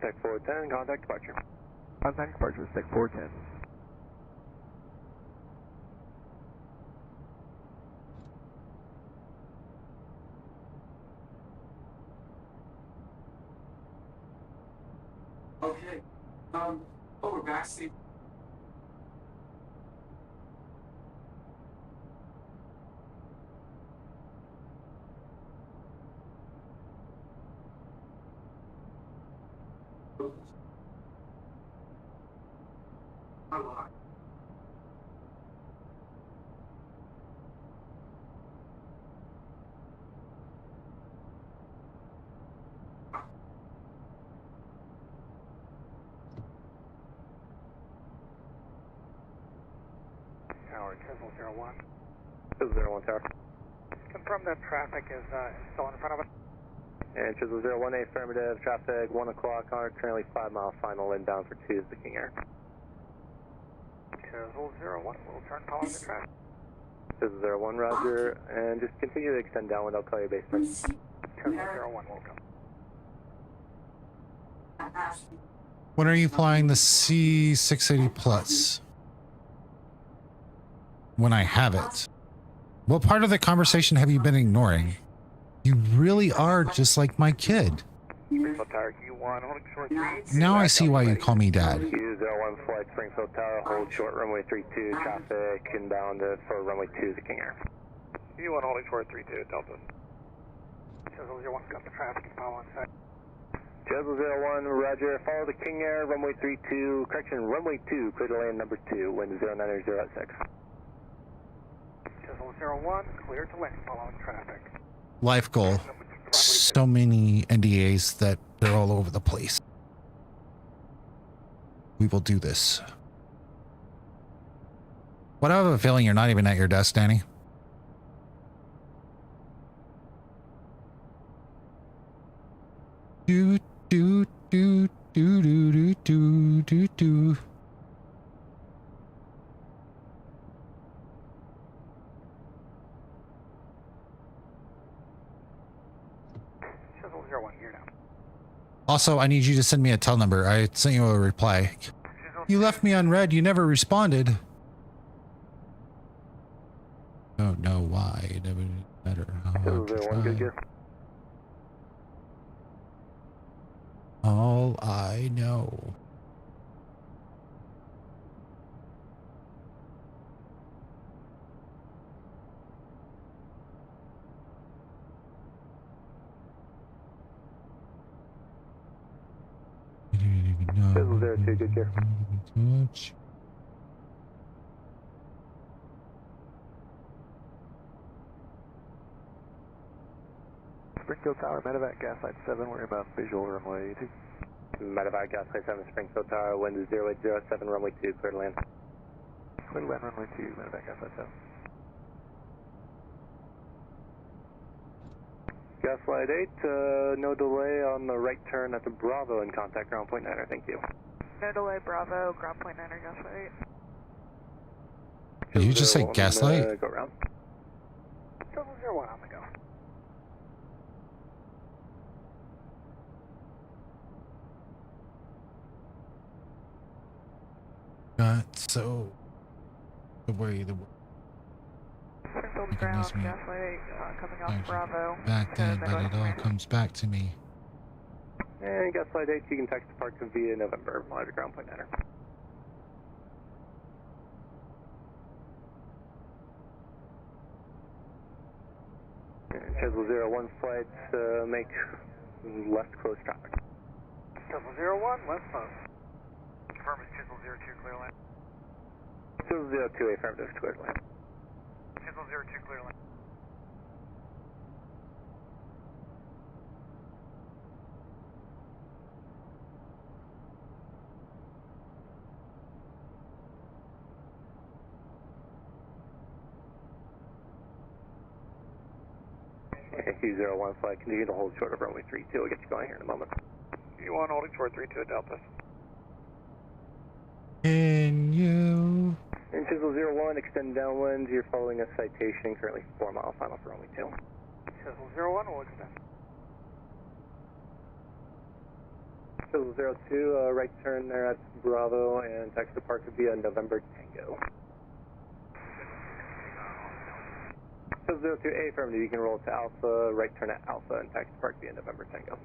Tech 410, contact departure. Contact departure, take 410. Okay. Over backseat. Tower, Chisel 01. Chisel 01 Tower. Confirm that traffic is still in front of us. And Chisel 01, affirmative, traffic 1 o'clock on currently 5 mile final inbound for 2 is the King Air. Chisel 01, we'll turn following the traffic. Chisel 01, roger, and just continue to extend downwind, I'll call you base first. Chisel 01, welcome. When are you flying the C680 Plus? When I have it. What part of the conversation have you been ignoring? You really are just like my kid. Springfield Tower, U1, holding short 3. Now I see why you call me dad. U01 flight, Springfield Tower, hold short runway 32, traffic inbound for runway 2 the King Air. U1 holding short 32, Delta. Chisel 01, got the traffic and following set. Chisel 01, roger, follow the King Air, runway 32, correction, runway 2, clear to land number 2, wind 090 at 6. Chisel 01, clear to land, following traffic. Life goal. So many NDAs that they're all over the place. We will do this. What I have a feeling you're not even at your desk, Danny. Do do do do do do do do. Chisel 01, here now. Also, I need you to send me a tel number. I sent you a reply. You left me on red. You never responded. Don't know why. It doesn't matter. Chisel 01, good gear. All I know. Chisel 02, good gear. Springfield Tower, medevac, gaslight 7, we're about visual runway 2. Medevac, gaslight 7, Springfield Tower, wind is 0807, runway 2, clear to land. Clear to land, runway 2, medevac, gaslight 7. Gaslight 8, no delay on the right turn at the Bravo and contact ground point 9er, thank you. No delay, Bravo, ground point 9er, gaslight 8. Did you just say gaslight? Go around. 001 on the go. So the way Springfield ground, goodness me. gaslight 8, coming off Thank you. Bravo. back then, but it all comes back to me. And gaslight 8, you can text the park via November, monitor ground point 9er. Chisel 01 flights, make left close traffic. Chisel 01, left close. Confirm is Chisel 02, clear land. Chisel 02, affirmative, clear to land. Chisel 02, clear land. Q01 flight, continue to hold short of runway 32. We'll get you going here in a moment. Q1 holding short 32 Delta. Can you? And Chisel 01, extend downwind. You're following a citation, currently 4 mile final for runway 2. Chisel 01 will extend. Chisel 02, right turn there at Bravo and text the park via November Tango. Chisel 02, affirmative, you can roll to Alpha, right turn at Alpha and text the park via November Tango.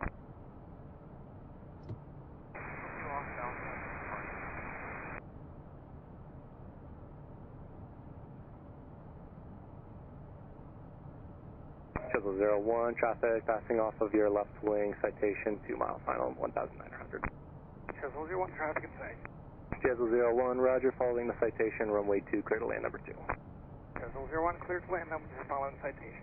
Chisel 01, traffic passing off of your left wing, citation 2 mile final, 1,900. Chisel 01, traffic in sight. Chisel 01, roger, following the citation, runway 2, clear to land number 2. Chisel 01, clear to land, number 2, following citation.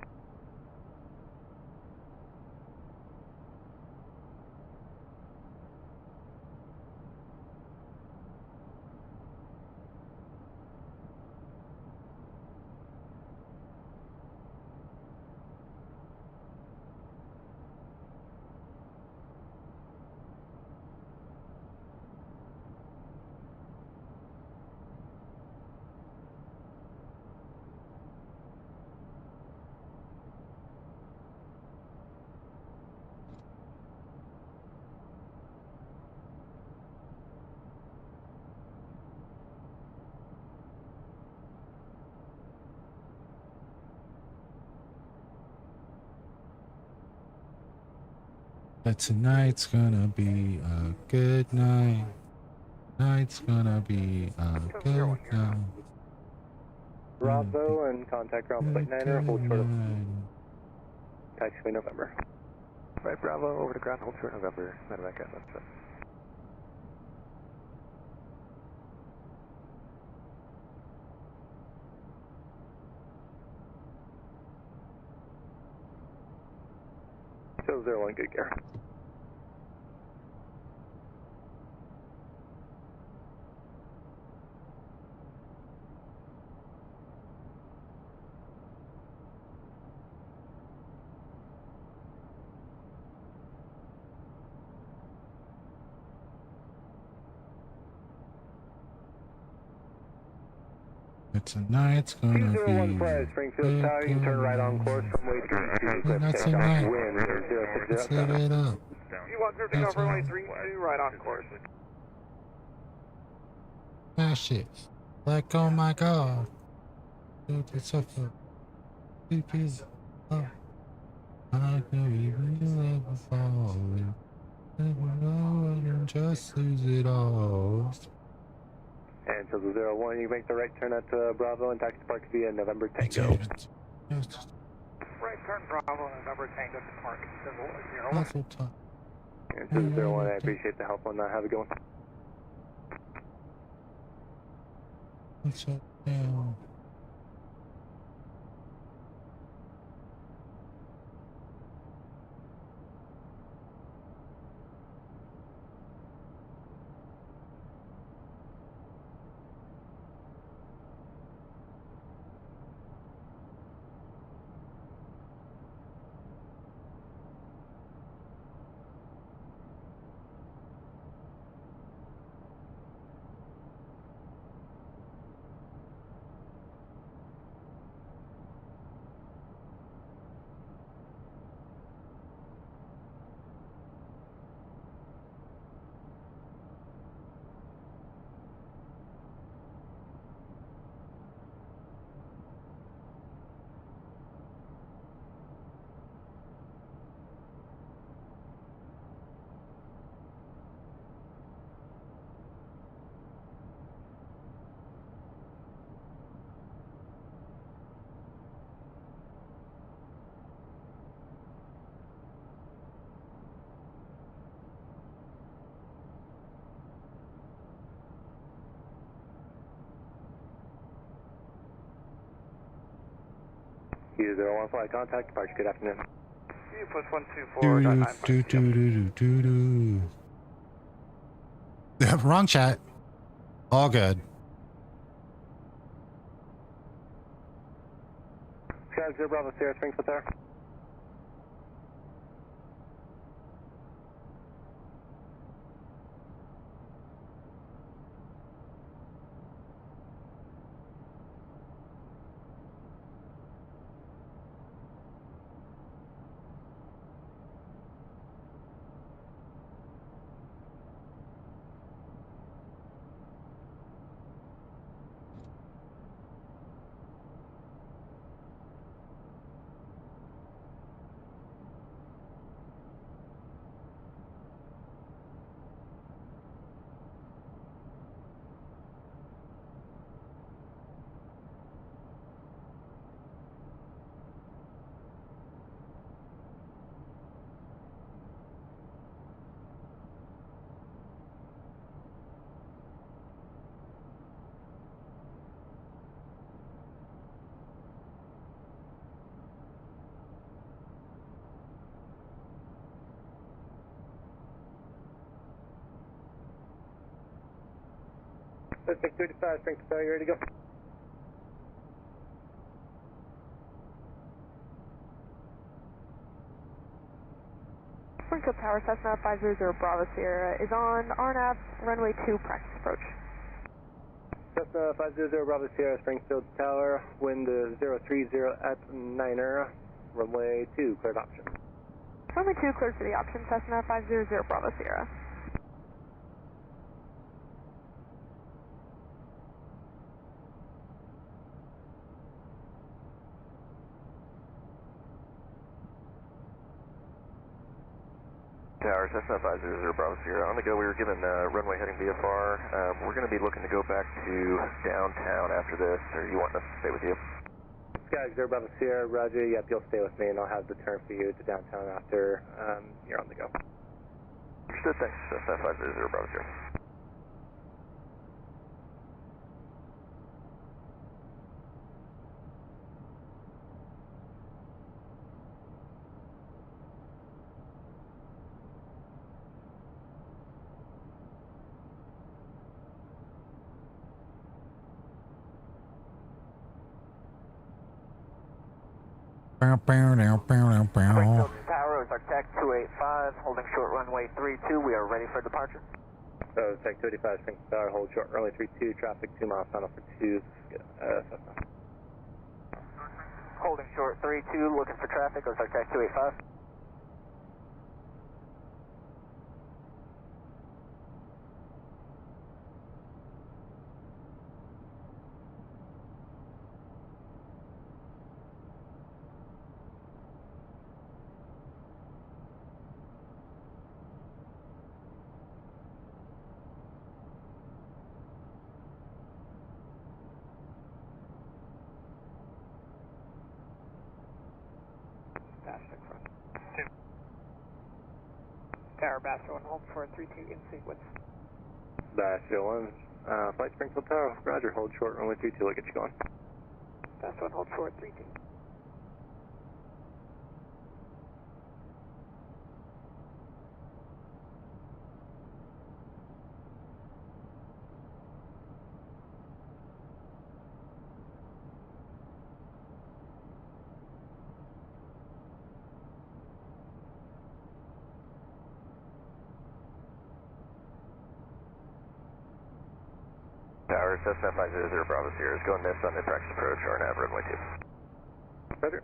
That tonight's gonna be a good night. Tonight's gonna be a good night. Bravo and contact ground point 9er, hold short of taxiway November. Right, Bravo, over to ground, hold short November, medevac at left. Shows 01, good gear. Tonight's gonna be 201 flight, Springfield Tower, you can turn right on course from way 32, clear not takeoff, tonight. wind, Let's 060. live it up. Q1, drifting That's over runway right. 32, right on course. That shit. Like, oh my god. Dude, it's so fun. Oh. I know even you ever falling. Never know and just lose it all. And Chisel 01, you make the right turn at Bravo and taxi park via November Tango. Right turn Bravo, November Tango to park. Chisel 01. Awful time. And Chisel 01, I appreciate the help on that. Have a good one. What's up now? 201 flight contact, departure, good afternoon. You push Do, 124.9. do, do, do, do, do. Yeah, wrong chat. All good. Sky 0 Bravo Sierra, Springfield Tower. Suspect 35, Springfield Tower, you ready to go? Springfield Tower, Cessna 500 Bravo Sierra is on RNAV, runway 2, practice approach. Cessna 500 Bravo Sierra, Springfield Tower, wind 030 at 9er, runway 2, cleared option. Runway 2 cleared for the option, Cessna 500 Bravo Sierra. Tower, Cessna 500 Bravo Sierra. On the go, we were given runway heading VFR. We're going to be looking to go back to downtown after this, or you want us to stay with you? Sky 0 Bravo Sierra, roger. Yep, you'll stay with me, and I'll have the turn for you to downtown after you're on the go. Understood, thanks. Cessna 500 Bravo Sierra. Springfield Tower is our tech 285, holding short runway 32. We are ready for departure. So, Tech 285, Springfield Tower, hold short runway 32, traffic 2 miles, final for 2, Cessna. Holding short 32, looking for traffic. Is our tech 285. Tower, Bastion 1, hold for 32 in sequence. Bastion 1, flight Springfield Tower, roger, hold short runway 32, we'll get you going. Bastion 1, hold short 32. Tower, Cessna 500 Bravo Sierra is going this on the practice approach, RNAV runway 2. Roger.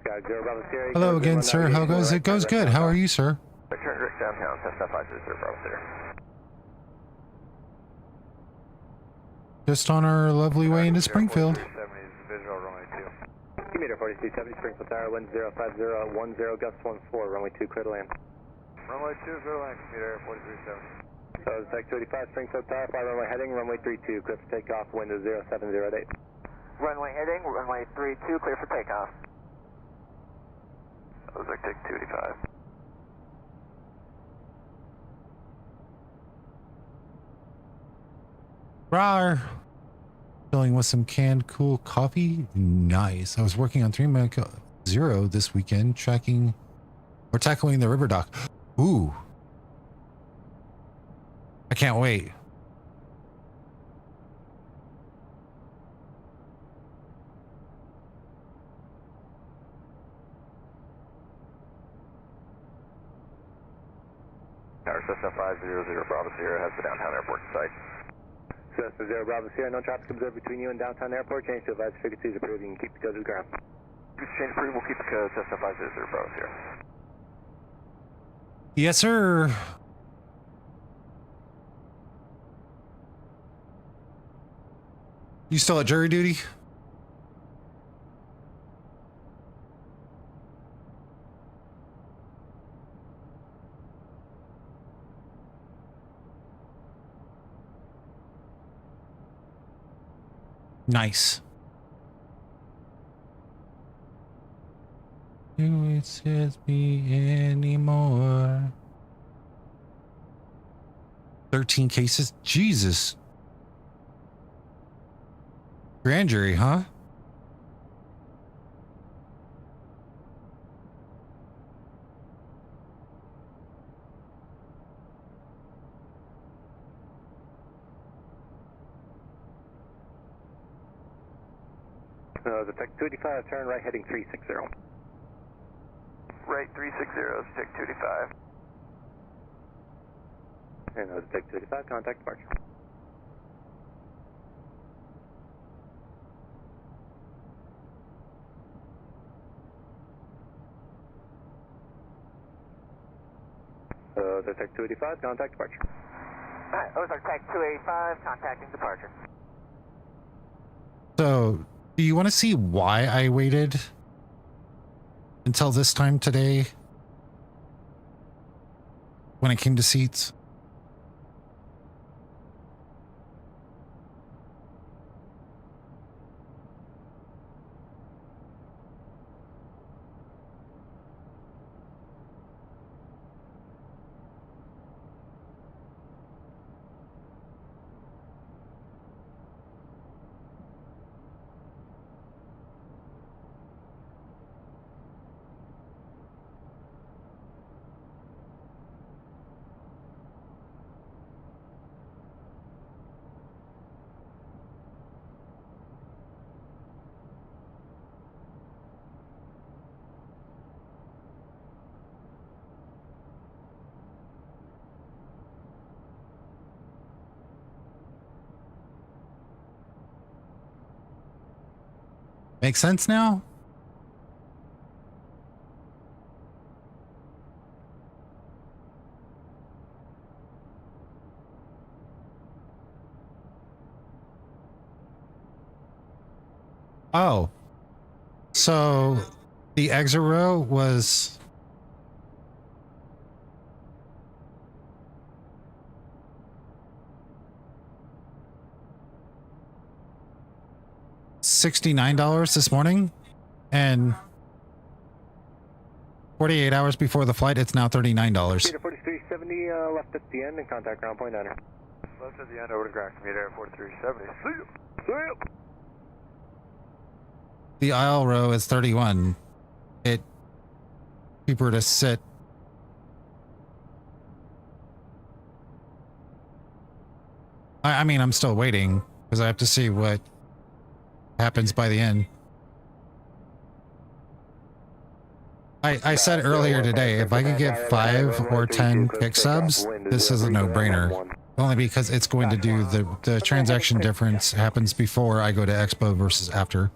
Sky 0 Bravo Sierra. Hello again, sir. How goes it? Goes good. How are you, sir? Return direct downtown, Cessna 500 Bravo Sierra. Just on our lovely way into Springfield. Visual runway 2. Meter 4270 Springfield Tower, wind 050, 10, gust 14, runway 2, clear to land. Runway 2, clear to land, meter 4370. So, Tech 285 Springfield Tower, fly runway heading, runway 32, clear for takeoff, wind 0708. Runway heading, runway 32, clear for takeoff. That was like Tech 285. Rawr. Filling with some canned cool coffee. Nice. I was working on 3.0 this weekend, tackling the river dock. Ooh. I can't wait. Tower Cessna 500 Bravo Sierra has the downtown airport site. Cessna 0 Bravo Sierra, no traffic observed between you and downtown airport. Change to advise frequencies approved. You can keep the code to the ground. Change approved, we'll keep the code Cessna 500 Bravo Sierra. Yes, sir. You still at jury duty? Nice. Do it says me anymore. 13 cases? Jesus. Grand jury, huh? The Tech 285, turn right heading 360. Right 360, Tech 285. And the Tech 285, contact departure. The Tech 285, contact departure. Alright, Ozark Tech 285, contacting departure. So, do you want to see why I waited until this time today when it came to seats? Make sense now? Oh, so the exit row was $69 this morning, and 48 hours before the flight, it's now $39. 4370, left at the end and contact ground point enter. Left at the end over to ground, commuter 4370. See you. See you. The aisle row is 31. It cheaper to sit. I mean, I'm still waiting because I have to see what happens by the end. I said earlier today, if I could get 5 or 10 kick subs, this is a no-brainer. Only because it's going to do the transaction difference happens before I go to Expo versus after.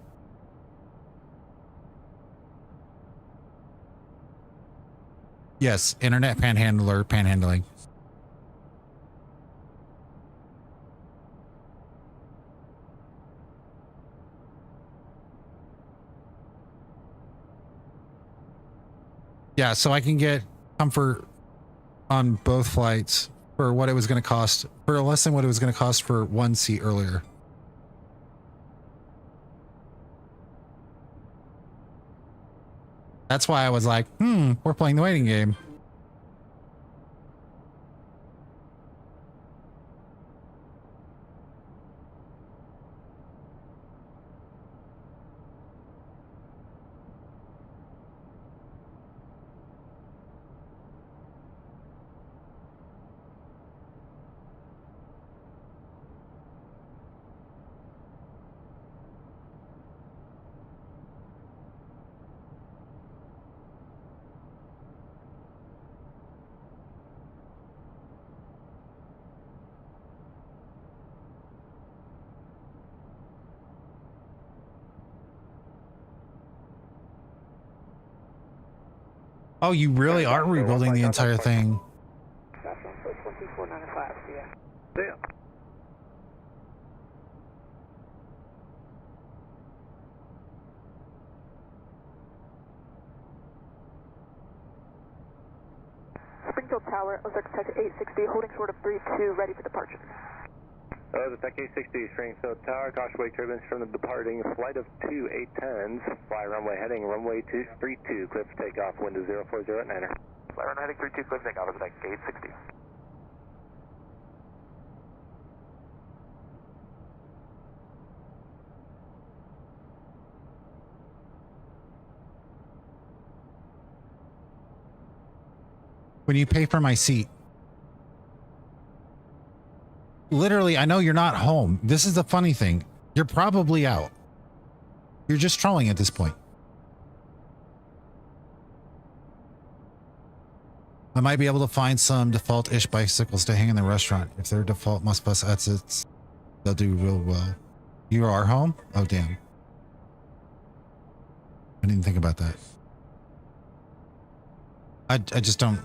Yes, internet panhandling. Yeah, so I can get comfort on both flights for what it was going to cost, for less than what it was going to cost for one seat earlier. That's why I was like, we're playing the waiting game. Oh, you really are rebuilding the entire thing. That's on foot 2495, yeah. See ya. Springfield Tower, Ozark Tech 860, holding short of 32, ready for departure. The Tech 860, Springfield Tower, caution wake turbulence from the departing flight of 2 810s, fly runway heading runway 32, clear for takeoff, window 040 at 9er. Fly runway heading 32, clear for takeoff, Tech 860. When you pay for my seat. Literally, I know you're not home. This is the funny thing. You're probably out. You're just trolling at this point. I might be able to find some default-ish bicycles to hang in the restaurant. If they're default must bus exits, they'll do real well. You are home? Oh, damn. I didn't think about that. I just don't.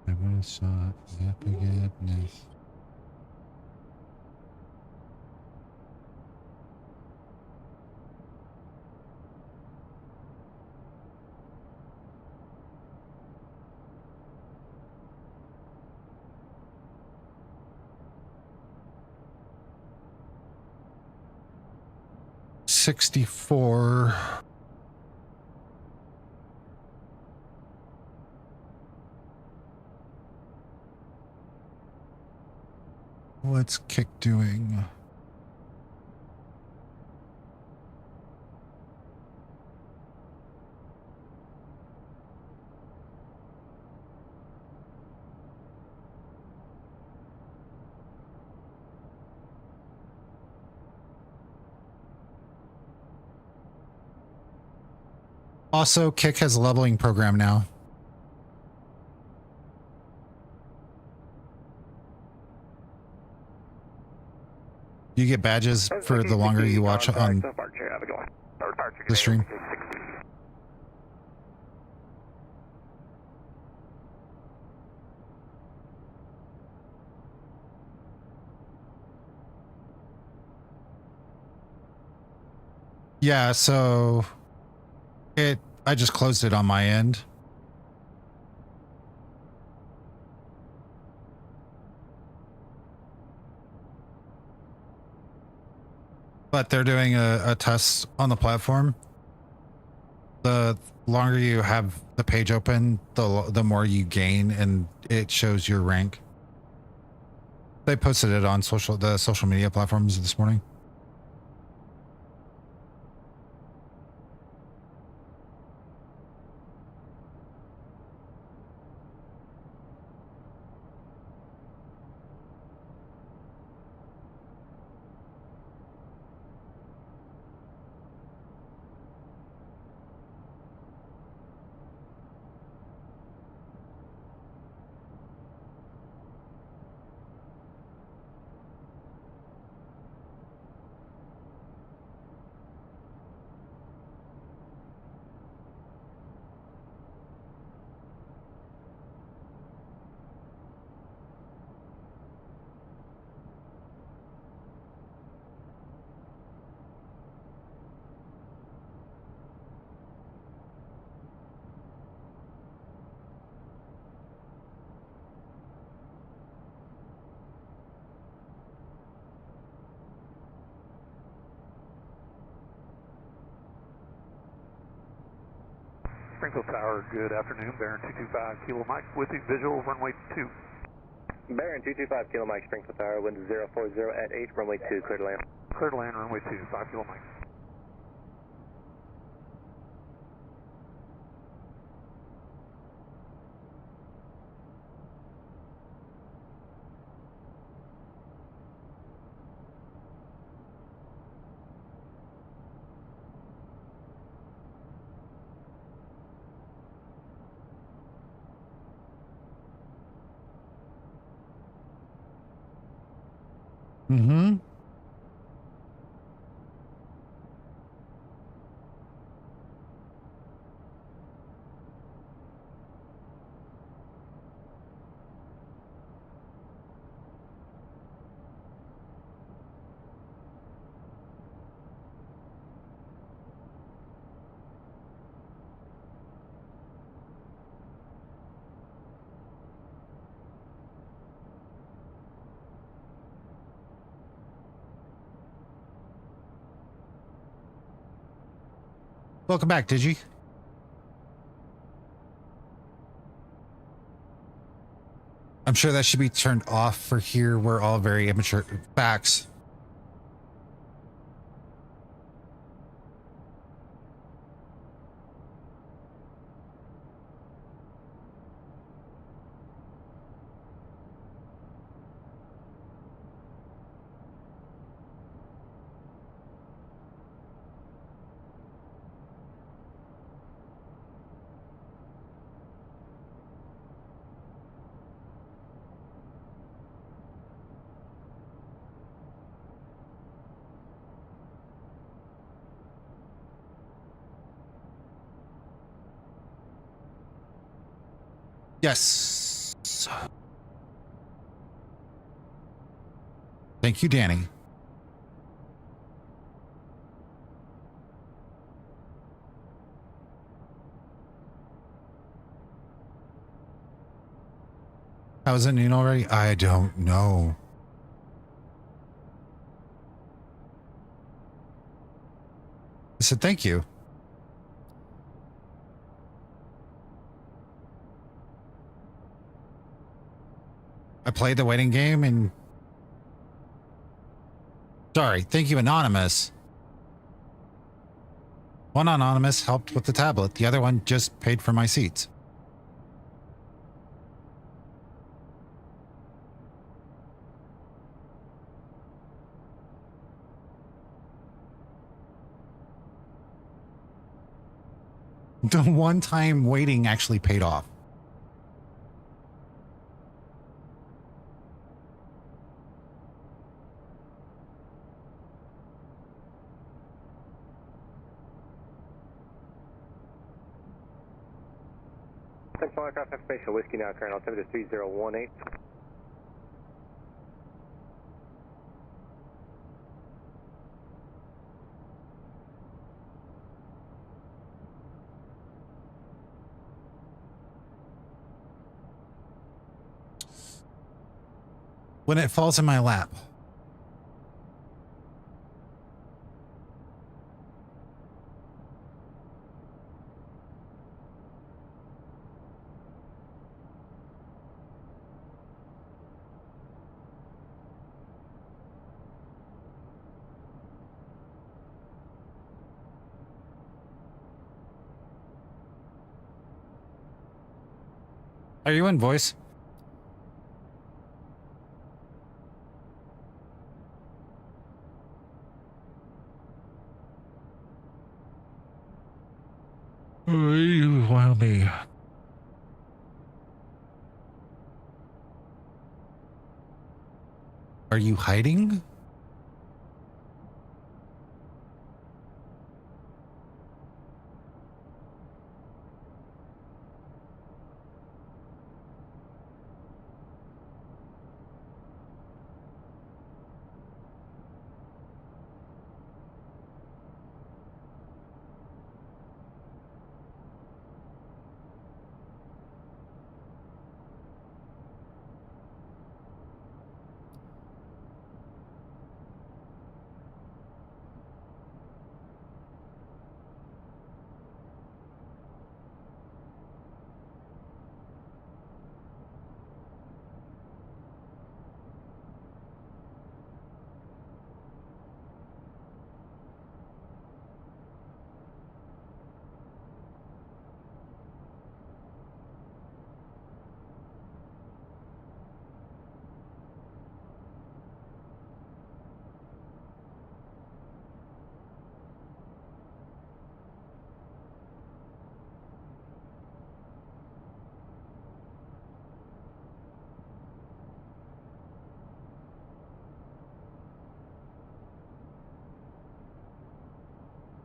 I was shot. Forgiveness. $64. What's Kick doing? Also, Kick has a leveling program now. You get badges for the longer you watch on the stream. Yeah, so I just closed it on my end. But they're doing a test on the platform. The longer you have the page open, the more you gain, and it shows your rank. They posted it on the social media platforms this morning. Springfield Tower, good afternoon. Baron 225 Kilo Mike with you, visual runway 2. Baron 225 Kilo Mike, Springfield Tower, wind 040 at 8, runway 2, clear to land. Clear to land, runway 2, 5 Kilo Mike. Mm-hmm. Welcome back, Digi. I'm sure that should be turned off for here. We're all very immature. Facts. Yes. Thank you, Danny. How is it noon already? I don't know. I said thank you. I played the waiting game and... Sorry, thank you, Anonymous. One Anonymous helped with the tablet. The other one just paid for my seats. The one-time waiting actually paid off. Central Aircraft Information, Whiskey now, current altimeter 3018. When it falls in my lap. Are you in voice? You want me? Are you hiding?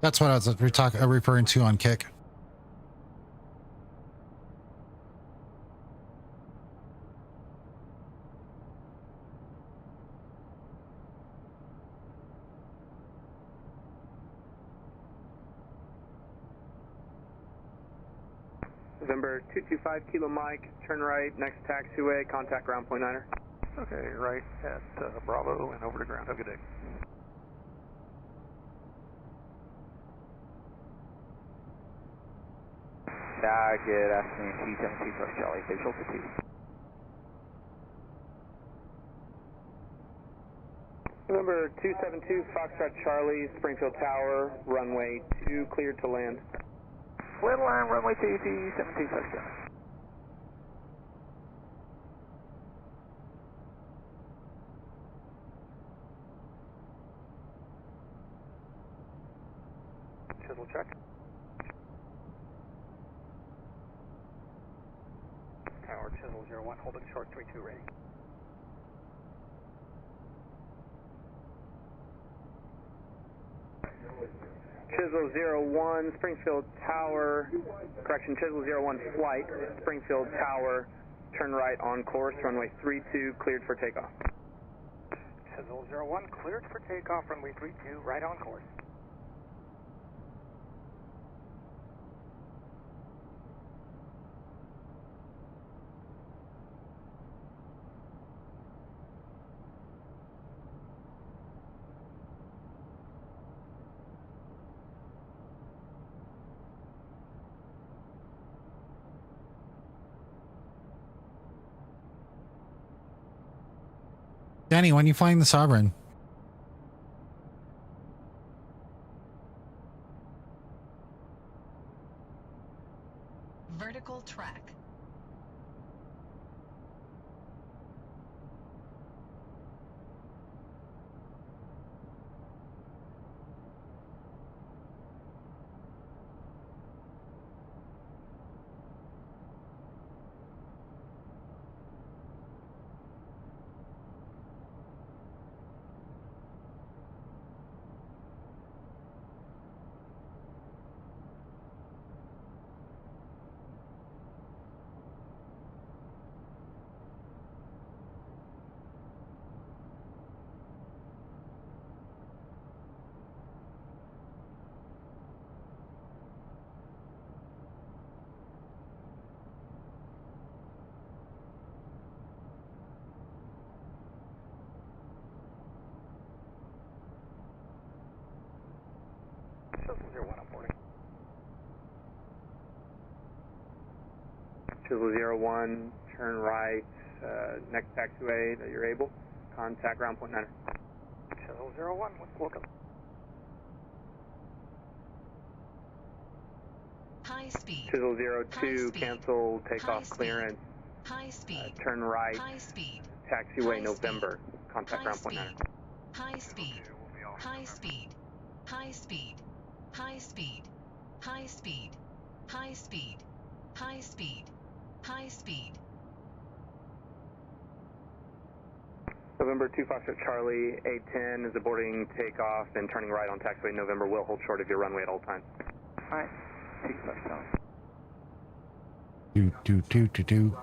That's what I was referring to on Kick. November 225 Kilo Mike, turn right, next taxiway, contact ground point niner. Okay, right at Bravo and over to ground. Have a good day. Good afternoon, T-72 First Charlie, visual fatigue. Number 272 Foxtrot Charlie, Springfield Tower, runway 2, cleared to land. Clear to land, runway 2, T-72 First Charlie. Chisel check. Tower Chisel 01, holding short 32 ready. Chisel 01, Springfield Tower, correction, Chisel 01 flight, Springfield Tower, turn right on course, runway 32, cleared for takeoff. Chisel 01, cleared for takeoff, runway 32, right on course. Danny, when you flying the Sovereign? Vertical track. Chisel 01 upboarding. Chisel 01, turn right, next taxiway that you're able, contact ground point 9. Chisel 01, welcome. High speed. Chisel High 02, speed. cancel High takeoff speed. clearance, High speed. turn right, High speed. taxiway High November, speed. contact High ground point 9. speed. High speed. High speed. High speed. High speed. High speed. High speed. High speed. High speed. November 2 Foxtrot Charlie, A10 is aborting takeoff and turning right on taxiway November. Will hold short of your runway at all times. Alright, T First Charlie. Do.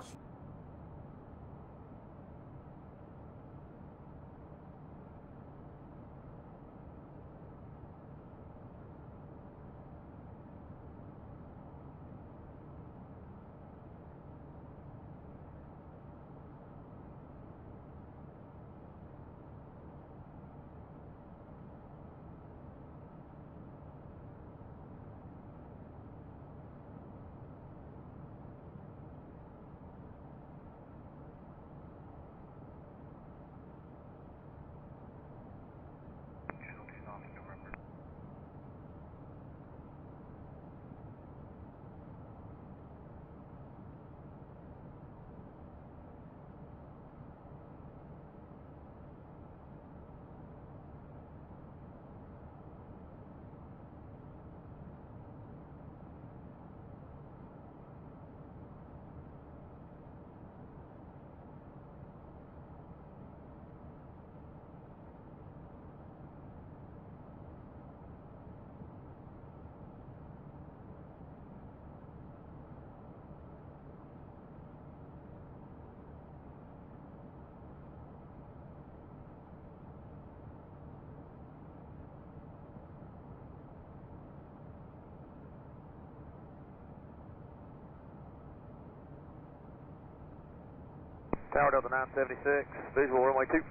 Tower Delta 976, visual runway 2.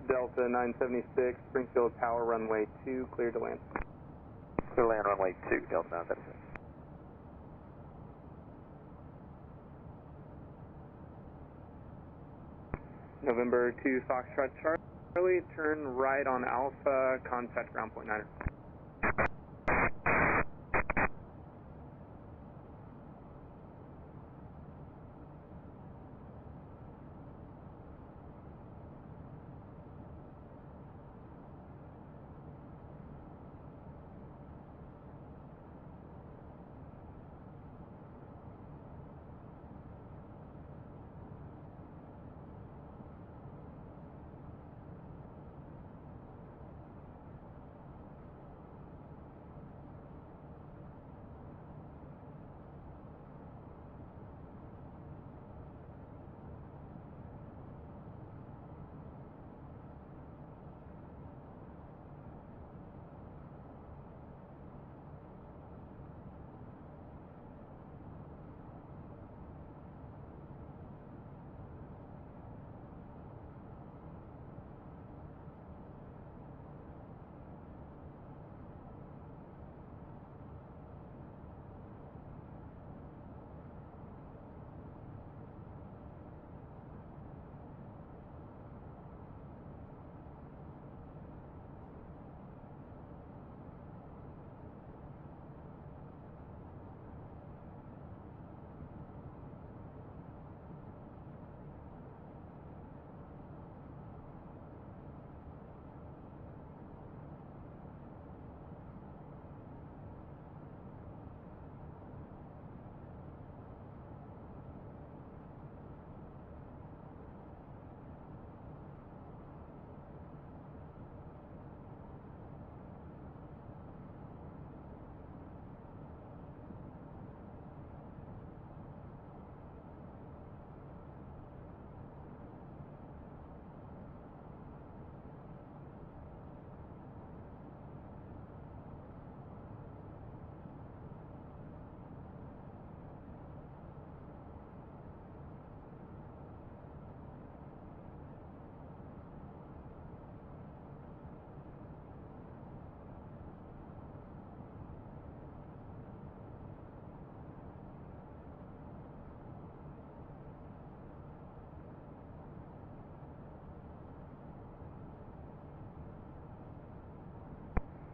Delta 976, Springfield Tower, runway 2, cleared to land. Clear land runway 2, Delta 976. November 2 Foxtrot Charlie, turn right on Alpha, contact ground point 9.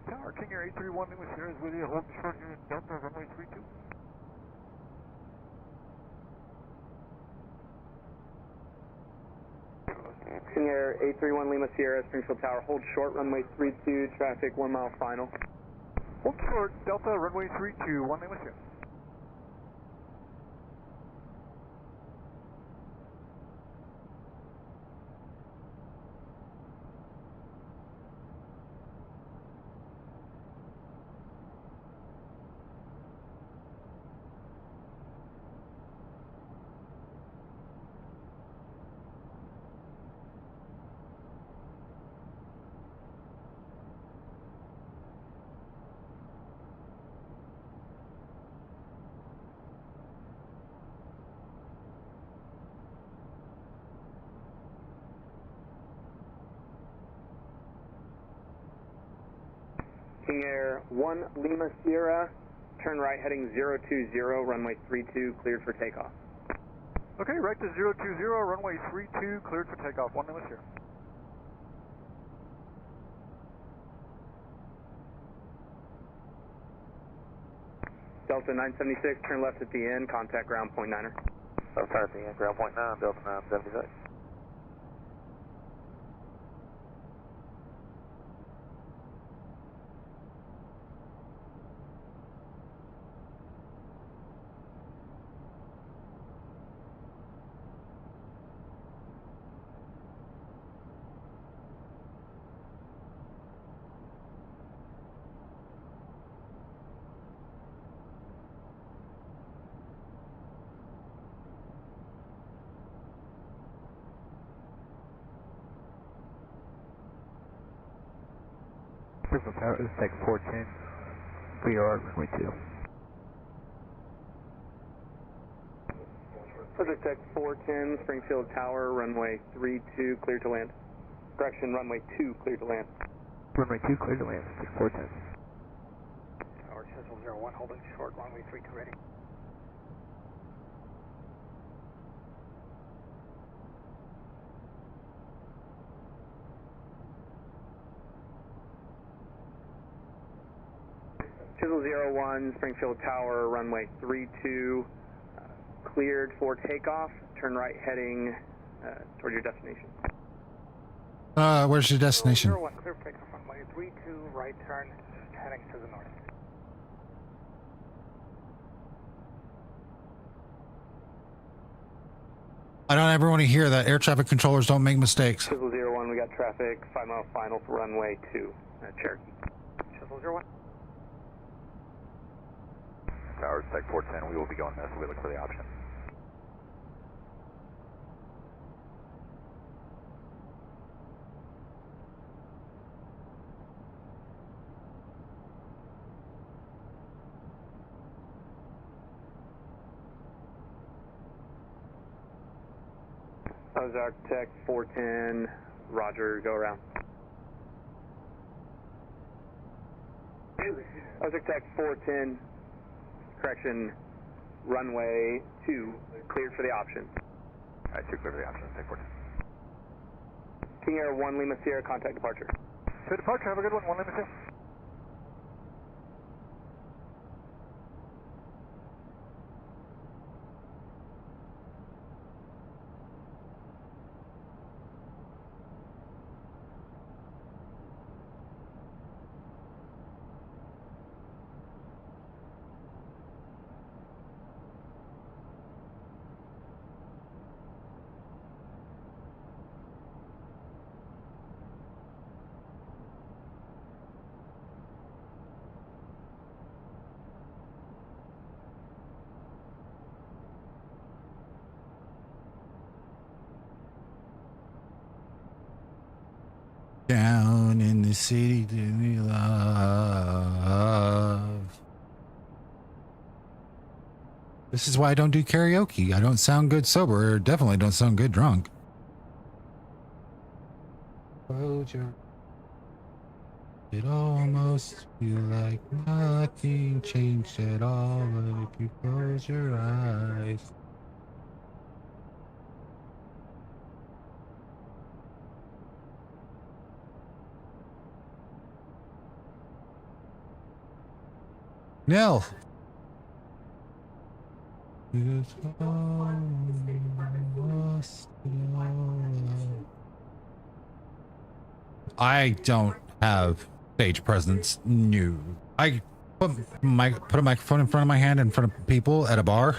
Tower, King Air 831 Lima Sierra is with you. Hold short unit Delta, runway 32. King Air 831 Lima Sierra, Springfield Tower, hold short, runway 32, traffic 1 mile final. Hold short, Delta, runway 32, 1 Lima Sierra. King Air 1 Lima Sierra, turn right heading 020, runway 32, cleared for takeoff. Okay, right to 020, runway 32, cleared for takeoff, 1 Lima Sierra. Delta 976, turn left at the end, contact ground point 9er. Delta at the end, ground point 9, Delta 976. Springfield Tower is Tech 410, VR runway 2. Subject Tech 410, Springfield Tower, runway 32, clear to land. Correction, runway 2, clear to land. Runway 2 clear to land, Tech 410. Tower Chisel 01, holding short, runway 32 ready. Chisel 01, Springfield Tower, runway 32, cleared for takeoff. Turn right heading toward your destination. Where's your destination? 01, clear for takeoff, runway 32, right turn, heading to the north. I don't ever want to hear that air traffic controllers don't make mistakes. Chisel 01, we got traffic, 5 mile final for runway 2, Cherokee. Chisel 01. Towers, Tech 410, we will be going this. We look for the option. Ozark Tech 410, Roger, go around. Ozark Tech 410, correction, runway 2, cleared for the option. Alright, 2 clear for the option, Tech 410. King Air 1 Lima Sierra, contact departure. Good departure, have a good one, 1 Lima Sierra. Down in the city that we love. This is why I don't do karaoke. I don't sound good sober, or definitely don't sound good drunk. Close your... It almost feel like nothing changed at all, but if you close your eyes. Nell. I don't have stage presence. No. I put a microphone in front of my hand in front of people at a bar.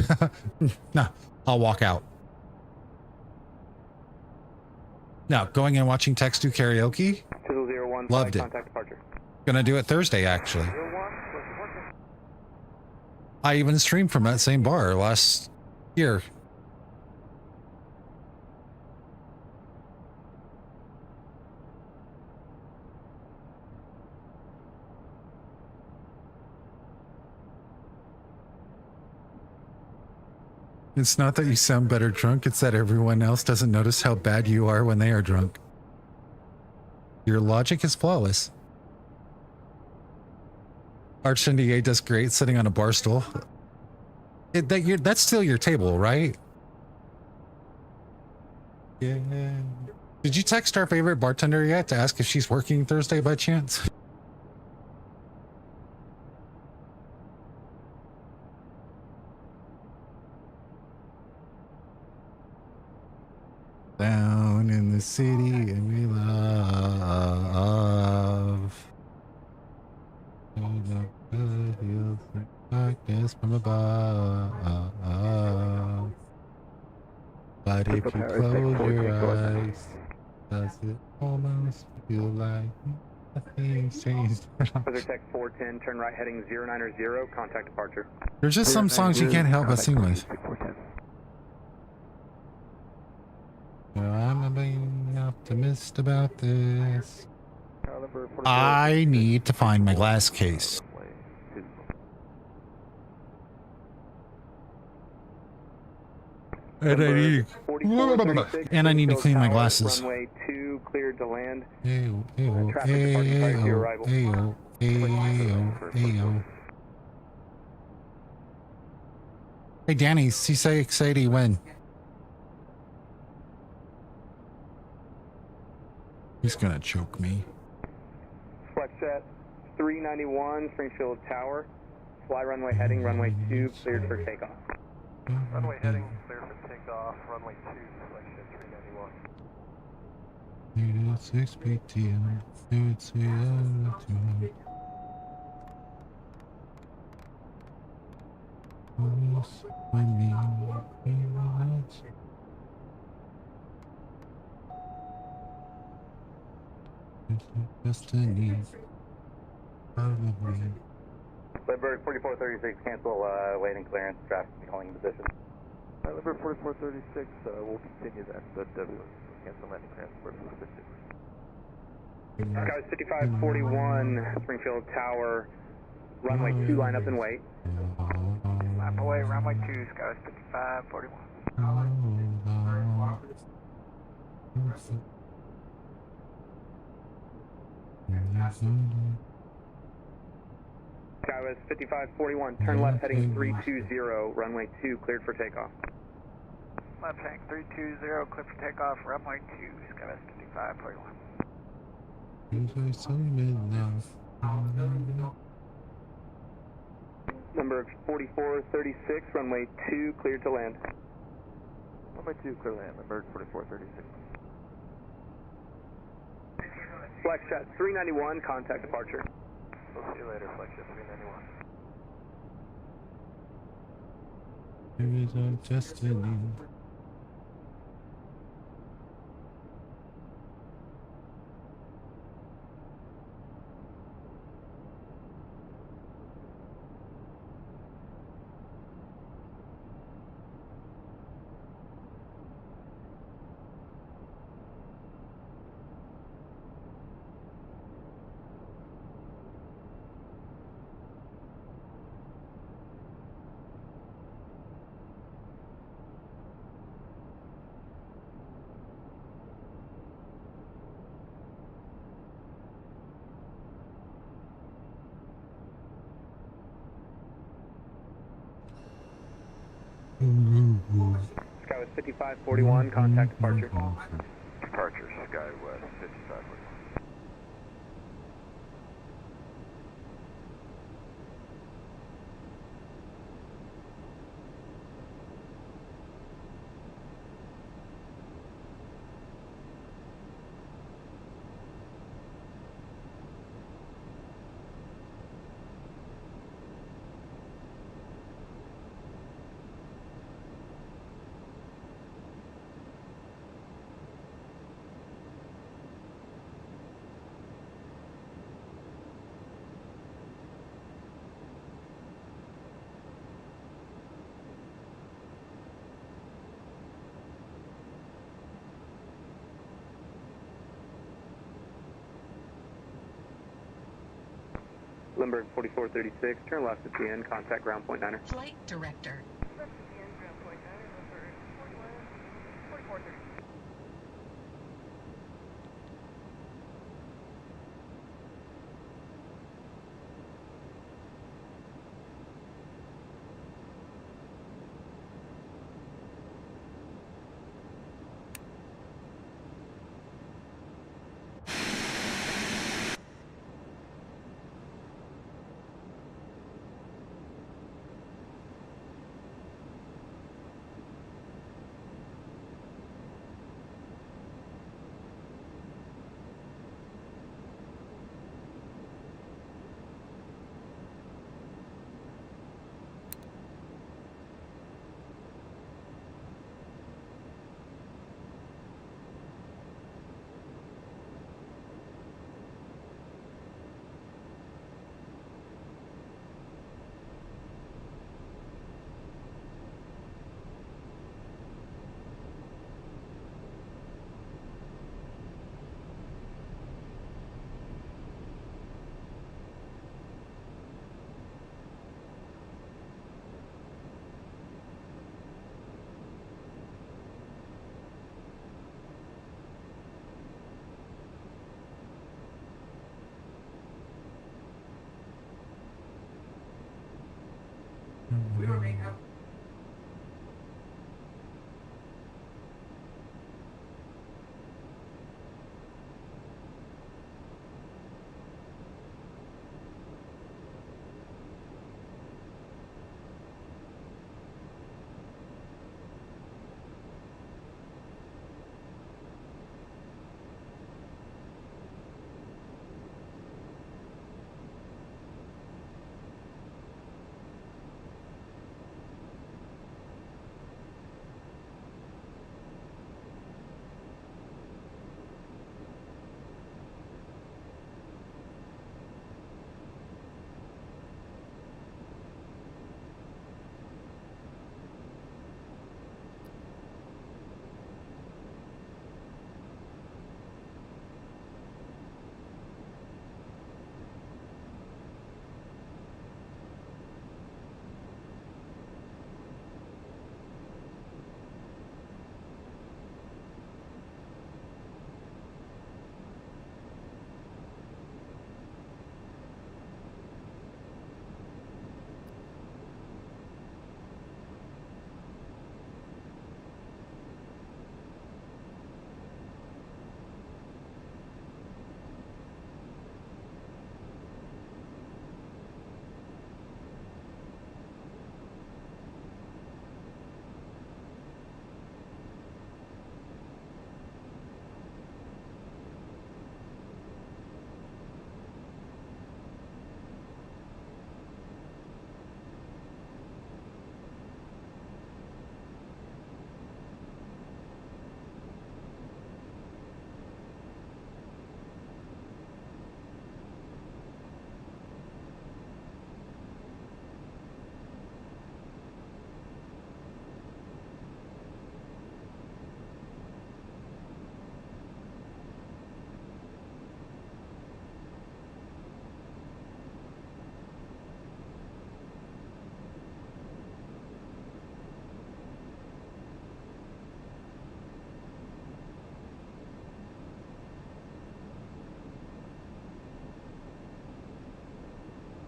No, I'll walk out. Now, going and watching Tex do karaoke. Loved it. Gonna do it Thursday, actually. I even streamed from that same bar last year. It's not that you sound better drunk, it's that everyone else doesn't notice how bad you are when they are drunk. Your logic is flawless. Arch NDA does great sitting on a bar stool. That's still your table, right? Yeah. Did you text our favorite bartender yet to ask if she's working Thursday by chance? Down in the city and we love. Darkness from above. But if you close your eyes, does it almost feel like nothing's changed? Tech 410, turn right heading 090, contact departure. There's just some songs you can't help but sing with. I'm being optimist about this. I need to find my glass case. And I need to clean my glasses. Runway 2 cleared to land. Ayo, ayo, ayo, ayo, ayo, ayo. Hey Danny, C680 when? He's gonna choke me. Flex set 391 Springfield Tower. fly runway heading, runway 2, cleared for takeoff. Runway heading, clear for takeoff. Runway 2, selection 391. 6 PTM, it's destiny. Libert 4436, cancel waiting clearance, traffic calling position. Libert 4436, we'll continue that, but we'll cancel landing clearance for 456. Skies 5541, Springfield Tower, runway 2, line up and wait. Lap away, runway 2, Skies 5541. Skywest 5541, turn left heading 320, runway 2, cleared for takeoff. Left heading 320, clear for takeoff, runway 2, Skywest 5541. Number 4436, runway 2, cleared to land. Runway 2, clear land, Libert 4436. Flexjet 391, contact departure. We'll see you later, Flexjet 391. Here is our destiny. Skywest 5541, contact departure. Departure, Skywest 5541. Limburg 4436, turn left at the end, contact ground point 9er. Flight director.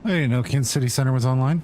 I didn't know Kansas City Center was online.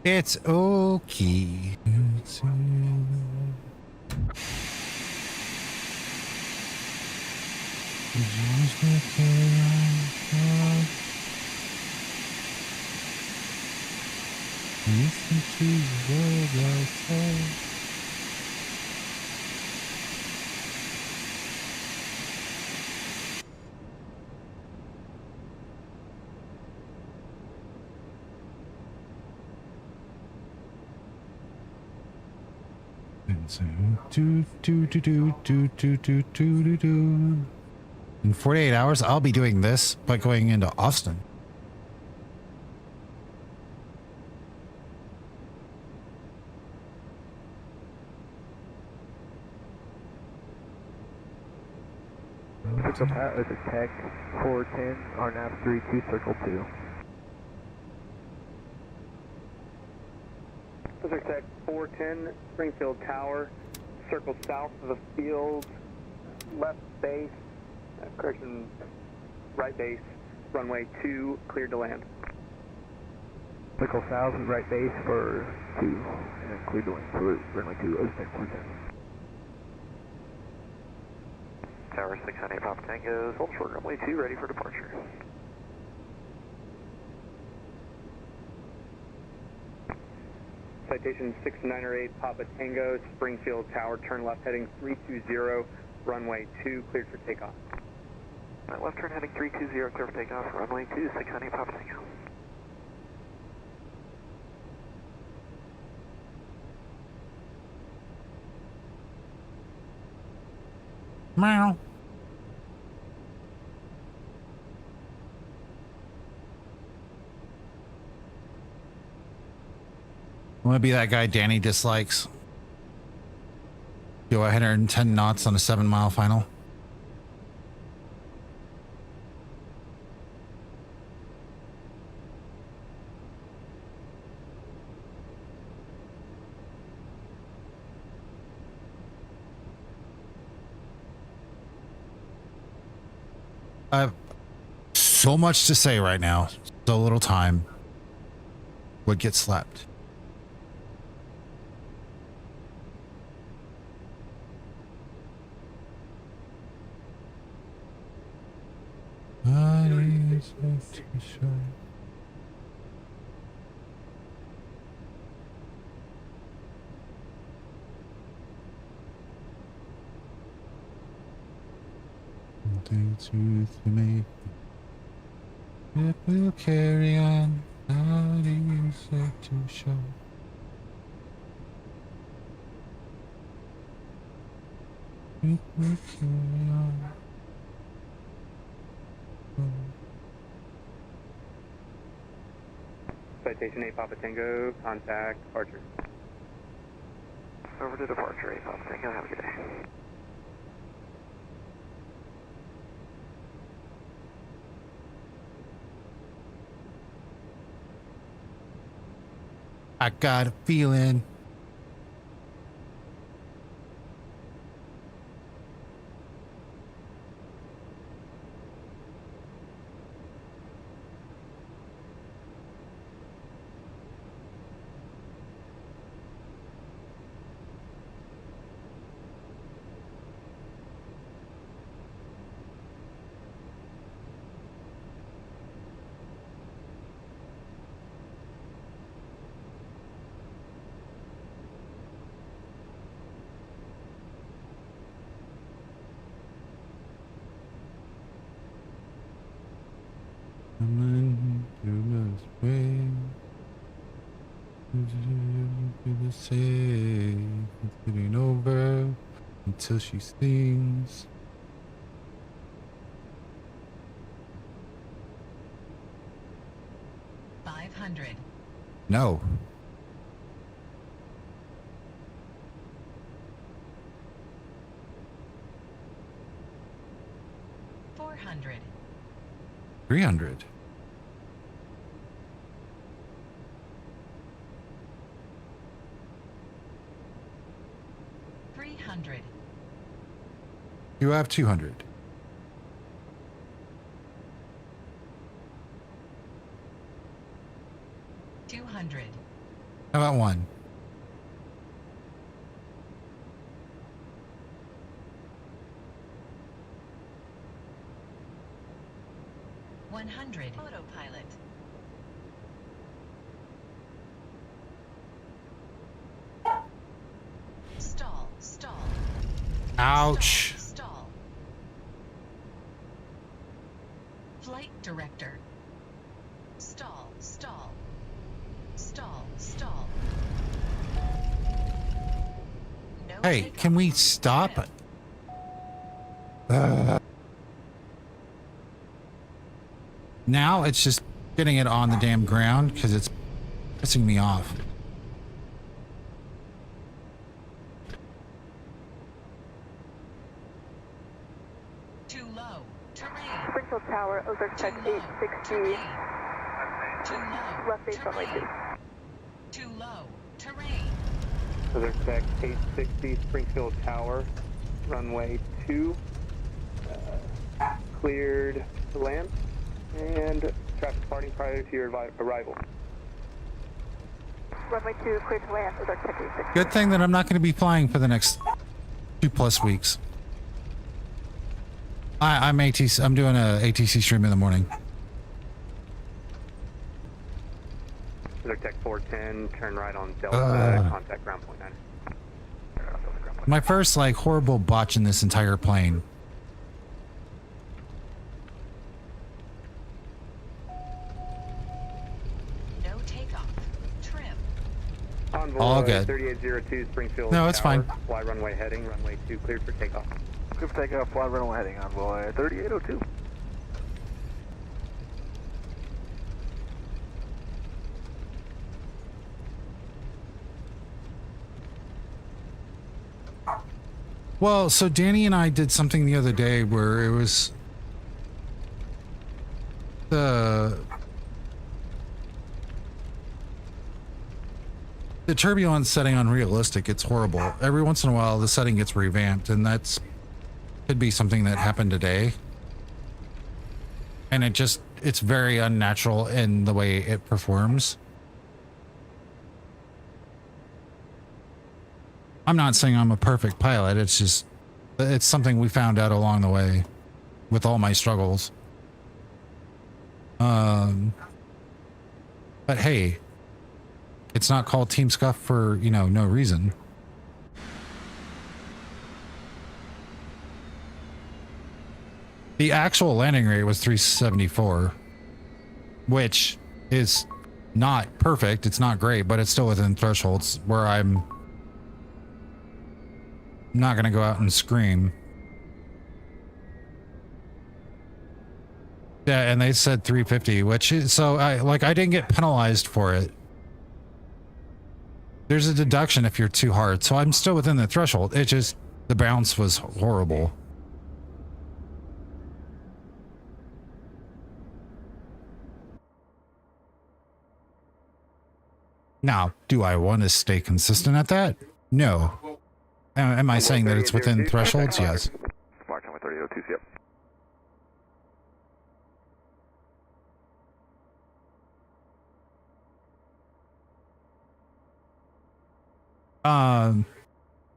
It's okay. Listen to the world outside. In 48 hours, I'll be doing this by going into Austin. Circle Pat with a tech 410, RNAV 32, circle 2. This is Tech 410, Springfield Tower, circle south of the field, left base, correction, right base, runway 2, cleared to land. Circle south, right base for 2, and then cleared to land for runway 2, Tech 410. Tower 698 Papa Tango, hold short runway 2, ready for departure. Citation 698 Papa Tango, Springfield Tower, turn left heading 320, runway 2, cleared for takeoff. Right, left turn heading 320, clear for takeoff, runway 2, 698 Papa Tango. Meow. I want to be that guy Danny dislikes. Go 110 knots on a 7-mile final. I have so much to say right now. So little time. Would get slept. It will carry on. Not easy to show. It will carry on. Citation 8 Papa Tango, contact departure. Over to departure 8 Papa Tango, have a good day. I got a feeling. It's getting over until she sings. $500. No. $400. 300. $300. You have 200. $200. How about one? $100. Autopilot. Stall. Stall. Ouch. Stall. Flight director. Stall. Stall. Stall. Stall. No Hey, takeoff. can we stop? Now it's just getting it on the damn ground because it's pissing me off. Too low. Terrain. Springfield Tower, Ozark Tech 860, Too low. left base runway 2. Too low. Terrain. Ozark Tech 860, Springfield Tower, runway 2, cleared to land, and traffic departing prior to your arrival. Runway 2, clear to land, Ozark Tech 860. Good thing that I'm not going to be flying for the next 2+ weeks. I'm doing a ATC stream in the morning. Ozark Tech 410, turn right on Delta, contact ground point 9. My first like horrible botch in this entire plane. No takeoff. Trim. Envoy All good. 3802 Springfield No, it's Tower, fine. fly runway heading, runway 2 cleared for takeoff. Clear for takeoff, fly runway heading, Envoy 3802. Well, so Danny and I did something the other day where it was the turbulence setting on realistic. It's horrible. Every once in a while, the setting gets revamped, and that's could be something that happened today. And it's very unnatural in the way it performs. I'm not saying I'm a perfect pilot. It's something we found out along the way with all my struggles. But hey, it's not called Team Scuff for, no reason. The actual landing rate was 374, which is not perfect. It's not great, but it's still within thresholds where I'm not going to go out and scream. Yeah, and they said 350, which is, so I didn't get penalized for it. There's a deduction if you're too hard, so I'm still within the threshold. It just, the bounce was horrible. Now, do I want to stay consistent at that? No. Am I saying that it's within thresholds? Yes. Mark number 3802, yep.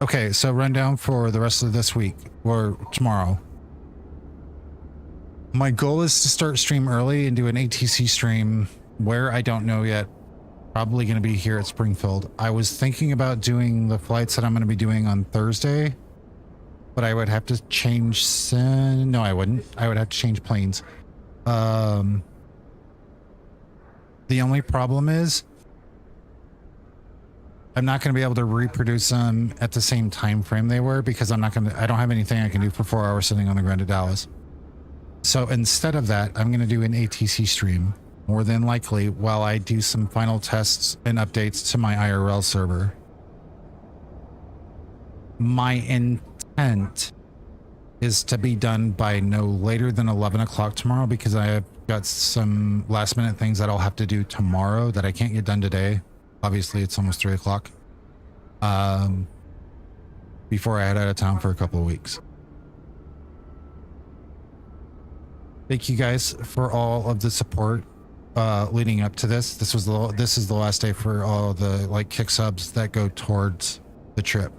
Okay, so rundown for the rest of this week or tomorrow. My goal is to start stream early and do an ATC stream where I don't know yet. Probably going to be here at Springfield. I was thinking about doing the flights that I'm going to be doing on Thursday, but I would have to change. No, I wouldn't. I would have to change planes. The only problem is I'm not going to be able to reproduce them at the same time frame they were because I don't have anything I can do for 4 hours sitting on the ground at Dallas. So instead of that, I'm going to do an ATC stream more than likely while I do some final tests and updates to my IRL server. My intent is to be done by no later than 11 o'clock tomorrow because I have got some last minute things that I'll have to do tomorrow that I can't get done today. Obviously, it's almost 3 o'clock. Before I head out of town for a couple of weeks. Thank you guys for all of the support leading up to this. This is the last day for all the like kick subs that go towards the trip.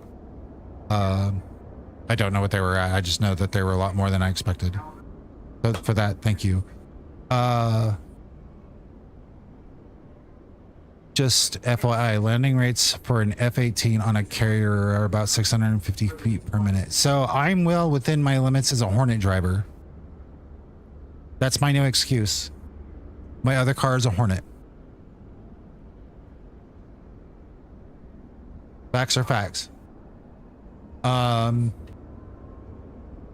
I don't know what they were at. I just know that they were a lot more than I expected. So for that, thank you. Just FYI, landing rates for an F-18 on a carrier are about 650 feet per minute. So I'm well within my limits as a Hornet driver. That's my new excuse. My other car is a Hornet. Facts are facts.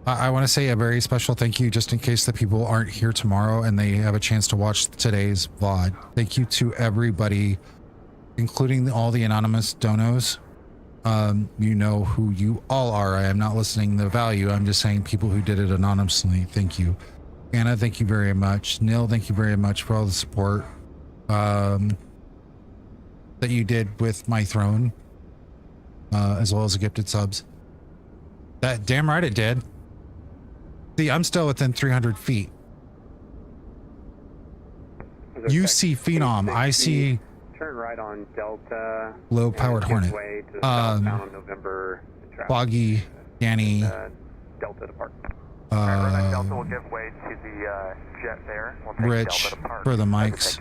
I want to say a very special thank you just in case the people aren't here tomorrow and they have a chance to watch today's VOD. Thank you to everybody, including all the anonymous donos. You know who you all are. I am not listening to the value. I'm just saying people who did it anonymously. Thank you. Anna, thank you very much. Neil, thank you very much for all the support that you did with my throne, as well as the gifted subs. That damn right it did. See, I'm still within 300 feet. You see Phenom. I see turn right on Delta. Low-powered Hornet. Foggy, Danny. Delta depart. Delta will give way to the jet there. We'll take Rich Delta depart. for the mics.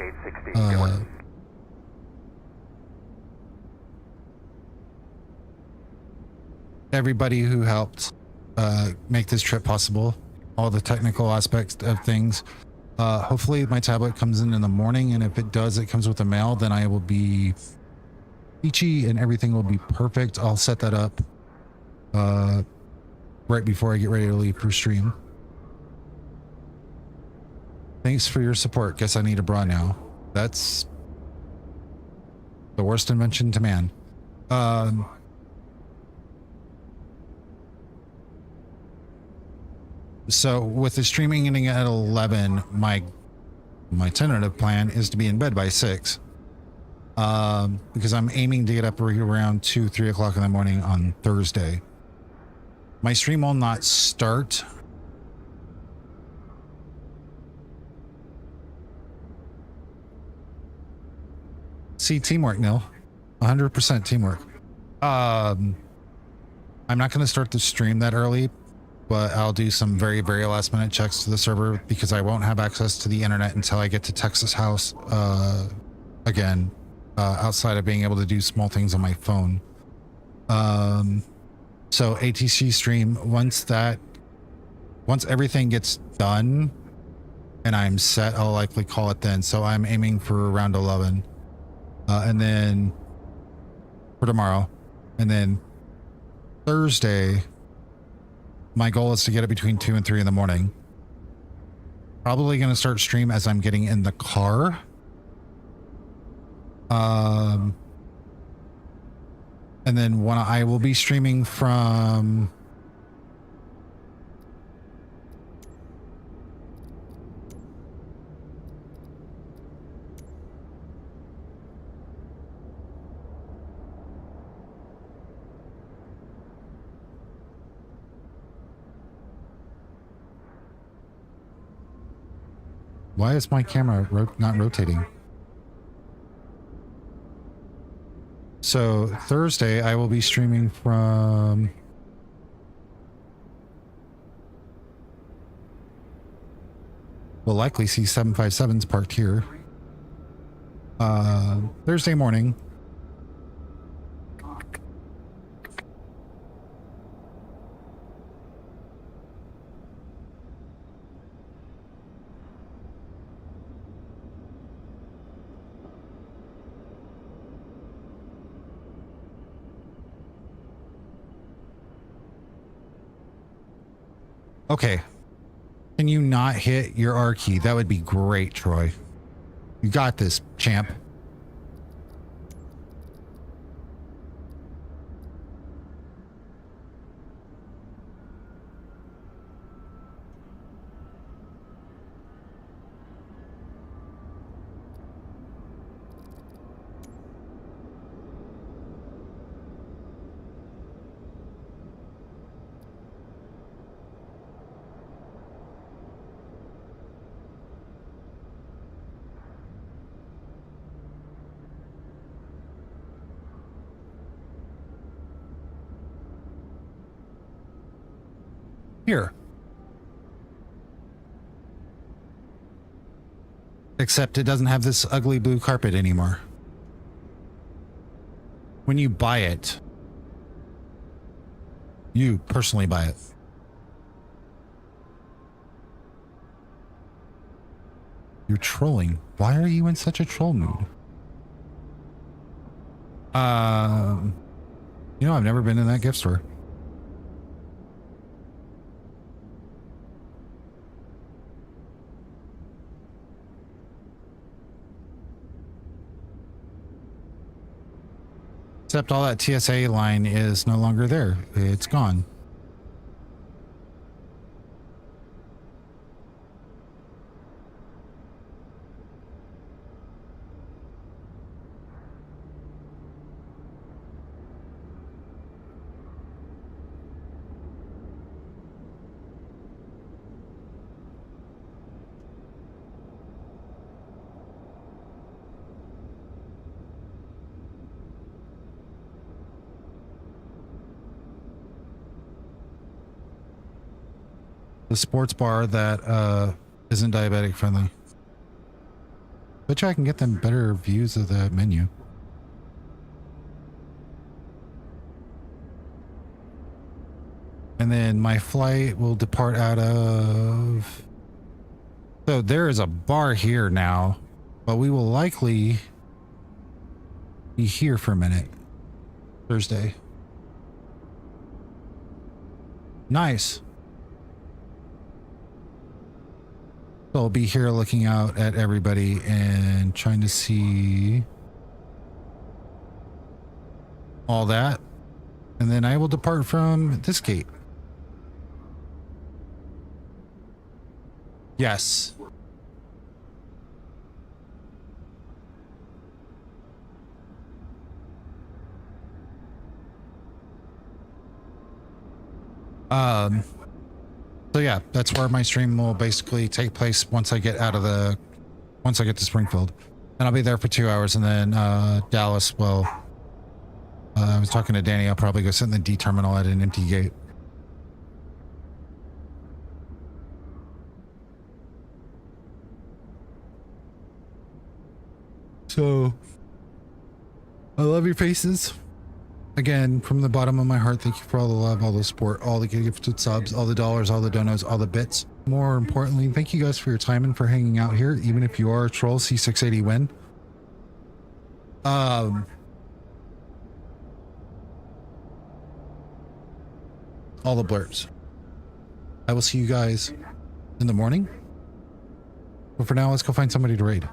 Everybody who helped make this trip possible, all the technical aspects of things. Hopefully my tablet comes in the morning, and if it does, it comes with the mail, then I will be peachy and everything will be perfect. I'll set that up right before I get ready to leave for stream. Thanks for your support. Guess I need a bra now. That's the worst invention to man. So with the streaming ending at 11, my tentative plan is to be in bed by 6. Because I'm aiming to get up around 2-3 o'clock in the morning on Thursday. My stream will not start see teamwork, Neil. 100% teamwork. I'm not going to start the stream that early, but I'll do some very, very last minute checks to the server because I won't have access to the internet until I get to Texas house again, outside of being able to do small things on my phone. So ATC stream, once everything gets done and I'm set, I'll likely call it then. So I'm aiming for around 11, and then for tomorrow, and then Thursday, my goal is to get it between 2 and 3 in the morning. Probably going to start stream as I'm getting in the car. And then when I will be streaming from why is my camera not rotating? So Thursday I will be streaming from we'll likely see 757s parked here. Thursday morning. Okay. Can you not hit your R key? That would be great, Troy. You got this, champ. Here. Except it doesn't have this ugly blue carpet anymore. When you buy it, you personally buy it. You're trolling. Why are you in such a troll mood? You know, I've never been in that gift store. Except all that TSA line is no longer there. It's gone. The sports bar that isn't diabetic friendly. Bet you I can get them better views of the menu. And then my flight will depart out of... So there is a bar here now, but we will likely be here for a minute. Thursday. Nice. So I'll be here looking out at everybody and trying to see all that. And then I will depart from this gate. Yes. So yeah, that's where my stream will basically take place once I get to Springfield. And I'll be there for 2 hours, and then Dallas, well, I was talking to Danny, I'll probably go sit in the D terminal at an empty gate. So, I love your faces. Again, from the bottom of my heart, thank you for all the love, all the support, all the gifted subs, all the dollars, all the donos, all the bits. More importantly, thank you guys for your time and for hanging out here, even if you are a troll. C680 win. All the blurbs. I will see you guys in the morning. But for now, let's go find somebody to raid.